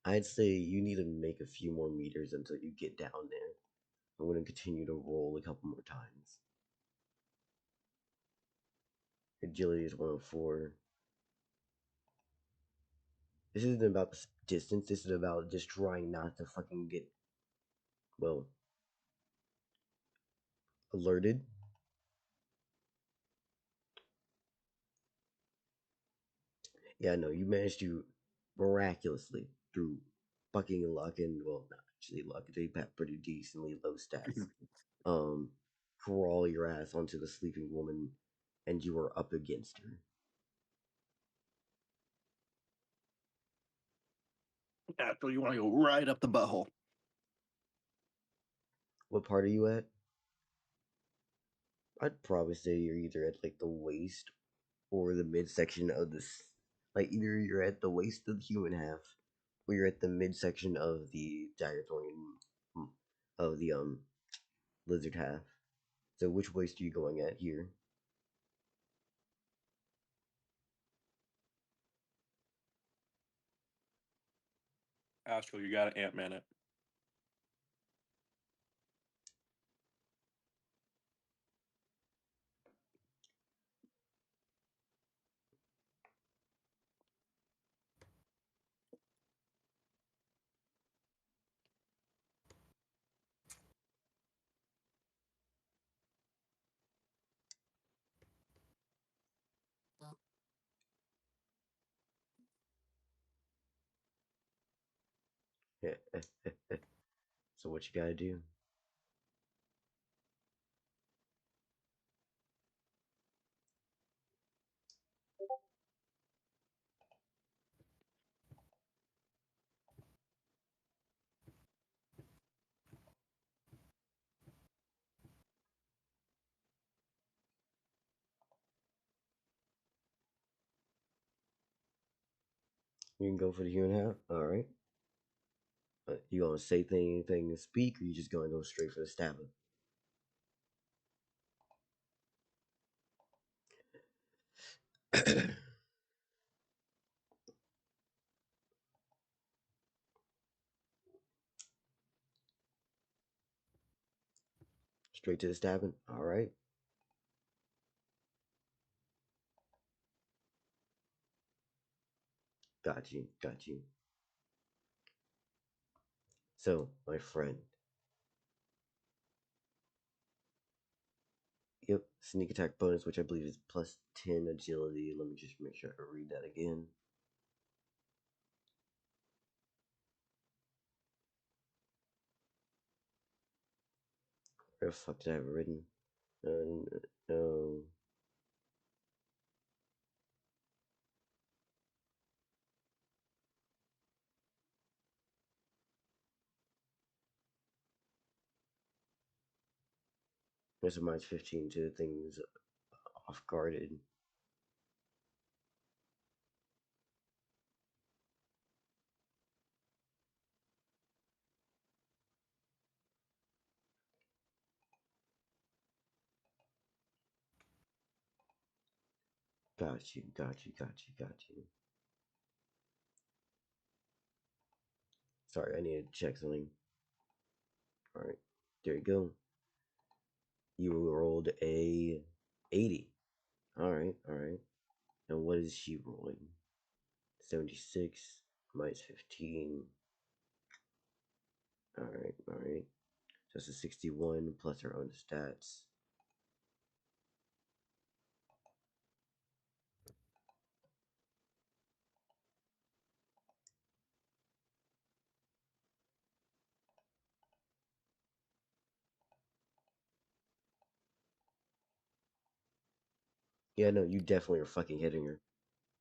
I'd say you need to make a few more meters until you get down there. I'm going to continue to roll a couple more times. Agility is 104. This isn't about the distance. This is about just trying not to fucking get, well, alerted. Yeah, no, you managed to miraculously, through fucking luck and, well, not actually luck, they have pretty decently low stats, crawl your ass onto the sleeping woman, and you are up against her. After you want to go right up the butthole. What part are you at? I'd probably say you're either at like the waist or the midsection of this. Like either you're at the waist of the human half, or you're at the midsection of the Diathorian, of the lizard half. So which waist are you going at here? Astral, you got to Ant-Man it. So what you gotta do? You can go for the human half. All right. You gonna say anything and speak, or you just gonna go straight for the stabber? Straight to the stabbing. All right. Got you. Got you. So, my friend. Yep, sneak attack bonus, which I believe is plus 10 agility. Let me just make sure I read that again. Where the fuck did I have it written? No. There's a minus 15 to things off guarded. Got you, got you, got you, got you. Sorry, I need to check something. Alright, there you go. You rolled a 80. Alright, alright. And what is she rolling? 76 minus 15. Alright, alright. Just a 61 plus her own stats. Yeah, no, you definitely are fucking hitting her.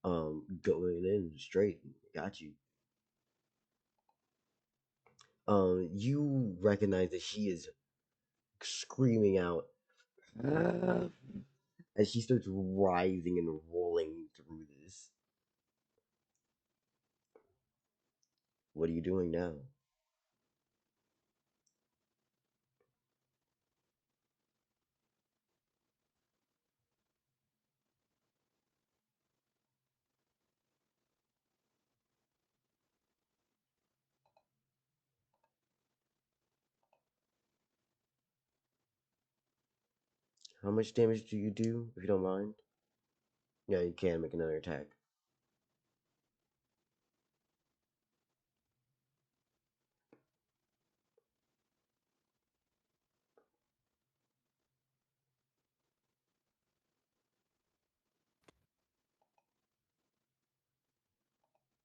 Going in straight. Got you. You recognize that she is screaming out as she starts rising and rolling through this. What are you doing now? How much damage do you do, if you don't mind? Yeah, you can make another attack.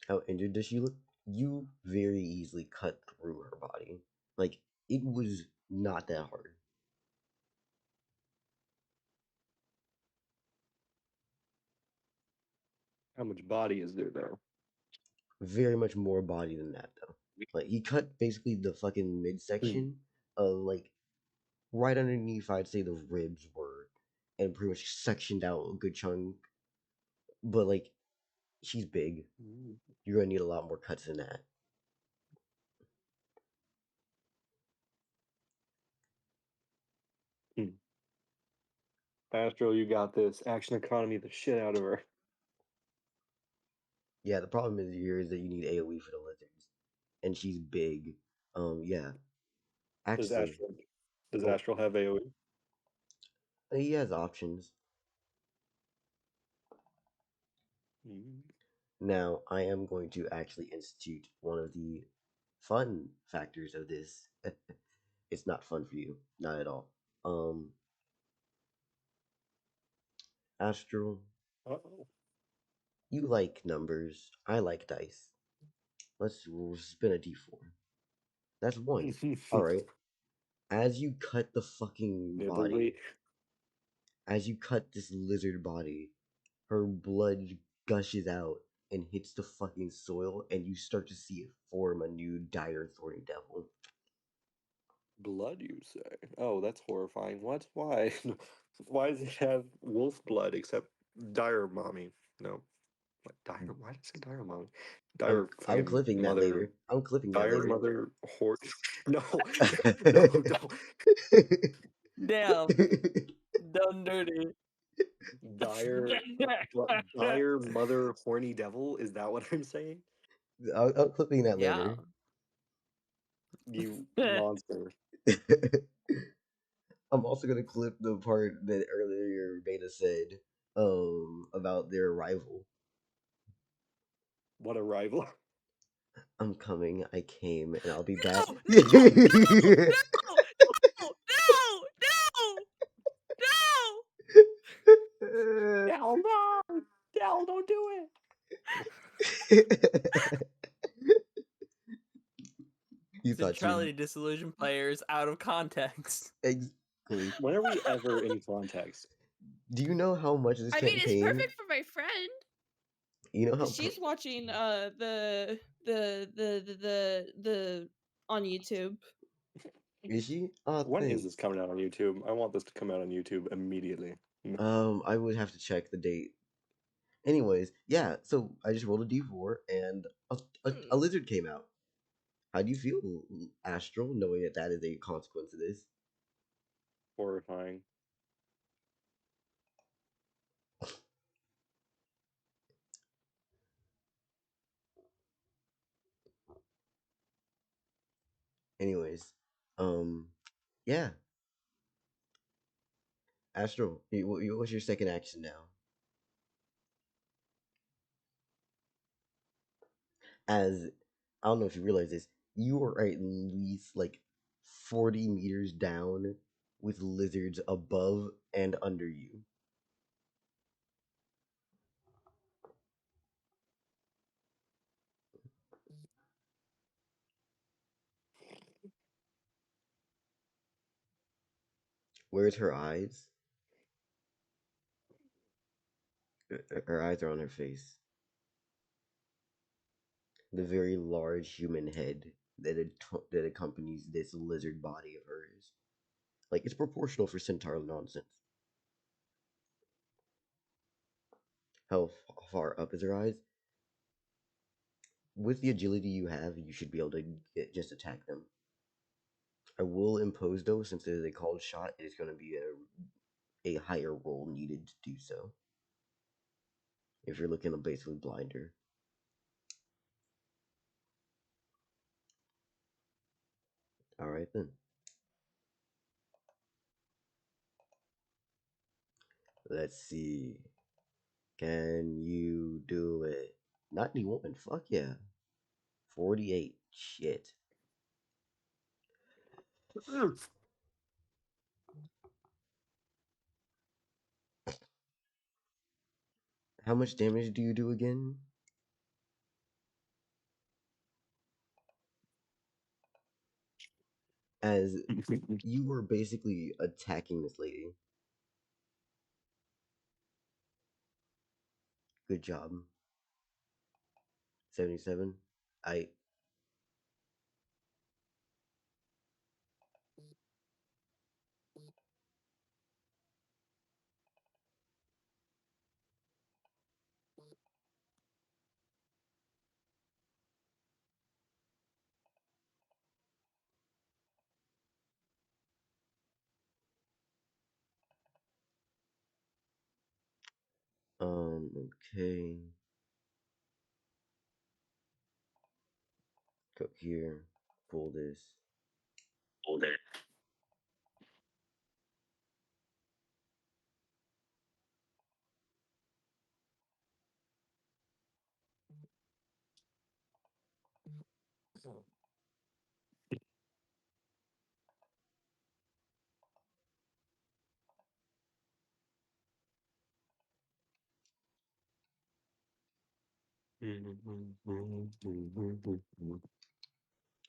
How injured does she look? You very easily cut through her body. Like, it was not that hard. How much body is there though? Very much more body than that, though. Like, he cut basically the fucking midsection of, like, right underneath, I'd say the ribs were, and pretty much sectioned out a good chunk. But, like, she's big. You're gonna need a lot more cuts than that. Astro, you got this. Action economy the shit out of her. Yeah, the problem is here is that you need AoE for the lizards. And she's big. Yeah. Does Actually, Astral have AoE? he has options. Now, I am going to actually institute one of the fun factors of this. It's not fun for you, not at all. Astral, Uh-oh. you like numbers. I like dice. Let's spin a d4. That's 1. Alright. As you cut the fucking Yeah, body, as you cut this lizard body, her blood gushes out and hits the fucking soil, and you start to see it form a new dire thorny devil. Blood, you say? Oh, that's horrifying. What? Why? Why does it have wolf blood except dire mommy? No. What, dire? Why did I say dire mommy? Dire I'm fucking clipping that mother. later. I'm clipping that Dire later. mother horse. No. No, don't. Damn. Done dirty. Dire mother horny devil? Is that what I'm saying? I'm clipping that Yeah. later. You monster. I'm also gonna clip the part that earlier Beta said about their arrival. What a rival. I'm coming, I came, and I'll be back. No! No! Dell, no! Dell, don't do it! You thought Centrality Disillusion players out of context. Exactly. When are we ever in context? Do you know how much this I mean, it's campaign? perfect for my friend. You know how She's watching the on YouTube. is she? Oh, When is thanks. this coming out on YouTube? I want this to come out on YouTube immediately. I would have to check the date. Anyways, yeah. So I just rolled a d4, and a lizard came out. How do you feel, Astral, knowing that that is a consequence of this? Horrifying. Anyways, yeah. Astral, what's your second action now? As I don't know if you realize this, you are at least like 40 meters down with lizards above and under you. Where's her eyes? Her eyes are on her face. The very large human head that accompanies this lizard body of hers. Like, it's proportional for centaur nonsense. How far up is her eyes? With the agility you have, you should be able to just attack them. I will impose, though, since it is a called shot, it is going to be a higher roll needed to do so. If you're looking to basically blind her. Alright then. Let's see. Can you do it? 91. Fuck yeah. 48. Shit. How much damage do you do again? As you were basically attacking this lady. Good job. 77. I. Okay. Go here. Pull this. Hold it.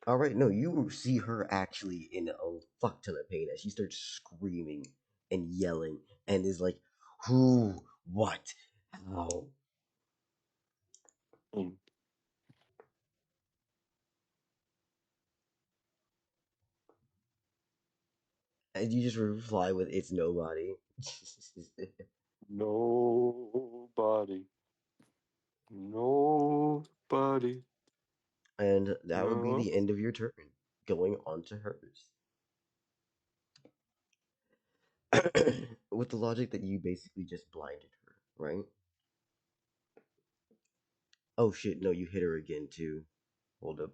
All right, no, you see her actually in a fuck ton of pain as she starts screaming and yelling and is like, "Who? What? How?" And you just reply with, "It's nobody." Nobody. Nobody. And that would be No. the end of your turn. Going on to hers. With the logic that you basically just blinded her, right? Oh shit, no, you hit her again too. Hold up.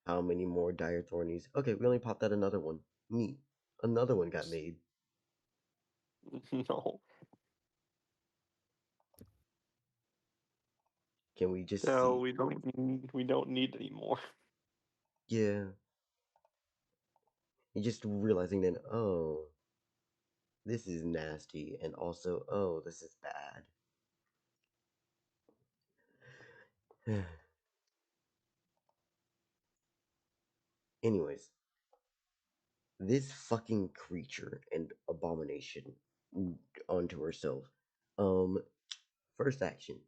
How many more dire thornies? Okay, we only popped out another one. Neat. Another one got made. No. Can we just No, see? we don't need any more. Yeah. You're just realizing then, oh, this is nasty, and also, oh, this is bad. Anyways, this fucking creature and abomination onto herself. First action.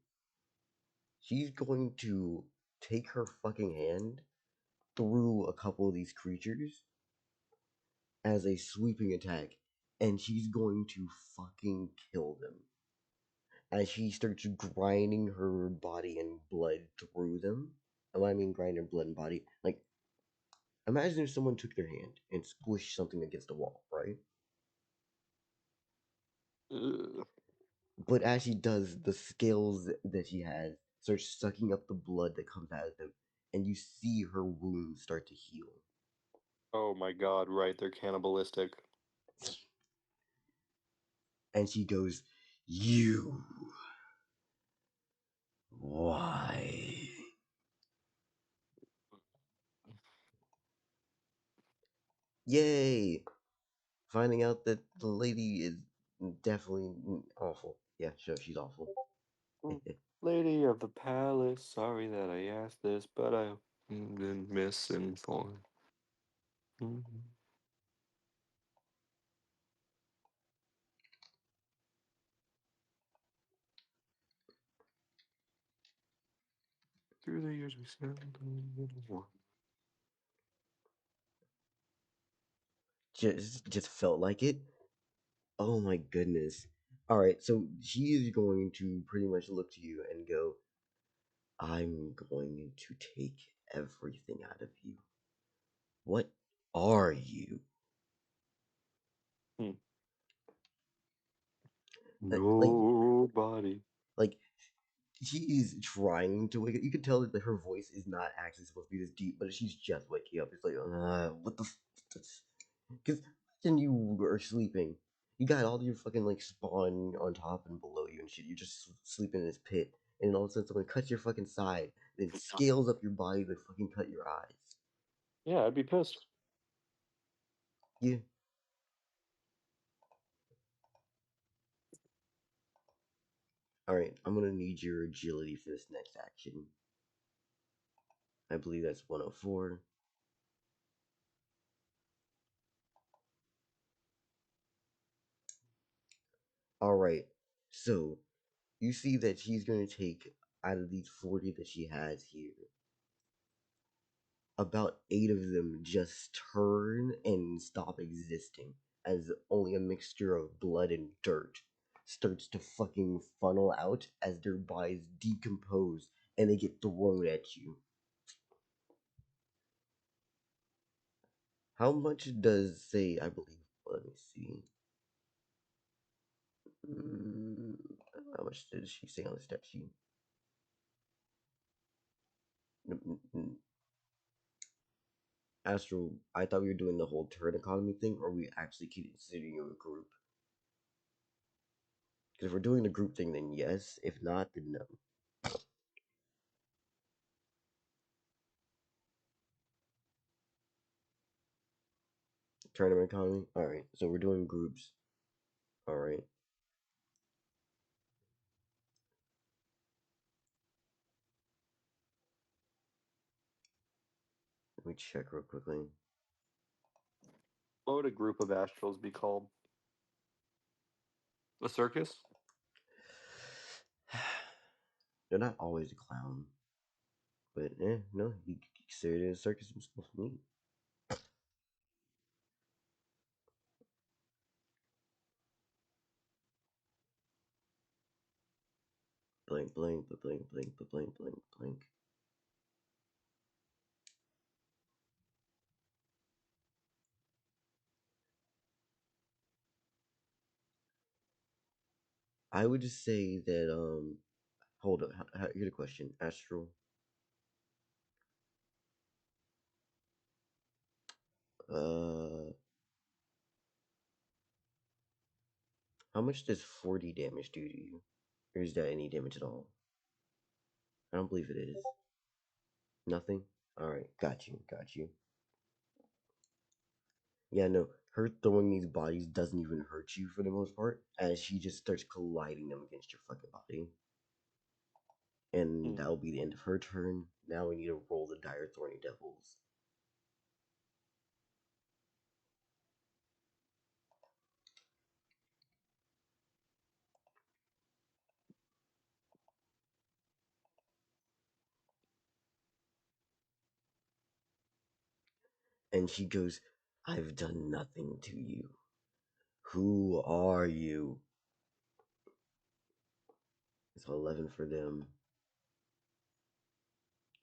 She's going to take her fucking hand through a couple of these creatures as a sweeping attack, and she's going to fucking kill them. As she starts grinding her body and blood through them. I mean, grind her blood and body. Like, imagine if someone took their hand and squished something against a wall, right? Ugh. But as she does, the scales that she has start sucking up the blood that comes out of them, and you see her wounds start to heal. Oh my god, right, they're cannibalistic. And she goes, "You. Why?" Yay! Finding out that the lady is definitely awful. Yeah, sure, she's awful. Lady of the palace, sorry that I asked this, but I been misinformed. Through the years we spent Just felt like it. Oh my goodness. All right, so she is going to pretty much look to you and go, "I'm going to take everything out of you. What are you?" Like, nobody. like she is trying to wake up. You can tell that her voice is not actually supposed to be this deep, but she's just waking up. It's like, what the? Because then you are sleeping. You got all your fucking like spawn on top and below you and shit. You just sleeping in this pit, and all of a sudden someone cuts your fucking side, then scales up your body to fucking cut your eyes. Yeah, I'd be pissed. Yeah. Alright, I'm gonna need your agility for this next action. I believe that's 104. Alright, so you see that she's gonna take, out of these 40 that she has here, about 8 of them just turn and stop existing, as only a mixture of blood and dirt starts to fucking funnel out as their bodies decompose and they get thrown at you. How much does, say, I believe, let me see. How much did she say on the stat sheet? Astro, I thought we were doing the whole turn economy thing, or we actually considering you a group? Because if we're doing the group thing, then yes. If not, then no. Tournament economy? Alright, so we're doing groups. Alright. Let me check real quickly. What would a group of astrals be called? A circus? They're not always a clown. But, no, you consider it a circus himself for me. Blank, blank, blank, blank, blank, blank, blank. I would just say that, hold up, here's a question. Astral. How much does 40 damage do to you? Or is that any damage at all? I don't believe it is. Nothing? Alright, got you, got you. Yeah, no, her throwing these bodies doesn't even hurt you for the most part, as she just starts colliding them against your fucking body. And that'll be the end of her turn. Now we need to roll the Dire Thorny Devils. And she goes, I've done nothing to you. Who are you? It's 11 for them.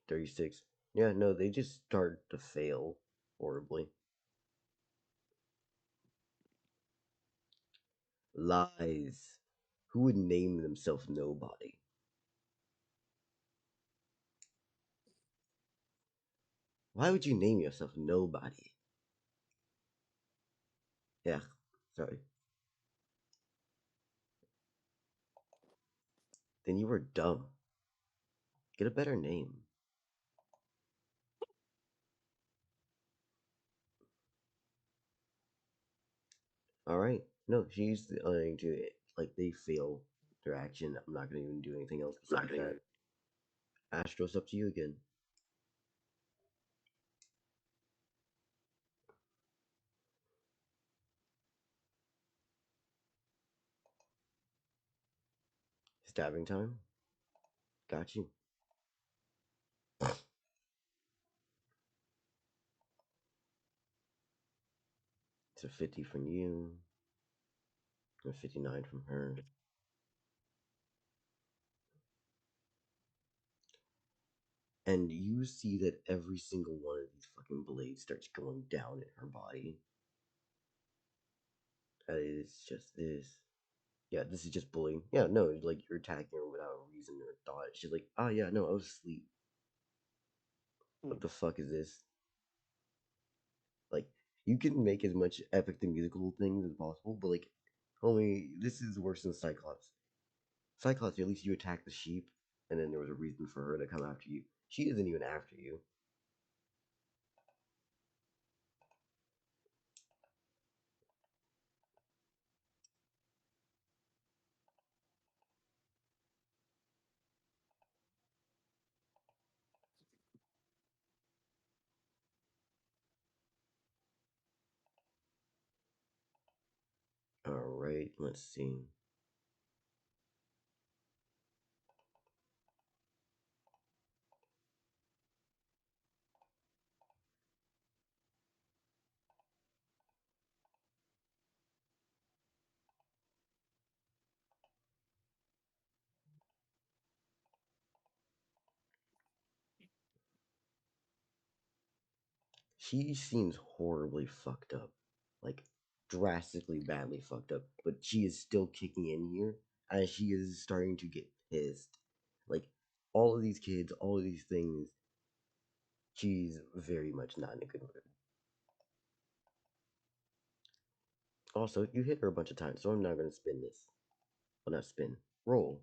36. Yeah, no, they just start to fail horribly. Lies. Who would name themselves nobody? Why would you name yourself nobody? Yeah, sorry. Then you were dumb. Get a better name. Alright. No, she's to it. Like, they fail their action. I'm not gonna even do anything else besides that. Astro's up to you again. Stabbing time. Got you. It's a 50 from you. A 59 from her. And you see that every single one of these fucking blades starts going down in her body. That is just this. Yeah, this is just bullying. Yeah, no, like you're attacking her without a reason or thought. She's like, oh yeah, no, I was asleep. What the fuck is this? Like, you can make as much epic the musical things as possible, but like, Homie, this is worse than Cyclops. Cyclops, at least you attacked the sheep, and then there was a reason for her to come after you. She isn't even after you. Alright, let's see. She seems horribly fucked up. Like, drastically badly fucked up. But she is still kicking in here, and she is starting to get pissed. Like, all of these kids, all of these things, she's very much not in a good mood. Also, you hit her a bunch of times, so I'm not going to spin this. Well, not spin. Roll.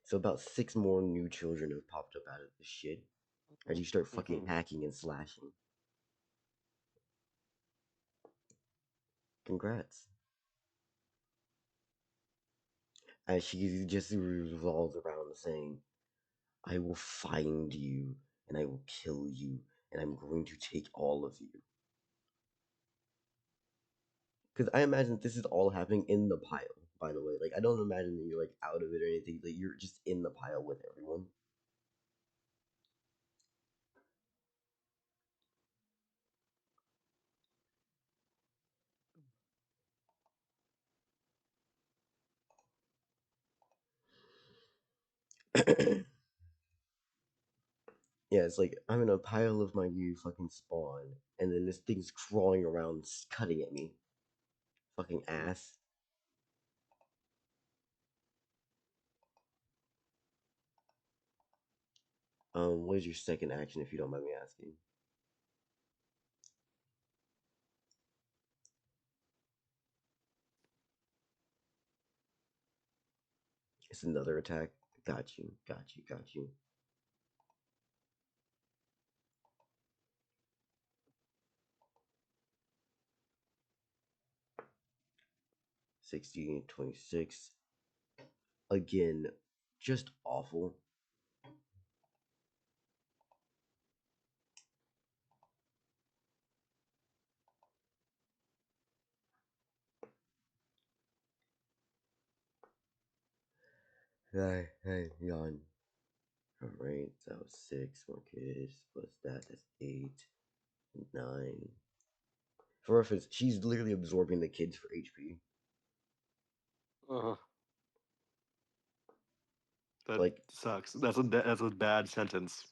So about 6 more new children have popped up out of this shit as you start fucking hacking and slashing. Congrats. As she just revolves around saying, I will find you, and I will kill you, and I'm going to take all of you. Because I imagine this is all happening in the pile, by the way. Like, I don't imagine that you're, like, out of it or anything. Like, you're just in the pile with everyone. Yeah, it's like, I'm in a pile of my new fucking spawn, and then this thing's crawling around, cutting at me. Fucking ass. What is your second action, if you don't mind me asking? It's another attack. Got you, got you, got you. 16, 26. Again, just awful. Hey, yawn. Alright, that was 6 more kids. What's that? That's 8, 9. For reference, she's literally absorbing the kids for HP. That Like, sucks. That's a bad sentence.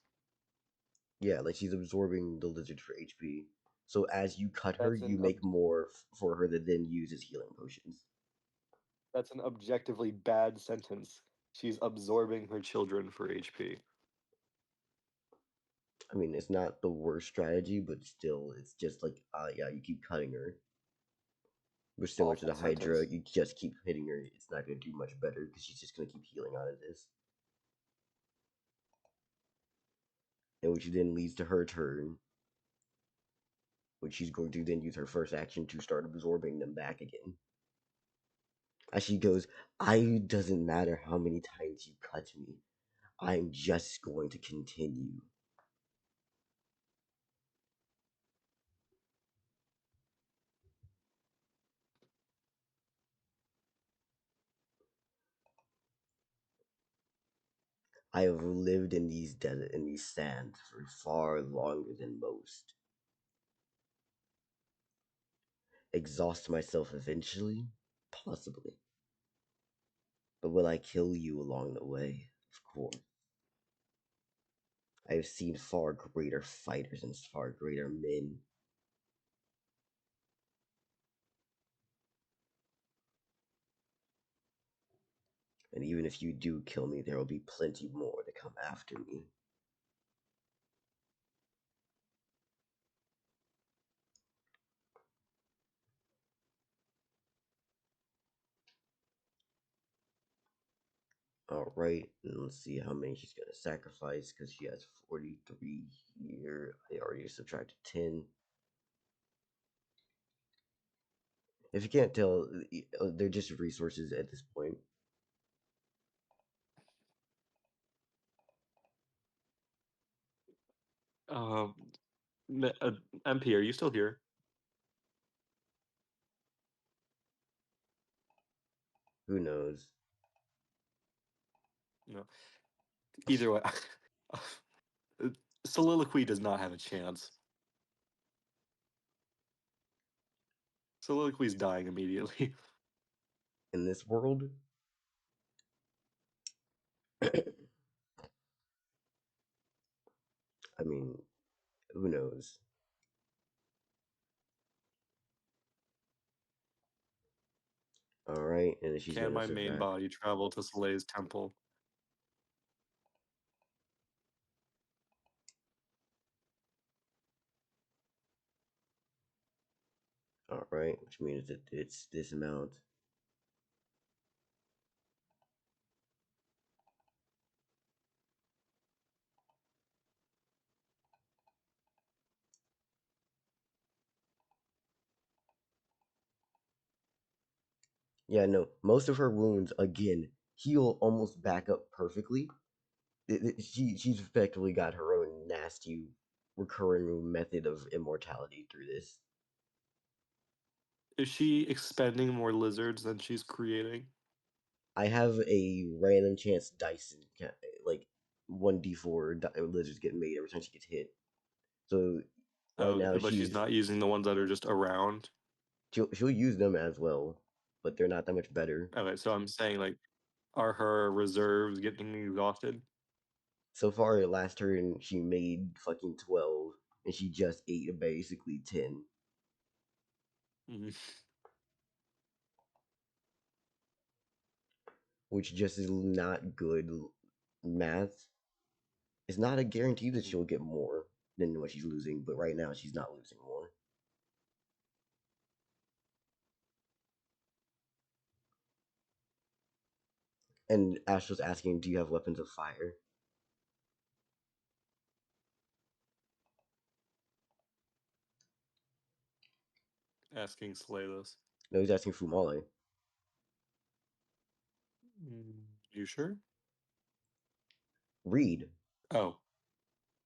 yeah, like she's absorbing the lizard for HP. So as you cut her, That's you make more for her that then uses healing potions. That's an objectively bad sentence. She's absorbing her children for HP. I mean, it's not the worst strategy, but still, it's just like, yeah, you keep cutting her. But similar to the Awful Hydra, sentence. you just keep hitting her. It's not going to do much better because she's just going to keep healing out of this. And which then leads to her turn, which she's going to then use her first action to start absorbing them back again. As she goes, doesn't matter how many times you cut me, I'm just going to continue. I have lived in these sands for far longer than most. Exhaust myself eventually? Possibly. But will I kill you along the way? Of course. I have seen far greater fighters and far greater men. And even if you do kill me, there will be plenty more to come after me. Alright, and let's see how many she's gonna sacrifice, because she has 43 here. I already subtracted 10. If you can't tell, they're just resources at this point. MP, are you still here? Who knows? No. Either way, Soliloquy does not have a chance. Soliloquy's dying immediately. In this world? I mean, who knows? Alright, and she's Can gonna my main subtract. body travel to Soleil's temple? Alright, which means that it's this amount. Yeah, no, most of her wounds, again, heal almost back up perfectly. She's effectively got her own nasty recurring method of immortality through this. Is she expending more lizards than she's creating? I have a random chance dice, like 1d4 lizards get made every time she gets hit. So right now But she's she's not using the ones that are just around. she'll use them as well, but they're not that much better. Okay, so I'm saying, like, are her reserves getting exhausted? So far, last turn she made fucking 12, and she just ate basically 10. Mhm. Which just is not good math. It's not a guarantee that she'll get more than what she's losing, but right now she's not losing more. And Ash was asking, do you have weapons of fire? Asking Slay this. No, he's asking Fumale. You sure? Read. Oh.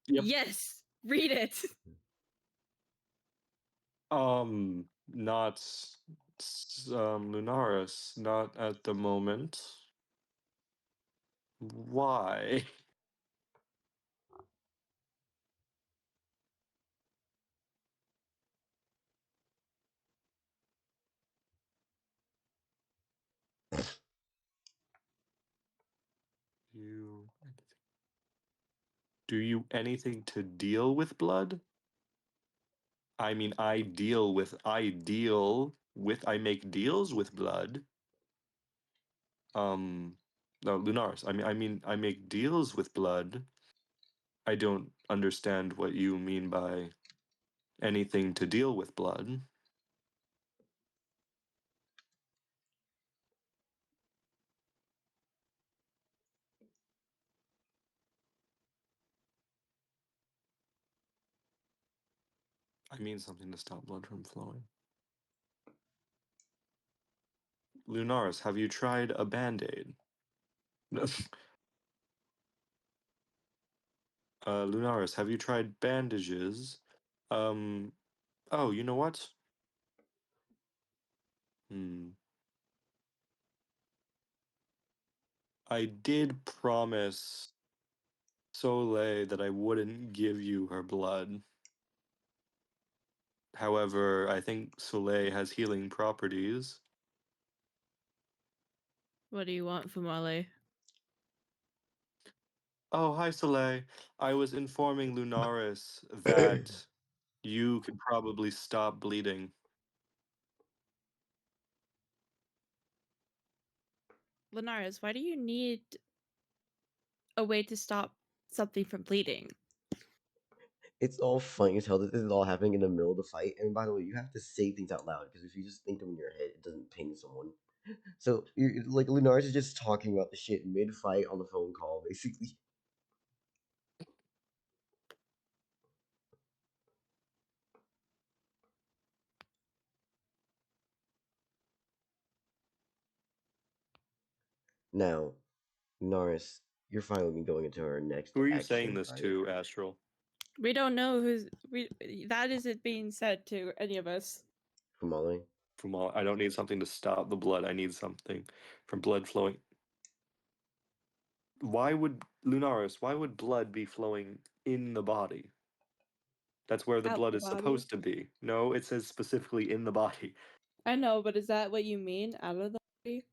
Yep. Yes, read it. Not Lunaris, not at the moment. Why? You do you anything to deal with blood? I mean, I make deals with blood. No, Lunaris. I make deals with blood. I don't understand what you mean by anything to deal with blood. I mean something to stop blood from flowing. Lunaris, have you tried a band-aid? Lunaris, have you tried bandages? Oh, you know what? I did promise Soleil that I wouldn't give you her blood. However, I think Soleil has healing properties. What do you want, Fumale? Oh, hi, Soleil. I was informing Lunaris that you could probably stop bleeding. Lunaris, why do you need a way to stop something from bleeding? It's all funny as hell that this is all happening in the middle of the fight. And by the way, you have to say things out loud because if you just think them in your head, it doesn't ping someone. So you're like Lunaris is just talking about the shit mid fight on the phone call, basically. Now, Lunaris, you're fine with me going into our next Who are you action, saying this right? to, Astral? We don't know that isn't being said to any of us. Fumale. Fumale, I don't need something to stop the blood. I need something from blood flowing. Why would Lunaris? Why would blood be flowing in the body? That's where the Out blood the is body. supposed to be. No, it says specifically in the body. I know, but is that what you mean? Out of the body?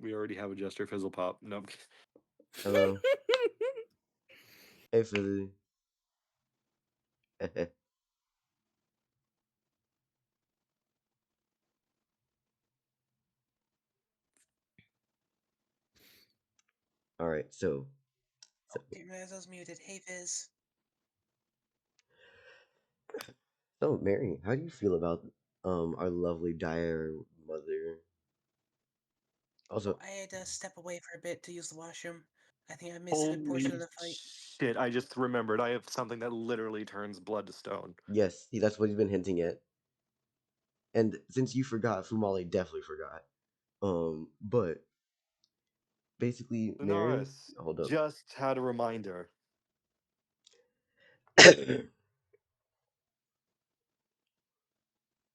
We already have a Jester Fizzlepop. No. Hello. Hey, Fizzy. Alright, so. Didn't realize I was muted. Hey, Viz. So, Mary, how do you feel about our lovely dire mother? Also, I had to step away for a bit to use the washroom. I think I missed a good portion of Holy the fight. shit, I just remembered. I have something that literally turns blood to stone. yes, that's what he's been hinting at. And since you forgot, Fumale definitely forgot. But basically, Mary, Lunaris hold up. just had a reminder.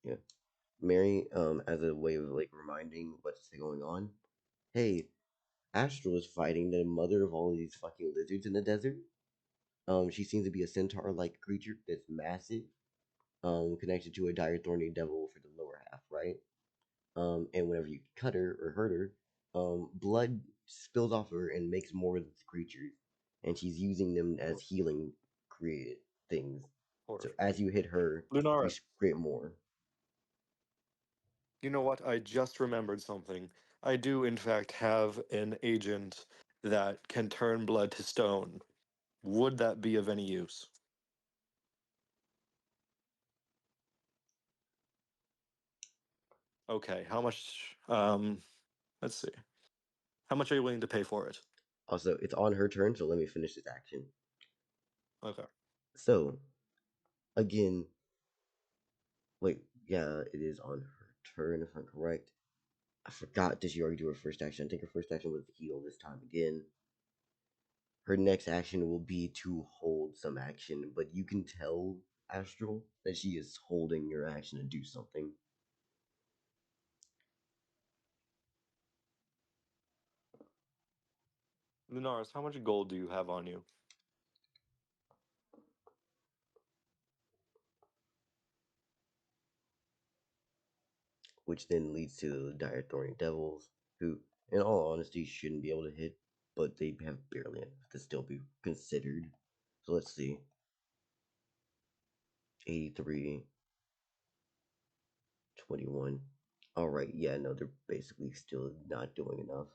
Yeah, Mary, as a way of like reminding what's going on. Hey, Astral is fighting the mother of all of these fucking lizards in the desert. She seems to be a centaur-like creature that's massive. Connected to a dire thorny devil for the lower half, right? And whenever you cut her or hurt her, blood spills off her and makes more of these creatures, and she's using them as healing create things. So as you hit her, you Lunaris, create more. you know what? I just remembered something. I do, in fact, have an agent that can turn blood to stone. Would that be of any use? Okay, how much? Let's see. How much are you willing to pay for it? Also, it's on her turn, so let me finish this action. Okay. So, again, wait, yeah, it is on her turn if I'm correct. I forgot, did she already do her first action? I think her first action was to heal this time again. Her next action will be to hold some action, but you can tell, Astral, that she is holding your action to do something. Lunaris, how much gold do you have on you? Which then leads to the dire thorny devils, who, in all honesty, shouldn't be able to hit, but they have barely enough to still be considered. So let's see. 83, 21. Alright, yeah, no, they're basically still not doing enough.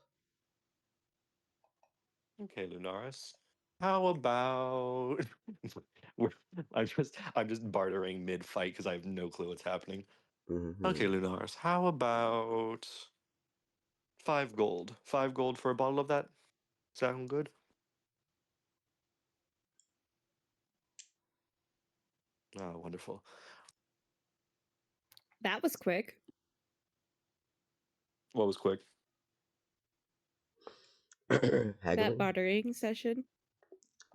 Okay, Lunaris. How about We're- I'm just bartering mid-fight because I have no clue what's happening. Mm-hmm. Okay, Lunaris. How about 5 gold? 5 gold for a bottle of that? Sound good? Oh, wonderful. That was quick. What was quick? That Haggling? bartering session.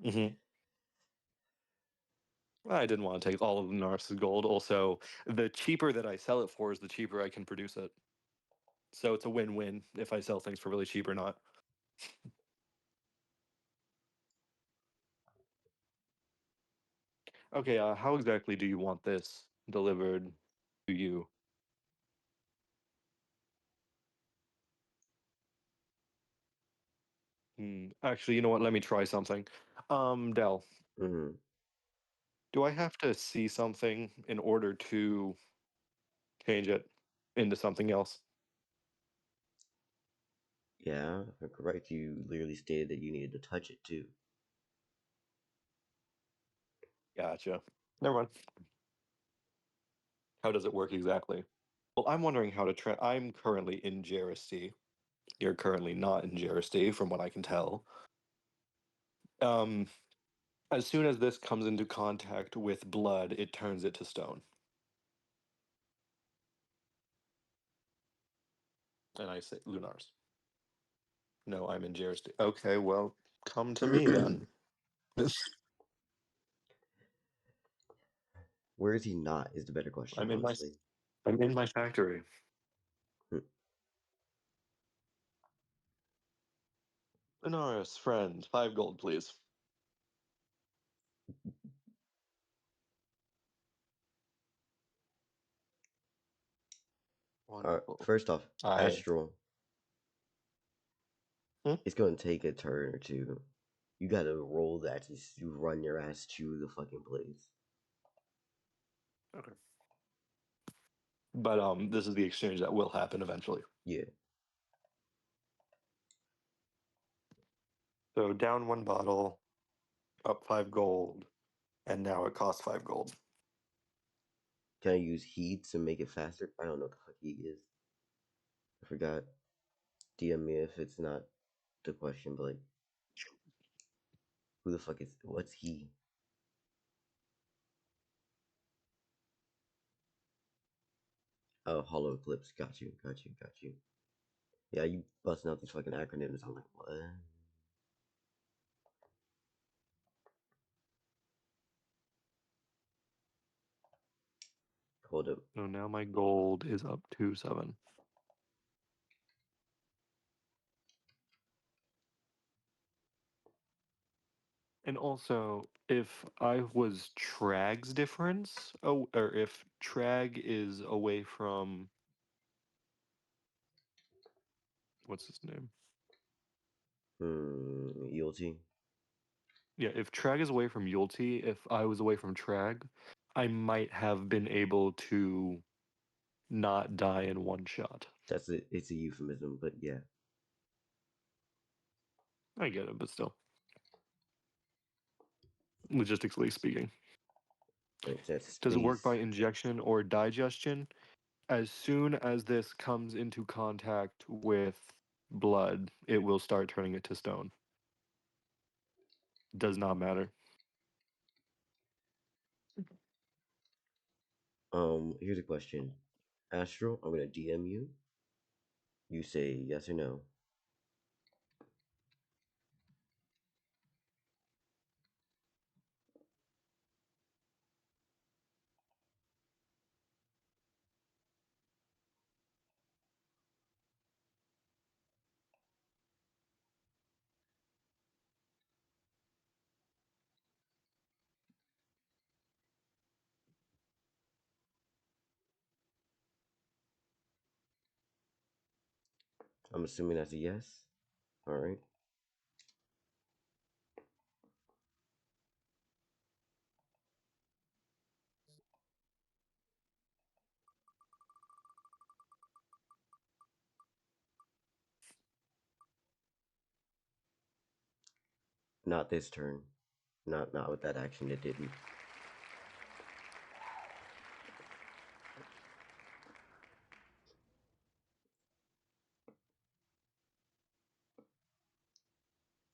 Mm-hmm. I didn't want to take all of Lunaris' gold. Also, the cheaper that I sell it for is the cheaper I can produce it. So it's a win-win if I sell things for really cheap or not. Okay, how exactly do you want this delivered to you? Actually, you know what? Let me try something. Dell, Mm-hmm. do I have to see something in order to change it into something else? Yeah, if I'm correct, you literally stated that you needed to touch it too. Gotcha. Never mind. How does it work exactly? Well, I'm wondering how to I'm currently in Jeristy. You're currently not in Jeristy, from what I can tell. Um, as soon as this comes into contact with blood, it turns it to stone. And I say, Lunars. No, I'm in Jeristy. Okay, well, come to me then. Where is he not? Is the better question, I'm honestly. in my factory. Hmm. Lunaris, friend, 5 gold, please. Wonderful. First off, Astral. Hmm? It's gonna take a turn or two. You gotta roll that to run your ass to the fucking place. Okay. But this is the exchange that will happen eventually. Yeah. So down 1 bottle, up 5 gold, and now it costs 5 gold. Can I use heat to make it faster? I don't know what the fuck heat is. I forgot. DM me if it's not the question, but like, who the fuck is? What's he? Oh, Hollow Eclipse. Got you. Yeah, you busting out these fucking acronyms. I'm like, what? Hold up. So now my gold is up to 7. And also, if I was Trag's difference, or if Trag is away from what's his name? ELT. Yeah, if Trag is away from Yulti, if I was away from Trag, I might have been able to not die in one shot. That's it. It's a euphemism, but yeah. I get it, but still. Logistically speaking. That's Does it work by space. injection or digestion? As soon as this comes into contact with blood, it will start turning it to stone. Does not matter. Here's a question. Astral, I'm gonna DM you. You say yes or no. I'm assuming that's a yes. Alright. Not this turn. Not with that action, it didn't.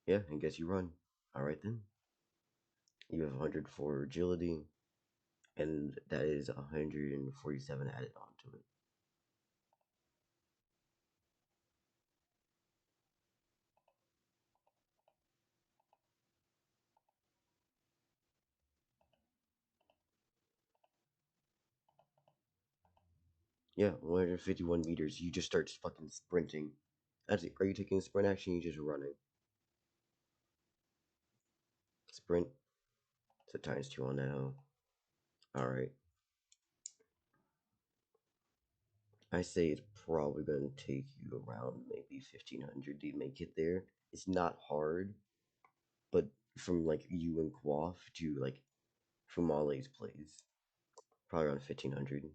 Yeah, I guess you run. Alright then. You have 100 for agility, and that is 147 added onto it. Yeah, 151 meters. You just start fucking sprinting. That's it. Are you taking a sprint action? You just running. Sprint. So times 2 on that. Alright. I say it's probably going to take you around maybe 1500 to make it there. It's not hard, but from like you and Quaff to like Fumale's place, probably around 1500.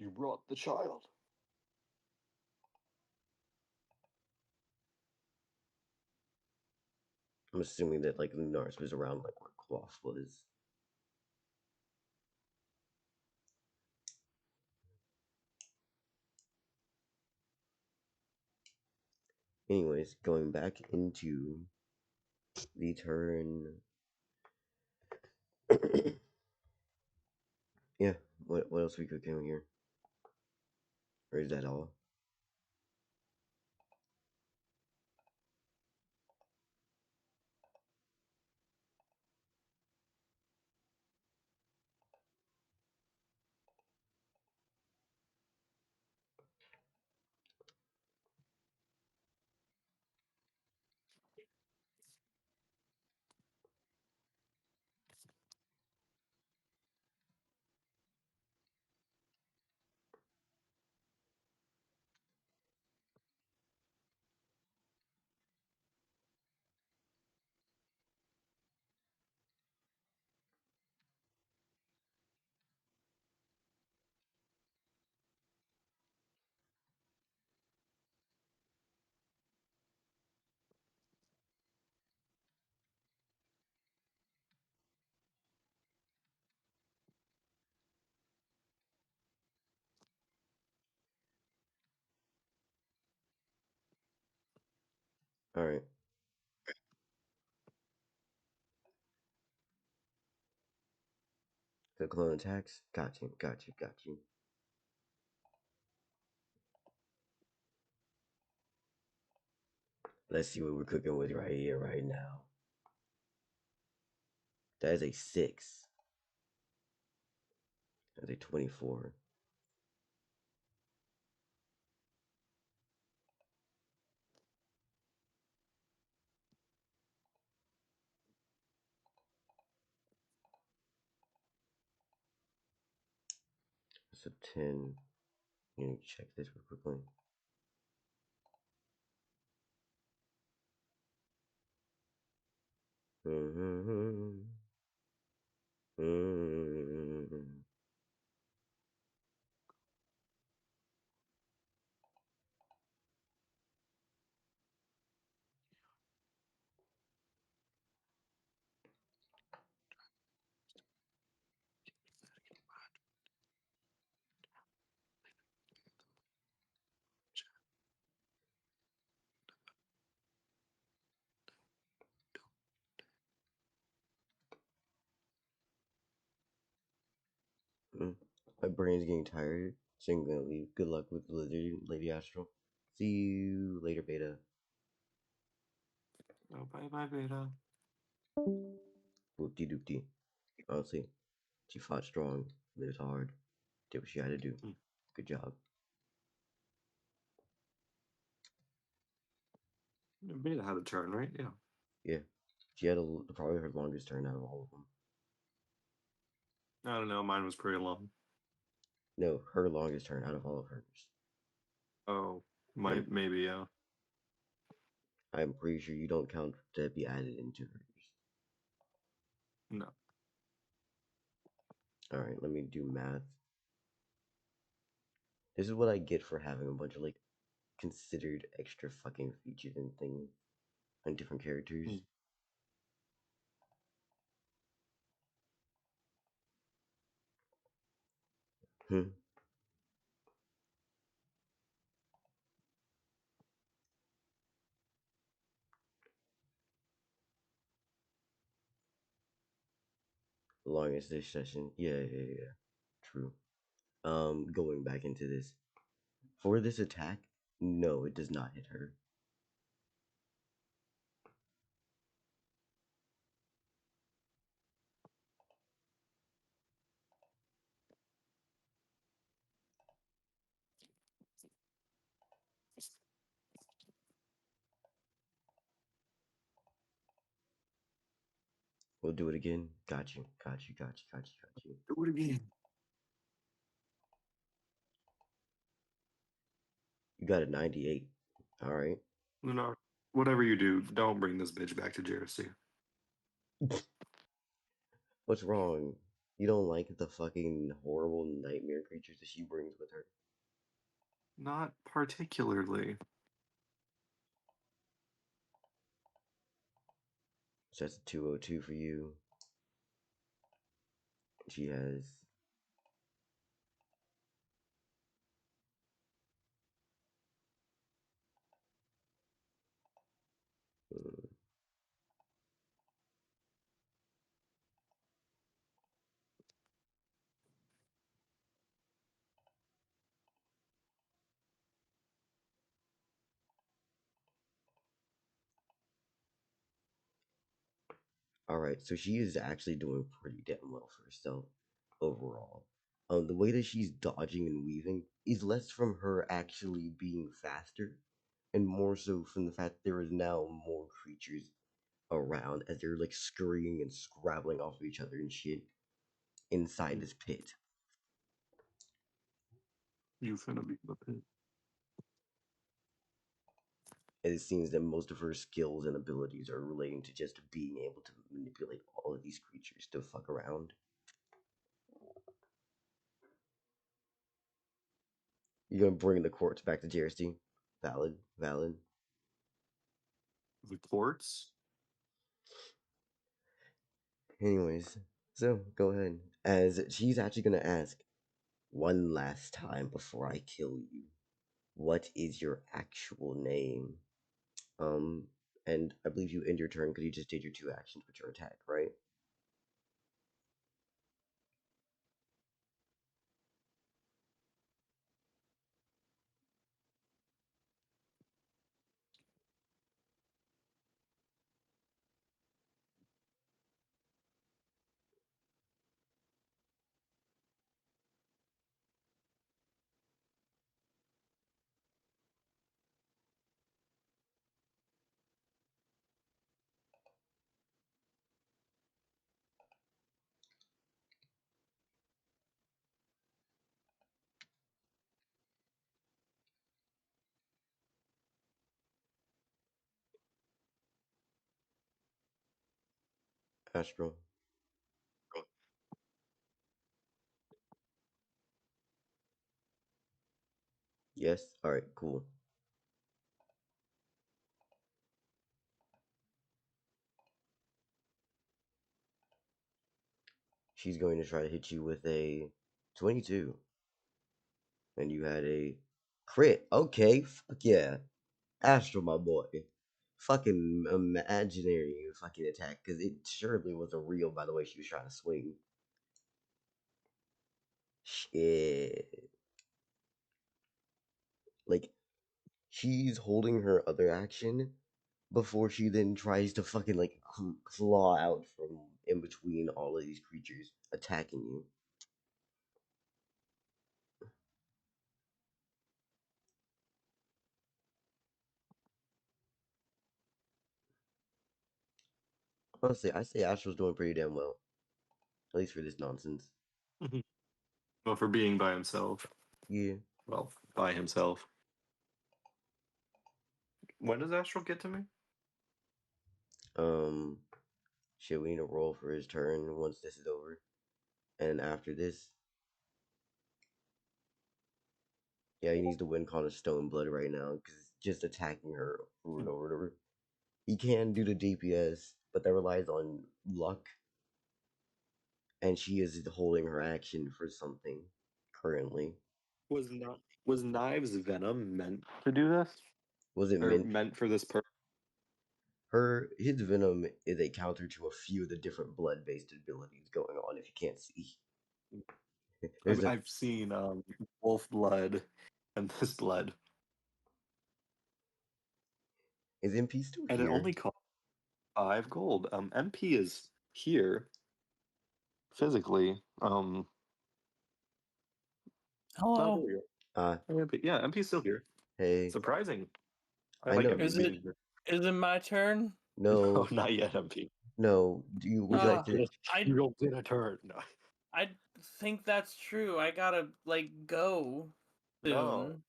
You brought the child. I'm assuming that like Lunaris was around like where Quaff was. Anyways, going back into the turn. Yeah, what else we cooking here? Or is that all? Alright. The clone attacks? Got you. Let's see what we're cooking with right here, right now. That is a 6. That's a 24. That's a 10. You need to check this real quickly. My brain's getting tired, so I'm gonna leave. Good luck with the lizard, Lady Astral. See you later, Beta. Oh, bye, Beta. Whoopty doopty. Honestly, she fought strong, lived hard, did what she had to do. Good job. Beta had a turn, right? Yeah. Yeah, she had probably her longest turn out of all of them. I don't know. Mine was pretty long. No, her longest turn out of all of hers. Oh, maybe, yeah. I'm pretty sure you don't count to be added into hers. No. Alright, let me do math. This is what I get for having a bunch of like considered extra fucking features and things on different characters. Hmm. Longest this session. Yeah. True. Going back into this. For this attack, no, it does not hit her. We'll do it again. Got you. Do it again. You got a 98. All right. Lunar, whatever you do, don't bring this bitch back to Jersey. What's wrong? You don't like the fucking horrible nightmare creatures that she brings with her? Not particularly. So that's a 202 for you. She has. Mm, Alright, so she is actually doing pretty damn well for herself overall. The way that she's dodging and weaving is less from her actually being faster, and more so from the fact there is now more creatures around as they're like scurrying and scrabbling off of each other and shit inside this pit. You finna be the pit. And it seems that most of her skills and abilities are relating to just being able to manipulate all of these creatures to fuck around. You're gonna bring the courts back to JRC? Valid. The courts? Anyways, so go ahead. As she's actually gonna ask one last time before I kill you, what is your actual name? And I believe you end your turn because you just did your 2 actions with your attack, right? Astral. Yes? Alright, cool. She's going to try to hit you with a 22. And you had a crit. Okay, fuck yeah. Astral, my boy. Fucking imaginary fucking attack, because it surely wasn't real by the way she was trying to swing. Shit. Like, she's holding her other action before she then tries to fucking, like, claw out from in between all of these creatures attacking you. Honestly, I say Astral's doing pretty damn well. At least for this nonsense. Well, for being by himself. Yeah. Well, by himself. When does Astral get to me? Shit, we need to roll for his turn once this is over. And after this, yeah, he needs to win Con of Stone Blood right now because just attacking her over and over and over. He can do the DPS, but that relies on luck. And she is holding her action for something currently. Was Knives Venom meant to do this? Was it Or meant? meant for this purpose? His venom is a counter to a few of the different blood-based abilities going on. If you can't see, I've seen Wolf Blood and this blood. Is MP still And here? it only costs 5 gold. MP is here physically. Hello. Yeah, MP's still here. Hey. Surprising. I know. MP Is it my turn? No. Oh, not yet, MP. No, would you like to? You don't get a turn. No. I think that's true. I gotta go soon.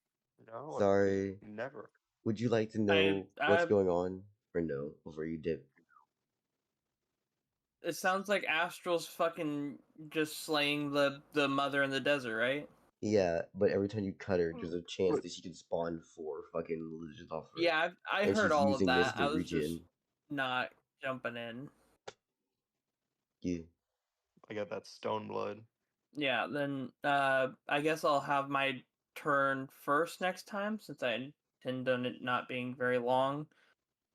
No, Sorry. never. Would you like to know what's I going on, or no, before you dip? It sounds like Astral's fucking just slaying the mother in the desert, right? Yeah, but every time you cut her, there's a chance that she can spawn 4 fucking religions off her. Yeah, I And heard she's all of using this that. to I was just regen. not jumping in. Yeah. I got that stone blood. Yeah, then I guess I'll have my turn first next time since I intend on it not being very long.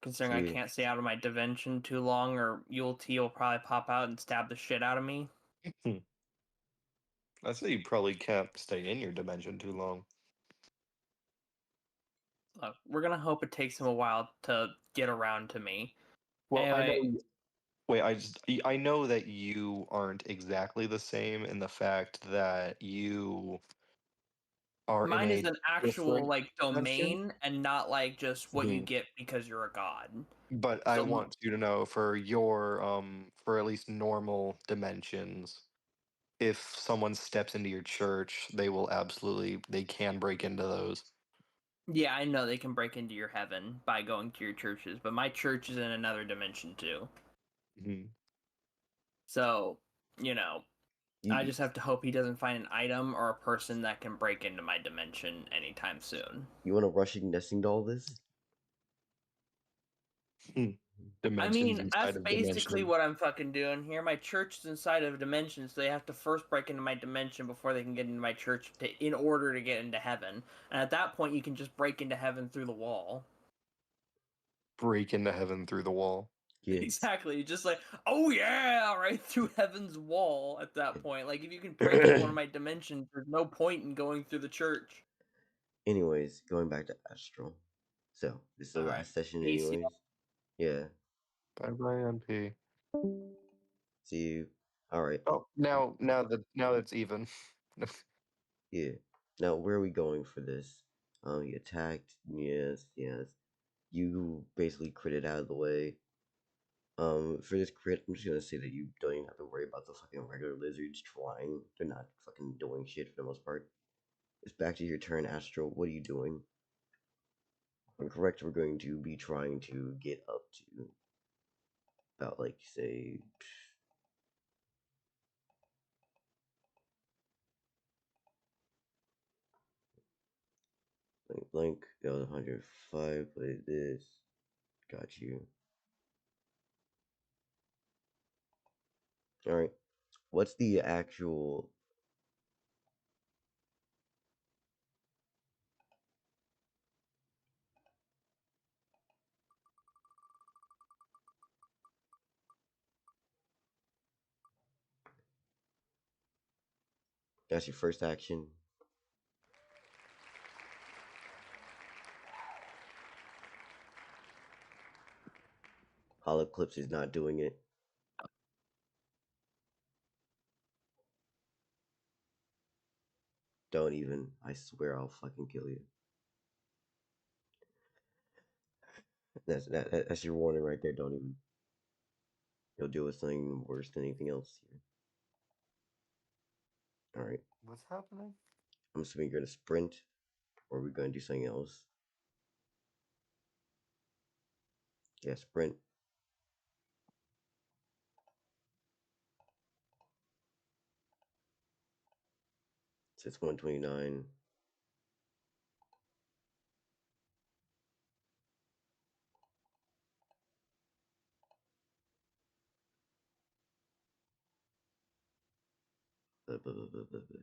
Considering I Yeah. can't stay out of my dimension too long, or Yulti will probably pop out and stab the shit out of me. I say you probably can't stay in your dimension too long. Look, we're gonna hope it takes him a while to get around to me. Well, I Anyway, know. Wait, I know that you aren't exactly the same in the fact that you are in mine is a an actual different dimension. domain and not just what you Mhm. get because you're a god. But I So want you to know for your for at least normal dimensions, if someone steps into your church, they can break into those. yeah, I know they can break into your heaven by going to your churches, but my church is in another dimension too. Mhm. So, you know, I You just have to hope he doesn't find an item or a person that can break into my dimension anytime soon. you want to rushing nesting doll this? I Dimensions mean, inside that's of basically dimensions. what I'm fucking doing here. My church is inside of a dimension, so they have to first break into my dimension before they can get into my church in order to get into heaven. And at that point, you can just break into heaven through the wall. Break into heaven through the wall. Yeah. Exactly. Just oh yeah, right through heaven's wall at that point. Like, if you can break into one of my dimensions, there's no point in going through the church. Anyways, going back to Astral. So, this is the Alright. last session Peace, anyways. Yeah. Bye bye, MP. See you. Alright. Oh, now it's even. Yeah. Now, where are we going for this? You attacked. Yes, yes. You basically critted out of the way. For this crit, I'm just gonna say that you don't even have to worry about the fucking regular lizards trying. They're not fucking doing shit for the most part. It's back to your turn, Astral. What are you doing? If I'm correct, we're going to be trying to get up to about, like, say, blank. That was 105. Play this. Got you. All right. What's the actual? That's your first action. Holoclips is not doing it. Don't even. I swear I'll fucking kill you. That's your warning right there. Don't even. You'll deal with something worse than anything else here. All right. What's happening? I'm assuming you're gonna sprint, or are we gonna do something else? Yeah, sprint. So it's 129. Blah, blah, blah, blah, blah, blah.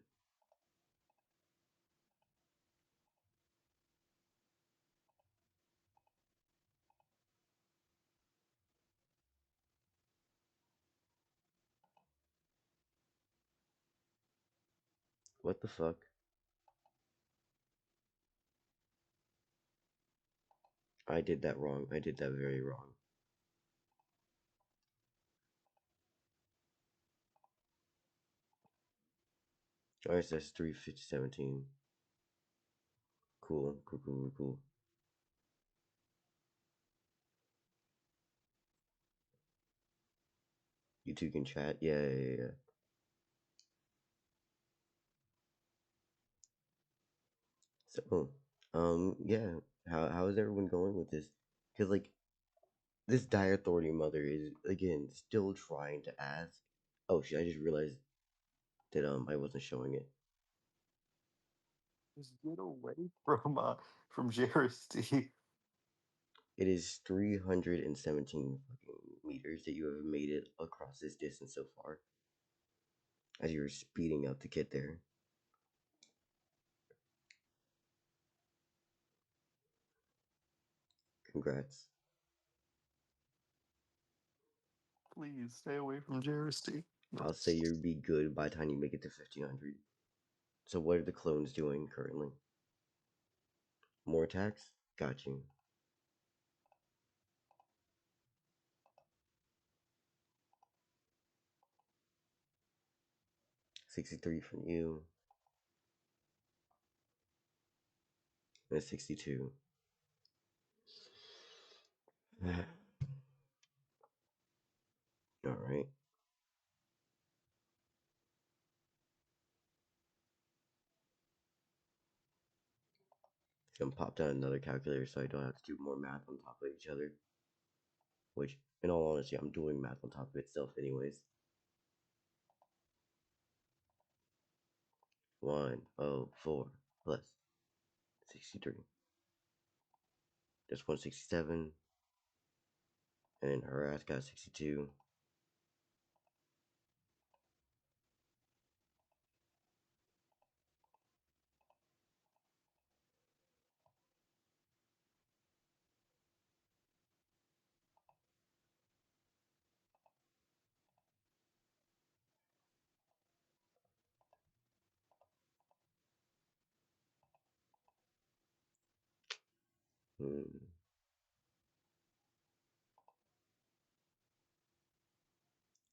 What the fuck? I did that wrong. I did that very wrong. Alright, so that's 35017. Cool, cool, cool, cool. You two can chat. Yeah. So, yeah. How is everyone going with this? Because like this dire authority mother is again still trying to ask. Oh shit! I just realized that I wasn't showing it. Just get away from Jersey. It is 317 fucking meters that you have made it across this distance so far. As you're speeding out to get there. Congrats. Please stay away from Jersey. I'll say you'll be good by the time you make it to 1500. So what are the clones doing currently? More attacks? Got you. $63 from you. And 62. Alright. Gonna pop down another calculator so I don't have to do more math on top of each other. Which, in all honesty, I'm doing math on top of itself anyways. 104 plus 63. That's 167. And then her ass got 62.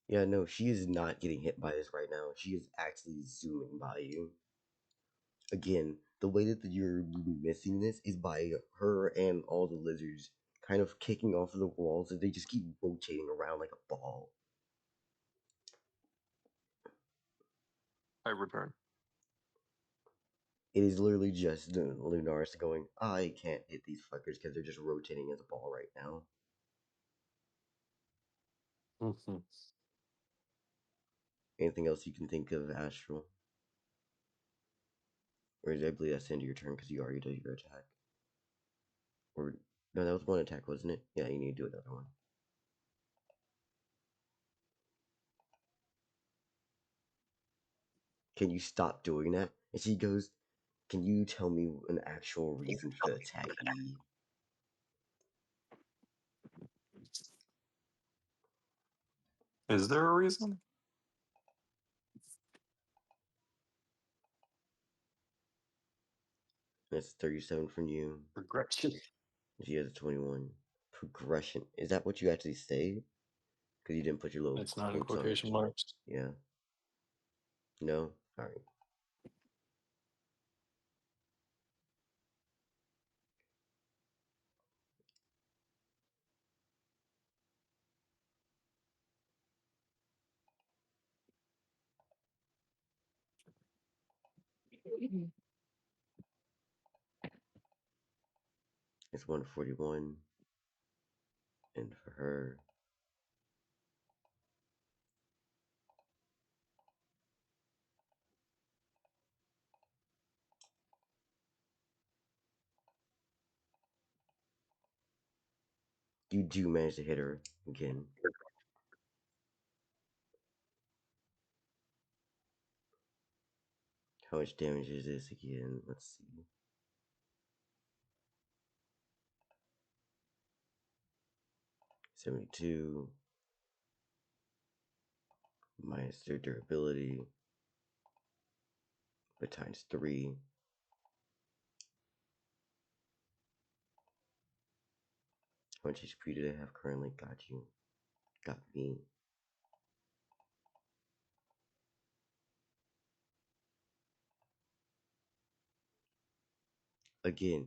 Yeah, no, she is not getting hit by this right now. She is actually zooming by you. Again, the way that you're missing this is by her and all the lizards kind of kicking off of the walls and they just keep rotating around like a ball. I return. It is literally just Lunaris going, I can't hit these fuckers because they're just rotating as a ball right now. Mm-hmm. Anything else you can think of, Astral? Or I believe that's the end of your turn because you already did your attack. Or, no, that was one attack, wasn't it? Yeah, you need to do another one. Can you stop doing that? And she goes, can you tell me an actual reason for the attack, E? Is there a reason? That's 37 from you. Regression. She has a 21. Progression. Is that what you actually say? Because you didn't put your little It's not in quotes on it. quotation marks. Yeah. No? Alright. It's 141. And for her, you do manage to hit her again. How much damage is this again? Let's see. 72 minus their durability, but times 3. How much HP do they have currently? Got you. Got me. Again,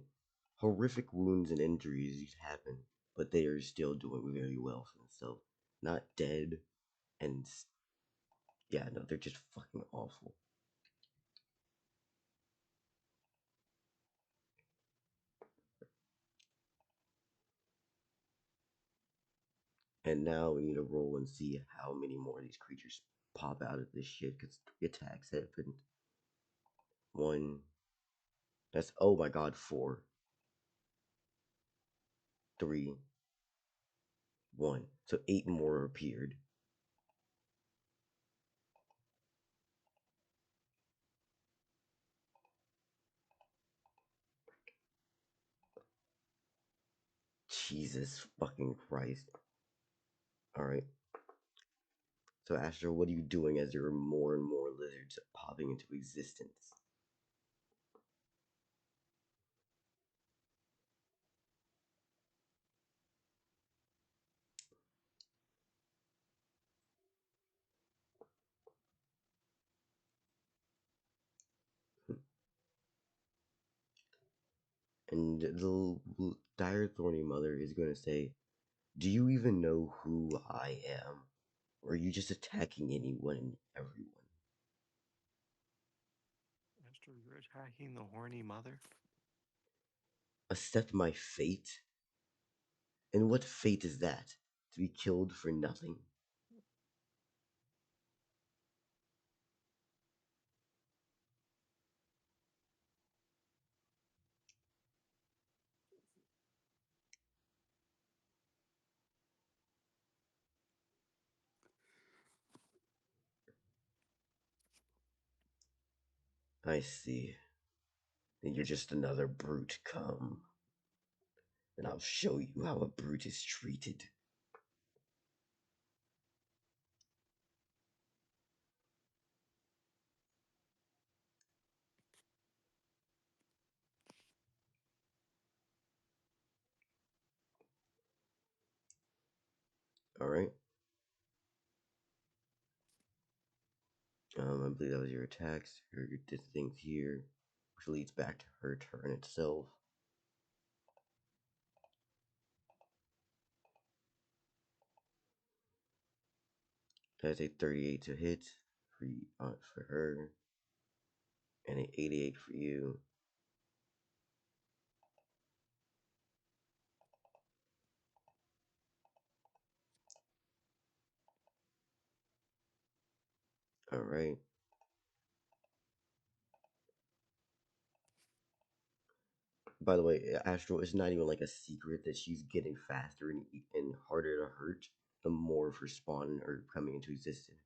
horrific wounds and injuries happen, but they are still doing very well for themselves. Not dead, And yeah, no, they're just fucking awful. And now we need to roll and see how many more of these creatures pop out of this shit, because 3 attacks happened. 1. That's, oh my god, 4. 3. 1. So 8 more appeared. Jesus fucking Christ. Alright. So Astro, what are you doing as there are more and more lizards popping into existence? And the dire thorny mother is going to say, do you even know who I am? Or are you just attacking anyone and everyone? Master, you're attacking the horny mother? Accept my fate? And what fate is that? To be killed for nothing? I see. Then you're just another brute. Come, and I'll show you how a brute is treated. Alright. I believe that was your attacks. Your this thing's here, which leads back to her turn itself. That's a 38 to hit for her, and an 88 for you. Alright. By the way, Astral, it's not even like a secret that she's getting faster and harder to hurt the more of her spawn or coming into existence.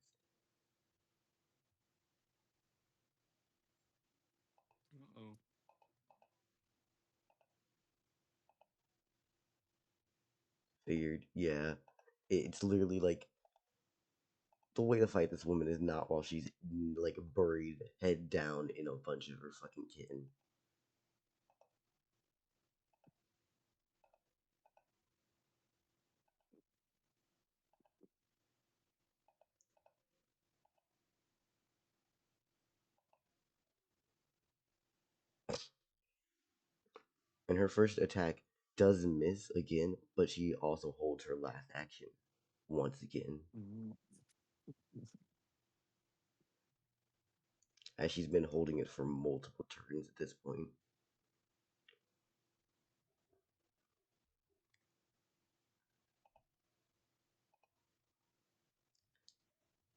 Uh-oh. Figured, yeah. It's literally like the way to fight this woman is not while she's like buried head down in a bunch of her fucking kitten. And her first attack does miss again, but she also holds her last action once again, as she's been holding it for multiple turns at this point.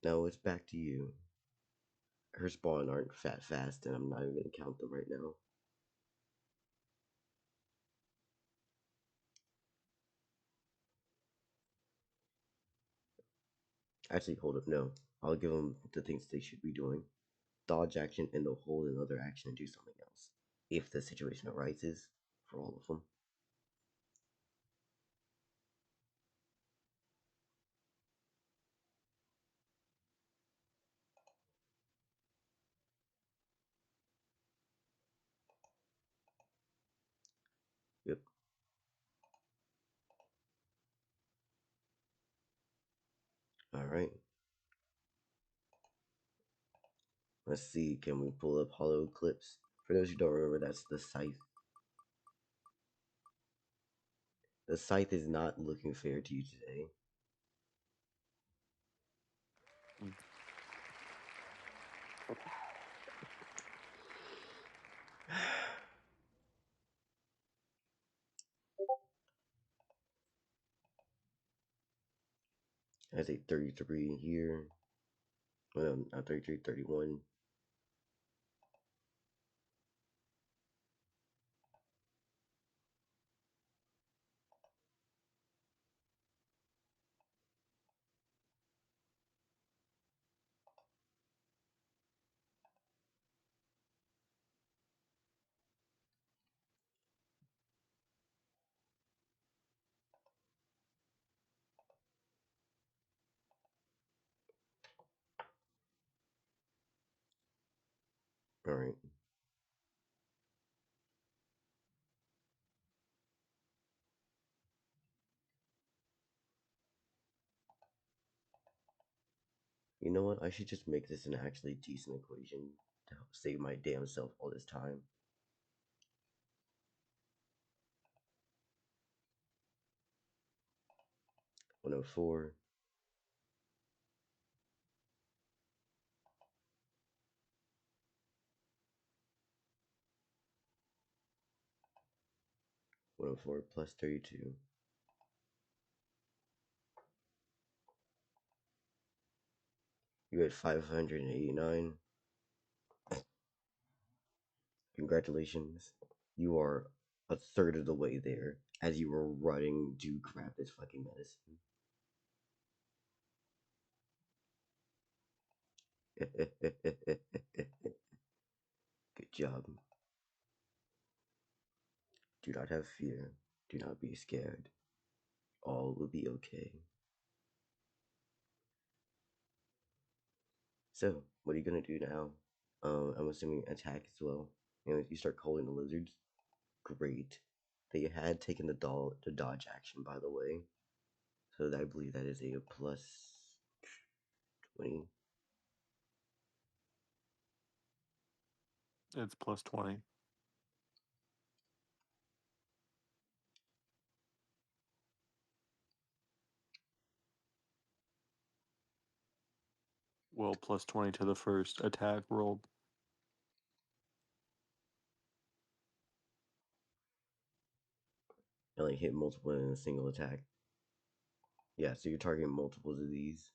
Now it's back to you. Her spawn aren't fast, and I'm not even gonna count them right now. Actually, hold up, no. I'll give them the things they should be doing. Dodge action, and they'll hold another action and do something else, if the situation arises, for all of them. Yep. Alright. Let's see, can we pull up Hollow Eclipse? For those who don't remember, that's the scythe. The scythe is not looking fair to you today. Has a 33 here. Well, not 33, 31. Alright. You know what? I should just make this an actually decent equation to help save my damn self all this time. One oh four. 104 plus 32. You had 589. Congratulations. You are a third of the way there as you were running to grab this fucking medicine. Good job. Do not have fear. Do not be scared. All will be okay. So, what are you gonna do now? I'm assuming attack as well. And you start calling the lizards. Great. They had taken the dodge action, by the way. So I believe that is a plus 20. It's plus 20. Well, plus 20 to the first attack rolled. And like hit multiple in a single attack. Yeah, so you're targeting multiples of these.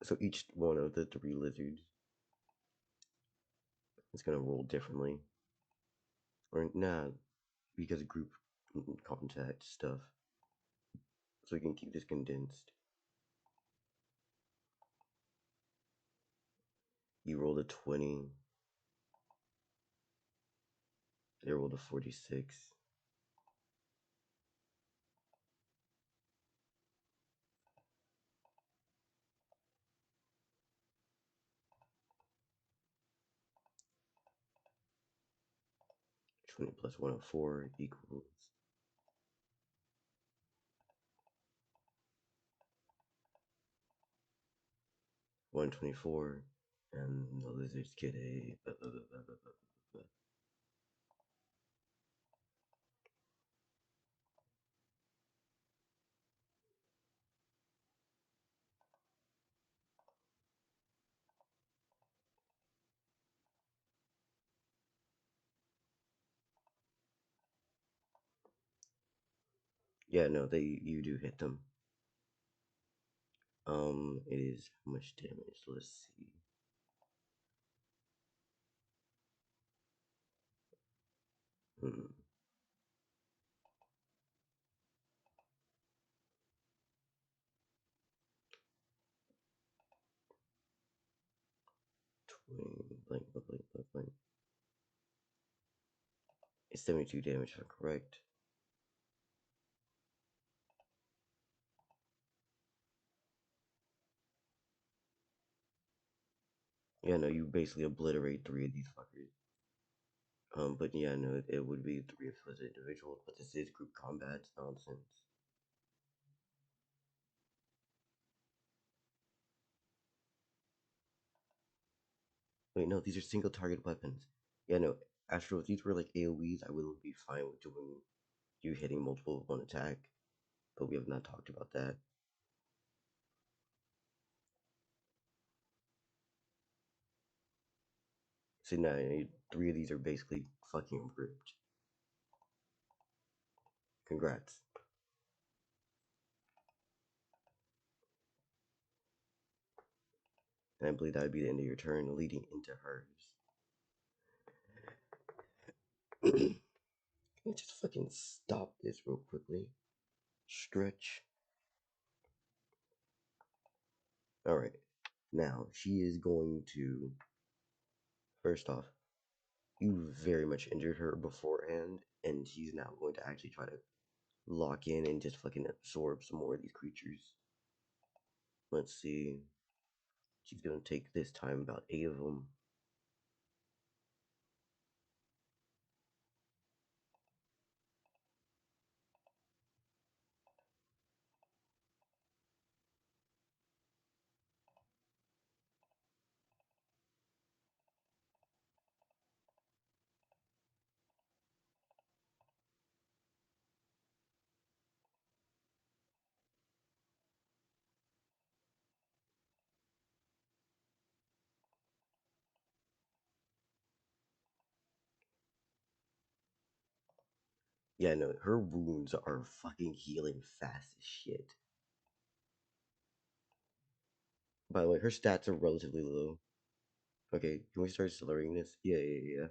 So each one of the 3 lizards is gonna roll differently. Or nah, because of group contact stuff. So we can keep this condensed. You rolled a 20. They rolled a 46. +20 plus 104 equals 124, and the lizards get a. Yeah, no, you do hit them. It is how much damage? Let's see. Hmm. Blank. It's 72 damage if I'm correct. Yeah, no, you basically obliterate 3 of these fuckers. But yeah, no, it would be 3 if it was individual, but this is group combat nonsense. Wait, no, these are single target weapons. Yeah, no, Astro, if these were like AoEs, I would be fine with doing you hitting multiple with one attack, but we have not talked about that. So now 3 of these are basically fucking ripped. Congrats. And I believe that would be the end of your turn, leading into hers. Let me just fucking stop this real quickly. Stretch. Alright. Now, she is going to... First off, you very much injured her beforehand, and she's now going to actually try to lock in and just fucking absorb some more of these creatures. Let's see. She's gonna take this time about 8 of them. Yeah, no, her wounds are fucking healing fast as shit. By the way, her stats are relatively low. Okay, can we start accelerating this? Yeah.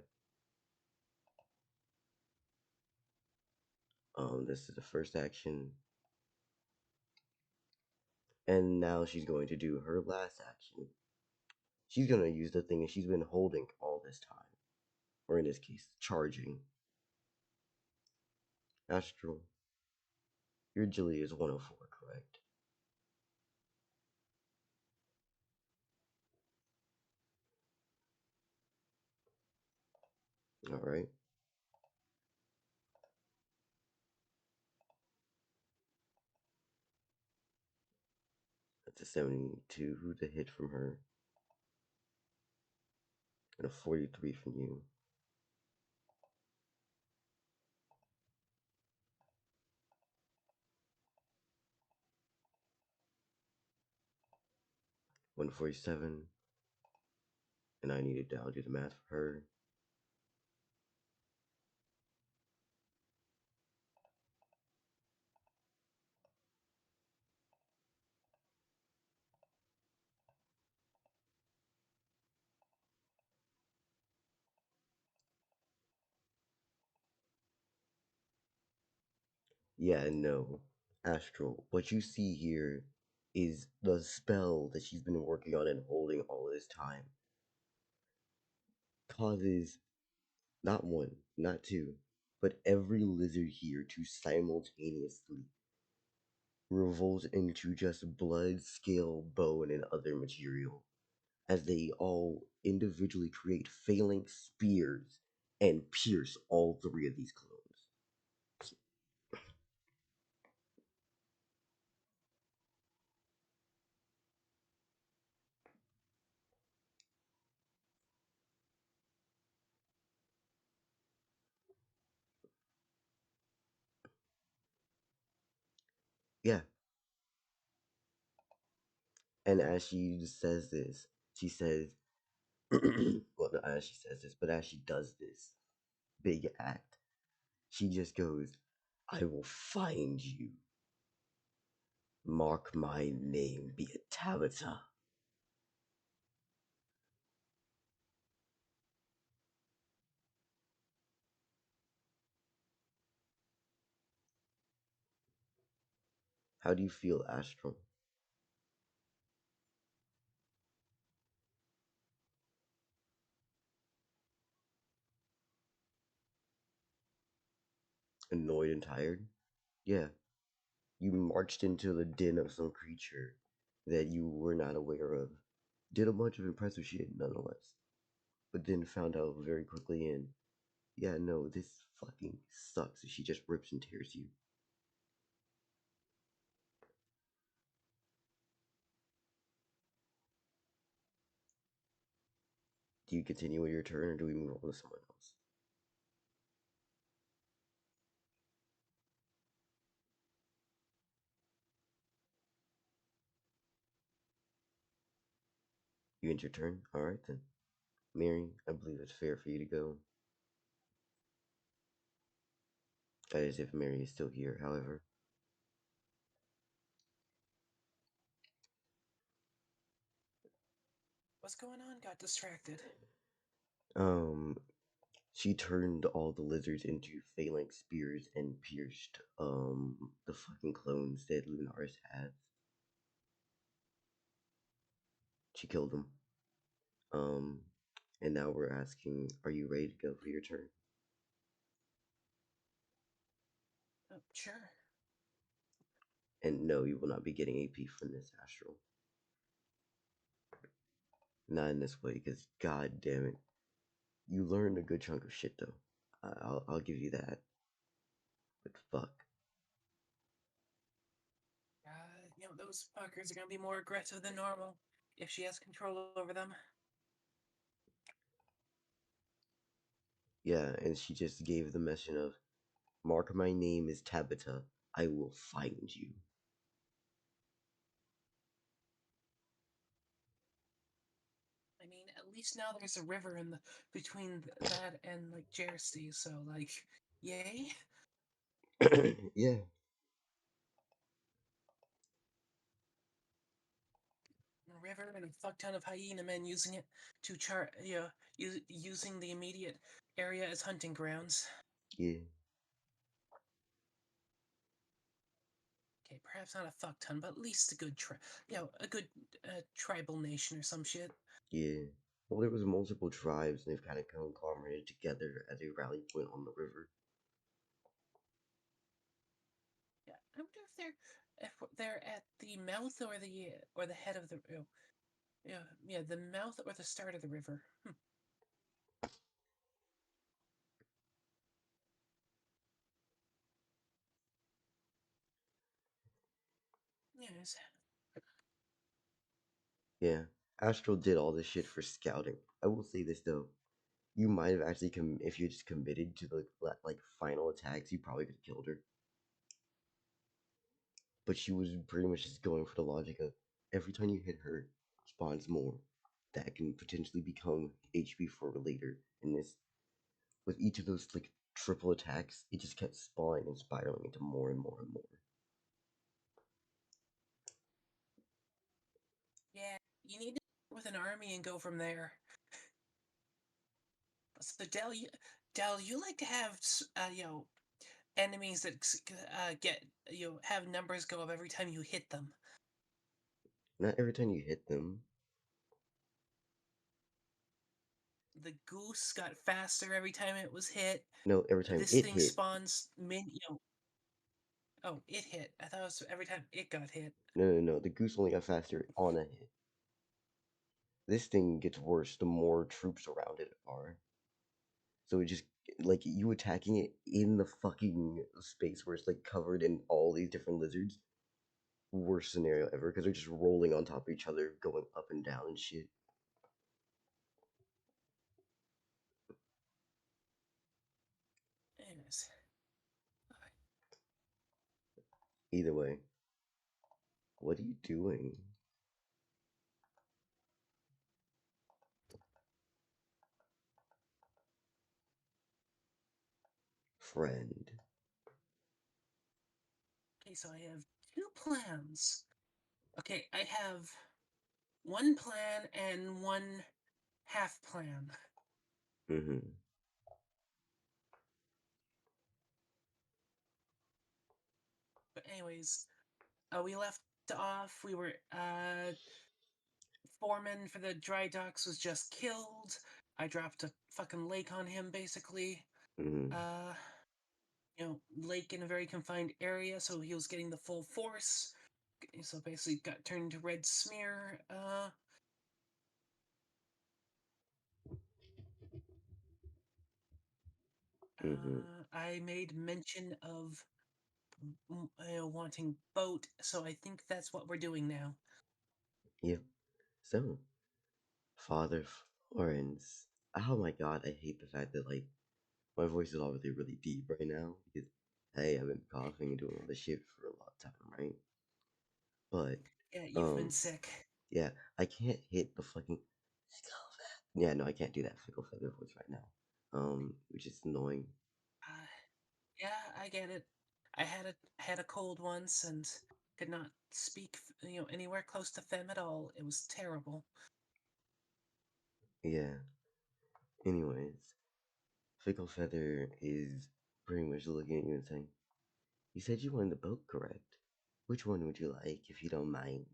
This is the first action. And now she's going to do her last action. She's gonna use the thing that she's been holding all this time. Or in this case, charging. Astral. Your agility is 104, correct? Alright. That's a 72 to hit from her. And a 43 from you. $147. And I needed to, I'll do the math for her. Yeah, no. Astral, what you see here is the spell that she's been working on and holding all this time. Causes not one, not two, but every lizard here to simultaneously revolt into just blood, scale, bone, and other material, as they all individually create phalanx spears and pierce all 3 of these clones. Yeah, and as she says this, she says, well, not as she says this, but as she does this big act, she just goes, I will find you. Mark my name, be a Tabitha. How do you feel, Astral? Annoyed and tired? Yeah. You marched into the den of some creature that you were not aware of. Did a bunch of impressive shit, nonetheless. But then found out very quickly and, yeah, no, this fucking sucks. She just rips and tears you. Do you continue with your turn or do we move on to someone else? You end your turn? Alright then. Mary, I believe it's fair for you to go. That is, if Mary is still here, however. What's going on? Got distracted. She turned all the lizards into phalanx spears and pierced, the fucking clones that Lunaris had. She killed them. And now we're asking, are you ready to go for your turn? Oh, sure. And no, you will not be getting AP from this astral. Not in this way, because god damn it. You learned a good chunk of shit though. I'll give you that. But fuck. Those fuckers are gonna be more aggressive than normal if she has control over them. Yeah, and she just gave the message of, mark my name is Tabitha, I will find you. I mean, at least now there's a river in between that and like Jersey, so like, yay. Yeah. A river and a fuck ton of hyena men using it to using the immediate area as hunting grounds. Yeah. Okay, perhaps not a fuck ton, but at least a good tribal nation or some shit. Yeah. Well, there was multiple tribes, and they've kind of conglomerated together as a rally point on the river. Yeah, I wonder if they're at the mouth or the head of the the mouth or the start of the river. Yes. Yeah. Astral did all this shit for scouting. I will say this though. You might have actually if you just committed to the like final attacks, you probably could have killed her. But she was pretty much just going for the logic of every time you hit her, spawns more. That can potentially become HP for later. And this, with each of those like triple attacks, it just kept spawning and spiraling into more and more and more. Yeah, you need to start with an army and go from there. So Dell, you like to have enemies that get have numbers go up every time you hit them. Not every time you hit them. The goose got faster every time it was hit. No, every time This it thing hit. spawns Oh, it hit. I thought it was every time it got hit. No. The goose only got faster on a hit. This thing gets worse the more troops around it are. So it just like you attacking it in the fucking space where it's like covered in all these different lizards. Worst scenario ever because they're just rolling on top of each other, going up and down and shit. Anyways. Either way, what are you doing? Friend. Okay, so I have 2 plans. Okay, I have 1 plan and 1 half plan. Mm-hmm. But anyways, we left off. We were foreman for the dry docks was just killed. I dropped a fucking lake on him, basically. Mm-hmm. Lake in a very confined area, so he was getting the full force. So basically, got turned into red smear. Mm-hmm. I made mention of wanting boat, so I think that's what we're doing now. Yep. So, Father Florence. Oh my god, I hate the fact that like my voice is already really deep right now because hey, I've been coughing and doing all this shit for a long time, right? But Yeah, you've been sick. yeah, I can't hit the fucking Yeah, no, I can't do that fickle feather voice right now. Which is annoying. Yeah, I get it. I had a cold once and could not speak, anywhere close to fem at all. It was terrible. Yeah. Anyways, fickle feather is pretty much looking at you and saying, "You said you wanted the boat, correct? Which one would you like, if you don't mind?"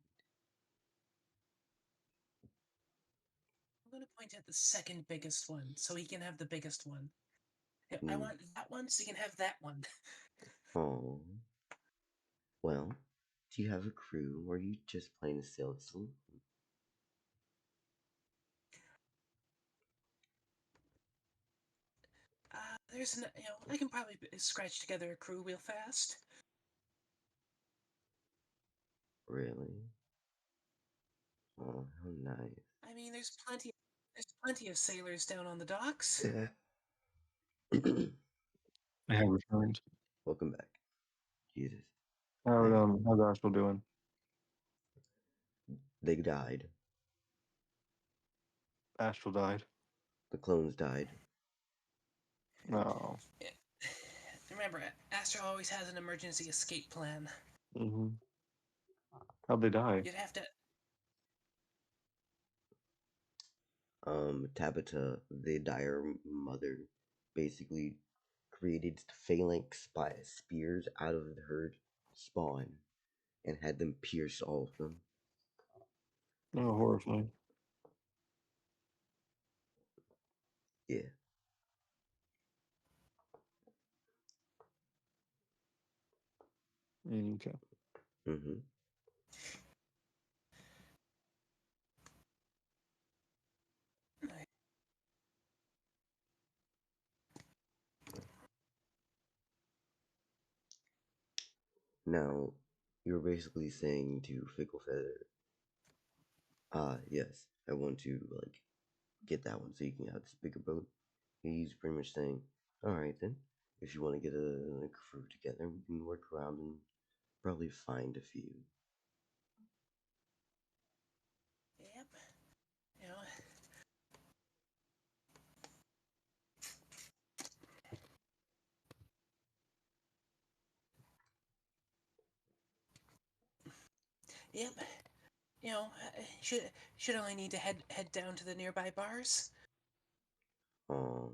I'm gonna point at the second biggest one, so he can have the biggest one. I Hmm. want that one, so he can have that one. Oh. Well, do you have a crew, or are you just plain a sail saloon? There's no, I can probably scratch together a crew real fast. Really? Oh, how nice. I mean, there's plenty of sailors down on the docks. I have returned. Welcome back. Jesus. How's Astral doing? They died. Astral died. The clones died. No. Remember, Astro always has an emergency escape plan. Mm-hmm. How'd they die? You'd have to. Tabitha, the dire mother, basically created phalanx spears out of her spawn and had them pierce all of them. Oh, horrifying. Yeah. Okay. Mm-hmm. Now, you're basically saying to Fickle Feather, yes, I want to, like, get that one so you can have this bigger boat. He's pretty much saying, alright then, if you want to get a crew together, we can work around and probably find a few. Yep. You know. Yep. Should only need to head down to the nearby bars. Uh,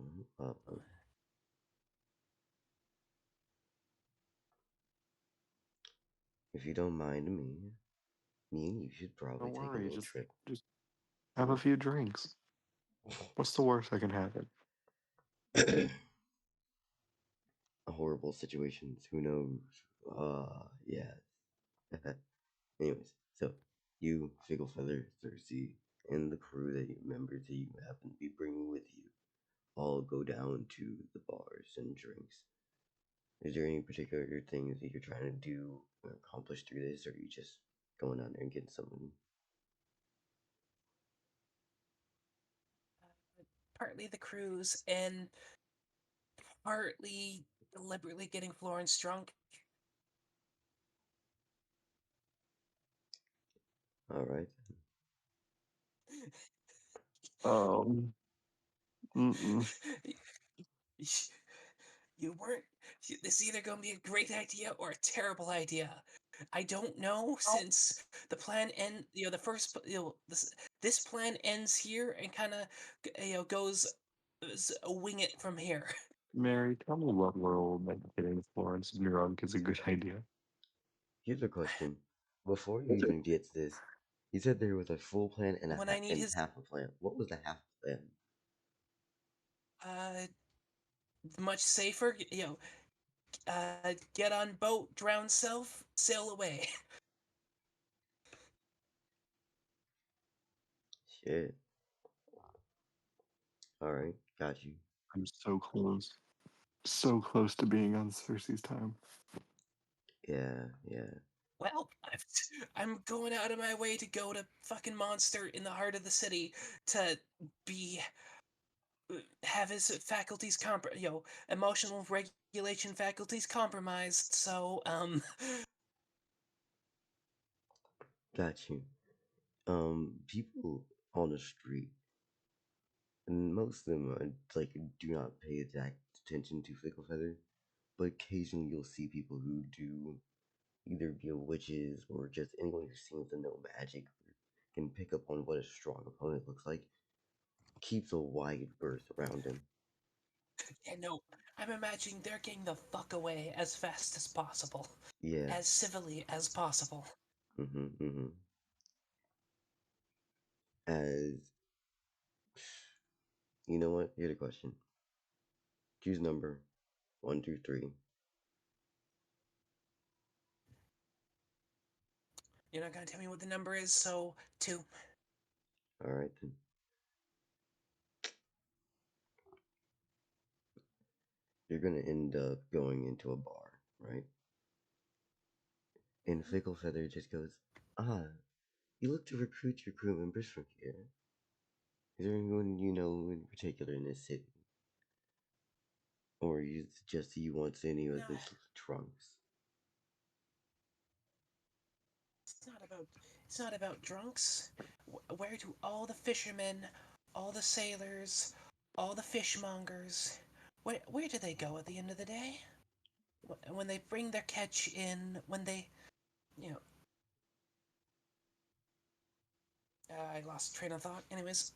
if you don't mind me and you should probably Don't take a worry. little Just trip. have a few drinks. What's the worst that can happen? Horrible situations. Who knows? Yeah. Anyways, so you, Fickle Feather, Circe, and the crew that you members that you happen to be bringing with you all go down to the bars and drinks. Is there any particular things that you're trying to do or accomplish through this, or are you just going out there and getting something? Partly the cruise and partly deliberately getting Florence drunk. All right. Um. Mm-mm. You weren't. This is either going to be a great idea or a terrible idea. I don't know, since the plan the first, this plan ends here and kind of, goes, wing it from here. Mary, tell me what world that getting Florence drunk is a good idea. Here's a question. Before you even get to this, you said there was a full plan and When I need his, half a plan. What was the half plan? much safer, get on boat, drown self, sail away. Shit. All right, got you. I'm so close to being on Circe's time. Yeah, yeah. Well, I'm going out of my way to go to fucking Monster in the heart of the city to be have his faculties emotional regulation faculties compromised. So Got you. People on the street, And most of them do not pay exact attention to Fickle Feather, but occasionally you'll see people who do either be witches or just anyone who seems to know magic or can pick up on what a strong opponent looks like, keeps a wide berth around him. Yeah, no, I'm imagining they're getting the fuck away as fast as possible. Yeah. As civilly as possible. As you know what? Here's a question. Choose number 1, 2, 3. You're not gonna tell me what the number is, so 2. Alright then. You're gonna end up going into a bar, right? And Fickle Feather just goes, you look to recruit your crew members from here. Is there anyone you know in particular in this city? Or you suggest you want any of the trunks? It's not about drunks. Where do all the fishermen, all the sailors, all the fishmongers, where do they go at the end of the day? When they bring their catch in, when they, you know, I lost train of thought. Anyways,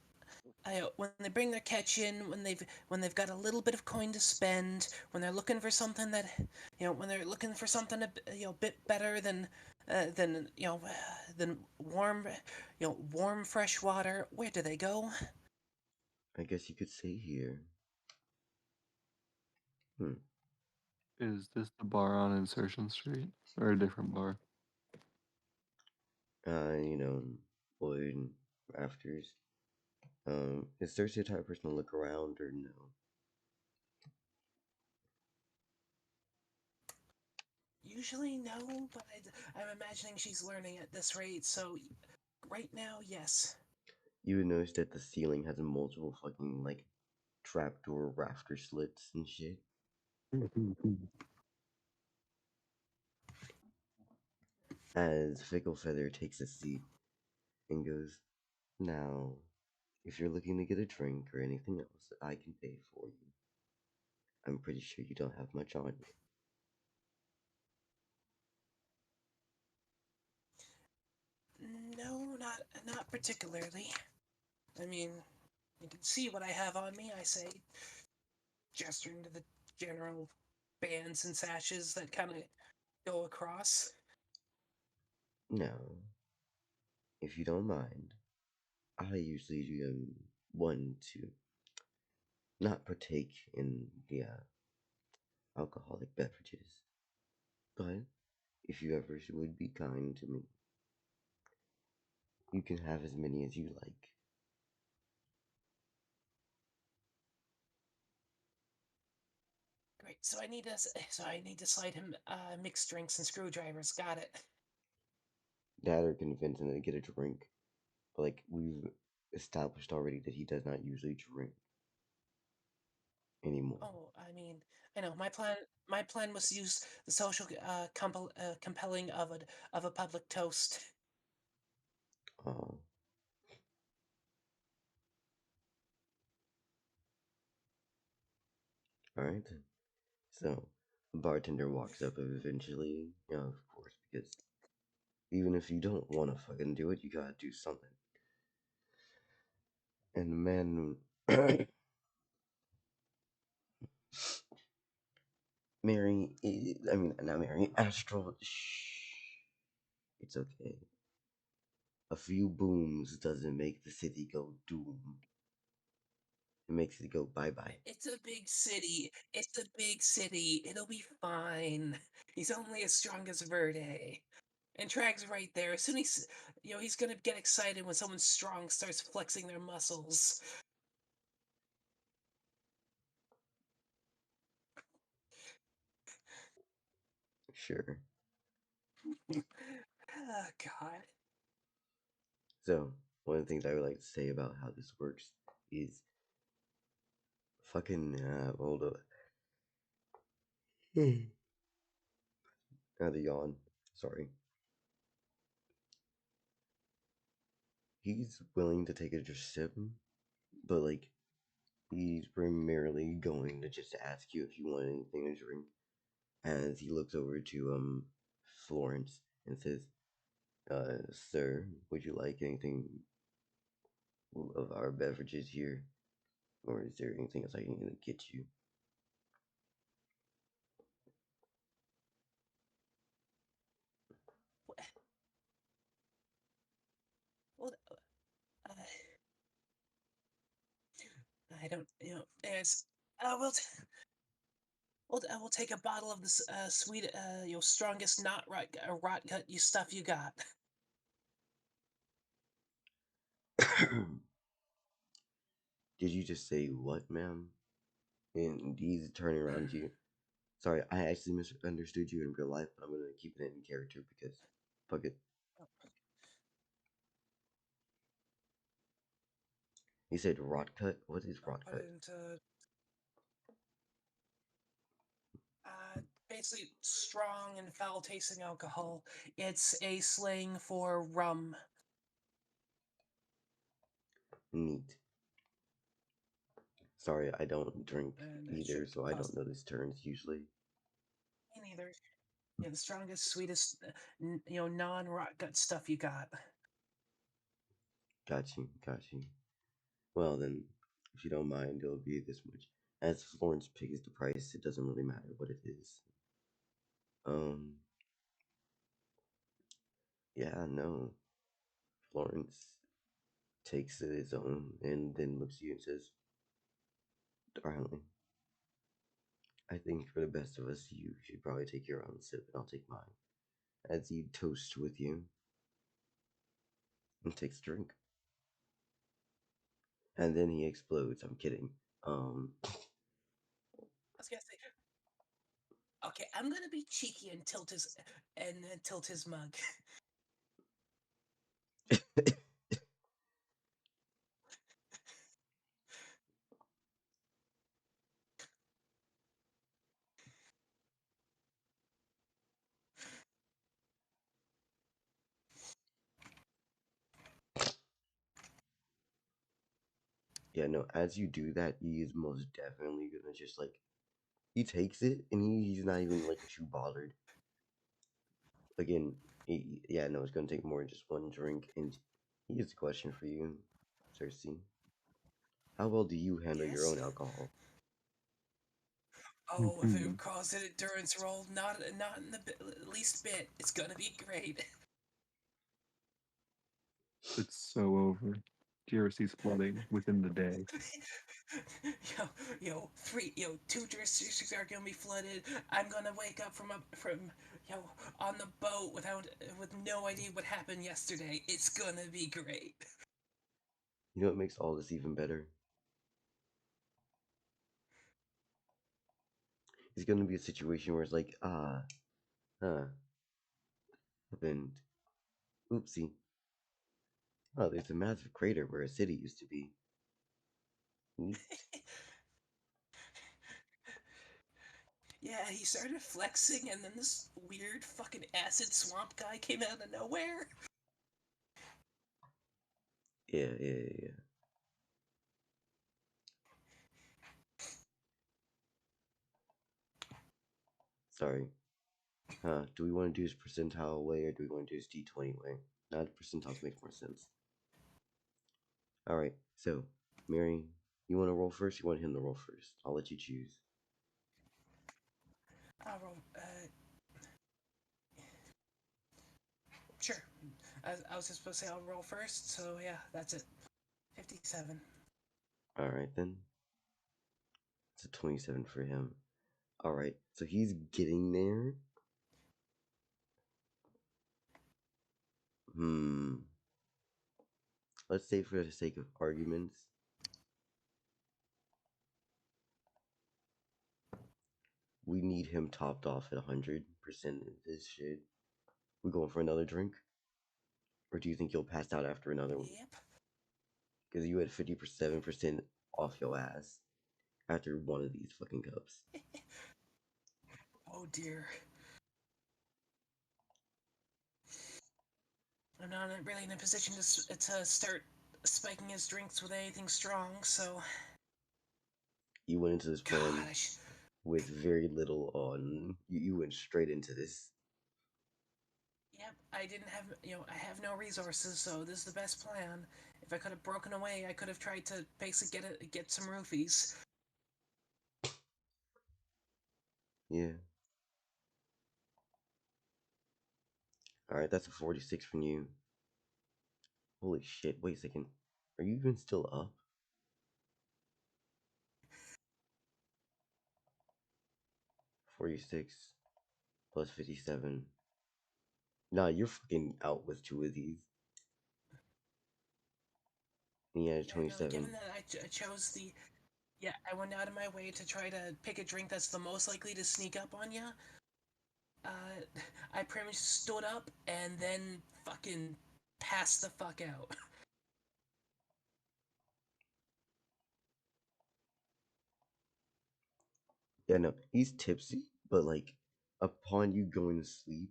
when they bring their catch in, when they've got a little bit of coin to spend, when they're looking for something that, when they're looking for something a bit better than warm, warm fresh water, where do they go? I guess you could say here. Is this the bar on Insertion Street or a different bar? Wood, rafters. Is Circe the type of person to look around or no? Usually no, but I'm imagining she's learning at this rate, so right now, yes. You would notice that the ceiling has multiple fucking, trapdoor rafter slits and shit. As Fickle Feather takes a seat and goes, now, if you're looking to get a drink or anything else, I can pay for you. I'm pretty sure you don't have much on you. No, not particularly. I mean, you can see what I have on me, I say, gesturing to the general bands and sashes that kind of go across. Now, if you don't mind, I usually do one to not partake in the alcoholic beverages. But if you ever would be kind to me, you can have as many as you like. Great. So I need to slide him mixed drinks and screwdrivers. Got it. That or convince him to get a drink. But we've established already that he does not usually drink anymore. Oh, I mean, I know my plan was to use the social compelling of a public toast. Oh. Alright. So, the bartender walks up eventually, of course, because even if you don't want to fucking do it, you gotta do something. And the man, not Mary, Astral, shh, it's okay. A few booms doesn't make the city go doom. It makes it go bye-bye. It's a big city. It's a big city. It'll be fine. He's only as strong as Verde. And Trag's right there. As soon as he's gonna get excited when someone strong starts flexing their muscles. Sure. Oh God. So, one of the things I would like to say about how this works is fucking, hold up. The yawn. Sorry. He's willing to take a sip, but He's primarily going to just ask you if you want anything to drink. As he looks over to Florence and says, "Sir, would you like anything of our beverages here, or is there anything else I can get you?" Well, I don't, there's, we'll take a bottle of this sweet, strongest not rot gut you stuff you got. Did you just say what, ma'am? And he's turning around to you. Sorry, I actually misunderstood you in real life, but I'm gonna keep it in character because fuck it. He said rot cut? What is rot Put cut? it into basically strong and foul tasting alcohol. It's a slang for rum. Neat. Sorry, I don't drink And it either, should so I cause don't know these terms usually. me neither. Yeah, the strongest, sweetest, non-rot gut stuff you got. Got you, got you. Well then, if you don't mind, it'll be this much. As Florence pays the price, it doesn't really matter what it is. Yeah, no. Florence takes it his own and then looks at you and says, "Darling, I think for the best of us, you should probably take your own sip and I'll take mine." As he toasts with you and takes a drink. And then he explodes. I'm kidding. I was gonna say, okay, I'm gonna be cheeky and tilt his mug. Yeah, no, as you do that, he is most definitely gonna just like he takes it and he's not even like too bothered. Again, yeah, no, it's gonna take more than just one drink. And he has a question for you, Circe. How well do you handle your Yes. own alcohol? Oh, if it caused an endurance roll, not in the least bit. It's gonna be great. It's so over. GRC's flooding within the day. Two jurisdictions are gonna be flooded. I'm gonna wake up from on the boat with no idea what happened yesterday. It's gonna be great. You know what makes all this even better? It's gonna be a situation where it's like, happened. Oopsie. Oh, there's a massive crater where a city used to be. Neat. Yeah, he started flexing, and then this weird fucking acid swamp guy came out of nowhere. Yeah. Sorry. Do we want to do this percentile way or do we want to do this D20 way? Now, the percentiles makes more sense. Alright, so, Mary, you want to roll first? You want him to roll first? I'll let you choose. I'll roll. Sure. I was just supposed to say I'll roll first, so yeah, that's it. 57. Alright then. It's a 27 for him. Alright, so he's getting there. Let's say for the sake of arguments, we need him topped off at 100% of this shit. We going for another drink? Or do you think you'll pass out after another one? Yep. Because you had 57% off your ass after one of these fucking cups. Oh dear. I'm not really in a position to start spiking his drinks with anything strong, so You went into this plan Gosh. with very little on. You went straight into this. Yep, I didn't have, I have no resources, so this is the best plan. If I could have broken away, I could have tried to basically get some roofies. Yeah. Alright, that's a 46 from you. Holy shit, wait a second. Are you even still up? 46 plus 57. Nah, you're fucking out with 2 of these. And you had Yeah, no, 27. given that I chose the... Yeah, I went out of my way to try to pick a drink that's the most likely to sneak up on ya. I pretty much stood up and then fucking passed the fuck out. Yeah, no, he's tipsy, but like, upon you going to sleep,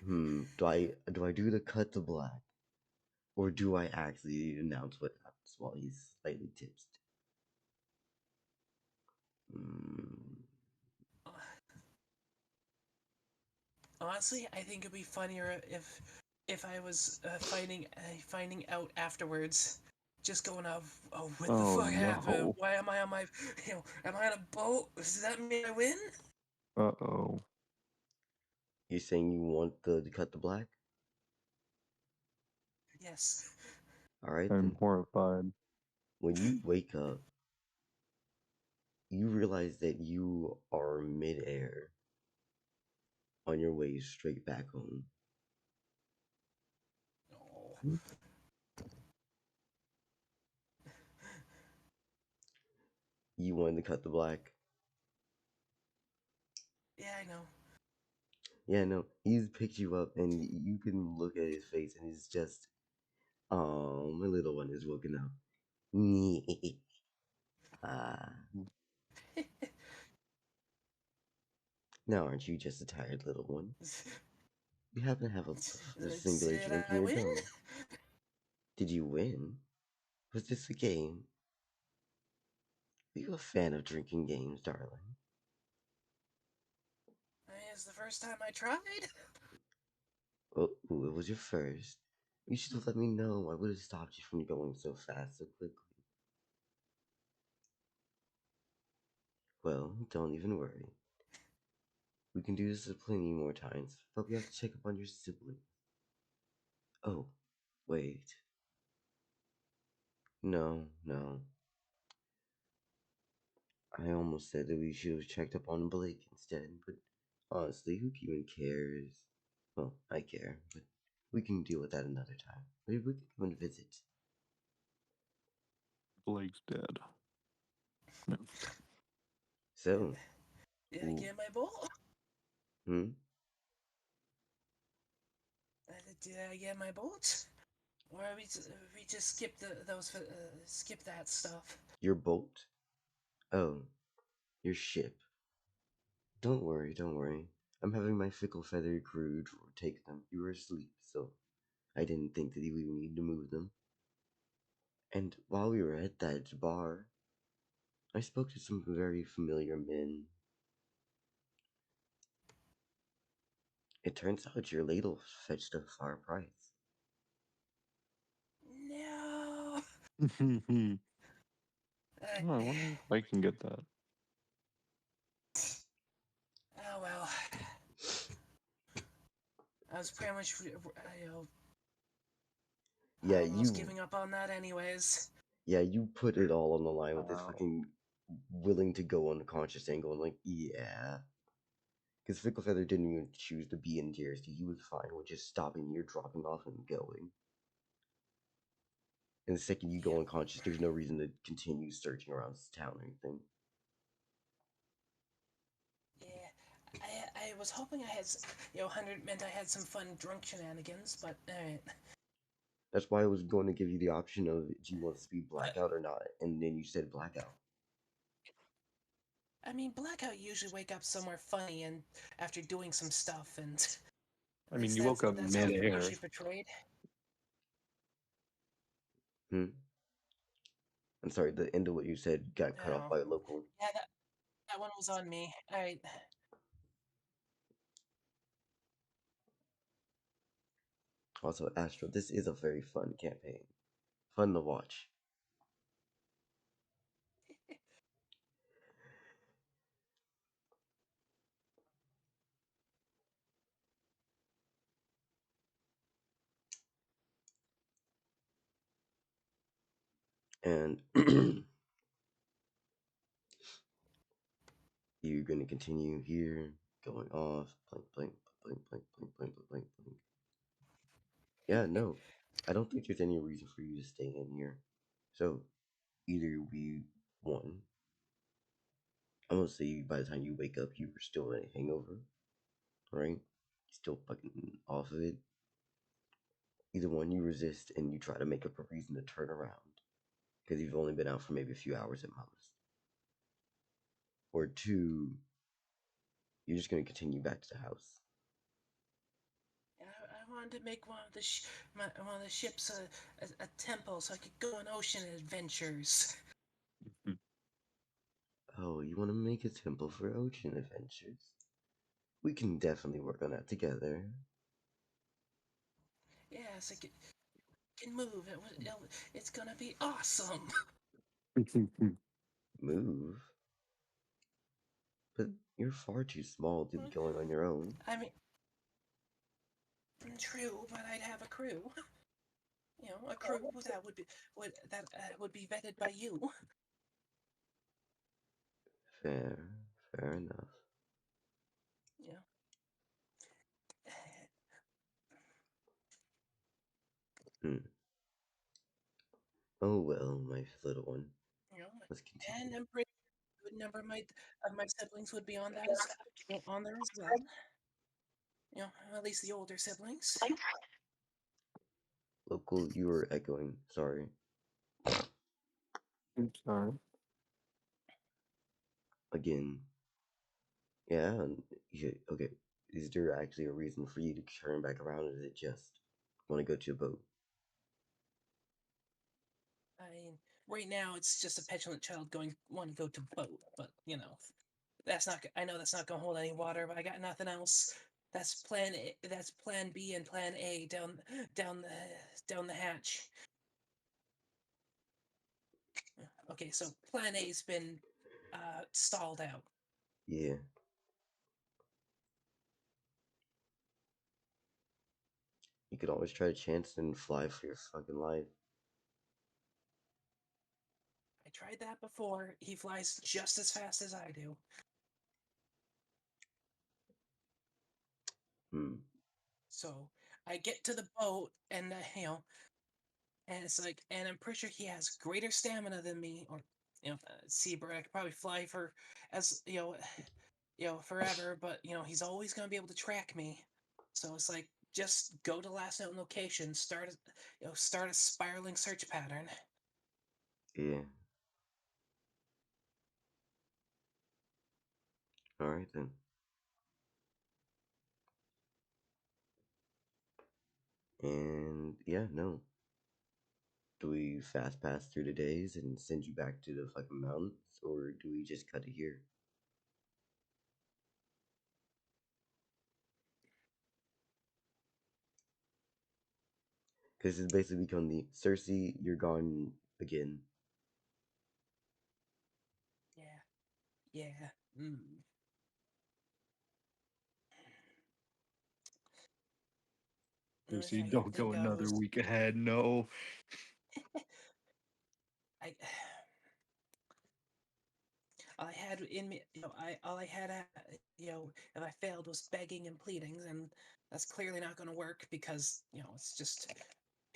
do I do the cut to black, or do I actually announce what happens while he's slightly tipsed? Honestly, I think it'd be funnier if I was finding out afterwards. Just going off, oh, what the Oh, fuck happened? no. Why am I on my, am I on a boat? Does that mean I win? Uh-oh. You're saying you want the cut to black? Yes. Alright I'm then. horrified. When you wake up, you realize that you are midair on your way straight back home. Oh. You wanted to cut the black? Yeah, I know. Yeah, no, he's picked you up and you can look at his face and it's just, oh, my little one is woken up. Ah. Now aren't you just a tired little one? You happen to have a singular Did drink in I your win? dome. Did you win? Was this a game? Are you a fan of drinking games, darling? It's the first time I tried. Oh, ooh, it was your first. You should have let me know. I would have stopped you from going so fast so quickly. Well, don't even worry. We can do this plenty more times, but we have to check up on your sibling. Oh, wait. No, no. I almost said that we should have checked up on Blake instead, but honestly, who even cares? Well, I care, but we can deal with that another time. Maybe we can come and visit. Blake's dead. No. So, Did I get my bowl? hmm? Did I get my boat? Or we just skip skip that stuff? Your boat? Oh, your ship. Don't worry, don't worry. I'm having my fickle feathered crew take them. You were asleep, so I didn't think that you even need to move them. And while we were at that bar, I spoke to some very familiar men. It turns out your ladle fetched a far price. No. Oh, Uh, I wonder if I can get that. oh well. I was pretty much, Yeah, almost you giving up on that anyways. you put it all on the line with this Wow. fucking willing to go unconscious angle and like, yeah. Because Fickle Feather didn't even choose to be in DRC. He was fine with just stopping you, dropping off, and going. And the second you go Yeah. unconscious, there's no reason to continue searching around this town or anything. Yeah. I was hoping I had, 100 meant I had some fun drunk shenanigans, but alright. That's why I was going to give you the option of do you want to be blackout or not, and then you said blackout. I mean, Blackout usually wake up somewhere funny and after doing some stuff, and I at mean, least you woke up that's how they're mid-air. usually portrayed. Hmm. I'm sorry, the end of what you said got cut off Oh. by a local. Yeah, that one was on me. All right. Also, Astro, this is a very fun campaign. Fun to watch. And you're going to continue here, going off, blank, blank, blank, blank, blank, blank, blank, blank, blank. Yeah, no. I don't think there's any reason for you to stay in here. So, either we won. I'm gonna say by the time you wake up, you were still in a hangover, right? Still fucking off of it. Either one, you resist and you try to make up a reason to turn around. Because you've only been out for maybe a few hours at most. Or two, you're just gonna continue back to the house. I wanted to make one of the ships a temple so I could go on ocean adventures. Oh, you want to make a temple for ocean adventures? We can definitely work on that together. Yes, I can move. It's gonna be awesome. Move? But you're far too small to be going on your own. I mean, true, but I'd have a crew. You know, a crew that would be vetted by you. Fair enough. Yeah. Oh well, my little one. You know, Let's continue. and I'm pretty sure a good number of my siblings would be on there as well. You know, at least the older siblings. Local, you were echoing. Sorry. I'm sorry. Again. Yeah, okay. Is there actually a reason for you to turn back around, or is it just want to go to a boat? I mean, right now it's just a petulant child want to go to boat, but you know, I know that's not gonna hold any water, but I got nothing else. That's that's plan B and plan A down the hatch. Okay, so plan A's been stalled out. Yeah. You could always try to chance and fly for your fucking life. I tried that before. He flies just as fast as I do. So I get to the boat, and you know, and it's like, and I'm pretty sure he has greater stamina than me, or you know, Seabird. I could probably fly for as forever, but you know, he's always gonna be able to track me. So it's like, just go to last known location, start a spiraling search pattern. Yeah. Alright then. And yeah, no. Do we fast pass through the days and send you back to the fucking mountains, or do we just cut it here? Because it's basically become the Circe, you're gone again. Yeah. Mm. The only Lucy, thing I can don't go think of another is week ahead. No. I. All I had in me, all I had, if I failed was begging and pleading, and that's clearly not going to work because it's just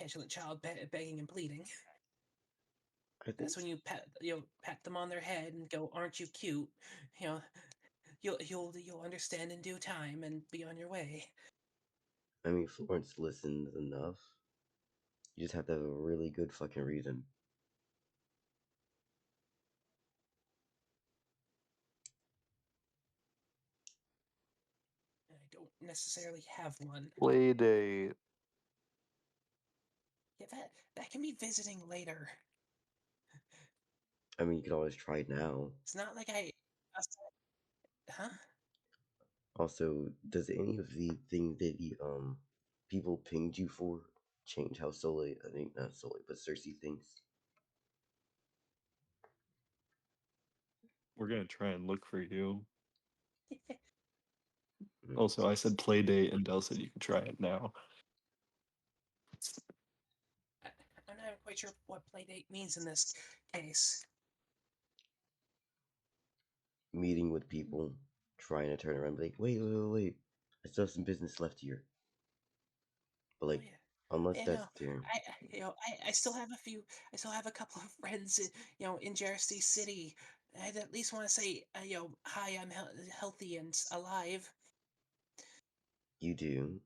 petulant child begging and pleading. I think That's when you pat them on their head and go, "Aren't you cute?" You know, you'll understand in due time and be on your way. I mean, Florence listens enough. You just have to have a really good fucking reason. I don't necessarily have one. Play date. Yeah, that can be visiting later. I mean, you can always try it now. It's not like I. Huh? Also, does any of the things that you people pinged you for change how Soleil, I think not Soleil, but Circe thinks? We're gonna try and look for you. Mm. Also, I said play date, and Dell said you could try it now. I'm not quite sure what playdate means in this case. Meeting with people, trying to turn around, and be like, wait, I still have some business left here. But like, yeah. unless You that's know, there. I still have I still have a couple of friends, in Jersey City. I'd at least want to say, hi, I'm healthy and alive. You do.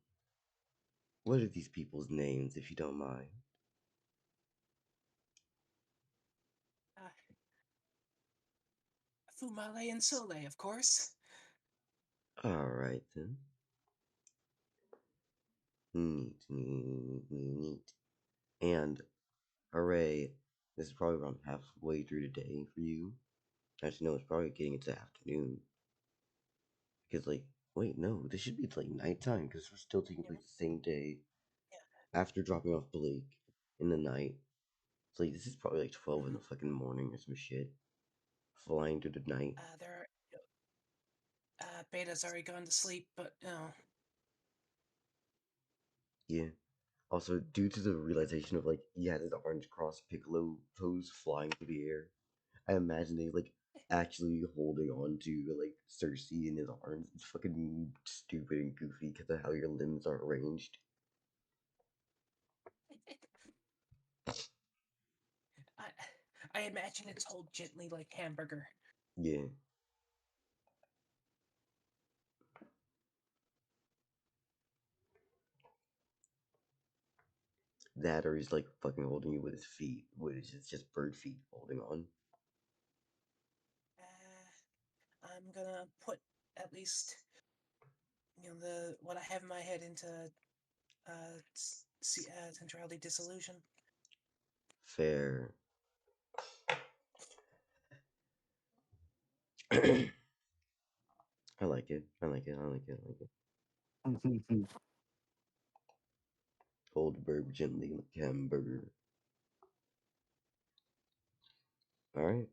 What are these people's names, if you don't mind? Uh, Fumale and Soleil, of course. Alright then. Neat. And hooray, this is probably around halfway through the day for you. Actually, no, it's probably getting into the afternoon. Because, like, wait, no, this should be like nighttime because we're still taking place the same day after dropping off Blake in the night. So, like, this is probably like 12 in the fucking morning or some shit. Flying through the night. Beta's already gone to sleep, but Yeah. Also, due to the realization of, like, he had his orange cross Piccolo pose flying through the air, I imagine they, like, actually holding on to, like, Circe in his arms. It's fucking stupid and goofy because of how your limbs are arranged. I imagine it's hold gently like hamburger. Yeah. That or he's, like, fucking holding you with his feet, which is just bird feet holding on. I'm gonna put at least the what I have in my head into Centrality Disillusion. Fair. I like it. Hold bird gently like hamburger. Alright.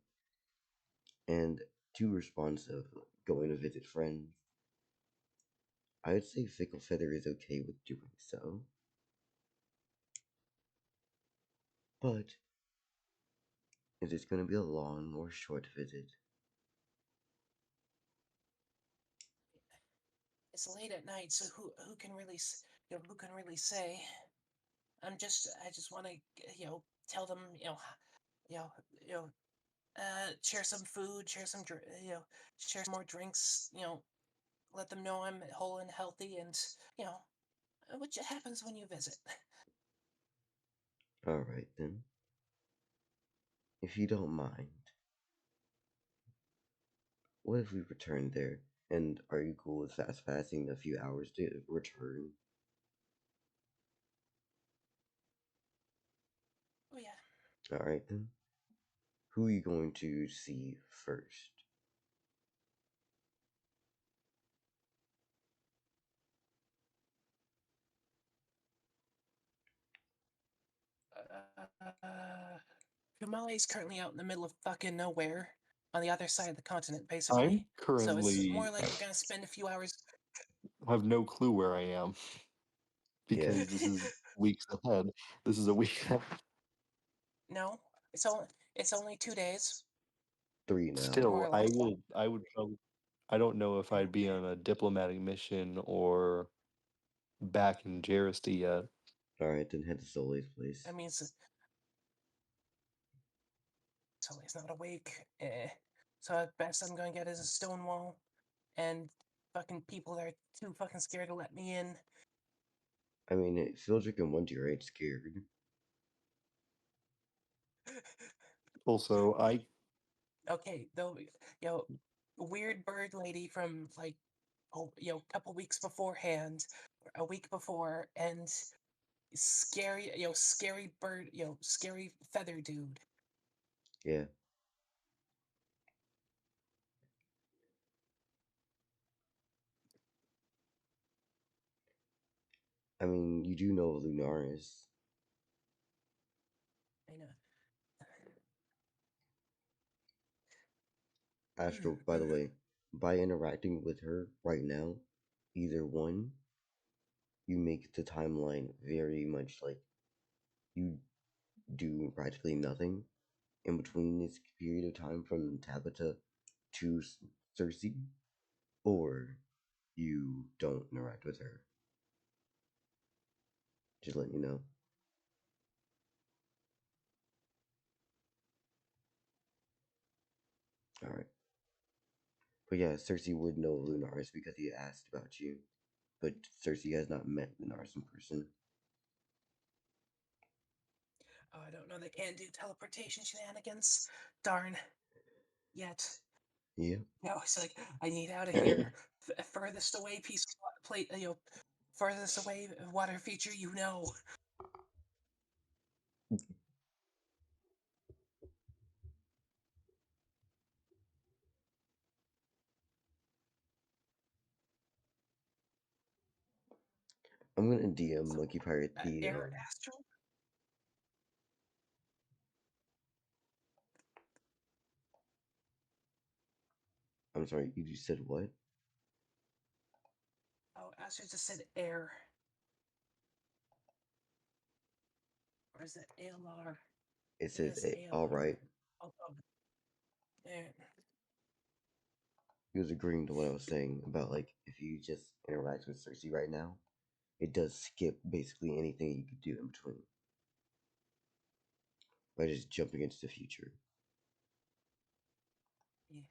And too responsive, going to visit friends. I would say Fickle Feather is okay with doing so. But is it going to be a long or short visit? It's late at night, so who can really who can really say? I just want to tell them you know you know share some food, share some share some more drinks, let them know I'm whole and healthy, and which happens when you visit. Alright then. If you don't mind, what if we return there? And are you cool with fast passing a few hours to return? Oh yeah. Alright then. Who are you going to see first? Fumale is currently out in the middle of fucking nowhere, on the other side of the continent, I'm basically. So it's currently more like we're gonna spend a few hours. have no clue where I am Yeah. because this is weeks ahead. This is a week ahead. No, it's only 2 days. 3 now. More Still, or less. I would probably, I don't know if I'd be Okay. on a diplomatic mission or back in Jersey yet. Alright, then head to Soleil's place. I mean, Soleil's not awake. So at best I'm gonna get is a stone wall, and fucking people are too fucking scared to let me in. I mean, Fildrick and Wonder ain't scared. Also, I Okay, though, weird bird lady from like, a couple weeks beforehand, a week before, and scary, scary bird, scary feather dude. Yeah. I mean, you do know Lunaris. I know. Astro, by the way, by interacting with her right now, either one, you make the timeline very much like you do practically nothing in between this period of time from Tabitha to Circe, or you don't interact with her. Just letting you know. Alright. But yeah, Circe would know Lunaris because he asked about you. But Circe has not met Lunaris in person. Oh, I don't know. They can't do teleportation shenanigans. Darn. Yet. Yeah. No, it's like I need out of here. Furthest away piece of plate. Furthest away water feature. You know. I'm gonna DM Monkey Pirate the Air Astral. I'm sorry, you just said what? Oh, Astral just said air. Or is it ALR? It says Yes, ALR. alright. Oh, there. He was agreeing to what I was saying about like if you just interact with Circe right now, it does skip basically anything you could do in between. By just jumping into the future. Yeah.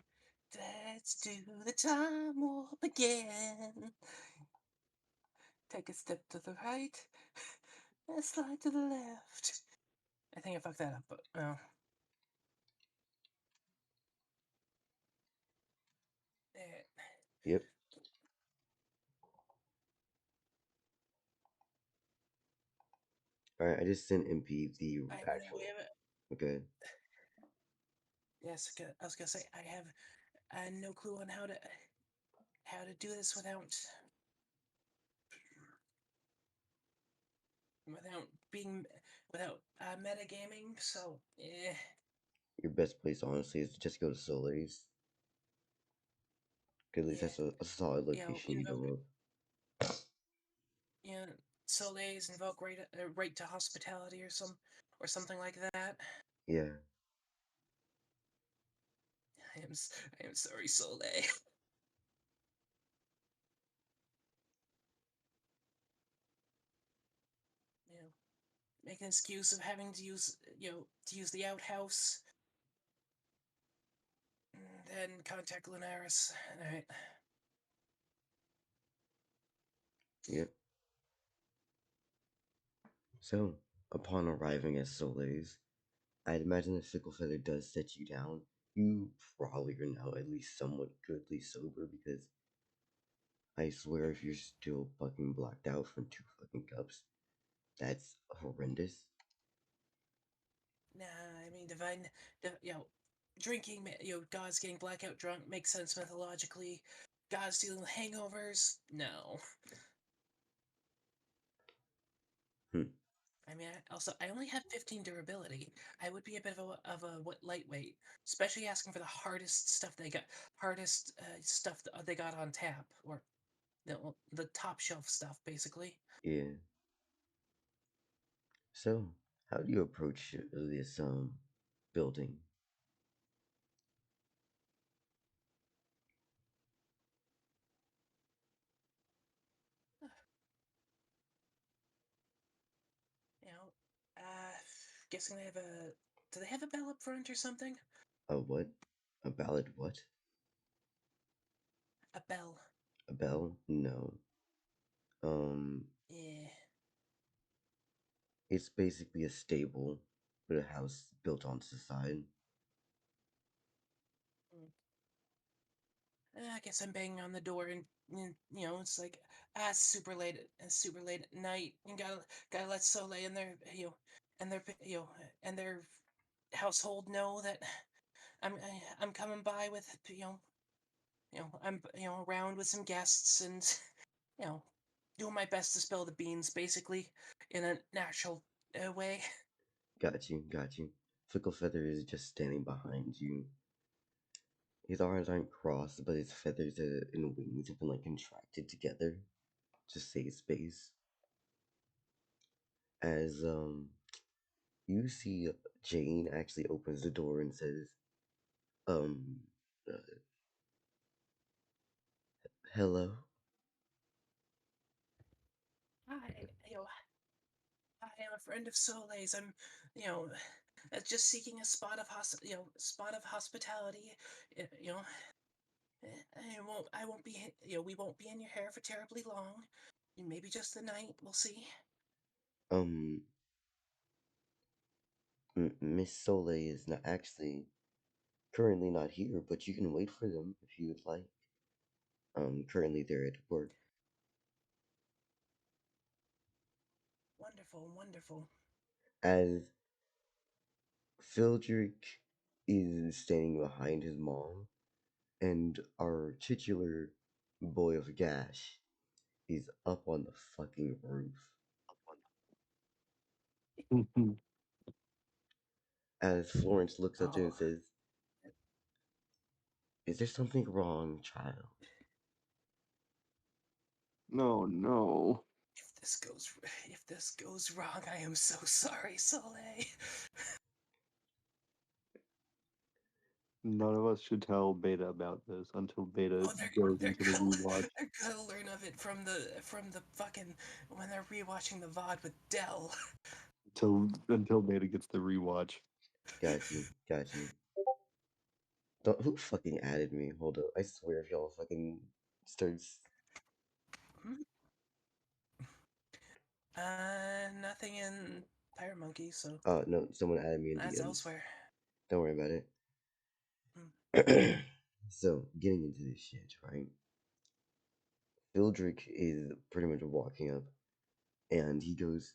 Let's do the time warp again. Take a step to the right, and slide to the left. I think I fucked that up, but oh. There. Yep. Alright, I just sent MP the I mean, actual. we have Okay. Yes, I was gonna say I have no clue on how to do this without being without metagaming. So Your best place honestly is to just go to Solis. Cause at least yeah, that's a solid location you invoke, know of. Soleil's invoke right to hospitality or something like that. Yeah. I am sorry, Soleil. Make an excuse of having to use the outhouse. Then contact Lunaris. All right. Yep. So, upon arriving at Solis, I'd imagine the Sickle Feather does set you down. You probably are now at least somewhat goodly sober because I swear if you're still fucking blacked out from 2 fucking cups, that's horrendous. Nah, I mean, drinking, gods getting blackout drunk makes sense mythologically. Gods dealing with hangovers, no. I mean, I only have 15 durability. I would be a bit of a lightweight, especially asking for the hardest stuff stuff that they got on tap, or the top shelf stuff, basically. Yeah. So, how do you approach this building? You know, guessing they have a. Do they have a bell up front or something? A what? A ballad what? A bell. A bell? No. Yeah. It's basically a stable with a house built onto the side. I guess I'm banging on the door, and it's like super late at night, and gotta let Soleil and their and their and their household know that I'm coming by with I'm around with some guests, and you know doing my best to spill the beans, basically, in a natural way. Got you. Fickle Feather is just standing behind you. His arms aren't crossed, but his feathers and wings have been like contracted together to save space. As you see Jane actually opens the door and says, um, uh, hello. Hi, I am a friend of Soleil's. I'm, you know, just seeking a spot of spot of hospitality. You know, I won't be, we won't be in your hair for terribly long. Maybe just the night. We'll see. Um, Miss Soleil is not actually currently not here, but you can wait for them if you would like. Currently they're at work. Wonderful, wonderful. As Fildrick is standing behind his mom, and our titular boy of Gash is up on the fucking roof. As Florence looks up to him and Oh, says, is there something wrong, child? No. if this goes wrong, I am so sorry, Soleil. None of us should tell Beta about this until Beta Oh, goes into the rewatch. they're gonna learn of it from the fucking when they're rewatching the VOD with Dell. Until Beta gets the rewatch. Got you. Don't, who fucking added me? Hold up. I swear if y'all fucking starts. Nothing in Fire Monkey, so No, someone added me in that's DMs. elsewhere. Don't worry about Mm. it. So, getting into this shit, right? Fildrick is pretty much walking up, and he goes,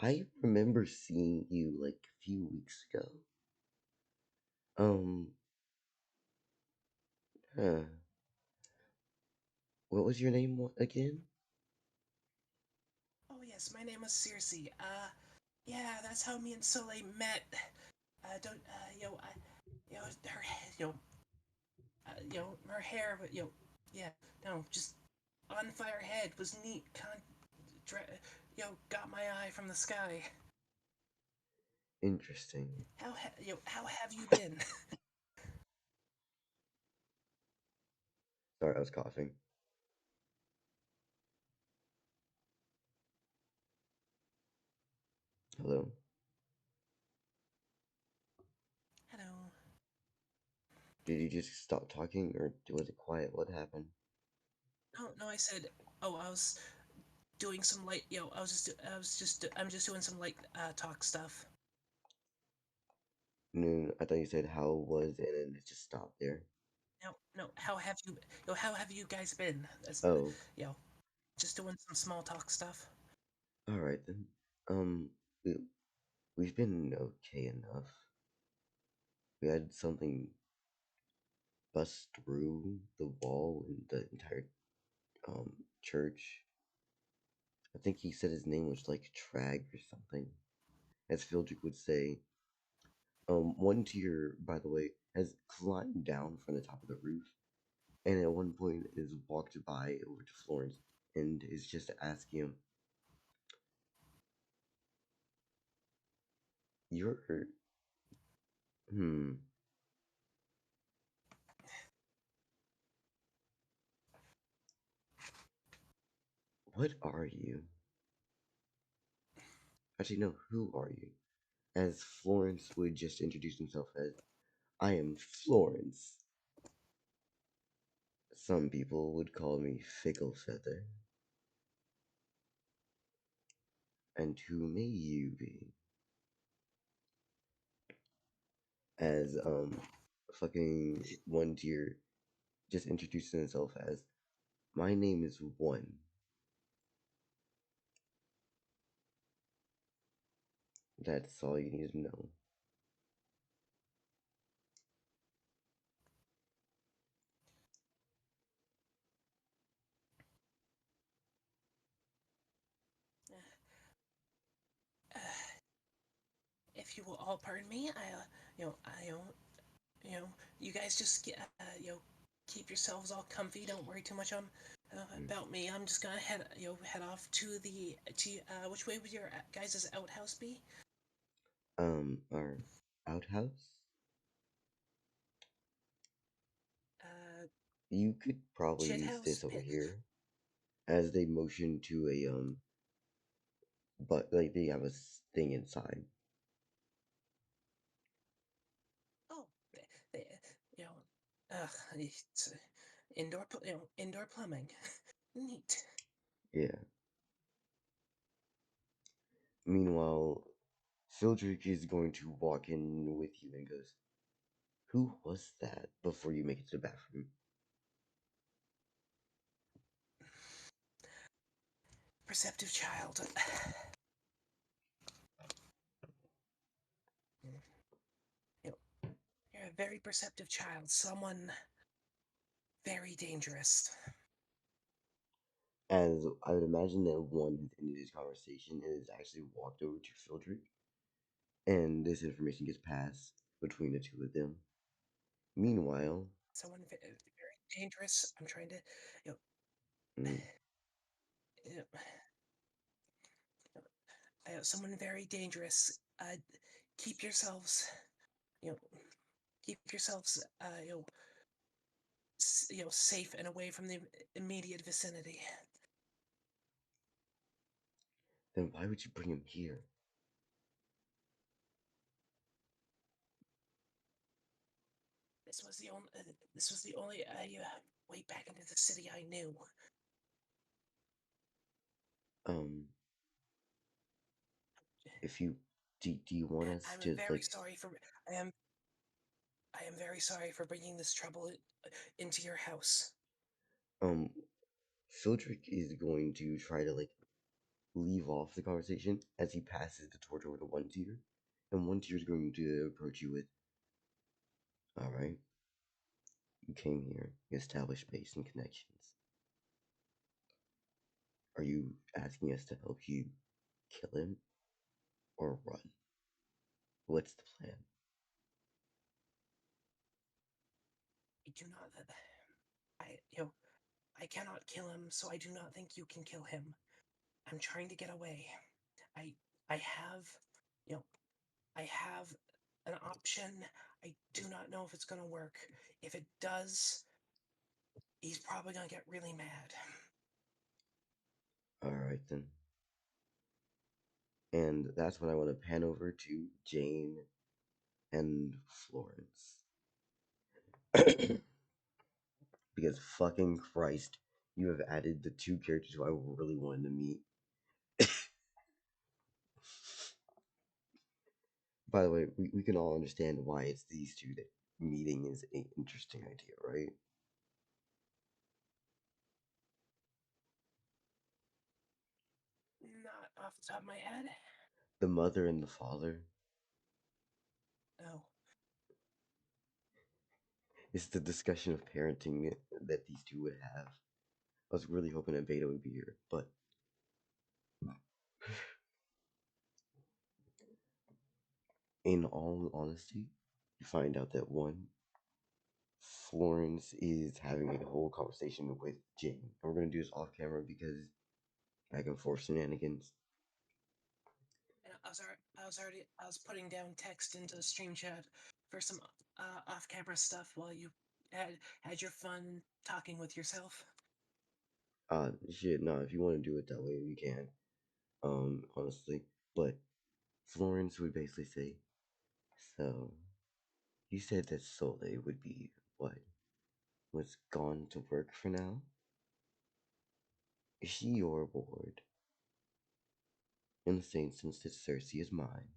I remember seeing you like a few weeks ago. Huh. What was your name again? Oh yes, my name is Circe. Yeah, that's how me and Soleil met. Don't her her hair, but yeah, no, just on fire head was neat. Got my eye from the sky. Interesting. How have you been? Sorry, I was coughing. Hello? Hello. Did you just stop talking, or was it quiet? What happened? No, I said. Oh, I was doing some light. I'm just doing some light talk stuff. No, I thought you said how was, and then it just stopped there. No. How have you? How have you guys been? Oh, Just doing some small talk stuff. alright then. We, we've been okay enough. We had something bust through the wall in the entire church. I think he said his name was like Trag or something. As Fildrick would say. One tier, by the way, has climbed down from the top of the roof, and at one point is walked by over to Florence and is just asking him, "You're, hmm, what are you?" Actually, no, who are you? As Florence would just introduce himself as, I am Florence. Some people would call me Fickle Feather. And who may you be? As, fucking one tier just introducing himself as, my name is One. That's all you need to know. you will all pardon me, you guys just get, keep yourselves all comfy. Don't worry too much about me. I'm just gonna head off to which way would your guys' outhouse be? Our outhouse? You could probably Shit use house, this over pit. here. As they motion to a, but like they have a thing inside. Oh, they, you know, it's indoor plumbing. Neat. Yeah. Meanwhile, Fildrick is going to walk in with you and goes, "Who was that?" before you make it to the bathroom. Perceptive child. You're a very perceptive child. Someone very dangerous. As I would imagine that one has ended his conversation and has actually walked over to Fildrick, and this information gets passed between the two of them. Meanwhile, Someone very dangerous. I'm trying to, mm, someone very dangerous. Keep yourselves, you know, keep yourselves, safe and away from the immediate vicinity. then why would you bring him here? This was the only. This was the only way back into the city I knew. If you do you want us I'm to very like sorry for. I am. I am very sorry for bringing this trouble into your house. Fildrick is going to try to like leave off the conversation as he passes the torch over to one tier, and one tier is going to approach you with, "All right, you came here, you established base and connections. Are you asking us to help you kill him or run? What's the plan?" I do not. I I cannot kill him, so I do not think you can kill him. I'm trying to get away. I I have, you know, I have an option. I do not know if it's gonna work. If it does, he's probably gonna get really mad. All right then. And that's when I want to pan over to Jane and Florence. Because fucking Christ, you have added the two characters who I really wanted to meet. By the way, we can all understand why it's these two that meeting is an interesting idea, right? Not off the top of my head. The mother and the father. No. It's the discussion of parenting that these two would have. I was really hoping that Beta would be here, but in all honesty, you find out that one, Florence is having a whole conversation with Jane. And we're gonna do this off camera because back and forth shenanigans. And I was putting down text into the stream chat for some off-camera stuff while you had your fun talking with yourself. Shit, no, if you want to do it that way, you can. Honestly. But Florence would basically say, "So, you said that Soleil would be, what, was gone to work for now? Is she your ward? In the same sense that Circe is mine?"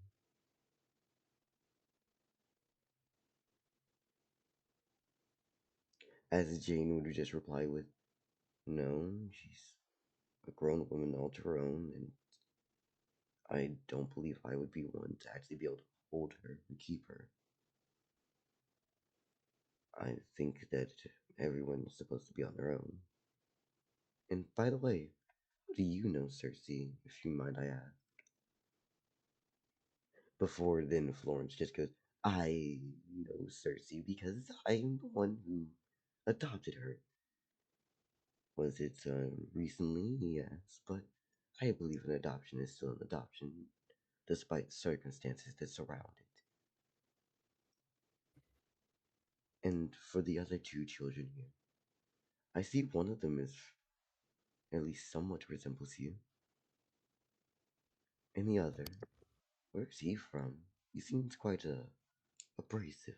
As Jane would just reply with, "No, she's a grown woman all to her own, and I don't believe I would be one to actually be able to hold her and keep her. I think that everyone's supposed to be on their own. And by the way, do you know Circe, if you mind I ask?" Before then, Florence just goes, I know Circe because I'm the one who adopted her. Was it recently? Yes, but I believe an adoption is still an adoption, despite the circumstances that surround it. And for the other two children here, I see one of them is at least somewhat resembles you. And the other, where's he from? He seems quite abrasive.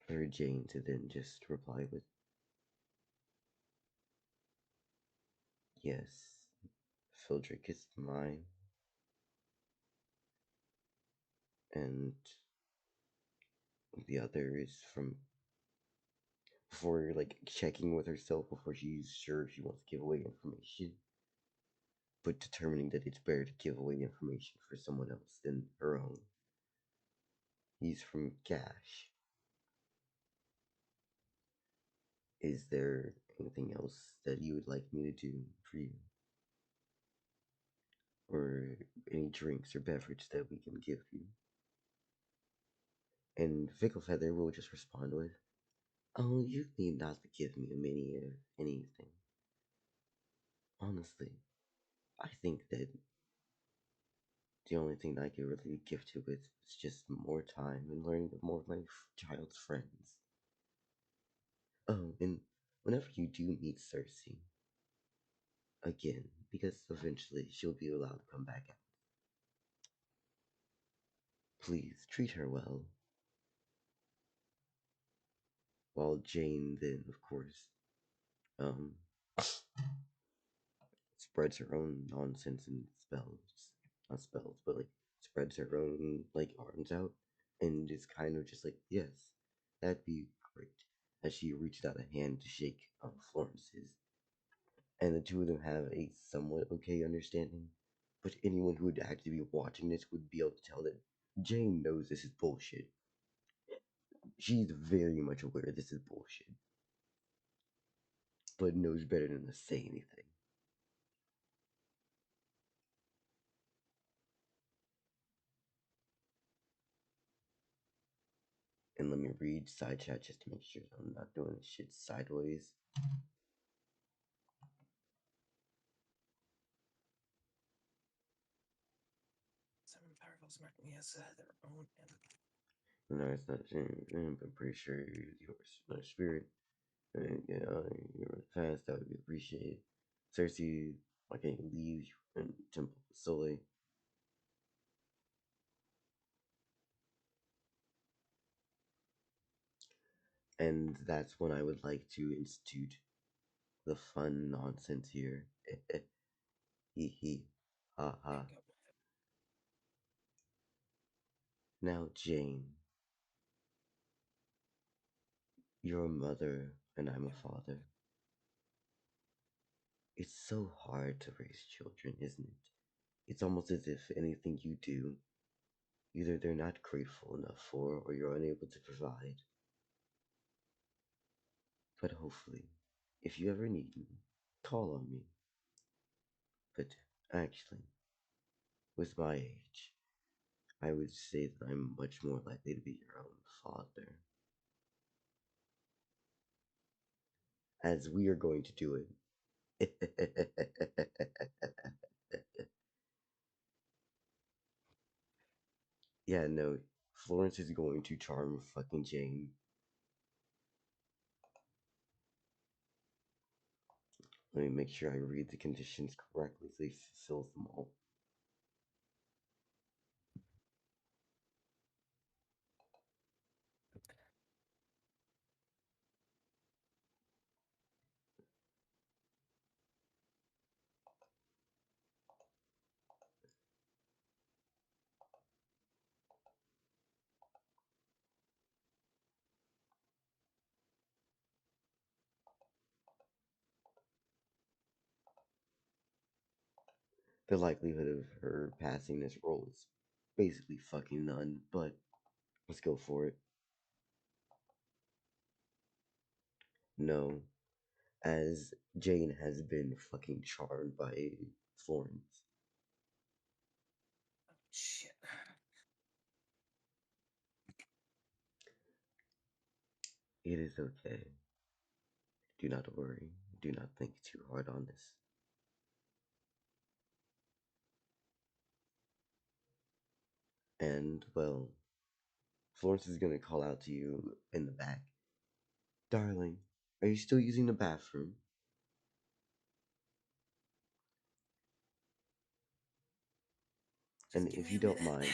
For Jane to then just reply with, yes, Phildrick is mine. And the other is from, before like checking with herself before she's sure if she wants to give away information, but determining that it's better to give away information for someone else than her own. He's from Gash. Is there anything else that you would like me to do for you? Or any drinks or beverage that we can give you? And Fickle Feather will just respond with, oh, you need not to give me a mini or anything. Honestly, I think that the only thing I could really gift you with is just more time and learning more of my child's friends. Oh, and whenever you do meet Circe, again, because eventually she'll be allowed to come back out, please treat her well. While Jane then, of course, um, spreads her own nonsense and spells. Not spells, but like spreads her own like arms out and is kind of just like, yes, that'd be great. As she reached out a hand to shake Florence's. And the two of them have a somewhat okay understanding. But anyone who would actually be watching this would be able to tell that Jane knows this is bullshit. She's very much aware this is bullshit. But knows better than to say anything. And let me read side chat just to make sure I'm not doing this shit sideways. Some powerfuls mark me as their own entity. No, it's not. I'm pretty sure yours, my spirit. Your past, that would be appreciated. Circe, why can't you leave in Temple of Soleil? And that's when I would like to institute the fun nonsense here. Hee hee. Ha ha. Now, Jane, you're a mother and I'm a father. It's so hard to raise children, isn't it? It's almost as if anything you do, either they're not grateful enough for or you're unable to provide. But hopefully, if you ever need me, call on me. But actually, with my age, I would say that I'm much more likely to be your own father. As we are going to do it. Yeah, no, Florence is going to charm fucking Jane. Let me make sure I read the conditions correctly so he fulfills them all. The likelihood of her passing this roll is basically fucking none, but let's go for it. No, as Jane has been fucking charmed by Florence. Shit. It is okay. Do not worry. Do not think too hard on this. And, well, Florence is gonna call out to you in the back. Darling, are you still using the bathroom? And Just give if me you a don't minute.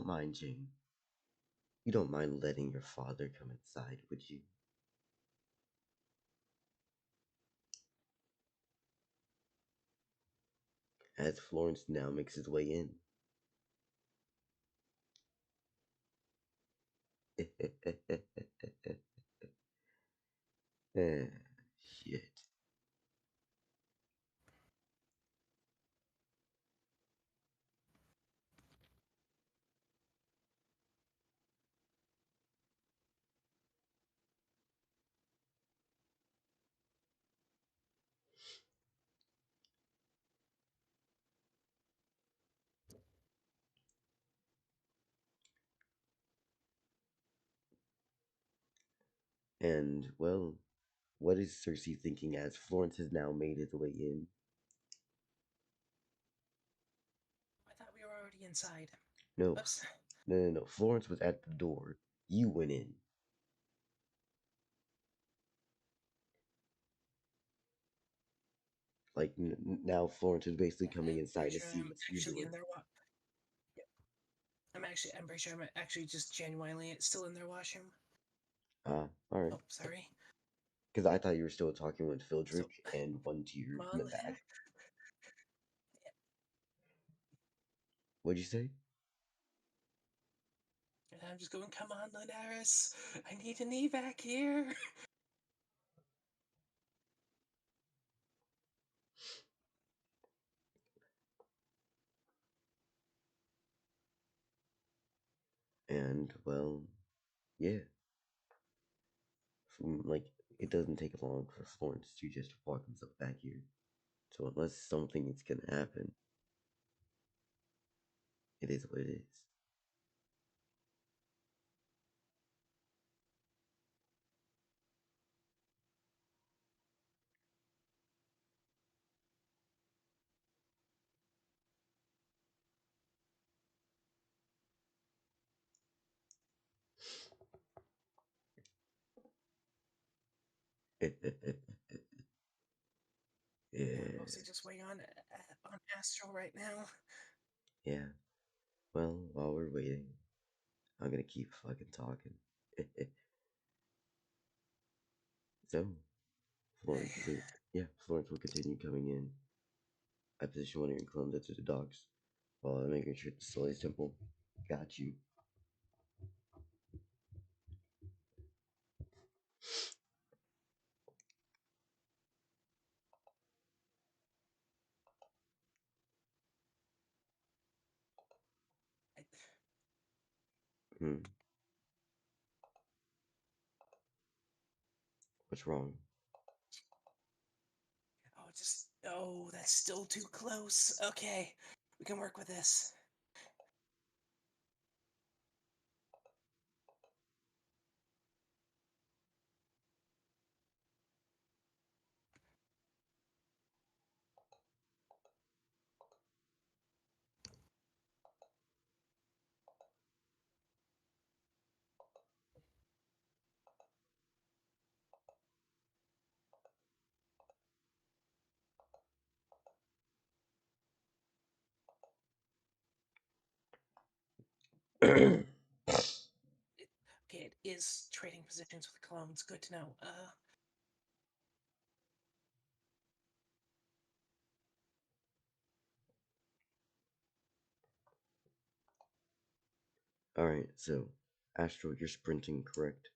mind, Jane, you don't mind letting your father come inside, would you? As Florence now makes his way in. Shit. And, well, what is Circe thinking as Florence has now made his way in? I thought we were already inside. No, Oops. no. Florence was at the door. You went in. Like, now Florence is basically coming inside to see I'm what you're actually doing. in there. I'm pretty sure I'm actually just genuinely still in there washing. Alright. Oh, sorry. Because I thought you were still talking with Phildrick and one tier Come in on. the back. What'd you say? And I'm just going, come on, Lunaris. I need an evac here. And, well, yeah. Like, it doesn't take long for Florence to just walk himself back here. So unless something is gonna happen, it is what it is. I'm Yeah. mostly just waiting on Astral right now. Yeah. Well, while we're waiting, I'm gonna keep fucking talking. So, Florence will continue coming in. I position one of your clones into the docks while I'm making sure the Soleil's temple got you. Hmm. What's wrong? That's still too close. Okay, we can work with this. Okay, it is trading positions with clones. Good to know. Alright, so, Astro, you're sprinting, correct?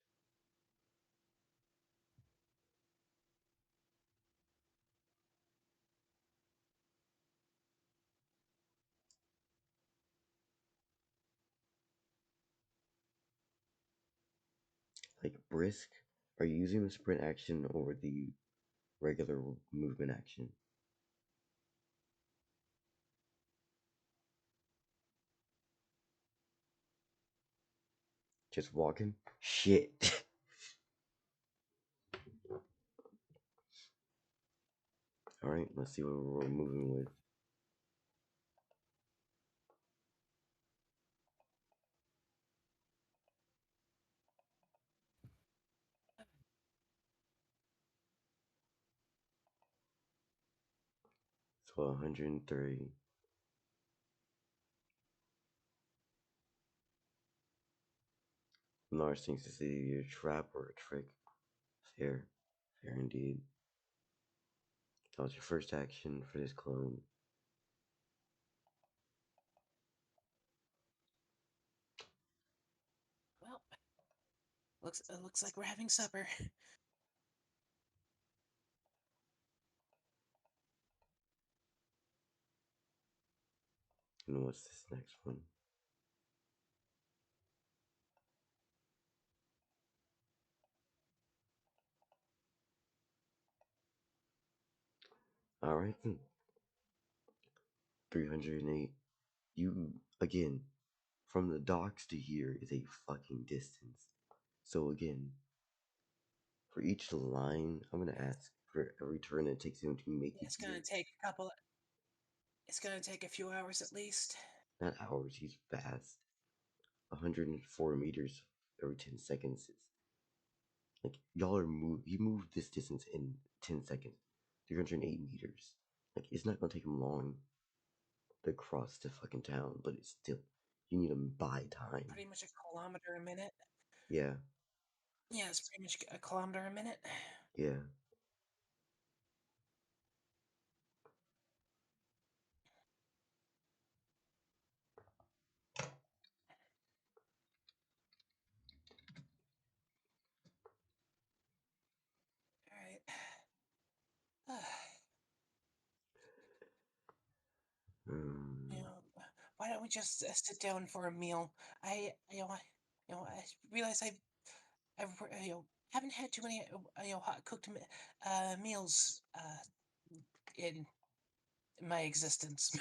Like, brisk? Are you using the sprint action or the regular movement action? Just walking? Shit. Alright, let's see what we're moving with. So 130. Lunaris thinks this is either a trap or a trick. Fair. Fair indeed. That was your first action for this clone. Well, looks like we're having supper. And what's this next one? Alright then. 308. You, again, from the docks to here is a fucking distance. So again, for each line, I'm gonna ask for every turn it takes him to make it It's here. gonna take a couple. It's gonna take a few hours at least. Not hours, he's fast. 104 meters every 10 seconds is like y'all are he moved this distance in 10 seconds. 308 meters. Like it's not gonna take him long to cross the fucking town, but it's still you need to buy time. Pretty much a kilometer a minute. Yeah. Yeah, it's pretty much a kilometer a minute. Yeah. All right. You know, why don't we just sit down for a meal? I realize haven't had too many, hot cooked meals in my existence.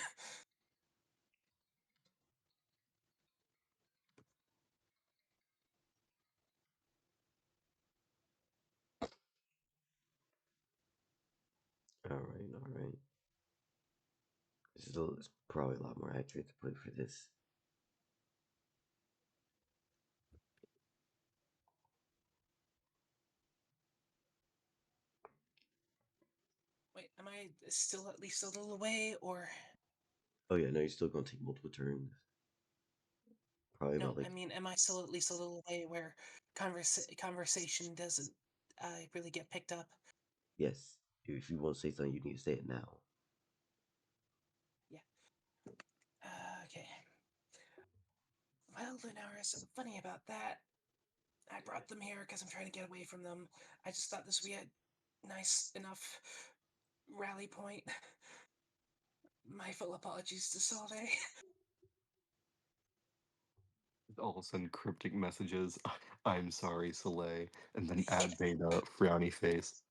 Alright. It's probably a lot more accurate to put for this. Wait, am I still at least a little away, or Oh yeah, no, you're still gonna take multiple turns. Probably no? about like I mean, am I still at least a little away where conversation doesn't really get picked up? yes. If you want to say something, you need to say it now. Yeah. Okay. Well, Lunaris, funny about that. I brought them here because I'm trying to get away from them. I just thought this would be a nice enough rally point. My full apologies to Solve. I'll send cryptic messages. I'm sorry, Soleil, and then add beta frowny face.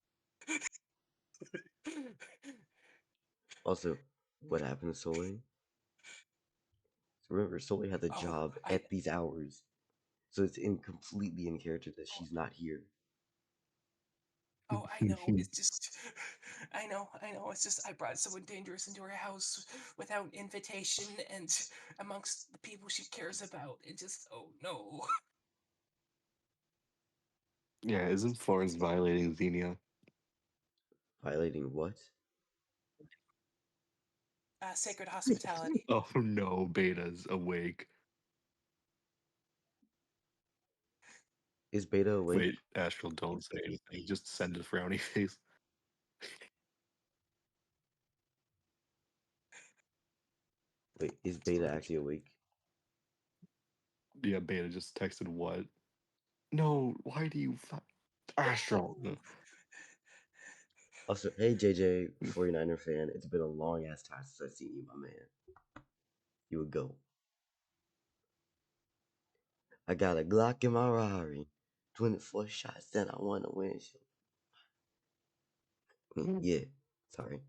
Also, what happened to Soleil? Remember, Soleil had the Oh, job at these hours, so it's completely in character that she's not here. Oh, I know. It's just, I know. It's just I brought someone dangerous into her house without invitation and amongst the people she cares about. It just, oh no. Yeah, isn't Florence violating Xenia? Violating what? Sacred hospitality. Oh no, Beta's awake. Is Beta awake? Wait, Astral, don't say anything. Just send a frowny face. Wait, is Beta actually awake? Yeah, Beta just texted what? No, why do you Astral? No. Also, hey JJ, 49er fan, it's been a long ass time since I've seen you, my man. You would go. I got a Glock in my Rari, 24 shots, then I want to win. Yeah, sorry.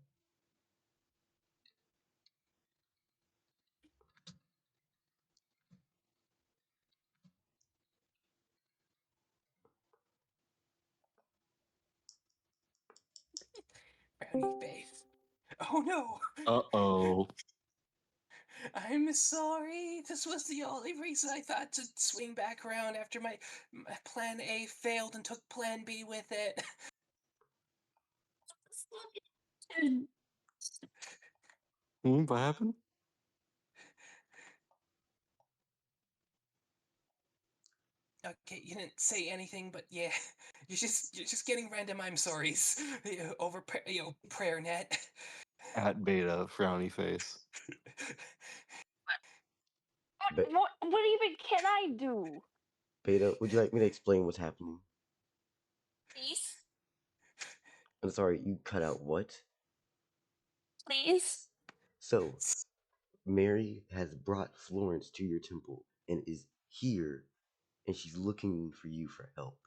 Frowny face. Oh no! Uh-oh. I'm sorry. This was the only reason I thought to swing back around after my plan A failed and took plan B with it. What happened? Okay, you didn't say anything, but yeah, you're just getting random I'm sorries over prayer net. At beta, frowny face. Be- What even can I do? Beta, would you like me to explain what's happening? Please? I'm sorry, you cut out what? Please? So, Mary has brought Florence to your temple and is here, and she's looking for you for help.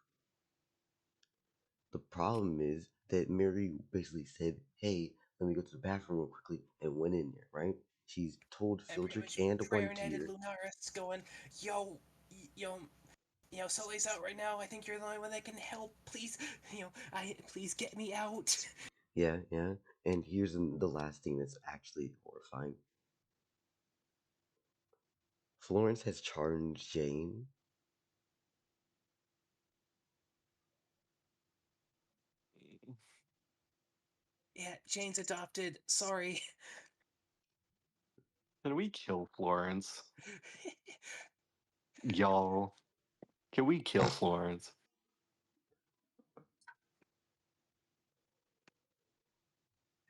The problem is that Mary basically said, "Hey, let me go to the bathroom real quickly," and went in there, right? She's told Fildrick Everyone's and One prayer netted Tier. Lunaris going, yo, Sully's out right now. I think you're the only one that can help. Please, please get me out. Yeah, yeah. And here's the last thing that's actually horrifying. Florence has charged Jane. Yeah, Jane's adopted. Sorry. Can we kill Florence? Y'all. Can we kill Florence?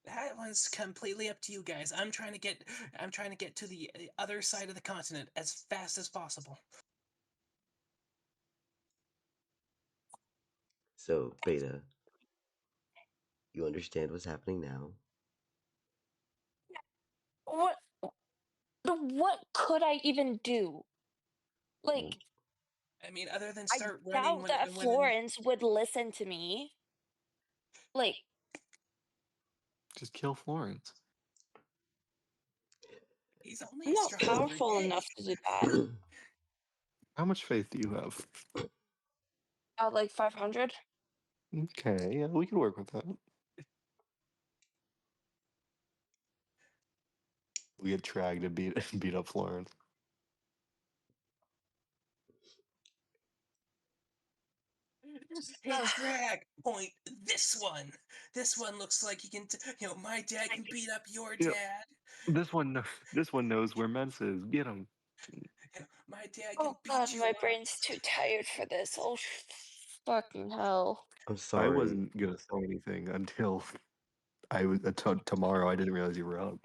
That one's completely up to you guys. I'm trying to get to the other side of the continent as fast as possible. So, Beta, you understand what's happening now. What could I even do? Like, I mean, other than I start running doubt that when Florence would listen to me. Like, Just kill Florence. he's only I'm a not strong powerful grenade. enough to do that. How much faith do you have? Like 500? Okay, yeah, we can work with that. We get Trag to beat up Florence. Hey, drag point this one. This one looks like he can. My dad can beat up your Yeah. dad. This one knows where Mence is. Get him. My dad can Oh beat god, you my up. brain's too tired for this. Oh, fucking hell. I'm I sorry. wasn't gonna say anything until I was tomorrow. I didn't realize you were up.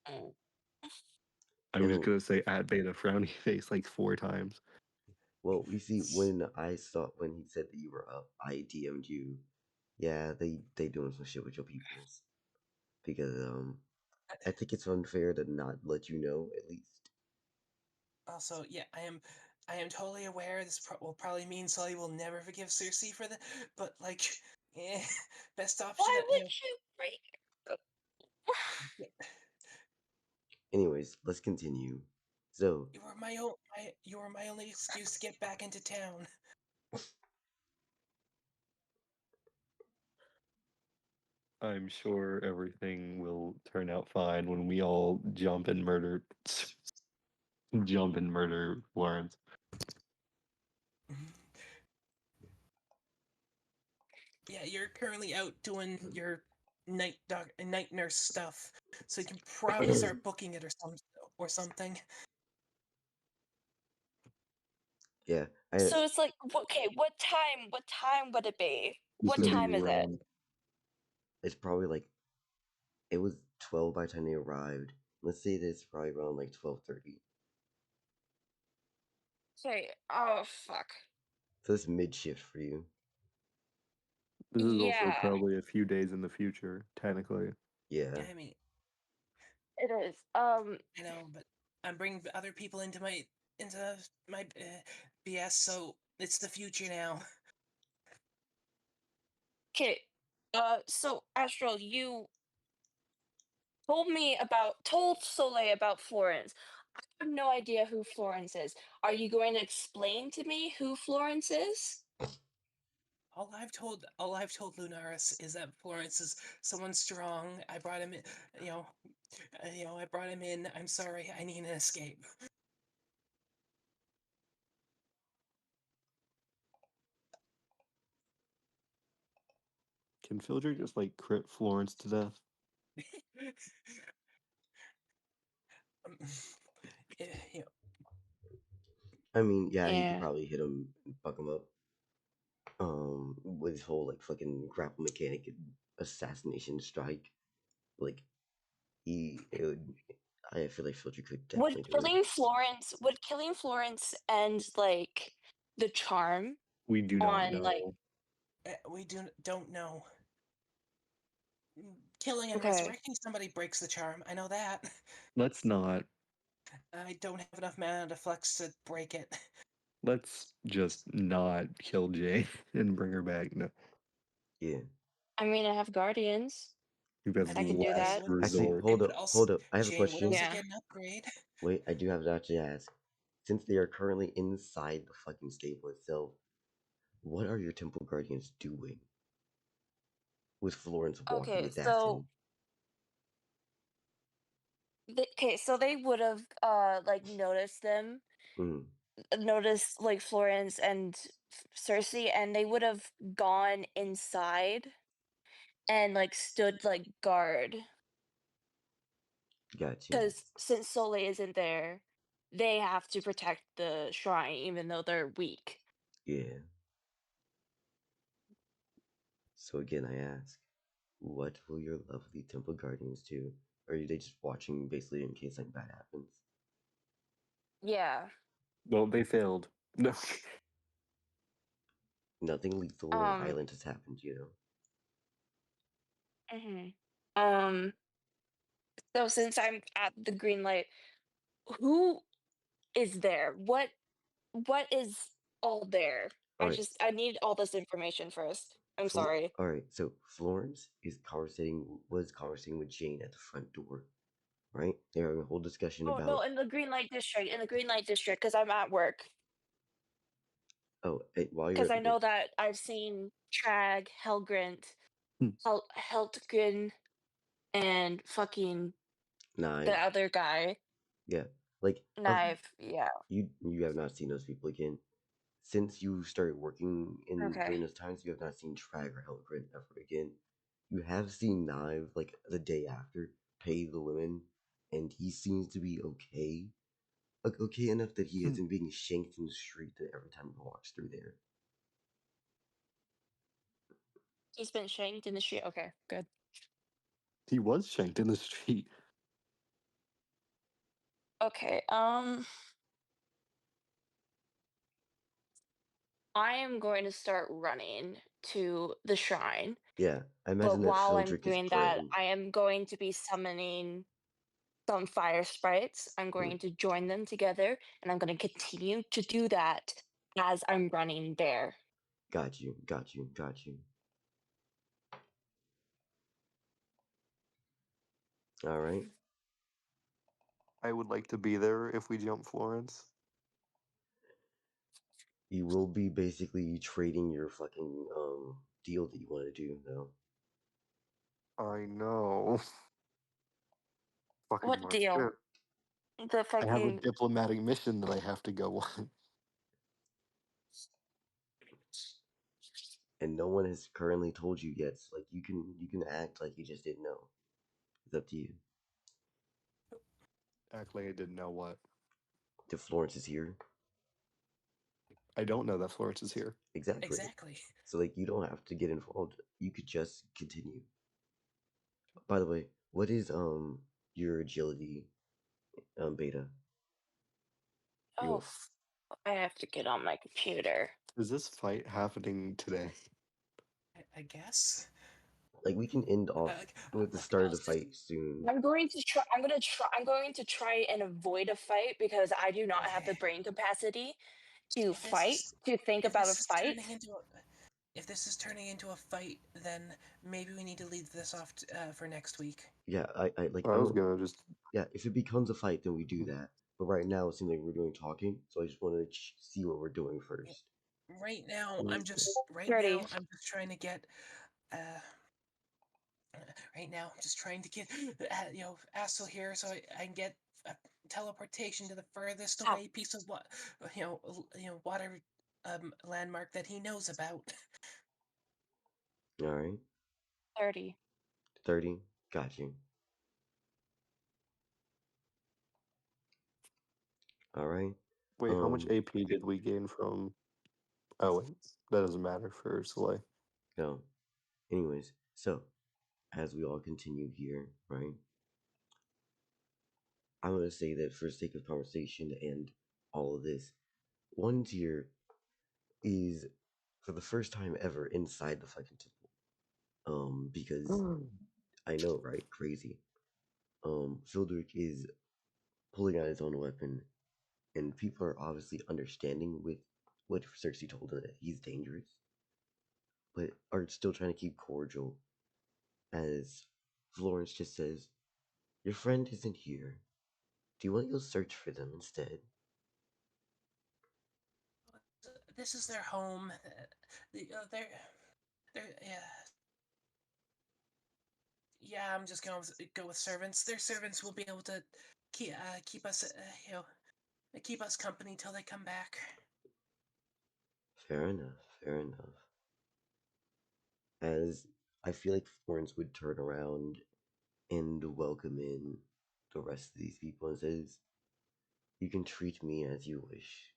Mm. I was And gonna say at beta frowny face like 4 times. well, you see, when he said that you were up, I DM'd you. Yeah, they doing some shit with your peoples because I think it's unfair to not let you know at least. Also, yeah, I am totally aware this will probably mean Sully will never forgive Circe for the, but like, best option. Why would you break? Anyways, let's continue. So, You were my only excuse to get back into town. I'm sure everything will turn out fine when we all jump and murder Florence. Yeah, you're currently out doing your night nurse stuff, so you can probably start booking it or something. yeah, So it's like, okay, what time would it be? It's What gonna be time is it? around- it's probably like it was 12 by the time they arrived. Let's say that it's probably around like 12:30. Okay, oh fuck. So it's mid shift for you. This is also Yeah, probably a few days in the future, technically. Yeah. I mean, it is. I know, but I'm bringing other people into my BS, so it's the future now. Okay. So Astral, you told Soleil about Florence. I have no idea who Florence is. Are you going to explain to me who Florence is? all I've told Lunaris is that Florence is someone strong. I brought him in, I brought him in. I'm sorry. I need an escape. Can Filger just like crit Florence to death? Um, you know, I mean, yeah, he could Yeah. probably hit him and fuck him up. With his whole like fucking grapple mechanic and assassination strike, like I feel like Filter could Would definitely do it. killing Florence end like the charm We do not on know. like we don't know. Killing and Okay. resurrecting somebody breaks the charm. I know that. Let's not. I don't have enough mana to flex to break it. Let's just not kill Jane and bring her back. No, Yeah. I mean I have guardians. you have I can do last that. Actually, resort. hold But up, also, hold up. I have a Jane would question. also Yeah. get an upgrade. Wait, I do have to actually ask. Since they are currently inside the fucking stable itself, what are your Temple Guardians doing? With Florence walking Okay, its ass so so they would have like noticed them, in. noticed like Florence and Circe, and they would have gone inside and like stood like guard. Got you. Because since Soleil isn't there, they have to protect the shrine even though they're weak. Yeah. So again, I ask, what will your lovely Temple Guardians do? Or are they just watching basically in case something bad happens? Yeah. Well, they failed. No. Nothing lethal or violent has happened, you know? Mhm. So since I'm at the green light, who is there? What is all there? Alright. I need all this information first. I'm sorry. Alright, so Florence was conversating with Jane at the front door. Right? They were having a whole discussion Oh no, about in the green light district, because I'm at work. while you're Because at I know work. that I've seen Trag, Helgrint, Hmm. Heltgren, and fucking the Knive. other guy. Yeah. Like Knife, yeah. you have not seen those people again. Since you started working Okay. during those times, you have not seen Trag or Hellgren ever again. You have seen Knive like the day after pay the women, and he seems to be okay. Like okay enough that he isn't being shanked in the street every time he walks through there. He's been shanked in the street. Okay, good. He was shanked in the street. Okay, I am going to start running to the shrine. Yeah, I But imagine that while I'm Feldrick is doing that, praying. I am going to be summoning some fire sprites. I'm going to join them together, and I'm going to continue to do that as I'm running there. Got you, got you, got you. All right. I would like to be there if we jump Florence. You will be basically trading your fucking deal that you want to do, though. I know. Fucking What my deal? shit. The I have a fucking diplomatic mission that I have to go on. And no one has currently told you yet. So, like you can act like you just didn't know. It's up to you. Act like I didn't know what. That Florence is here. I don't know that Florence is here. Exactly. So like you don't have to get involved. You could just continue. By the way, what is your agility beta? oh, I have to get on my computer. Is this fight happening today? I guess. Like we can end off with the start of the fight soon. I'm going to try. I'm going to try and avoid a fight because I do not have the brain capacity to think about a fight. If this is turning into a fight, then maybe we need to leave this off for next week. Yeah, I was gonna just. Yeah, if it becomes a fight, then we do that. But right now, it seems like we're doing talking, so I just want to see what we're doing first. Right now, I'm just Ready. trying to get right now I'm just trying to get Astle here so I can get teleportation to the furthest Ow. away piece of what water landmark that he knows about. All right, 30. 30. Got you. All right. Wait, how much AP did we gain from? Oh, wait, that doesn't matter for Soleil. No. Anyways, so as we all continue here, right? I'm gonna say that for sake of conversation and all of this, one tier is for the first time ever inside the fucking temple. Because I know, right? Crazy. Fildrick is pulling out his own weapon, and people are obviously understanding with what Circe told him that he's dangerous, but are still trying to keep cordial. As Florence just says, "Your friend isn't here. Do you want to go search for them instead?" This is their home. They're yeah. I'm just gonna go with servants. Their servants will be able to keep us keep us company till they come back. Fair enough, fair enough. As I feel like Florence would turn around and welcome in the rest of these people and says, "You can treat me as you wish.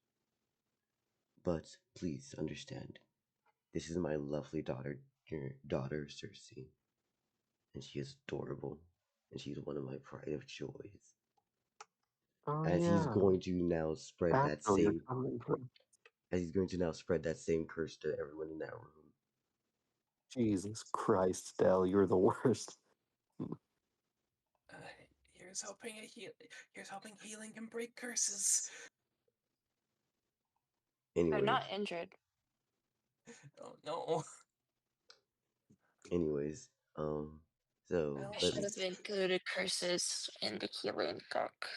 But please understand, this is my lovely daughter Circe, and she is adorable, and she's one of my pride of joys." Oh As he's yeah, going to now spread that that's where you're same coming from. as he's going to now spread that same curse to everyone in that room. Jesus Christ, Dell, you're the worst. Uh, here's hoping here's hoping healing can break curses. They're Anyways, not injured. Oh no. anyways, so Well, I let should me. have included curses in the healing book.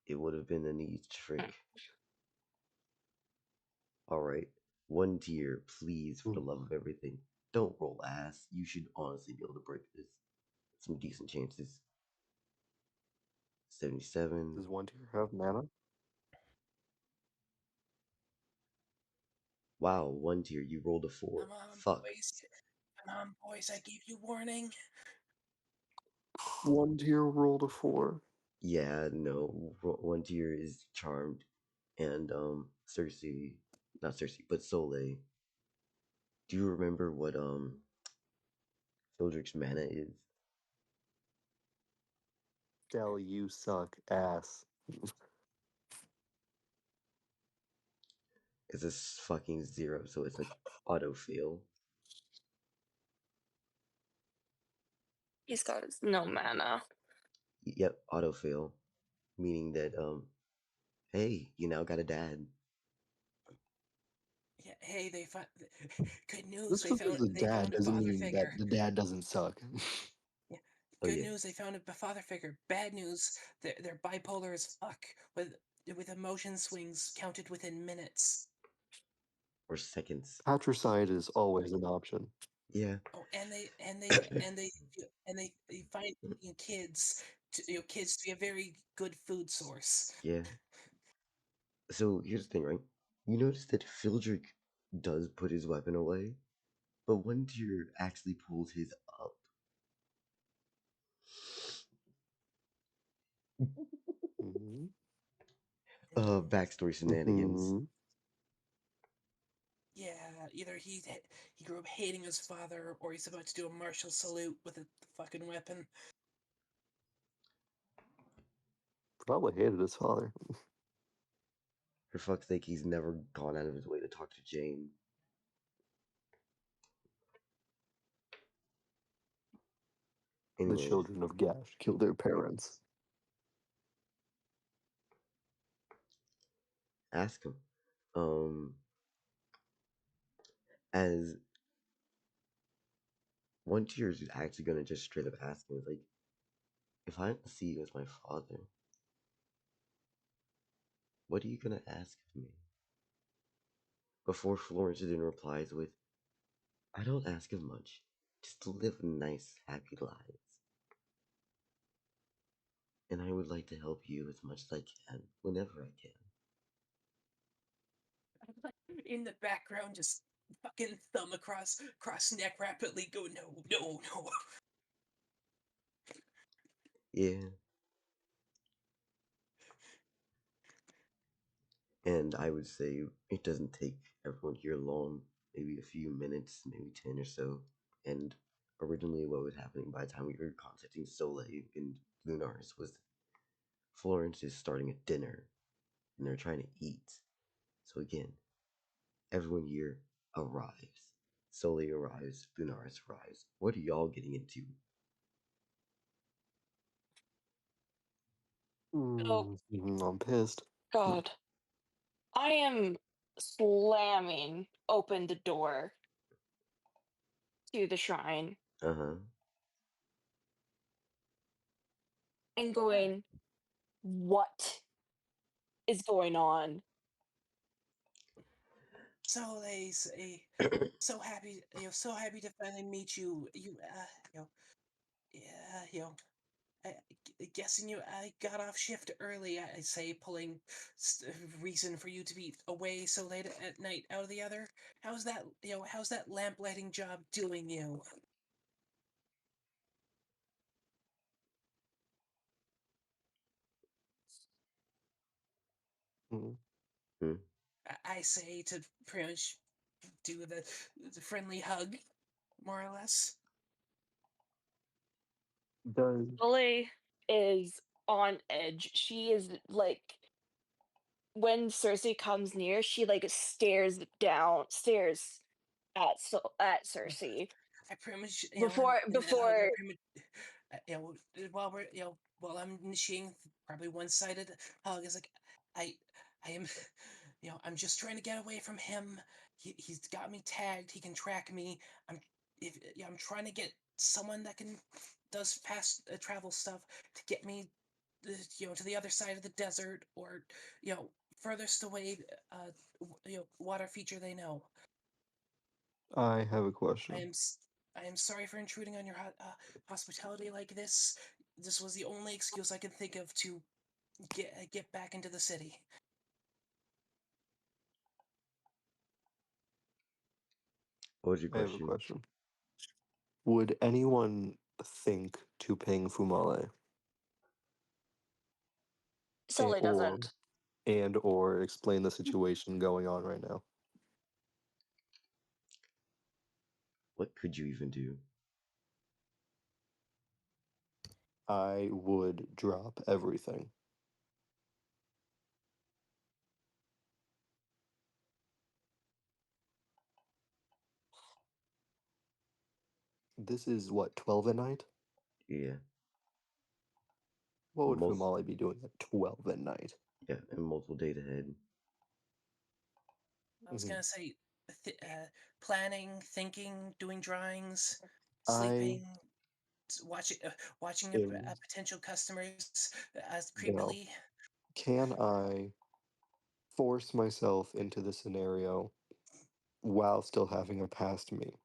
It would have been a neat trick. All right, one tier, please, for the love of everything. Don't roll ass. You should honestly be able to break this. Some decent chances. 77. Does one tier have mana? Wow, one tier. You rolled a 4. come on, Fuck. boys. Come on, boys. I gave you warning. One tier rolled a 4. Yeah, no. One tier is charmed, and Circe, not Circe, but Soleil. Do you remember what Fildrick's mana is? Dell, you suck ass. It's a fucking 0, so it's an auto fail. He's got no mana. Yep, auto fail, meaning that hey, you now got a dad. Yeah, hey, they found good news. Just because the They dad found a doesn't father mean that figure. the dad doesn't suck. Yeah. Oh Good yeah, news. They found a father figure. Bad news. They're bipolar as fuck with emotion swings counted within minutes. or seconds. Patricide is always an option. Yeah, Oh, and they find kids kids to be a very good food source. yeah. So here's the thing, right? You notice that Fildrick does put his weapon away, but one tier actually pulls his up. Mm-hmm. Backstory shenanigans. Mm-hmm. Yeah, either he grew up hating his father, or he's about to do a martial salute with a fucking weapon. Probably hated his father. For fuck's sake, he's never gone out of his way to talk to Jane. The Anyways, children of Gash killed their parents. ask him. As one tier is actually gonna just straight up ask him, like, if I don't see you as my father, what are you gonna ask of me? before Florence then replies with, I don't ask of much, just to live nice, happy lives. And I would like to help you as much as I can, whenever I can. In the background, just fucking thumb across neck rapidly, go, no, no, no. Yeah. And I would say it doesn't take everyone here long, maybe a few minutes, maybe 10 or so. And originally, what was happening by the time we were contacting Soleil and Lunaris was Florence is starting a dinner and they're trying to eat. So again, everyone here arrives. Soleil arrives, Lunaris arrives. What are y'all getting into? Oh, I'm pissed. God. I am slamming open the door to the shrine Uh-huh. and going, what is going on? Soleil's so happy, so happy to finally meet you. Yeah, guessing you I got off shift early. I say, pulling reason for you to be away so late at night out of the other. How's that? How's that lamp lighting job doing you? Mm. Hmm. I say to pretty much do the friendly hug, more or less. Does Lily is on edge. She is like, when Circe comes near, she like stares at Circe I pretty much, in that hug, I before pretty much, while we're, while I'm initiating probably one-sided hug, is like, I, I am, I'm just trying to get away from him. He's got me tagged. He can track me. I'm trying to get someone that does fast travel stuff to get me, to the other side of the desert, or, furthest away, water feature they know. I have a I question. am I am sorry for intruding on your hospitality like this. This was the only excuse I could think of to get back into the city. What was your I have a question? question. Would anyone think to ping Fumale Sully or doesn't. explain the situation going on right now? What could you even do? I would drop everything. This is what, 12 at night? Yeah. What would Most, Fumale be doing at 12 at night? yeah, and multiple days ahead. I was Mhm. gonna say, planning, thinking, doing drawings, I sleeping, watching am, potential customers as no. creepily. Can I force myself into the scenario while still having a past me?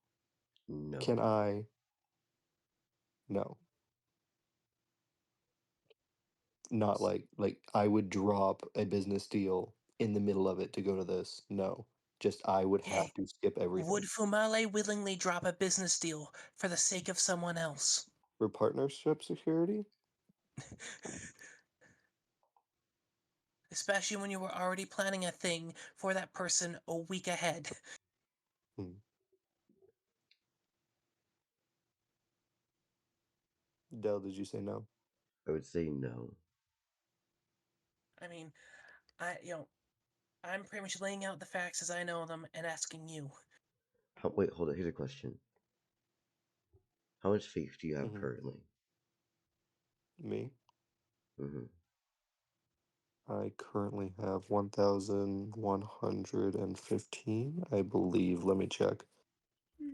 Can No. I? No. Not like I would drop a business deal in the middle of it to go to this. No. Just I would Yeah, have to skip would everything. Fumale willingly drop a business deal for the sake of someone else? For partnership security? Especially when you were already planning a thing for that person a week ahead. Hmm. Dell, did you say no? I would say no. I mean, I'm pretty much laying out the facts as I know them and asking you. Wait, hold on. Here's a question. How much faith do you have Hmm. currently? Me? Mm-hmm. I currently have 1,115, I believe. Let me check.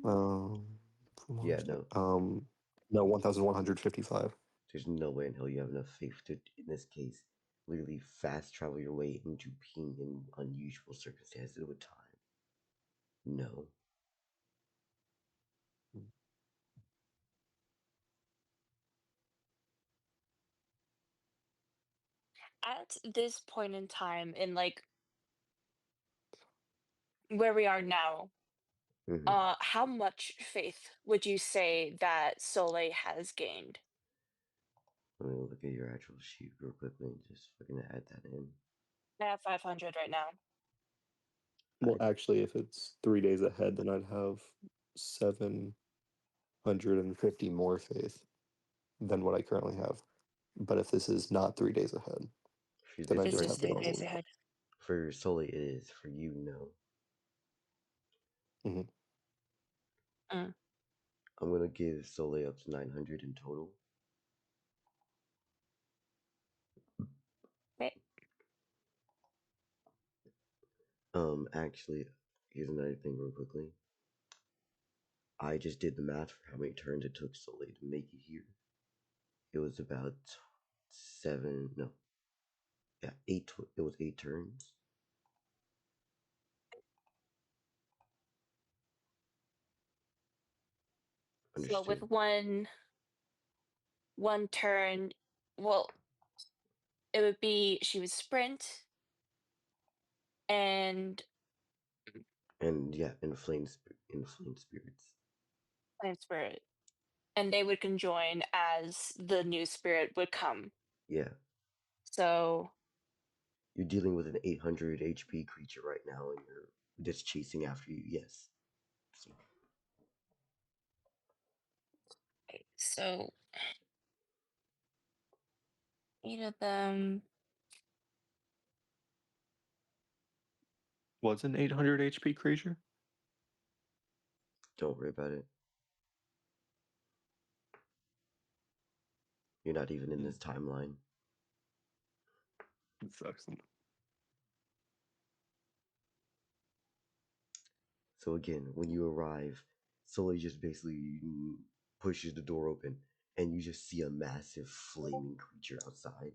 Um, Yeah, no. no, 1,155. There's no way in hell you have enough faith to, in this case, literally fast travel your way into being in unusual circumstances with time. No. At this point in time, in like where we are now, Mm-hmm. how much faith would you say that Soleil has gained? Let me look at your actual sheet real quickly and just fucking add that in. I have 500 right now. Well, actually, if it's 3 days ahead, then I'd have 750 more faith than what I currently have. But if this is not 3 days ahead, For then this I This just is have the 3 person, days normal. ahead. for Sully it is. For you, no. Mhm. Mm. I'm gonna give Sully up to 900 in total. Okay. Actually, here's another thing real quickly. I just did the math for how many turns it took Sully to make it here. It was about 8. It was 8 turns. So with Understood. one turn, well, it would be she would sprint and And yeah, inflamed spirits. and spirit, and they would conjoin as the new spirit would come. Yeah, So you're dealing with an 800 HP creature right now, and you're just chasing after you. Yes. so 8 of them. What's an 800 HP creature? Don't worry about it. You're not even in this timeline. It sucks. So again, when you arrive, Sully just basically pushes the door open, and you just see a massive flaming creature outside.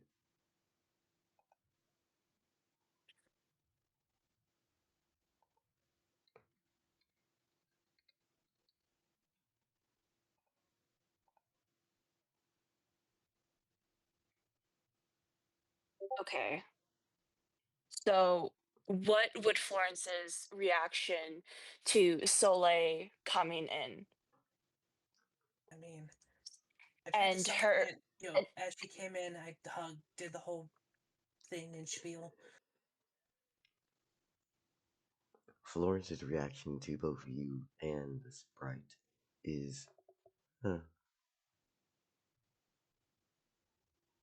Okay. So what would Florence's reaction to Soleil coming in? I mean, I tried to And soften her it. and As she came in, I hugged, did the whole thing and spiel. Florence's reaction to both you and the sprite is, huh,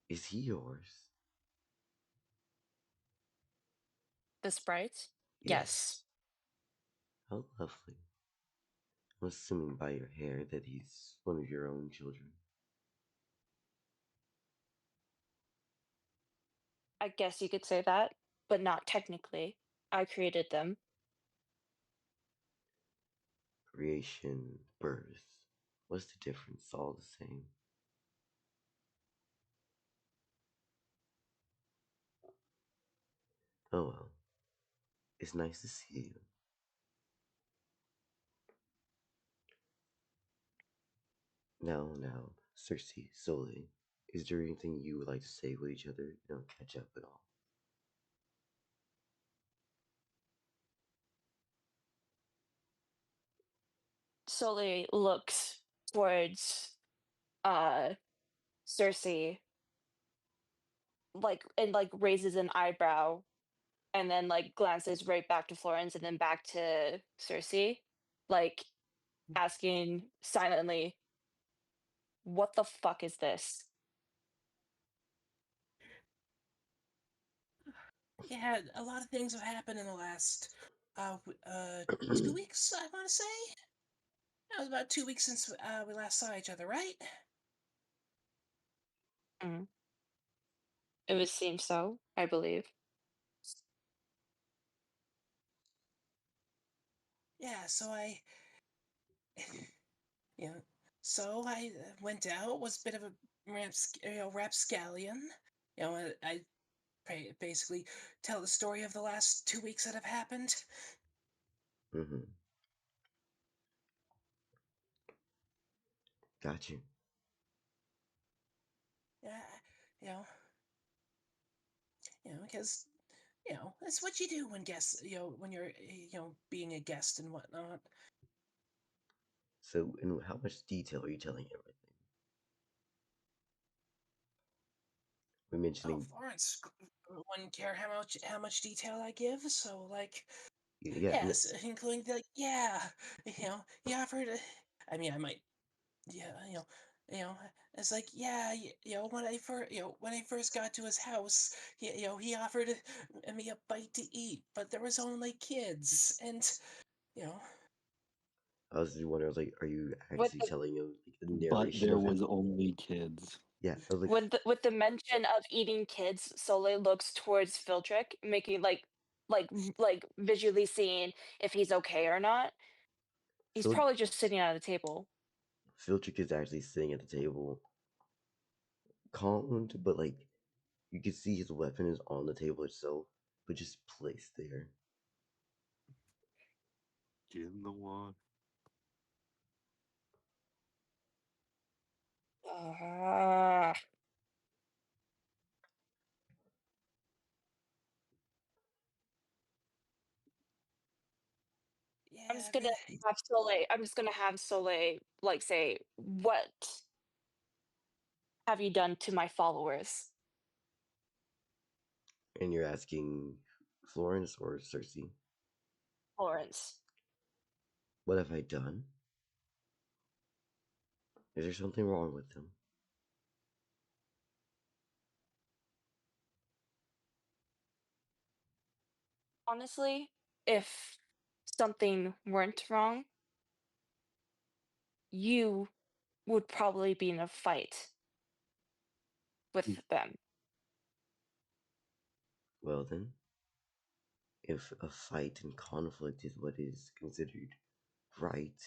is he yours? the sprite? Yes. Yes. How lovely. I'm assuming by your hair that he's one of your own children. I guess you could say that, but not technically. I created them. Creation, birth. What's the difference? All the same. Oh well. It's nice to see you. Now, Circe, Sole, is there anything you would like to say with each other? Catch up at all. Soleil looks towards Circe, like, and like raises an eyebrow, and then like glances right back to Florence and then back to Circe, like asking silently, "What the fuck is this?" Yeah, a lot of things have happened in the last 2 weeks. I want to say that was about 2 weeks since we last saw each other, right? Mm. It would seem so, I believe. Yeah. So I, you know, I went out. Was a bit of a rapscallion. I basically tell the story of the last 2 weeks that have happened. Mm-hmm. Got you. Yeah, you know, because that's what you do when guests, when you're, being a guest and whatnot. So, in how much detail are you telling everything? We're Oh, mentioning. Florence wouldn't care how much detail I give. So like, Yeah, yes, including he offered. I mean, I might, yeah, it's like, yeah, when I first got to his house, he offered me a bite to eat, but there was only kids, and you know, I was just wondering, I was like, are you With actually the telling him like, the But narration there of was him? only kids. Yeah, I was like, with the mention of eating kids, Soleil looks towards Fildrick, making like visually seeing if he's okay or not. He's Phil, probably just sitting at a table. Filtrick is actually sitting at the table, calmed, but like you can see his weapon is on the table itself, but just placed there. Get in the water. yeah, I'm just gonna have Soleil. I'm just gonna have Soleil like say, "What have you done to my followers?" And you're asking Florence or Circe, Florence. what have I done? Is there something wrong with them? Honestly, if something weren't wrong, you would probably be in a fight with them. Well then, if a fight and conflict is what is considered right,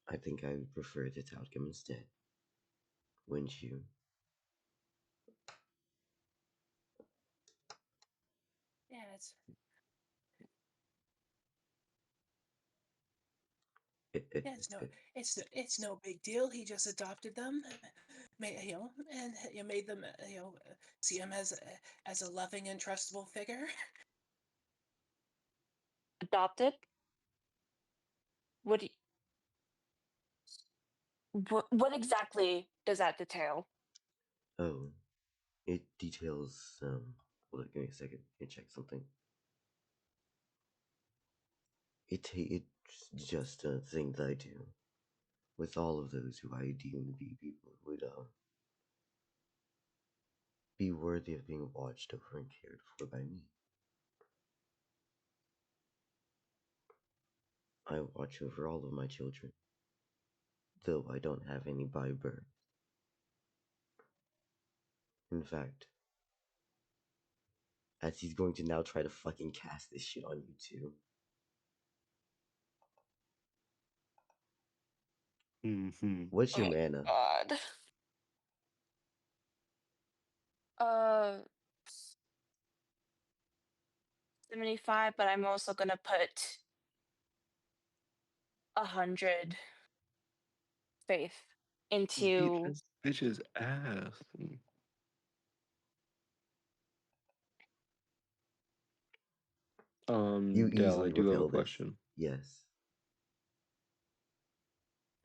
I think I would prefer this outcome instead. Wouldn't you? yeah, it's yeah, it's no big deal. He just adopted them, and made them, see him as a loving and trustable figure. Adopted? What do what exactly does that detail? Oh, it details. Hold on, give me a second. Let me check something. It's just a thing that I do with all of those who I deem to be people who would be worthy of being watched over and cared for by me. I watch over all of my children, though I don't have any by birth. In fact, as he's going to now try to fucking cast this shit on you too. Mm-hmm. What's your Oh my mana? god. Uh 75, but I'm also gonna put 100 faith Beat into this bitch's ass. You Dell, I easily do have a repel this. question. Yes.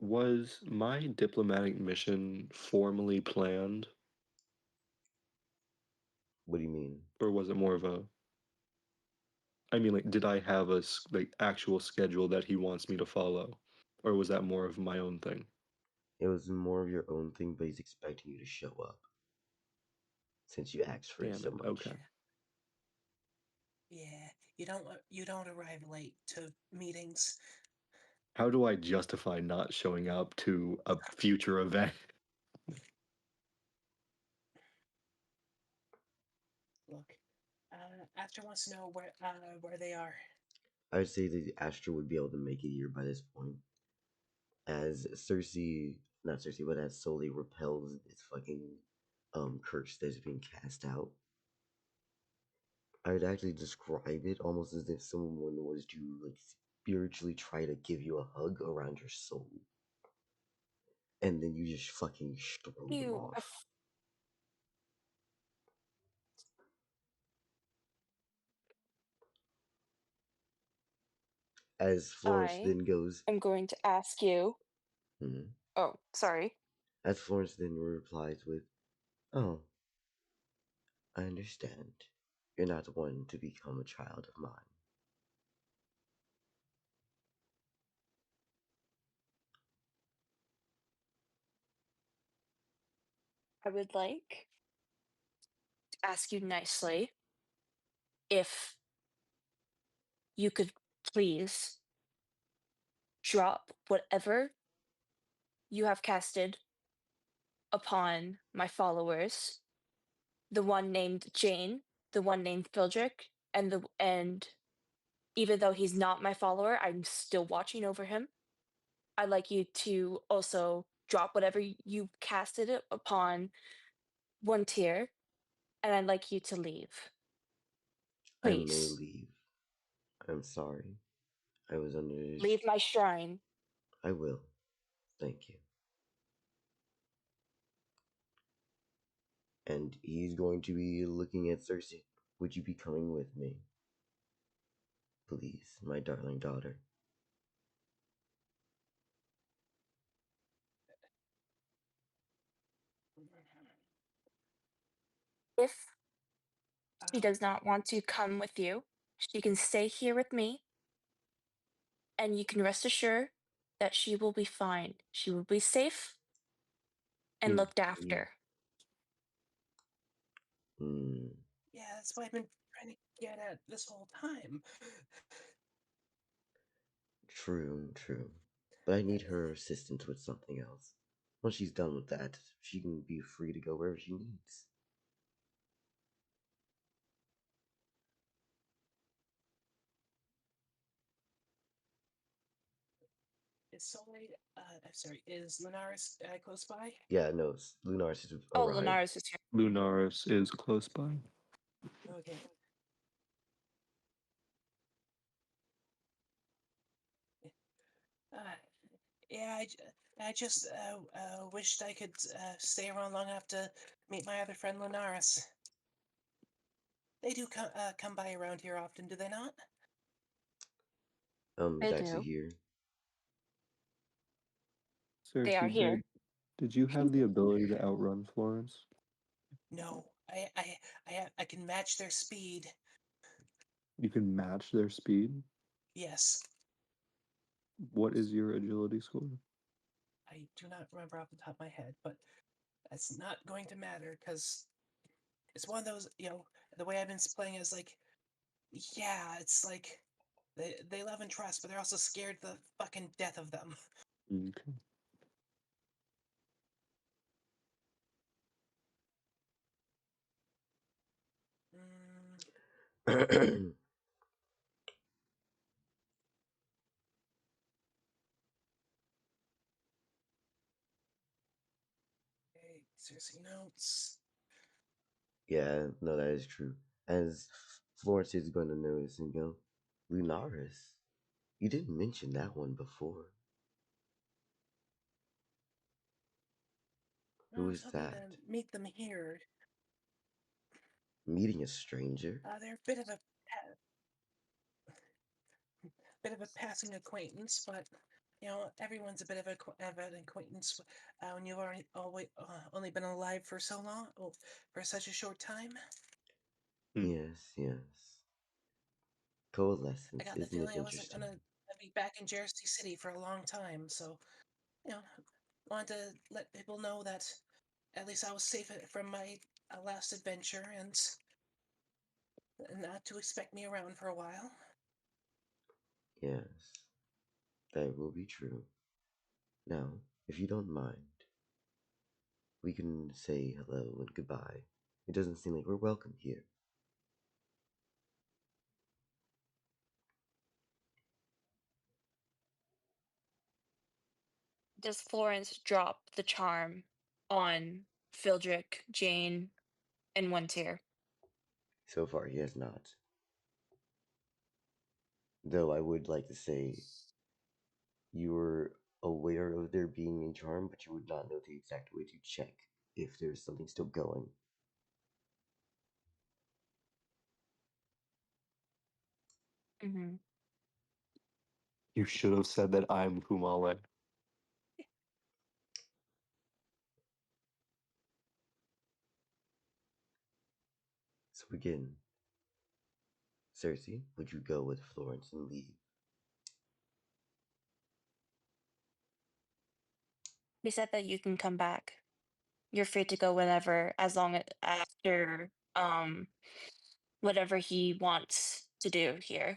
Was my diplomatic mission formally planned, What do you mean? or was it more of a? I mean, like, did I have a like actual schedule that he wants me to follow, or was that more of my own thing? It was more of your own thing, but he's expecting you to show up since you asked for it Damn so it. much. Okay. Yeah, you don't arrive late to meetings. How do I justify not showing up to a future event? Look, Astra wants to know where they are. I would say that Astra would be able to make it here by this point. As not Circe, but as Soli repels this fucking curse that's being cast out. I would actually describe it almost as if someone was to like spiritually try to give you a hug around your soul. and then you just fucking throw them You. off. As Florence I then goes, am going to ask you. hmm. Oh, sorry. As Florence then replies with, "Oh, I understand. You're not one to become a child of mine." I would like to ask you nicely if you could please drop whatever you have casted upon my followers, the one named Jane, the one named Fildrick, and even though he's not my follower, I'm still watching over him. I'd like you to also drop whatever you casted it upon one tier, and I'd like you to leave. I may Please. leave. I'm sorry. I was under this. Leave my shrine. I will. Thank you. And he's going to be looking at Circe. Would you be coming with me? Please, my darling daughter. If she does not want to come with you, she can stay here with me, and you can rest assured that she will be fine. She will be safe and looked after. Hmm. Yeah, that's what I've been trying to get at this whole time. True, true. But I need her assistance with something else. Once she's done with that, she can be free to go wherever she needs. Is Soleil, I'm sorry, is Lunaris close by? Yeah, no, Lunaris has Oh, arrived. Lunaris is here. Lunaris is close by. Okay. Uh, yeah, I just wished I could stay around long enough to meet my other friend Lunaris. They do come by around here often, do they not? They Glad to do. hear. Circe, They are here. did you have the ability to outrun Florence? No, I can match their speed. You can match their speed? Yes. What is your agility score? I do not remember off the top of my head, but that's not going to matter because it's one of those, the way I've been playing is like, yeah, it's like they love and trust, but they're also scared the fucking death of them. Okay. Okay, Circe notes. Yeah, no, that is true. As Florence is going to notice and go, Lunaris, you didn't mention that one before. I Who was is hoping that? to meet them here. Meeting a stranger? They're a bit of a passing acquaintance, but everyone's a bit of, of an acquaintance when you've only been alive for so long, for such a short time. Yes, yes. I Coalescence, got the isn't it feeling I wasn't interesting? gonna be back in Jersey City for a long time, so wanted to let people know that at least I was safe from my last adventure and not to expect me around for a while. Yes, that will be true. Now, if you don't mind, we can say hello and goodbye. It doesn't seem like we're welcome here. Does Florence drop the charm on Fildrick, Jane, and one tier? So far, he has not. Though I would like to say you were aware of there being a charm, but you would not know the exact way to check if there's something still going. Mm-hmm. You should have said that I'm Fumale. So again, Circe, would you go with Florence and leave? He said that you can come back. You're free to go whenever, as long as after whatever he wants to do here.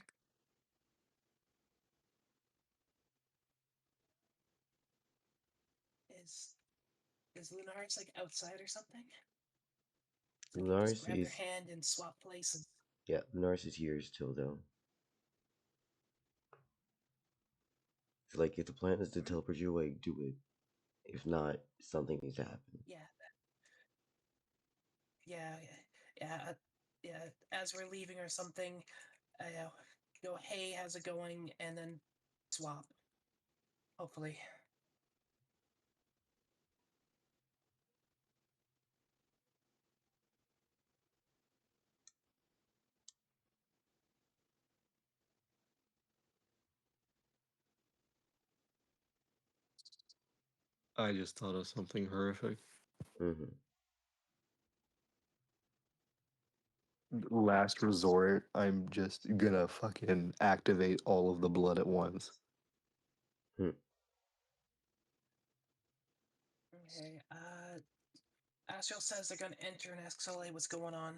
Is Lunaris like outside or something? So I can just Lunaris grab their is, hand and swap places. yeah, Lunaris is here still though. It's like if the plan is to teleport you away, do it. If not, something needs to happen. Yeah. Yeah. Yeah. Yeah. As we're leaving or something, go, hey, how's it going? And then swap. Hopefully. I just thought of something horrific. Mm-hmm. Last resort, I'm just gonna fucking activate all of the blood at once. Okay. Astral says they're gonna enter and ask Soleil what's going on,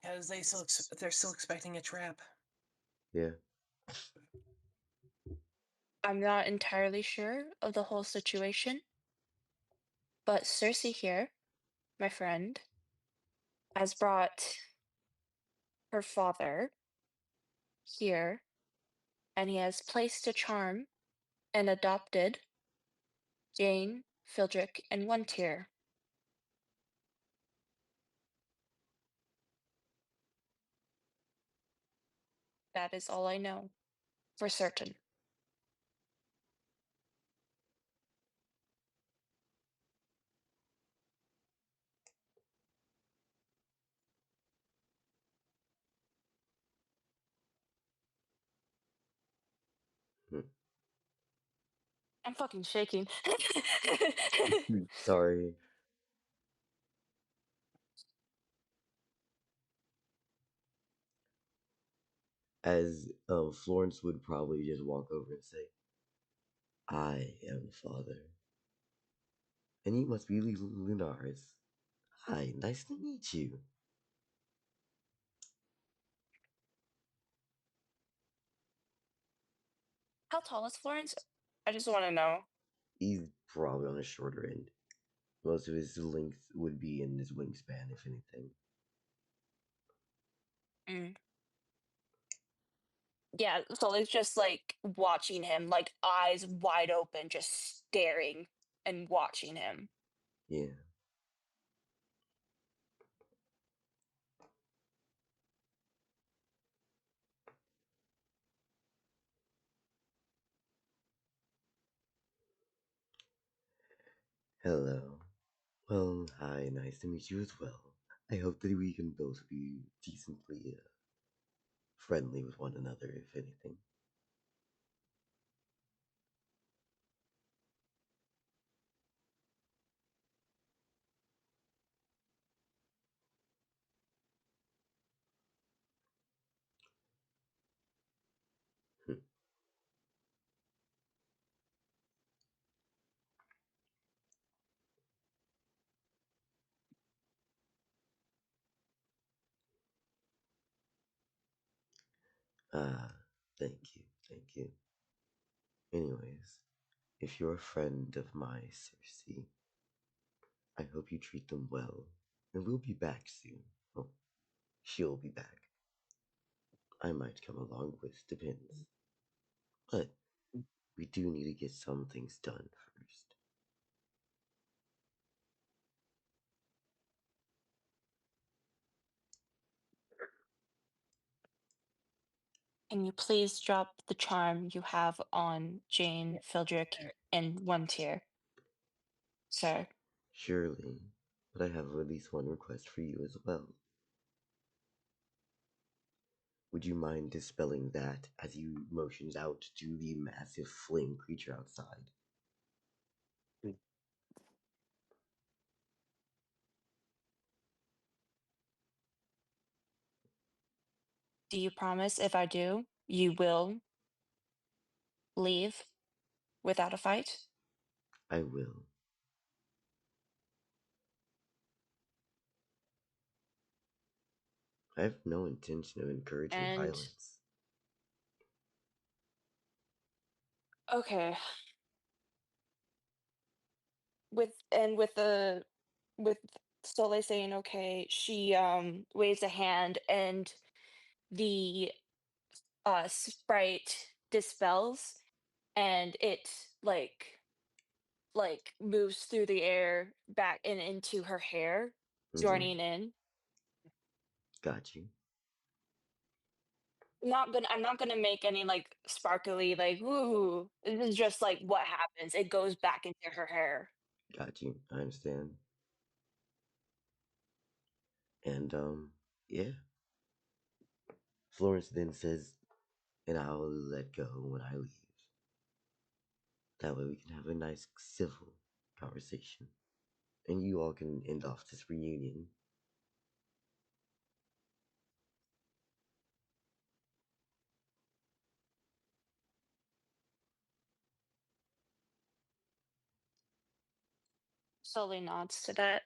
because they're still expecting a trap. Yeah. I'm not entirely sure of the whole situation, but Circe here, my friend, has brought her father here, and he has placed a charm and adopted Jane, Fildrick, and One Tier. That is all I know for certain. I'm fucking shaking. Sorry. As Florence would probably just walk over and say, I am the father. And you must be Lunaris. Hi, nice to meet you. How tall is Florence? I just want to know. He's probably on the shorter end. Most of his length would be in his wingspan, if anything. Mm. Yeah, so it's just like watching him, like eyes wide open, just staring and watching him. Yeah. Hello. Well, hi, nice to meet you as well. I hope that we can both be decently friendly with one another, if anything. Hmm. Ah, thank you, thank you. Anyways, if you're a friend of my Circe, I hope you treat them well, and we'll be back soon. Well, she'll be back. I might come along with, depends. But we do need to get some things done first. Can you please drop the charm you have on Jane Fildrick in 1 tier? Sir. Surely, but I have at least one request for you as well. Would you mind dispelling that as you motions out to the massive flame creature outside? Do you promise if I do, you will leave without a fight? I will. I have no intention of encouraging And violence. okay. With Soleil saying okay, she waves a hand and the sprite dispels and it moves through the air back and into her hair, joining in. Got you. I'm not gonna make any like sparkly like woo. This is just like what happens. It goes back into her hair. Got you. I understand. And yeah. Florence then says, and I'll let go when I leave. That way we can have a nice civil conversation. And you all can end off this reunion. Slowly nods to that.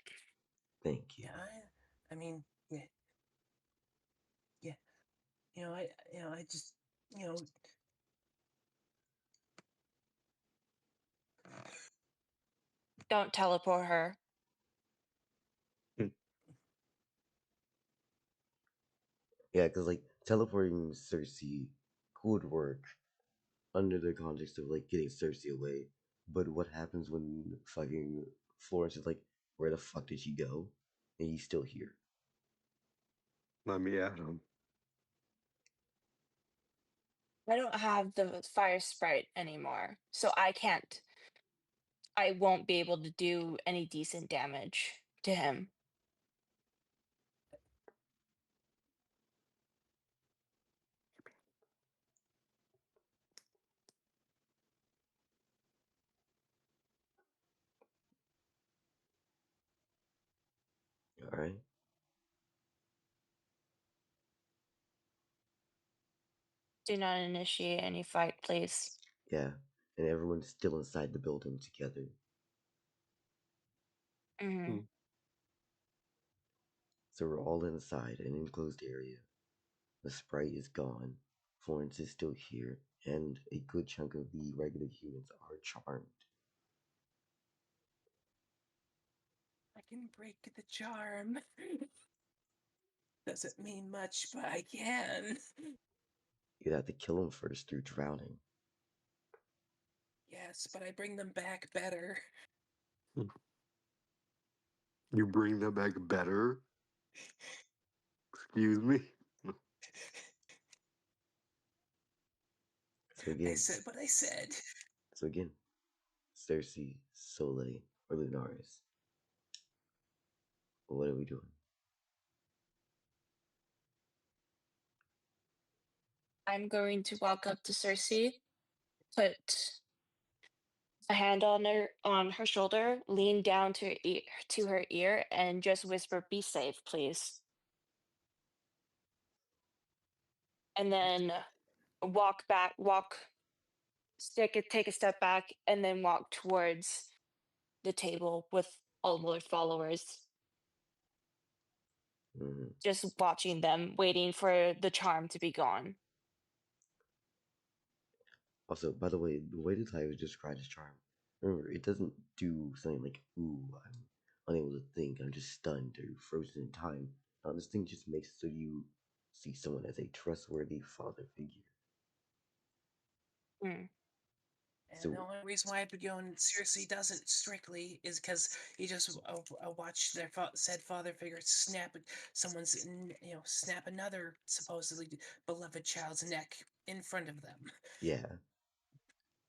Thank you. Yeah, I mean, yeah, yeah. I just, Don't teleport her. Yeah, because like teleporting Circe could work under the context of like getting Circe away. But what happens when fucking Florence is like, where the fuck did she go? And he's still here. Let me at him. I don't have the fire sprite anymore, so I won't be able to do any decent damage to him. Alright? Do not initiate any fight, please. Yeah. And everyone's still inside the building together. Mm-hmm. So we're all inside an enclosed area. The sprite is gone. Florence is still here, and a good chunk of the regular humans are charmed. I can break the charm. Doesn't mean much, but I can. You'd have to kill them first through drowning. Yes, but I bring them back better. You bring them back better? Excuse me? So again, I said what I said. so again, Circe, Soleil, or Lunaris. What are we doing? I'm going to walk up to Circe, put a hand on her shoulder, lean down to her ear, and just whisper, "Be safe, please." And then take a step back, and then walk towards the table with all of her followers, just watching them, waiting for the charm to be gone. Also, by the way, the way the title describes his charm, remember, it doesn't do something like, ooh, I'm unable to think, I'm just stunned or frozen in time. No, this thing just makes so you see someone as a trustworthy father figure. Mm. And So- the only reason why I'd be going Circe doesn't strictly is because he just watched their said father figure snap someone's, snap another supposedly beloved child's neck in front of them. Yeah.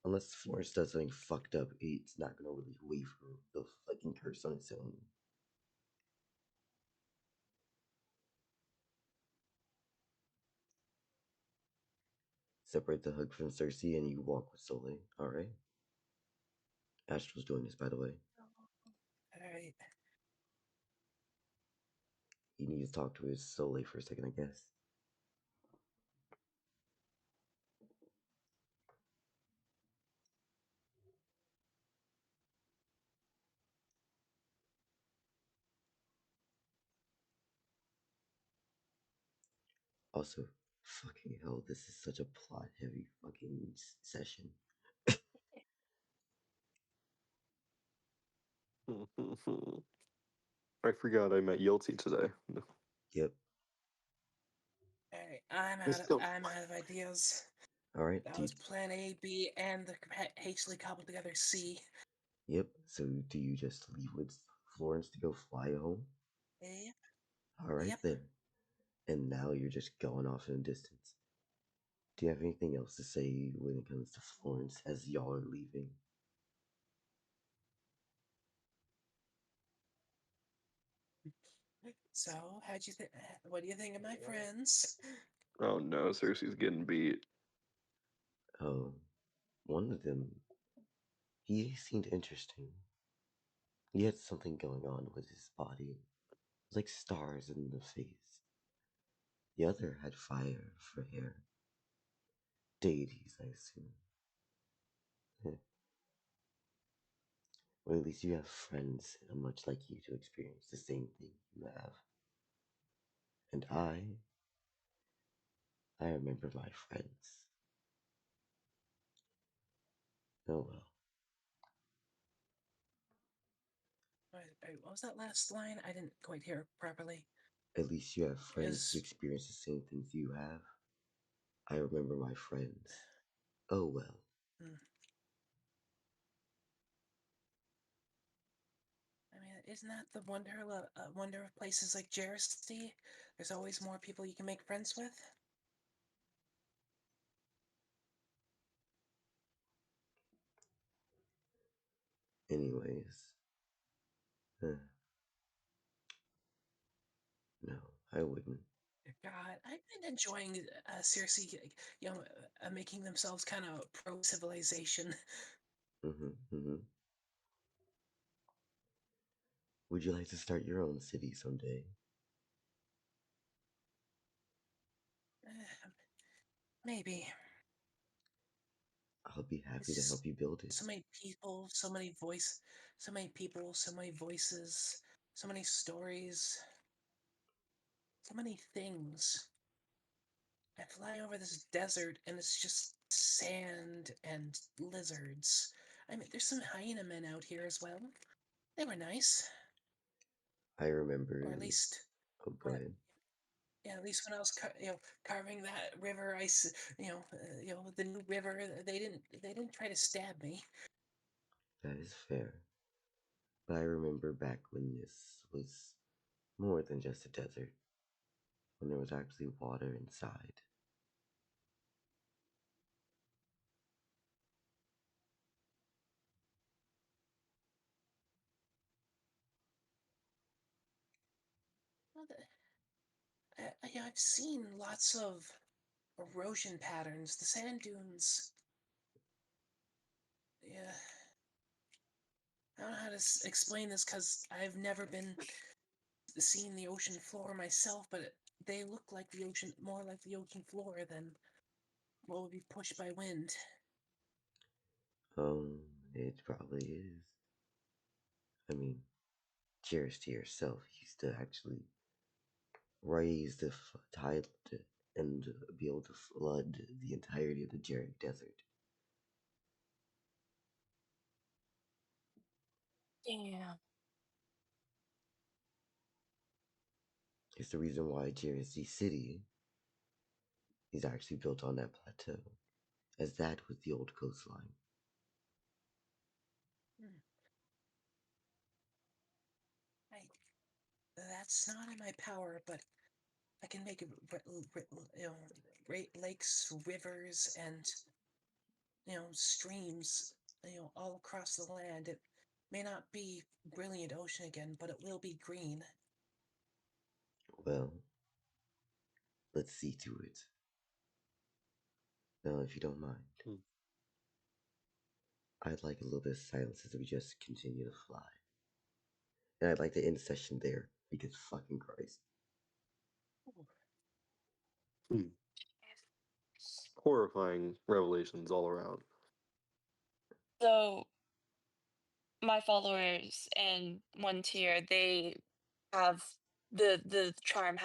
Unless Florence does something fucked up, it's not gonna really wave the fucking curse on its own. Separate the hug from Circe and you walk with Soleil, alright? Astral's doing this, by the way. Alright. He needs to talk to his Soleil for a second, I guess. Also, fucking hell, this is such a plot-heavy fucking session. I forgot I met Yulty today. Yep. Alright, It's still I'm out of ideas. Alright, That was plan A, B, and the hastily cobbled together C. Yep, so do you just leave with Florence to go fly home? Yep. Alright Yep. then. And now you're just going off in the distance. Do you have anything else to say when it comes to Florence as y'all are leaving? So, what do you think of my friends? Oh no, Circe's getting beat. Oh, one of them, he seemed interesting. He had something going on with his body, like stars in the face. The other had fire for hair. Deities, I assume. Or at least you have friends much like you to experience the same thing you have. And I remember my friends. Oh well. What was that last line? I didn't quite hear it properly. At least you have friends who Is experience the same things you have. I remember my friends. Oh well. I mean, isn't that the wonder of places like Jersey? There's always more people you can make friends with. Anyways. No, I wouldn't. God, I've been enjoying Circe, making themselves kind of pro civilization. Would you like to start your own city someday? Maybe. I'll be happy to It's help you build it. so many people, so many voices, so many stories, so many things. I fly over this desert and it's just sand and lizards. I mean, there's some hyena men out here as well. They were nice, I remember. or at least Oh, go when ahead. yeah, at least when I was carving that river, the new river, they didn't try to stab me. That is fair. But I remember back when this was more than just a desert, when there was actually water inside. Well, I've seen lots of erosion patterns. The sand dunes. Yeah, I don't know how to explain this because I've never been seen the ocean floor myself, but they look like the ocean, more like the ocean floor than what would be pushed by wind. It probably is. I mean, cheers to yourself. Used to actually raise the tide and be able to flood the entirety of the Jarek Desert. Yeah. It's the reason why Jersey City is actually built on that plateau, as that was the old coastline. Hmm. That's not in my power, but I can make lakes, rivers, and streams, all across the land. It may not be brilliant ocean again, but it will be green. Well, let's see to it. Now, if you don't mind, I'd like a little bit of silence as we just continue to fly. And I'd like to end the session there, because fucking Christ. Horrifying revelations all around. So my followers in one tier, they have the charm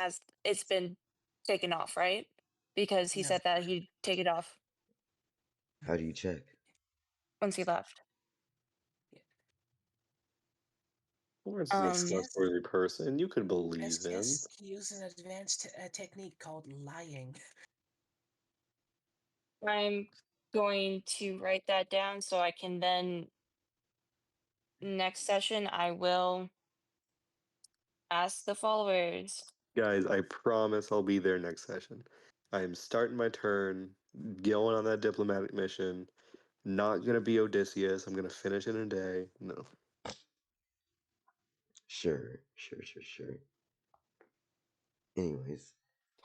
it's been taken off, right? Because he No. said that he'd take it off How do you check? once he left. Lawrence is a Um, trustworthy person. You could believe him. Yes, he used an advanced technique called lying. I'm going to write that down so I can then next session I will ask the followers. Guys, I promise I'll be there next session. I am starting my turn, going on that diplomatic mission. Not gonna be Odysseus. I'm gonna finish in a day. No. Sure. Anyways,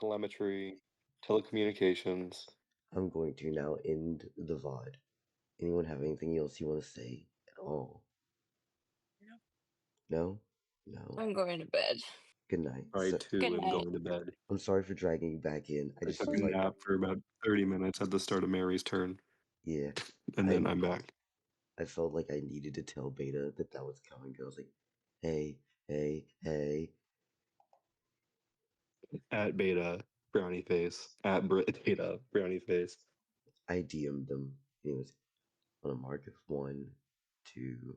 Telemetry, telecommunications. I'm going to now end the VOD. Anyone have anything else you want to say at all? No? No? I'm going to bed. Good night. I too Good am night. going to bed. I'm sorry for dragging you back in. I I just took was a like, nap for about 30 minutes at the start of Mary's turn, yeah. and then I'm back. I felt like I needed to tell Beta that was coming. I was like, hey. At Beta, brownie face. At Beta, brownie face. I DM'd them. Anyways, on a mark of 1, 2,